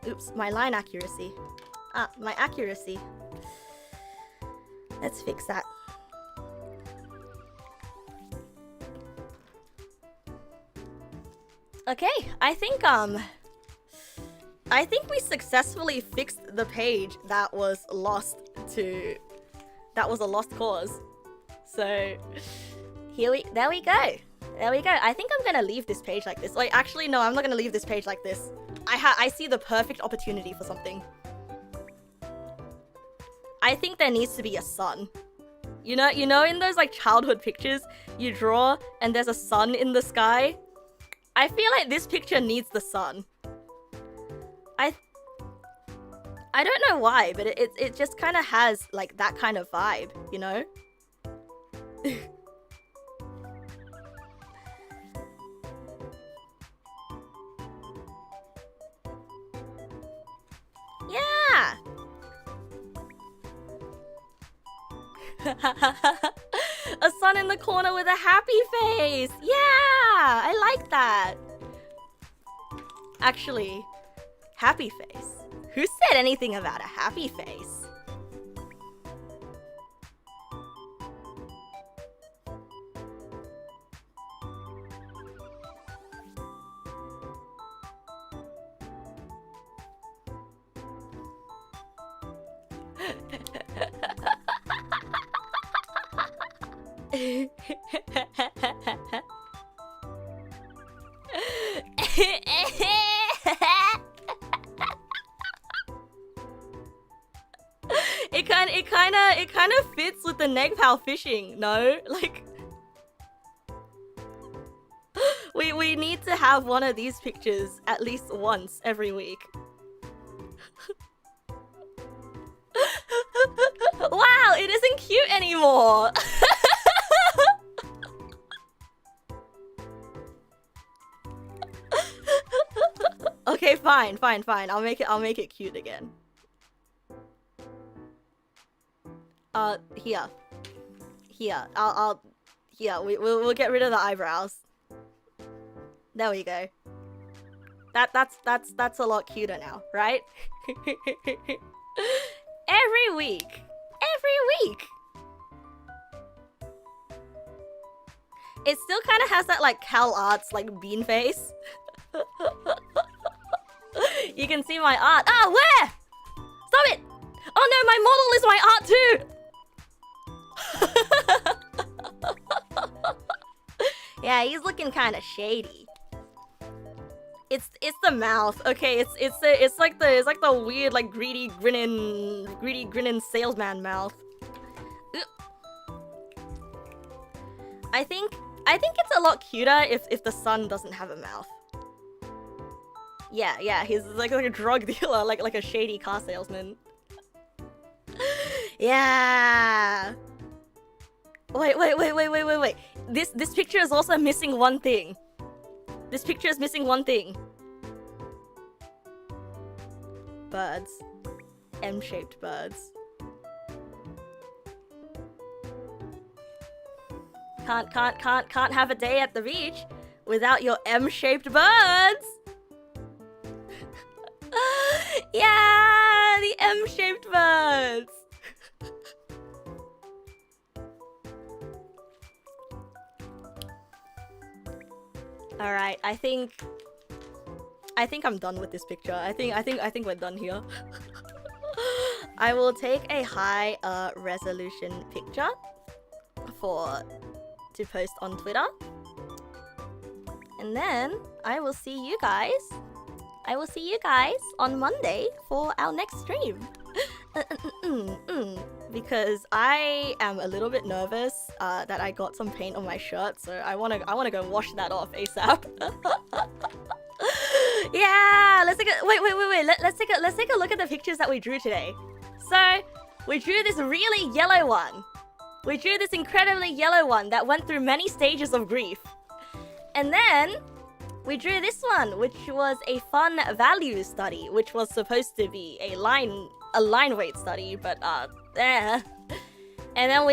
Oops, my line accuracy. My accuracy. Let's fix that. Okay, I think we successfully fixed the page that was lost to... That was a lost cause. So, there we go. There we go. I think I'm gonna leave this page like this. Wait, actually, no, I'm not gonna leave this page like this. I see the perfect opportunity for something. I think there needs to be a sun. You know in those like childhood pictures you draw and there's a sun in the sky? I feel like this picture needs the sun. I don't know why, but it just kind of has like that kind of vibe, you know? Yeah! A sun in the corner with a happy face! Yeah! I like that! Actually, happy face. Who said anything about a happy face? It kind of fits with the Neg fishing, no? Like, we need to have one of these pictures at least once every week. Wow, it isn't cute anymore. Okay, fine. I'll make it cute again. Here. We'll get rid of the eyebrows. There we go. That's a lot cuter now, right? Every week. It still kind of has that like Cal Arts like bean face. You can see my art. Ah, where? Stop it! Oh no, my model is my art too. Yeah, he's looking kind of shady. It's the mouth. Okay, it's like the weird like greedy grinning salesman mouth. I think it's a lot cuter if the sun doesn't have a mouth. Yeah, he's like a drug dealer, like a shady car salesman. Yeah. Wait. This picture is also missing one thing. This picture is missing one thing. Birds. M-shaped birds. Can't have a day at the beach without your M-shaped birds. Yeah, the M-shaped birds. All right, I think I'm done with this picture. I think we're done here. I will take a high resolution picture to post on Twitter. And then I will see you guys on Monday for our next stream. Because I am a little bit nervous that I got some paint on my shirt, so I wanna go wash that off ASAP. Yeah, let's take a wait. Let's take a look at the pictures that we drew today. So we drew this really yellow one. We drew this incredibly yellow one that went through many stages of grief. And then we drew this one, which was a fun value study, which was supposed to be a line weight study, but And then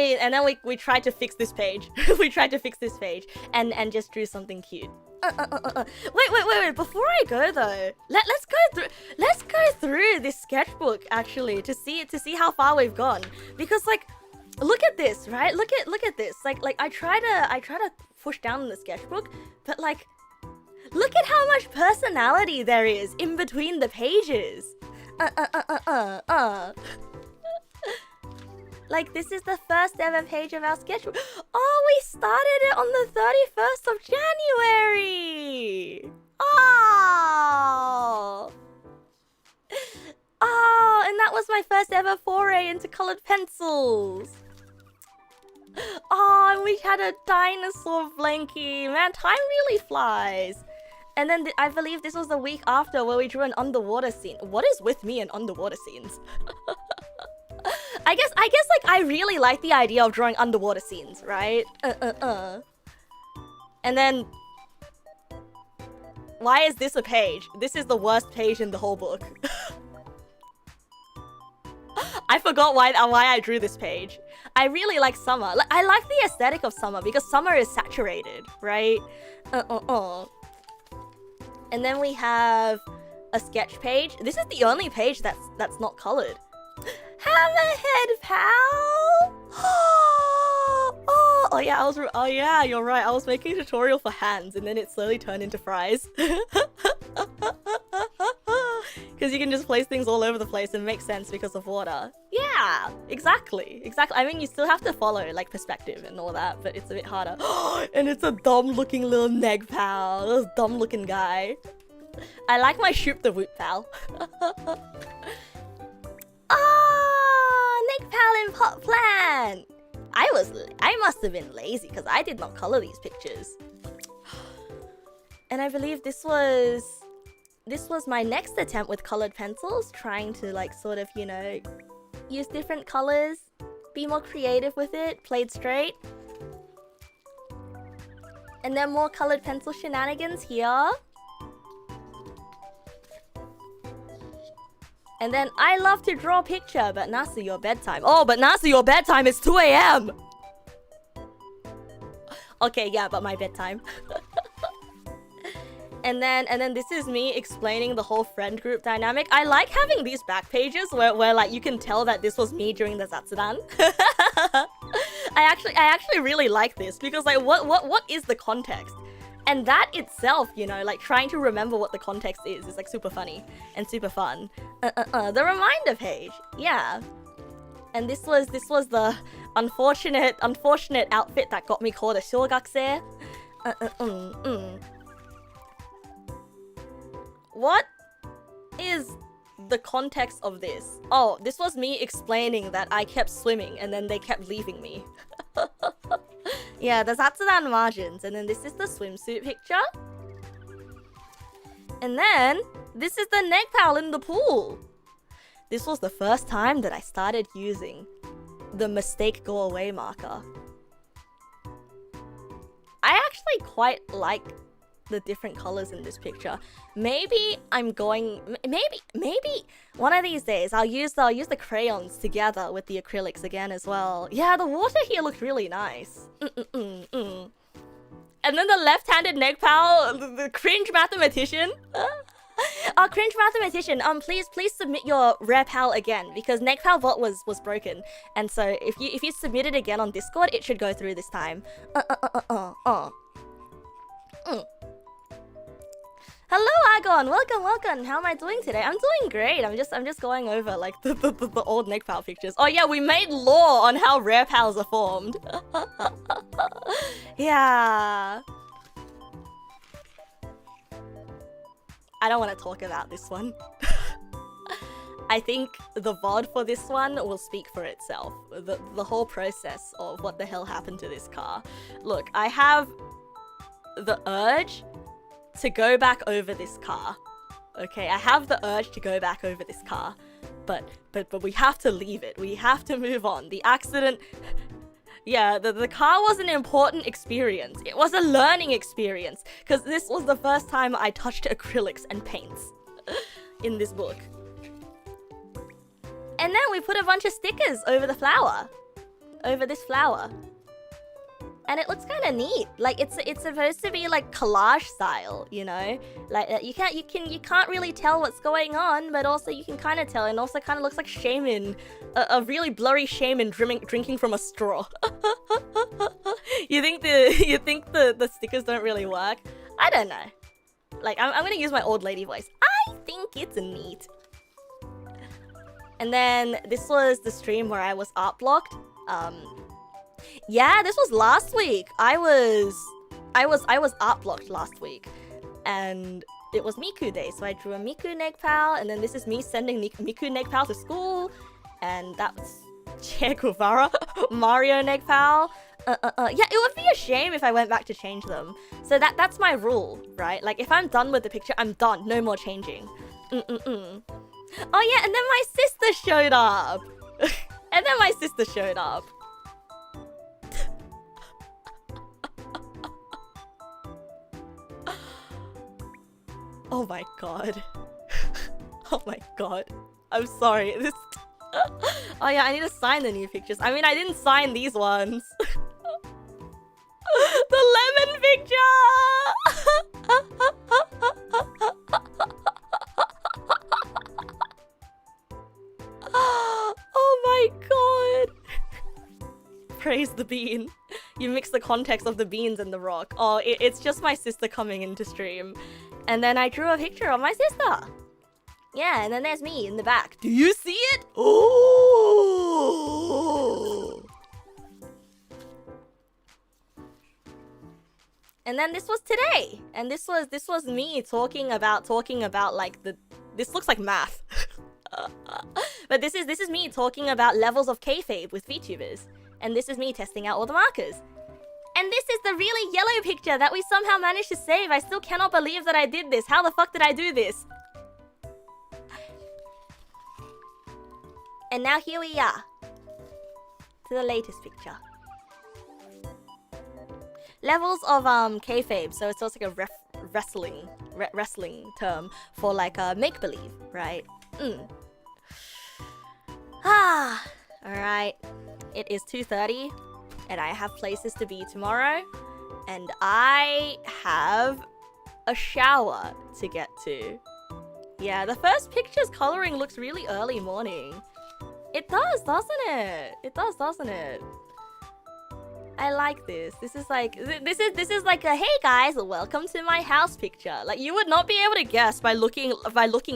we tried to fix this page. We tried to fix this page and just drew something cute. Wait. Before I go though, let's go through this sketchbook actually to see how far we've gone. Because like, look at this, right? Look at this. Like I try to push down the sketchbook, but like, look at how much personality there is in between the pages. Like, this is the first ever page of our sketchbook. Oh, we started it on the 31st of January. Oh, and that was my first ever foray into colored pencils. Oh, and we had a dinosaur blankie. Man, time really flies. And then I believe this was the week after where we drew an underwater scene. What is with me and underwater scenes? I guess like I really like the idea of drawing underwater scenes, right? And then why is this a page? This is the worst page in the whole book. I forgot why I drew this page. I really like summer. I like the aesthetic of summer because summer is saturated, right? And then we have a sketch page. This is the only page that's not colored. Hammerhead pal! Oh yeah, you're right. I was making a tutorial for hands and then it slowly turned into fries. Because you can just place things all over the place and it makes sense because of water. Yeah, exactly. I mean, you still have to follow like perspective and all that, but it's a bit harder. And it's a dumb looking little Neg pal. This dumb looking guy. I like my Shoop the Whoop pal. Neg pal in pot plant. I must have been lazy because I did not color these pictures. And I believe this was my next attempt with colored pencils, trying to like sort of, you know, use different colors, be more creative with it, played straight. And then more colored pencil shenanigans here. And then I love to draw a picture, but Nasu, your bedtime. Oh, but Nasu, your bedtime is 2 AM. Okay, yeah, but my bedtime. And then this is me explaining the whole friend group dynamic. I like having these back pages where like you can tell that this was me during the Zatsudan. I actually really like this because like what is the context? And that itself, you know, like trying to remember what the context is like super funny and super fun. The reminder page, yeah. And this was the unfortunate outfit that got me called a shogakse. What is the context of this? Oh, this was me explaining that I kept swimming and then they kept leaving me. Yeah, the Zatsudan margins. And then this is the swimsuit picture. And then this is the Neg pal in the pool. This was the first time that I started using the mistake go away marker. I actually quite like the different colors in this picture. Maybe one of these days I'll use the crayons together with the acrylics again as well. Yeah, the water here looked really nice. And then the left-handed Neg pal, the cringe mathematician. Cringe mathematician, please submit your rare pal again because Neg pal bot was broken, and so if you submit it again on Discord, it should go through this time. Hello, Agon. Welcome. How am I doing today? I'm doing great. I'm just going over like the old Neg Pal pictures. Oh yeah, we made lore on how rare pals are formed. Yeah. I don't want to talk about this one. I think the VOD for this one will speak for itself. The whole process of what the hell happened to this car. Look, I have the urge to go back over this car. Okay, I have the urge to go back over this car. But we have to leave it. We have to move on. The accident... Yeah, the car was an important experience. It was a learning experience. Because this was the first time I touched acrylics and paints in this book. And then we put a bunch of stickers over the flower. Over this flower. And it looks kind of neat. Like it's supposed to be like collage style, you know? Like you can't really tell what's going on, but also you can kind of tell, and also kind of looks like shaman, a really blurry shaman drinking from a straw. You think the stickers don't really work? I don't know. Like I'm gonna use my old lady voice. I think it's neat. And then this was the stream where I was art blocked. Yeah, this was last week. I was art blocked last week, and it was Miku Day, so I drew a Miku Neg Pal, and then this is me sending Miku Neg Pal to school, and that's Che Guevara Mario Neg Pal. Yeah, it would be a shame if I went back to change them. So that's my rule, right? Like if I'm done with the picture, I'm done. No more changing. Oh yeah, and then my sister showed up. Oh my god. Oh my god. I'm sorry. This... Oh yeah, I need to sign the new pictures. I mean, I didn't sign these ones. The lemon picture! Oh my god. Praise the bean. You mix the context of the beans and the rock. Oh, it's just my sister coming into stream. And then I drew a picture of my sister. Yeah, and then there's me in the back. Do you see it? Oh! And then this was today. And this was me talking about like this looks like math. But this is me talking about levels of kayfabe with VTubers. And this is me testing out all the markers. And this is the really yellow picture that we somehow managed to save. I still cannot believe that I did this. How the fuck did I do this? And now here we are. To the latest picture. Levels of kayfabe. So it's also like a wrestling term for like make-believe, right? Alright. It is 2:30. And I have places to be tomorrow, and I have a shower to get to. Yeah, the first picture's coloring looks really early morning. It does, doesn't it? It does, doesn't it? I like this. This is like a hey guys, welcome to my house picture. Like you would not be able to guess by looking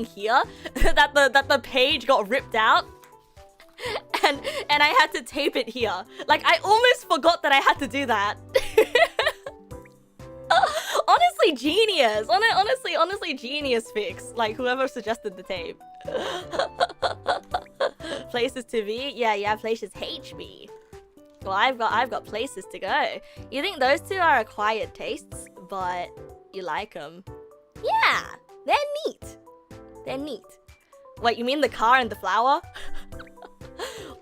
here that the page got ripped out. And I had to tape it here. Like, I almost forgot that I had to do that. Honestly, genius. Honestly, genius fix. Like, whoever suggested the tape. Places to be? Yeah, places HB. Well, I've got places to go. You think those two are acquired tastes, but you like them. Yeah, they're neat. They're neat. Wait, you mean the car and the flower?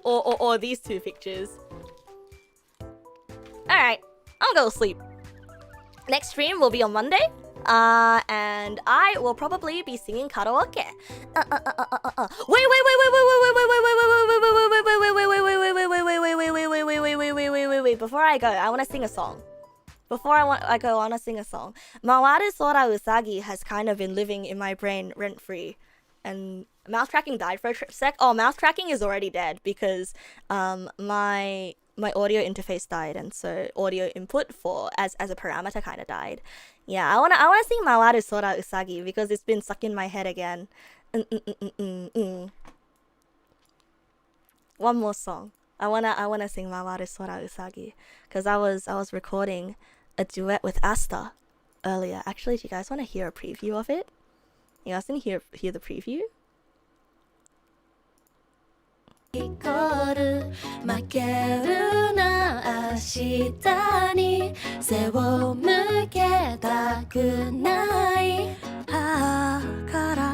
Or these two pictures. Alright, I'll go to sleep. Next stream will be on Monday. And I will probably be singing karaoke. Wait. Before I go, I want to sing a song. I want to sing a song. Mawaru Sora Usagi has kind of been living in my brain rent-free. And mouse tracking died for a sec. Oh, mouse tracking is already dead because my audio interface died, and so audio input for as a parameter kind of died. Yeah, I wanna sing Mawaru Sora Usagi because it's been stuck in my head again. One more song. I wanna sing Mawaru Sora Usagi because I was recording a duet with Asta earlier. Actually, do you guys want to hear a preview of it? You guys want to hear the preview? イコール負けるな明日に背を向けたくないから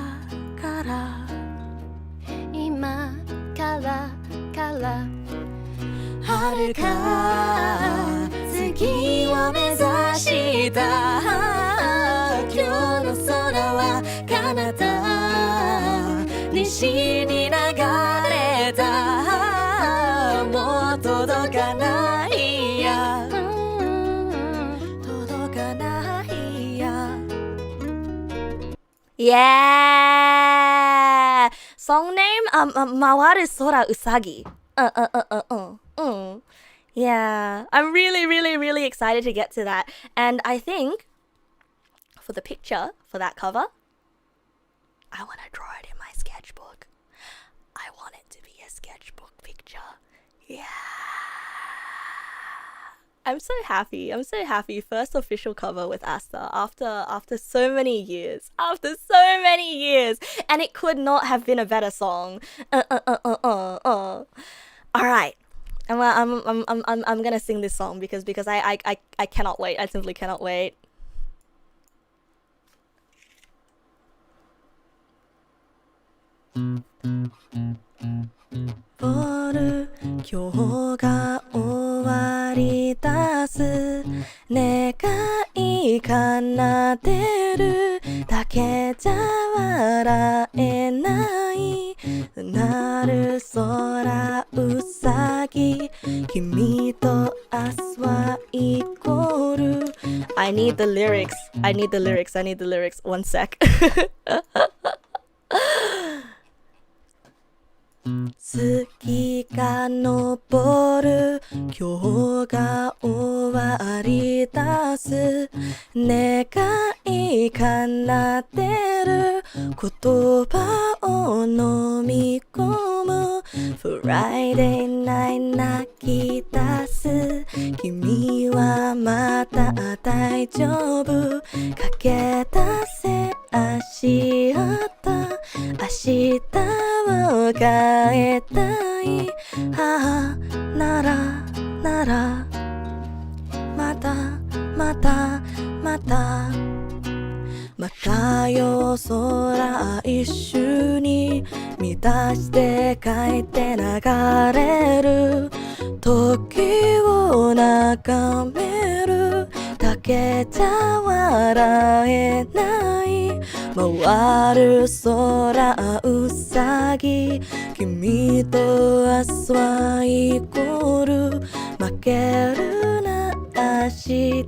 今から遥か次を目指した今日の空は彼方西に流れたもう届かないや届かないや Yeah! Song name Mawaru Sora Usagi. Yeah, I'm really excited to get to that. And I think for the picture, for that cover, I want to draw it in my sketchbook. I want it to be a sketchbook picture. Yeah. I'm so happy. First official cover with Asta after so many years. And it could not have been a better song. All right. I'm gonna sing this song because I cannot wait. I simply cannot wait. Boru, 今日が終わりだす願い奏でるだけじゃ笑えないなる空うさぎ君と明日はイコール I need the lyrics. One sec. 月が昇る今日が終わりだす願い奏でる言葉を飲み込む Friday night 泣き出す君はまた大丈夫駆け出せ明日を変えたいならまたよ空一緒に満たして書いて流れる時を眺めるだけじゃ笑えない回る空うさぎ君と明日はイコール負けるな明日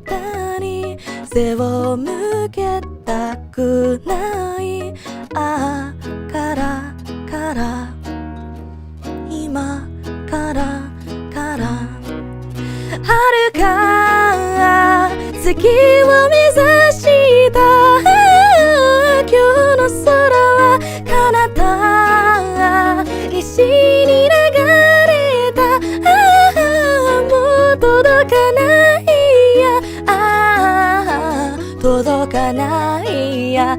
に背を向けたくないから今から遥か月を目指した今日の空は彼方西に流れたもう届かないや届かないや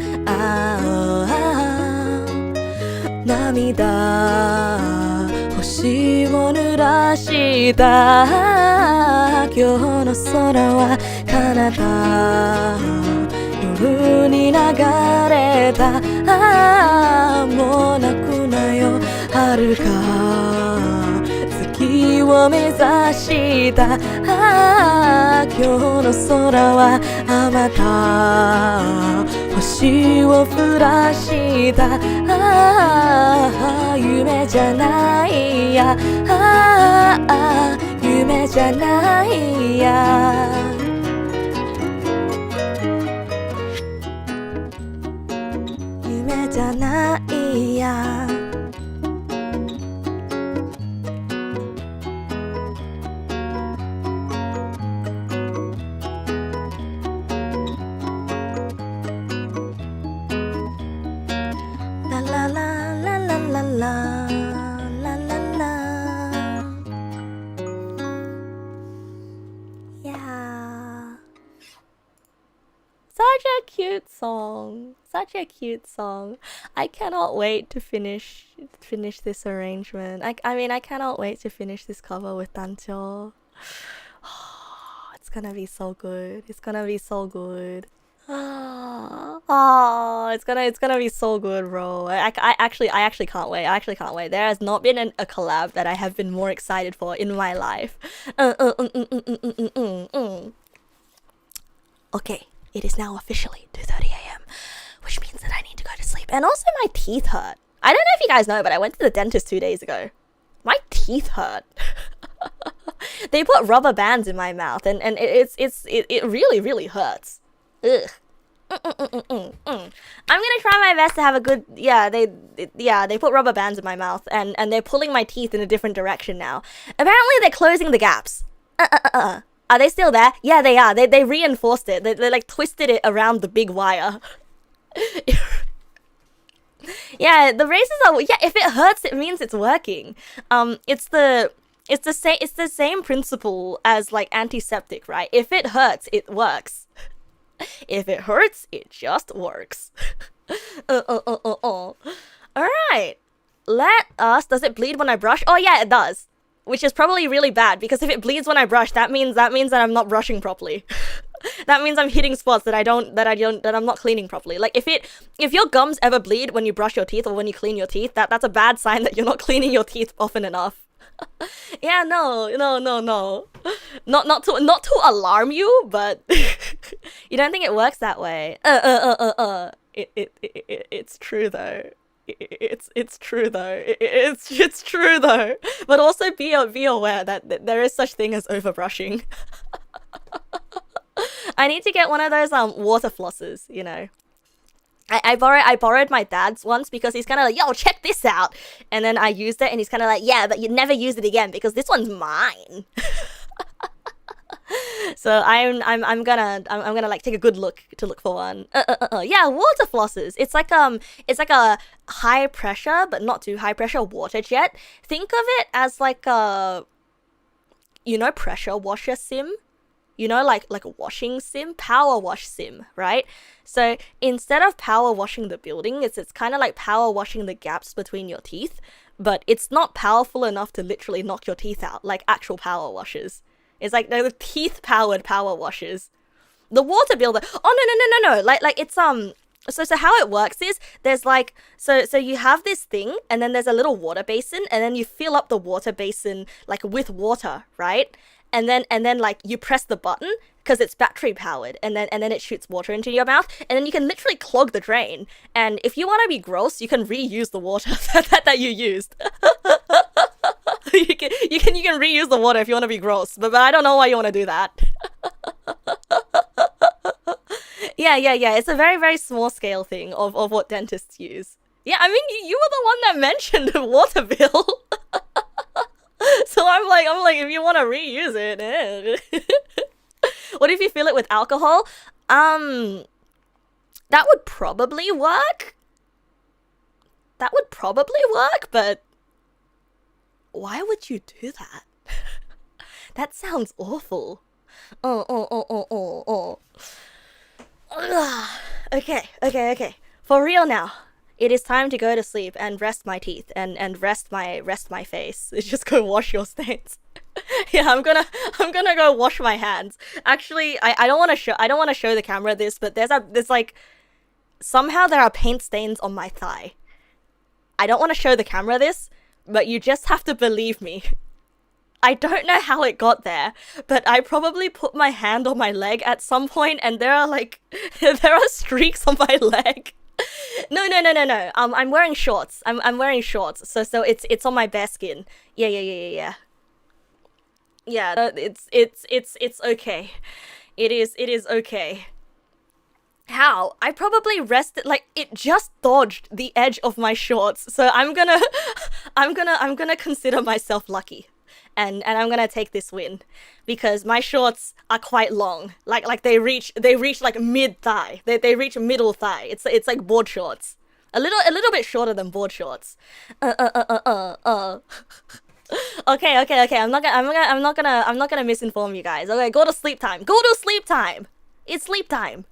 涙星を濡らした今日の空は彼方夜に流れたもう泣くなよ遥か月を目指した今日の空はあまた星を降らした夢じゃないや夢じゃないや夢じゃないや cute song. Such a cute song. I cannot wait to finish this arrangement. I mean, I cannot wait to finish this cover with Dancho. It's gonna be so good. It's gonna be so good. Oh, it's gonna be so good, bro. I actually can't wait. I actually can't wait. There has not been a collab that I have been more excited for in my life. Okay, it is now officially 2:30 a.m., which means that I need to go to sleep. And also my teeth hurt. I don't know if you guys know, but I went to the dentist 2 days ago. My teeth hurt. They put rubber bands in my mouth, and it really hurts. Ugh. I'm gonna try my best to have a good. They put rubber bands in my mouth, and they're pulling my teeth in a different direction now. Apparently they're closing the gaps. Are they still there? Yeah, they are. They reinforced it. They like twisted it around the big wire. Yeah, the races are. Yeah, if it hurts, it means it's working. It's the same principle as like antiseptic, right? If it hurts, it works. If it hurts, it just works. Alright. Does it bleed when I brush? Oh yeah, it does. Which is probably really bad, because if it bleeds when I brush, that means that I'm not brushing properly. That means I'm hitting spots that I'm not cleaning properly. Like if your gums ever bleed when you brush your teeth or when you clean your teeth, that's a bad sign that you're not cleaning your teeth often enough. Yeah, no. Not to alarm you, but you don't think it works that way. It's true though. It's true though. It's true though. But also be aware that there is such thing as overbrushing. I need to get one of those water flossers, you know. I borrowed my dad's once because he's kind of like, yo, check this out. And then I used it and he's kind of like, yeah, but you never use it again because this one's mine. So I'm gonna like take a good look for one. Yeah, water flossers. It's like a high pressure but not too high pressure water jet. Think of it as like a, you know, pressure washer sim. You know, like a washing sim, power wash sim, right? So instead of power washing the building, it's kind of like power washing the gaps between your teeth, but it's not powerful enough to literally knock your teeth out like actual power washers. It's like the teeth powered power washers. The water builder. Oh no. Like it's So how it works is there's like so you have this thing and then there's a little water basin and then you fill up the water basin like with water, right? And then like you press the button because it's battery powered and then it shoots water into your mouth and then you can literally clog the drain. And if you want to be gross, you can reuse the water that you used. you can reuse the water if you want to be gross, but I don't know why you want to do that. Yeah. It's a very, very small scale thing of what dentists use. Yeah, I mean, you were the one that mentioned the water bill. So I'm like, if you want to reuse it, What if you fill it with alcohol? That would probably work. But why would you do that? That sounds awful. Okay. For real now. It is time to go to sleep and rest my teeth and rest my face. Just go wash your stains. Yeah, I'm gonna go wash my hands. Actually, I don't want to show the camera this, but there's like somehow there are paint stains on my thigh. I don't want to show the camera this, but you just have to believe me. I don't know how it got there, but I probably put my hand on my leg at some point and there are streaks on my leg. No. I'm wearing shorts. I'm wearing shorts. So it's on my bare skin. Yeah. Yeah, it's okay. It is okay. How? I probably rested, like, it just dodged the edge of my shorts. So I'm gonna consider myself lucky. And I'm gonna take this win because my shorts are quite long. Like they reach like mid thigh. They reach middle thigh. It's like board shorts. A little bit shorter than board shorts. Okay. I'm not gonna misinform you guys. Okay, go to sleep time. It's sleep time.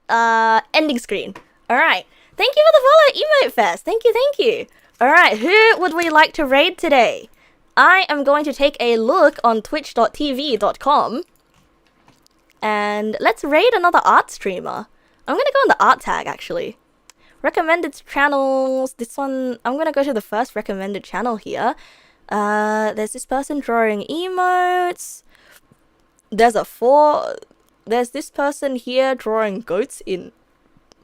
ending screen. Alright. Thank you for the follow, Emote Fest. Thank you. Alright, who would we like to raid today? I am going to take a look on twitch.tv.com. And let's raid another art streamer. I'm gonna go on the art tag, actually. Recommended channels. This one, I'm gonna go to the first recommended channel here. There's this person drawing emotes. There's this person here drawing goats in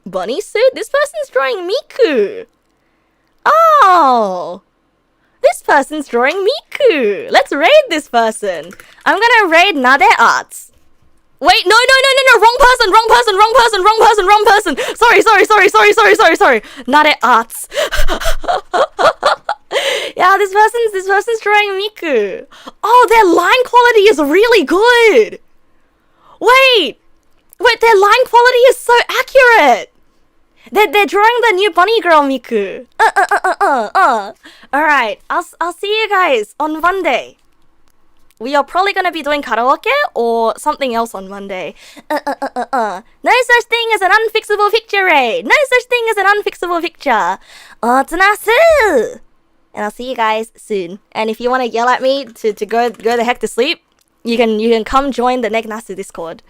bunny suit. This person's drawing Miku. Oh! This person's drawing Miku. Let's raid this person. I'm gonna raid Nade Arts. Wait, no, wrong person. Sorry. Nade Arts. Yeah, this person's drawing Miku. Oh, their line quality is really good. Wait, their line quality is so accurate. They're drawing the new bunny girl Miku. Alright, I'll see you guys on Monday. We are probably gonna be doing karaoke or something else on Monday. No such thing as an unfixable picture raid. No such thing as an unfixable picture. It's Nasu. And I'll see you guys soon. And if you want to yell at me to go the heck to sleep, you can come join the Neg Nasu Discord.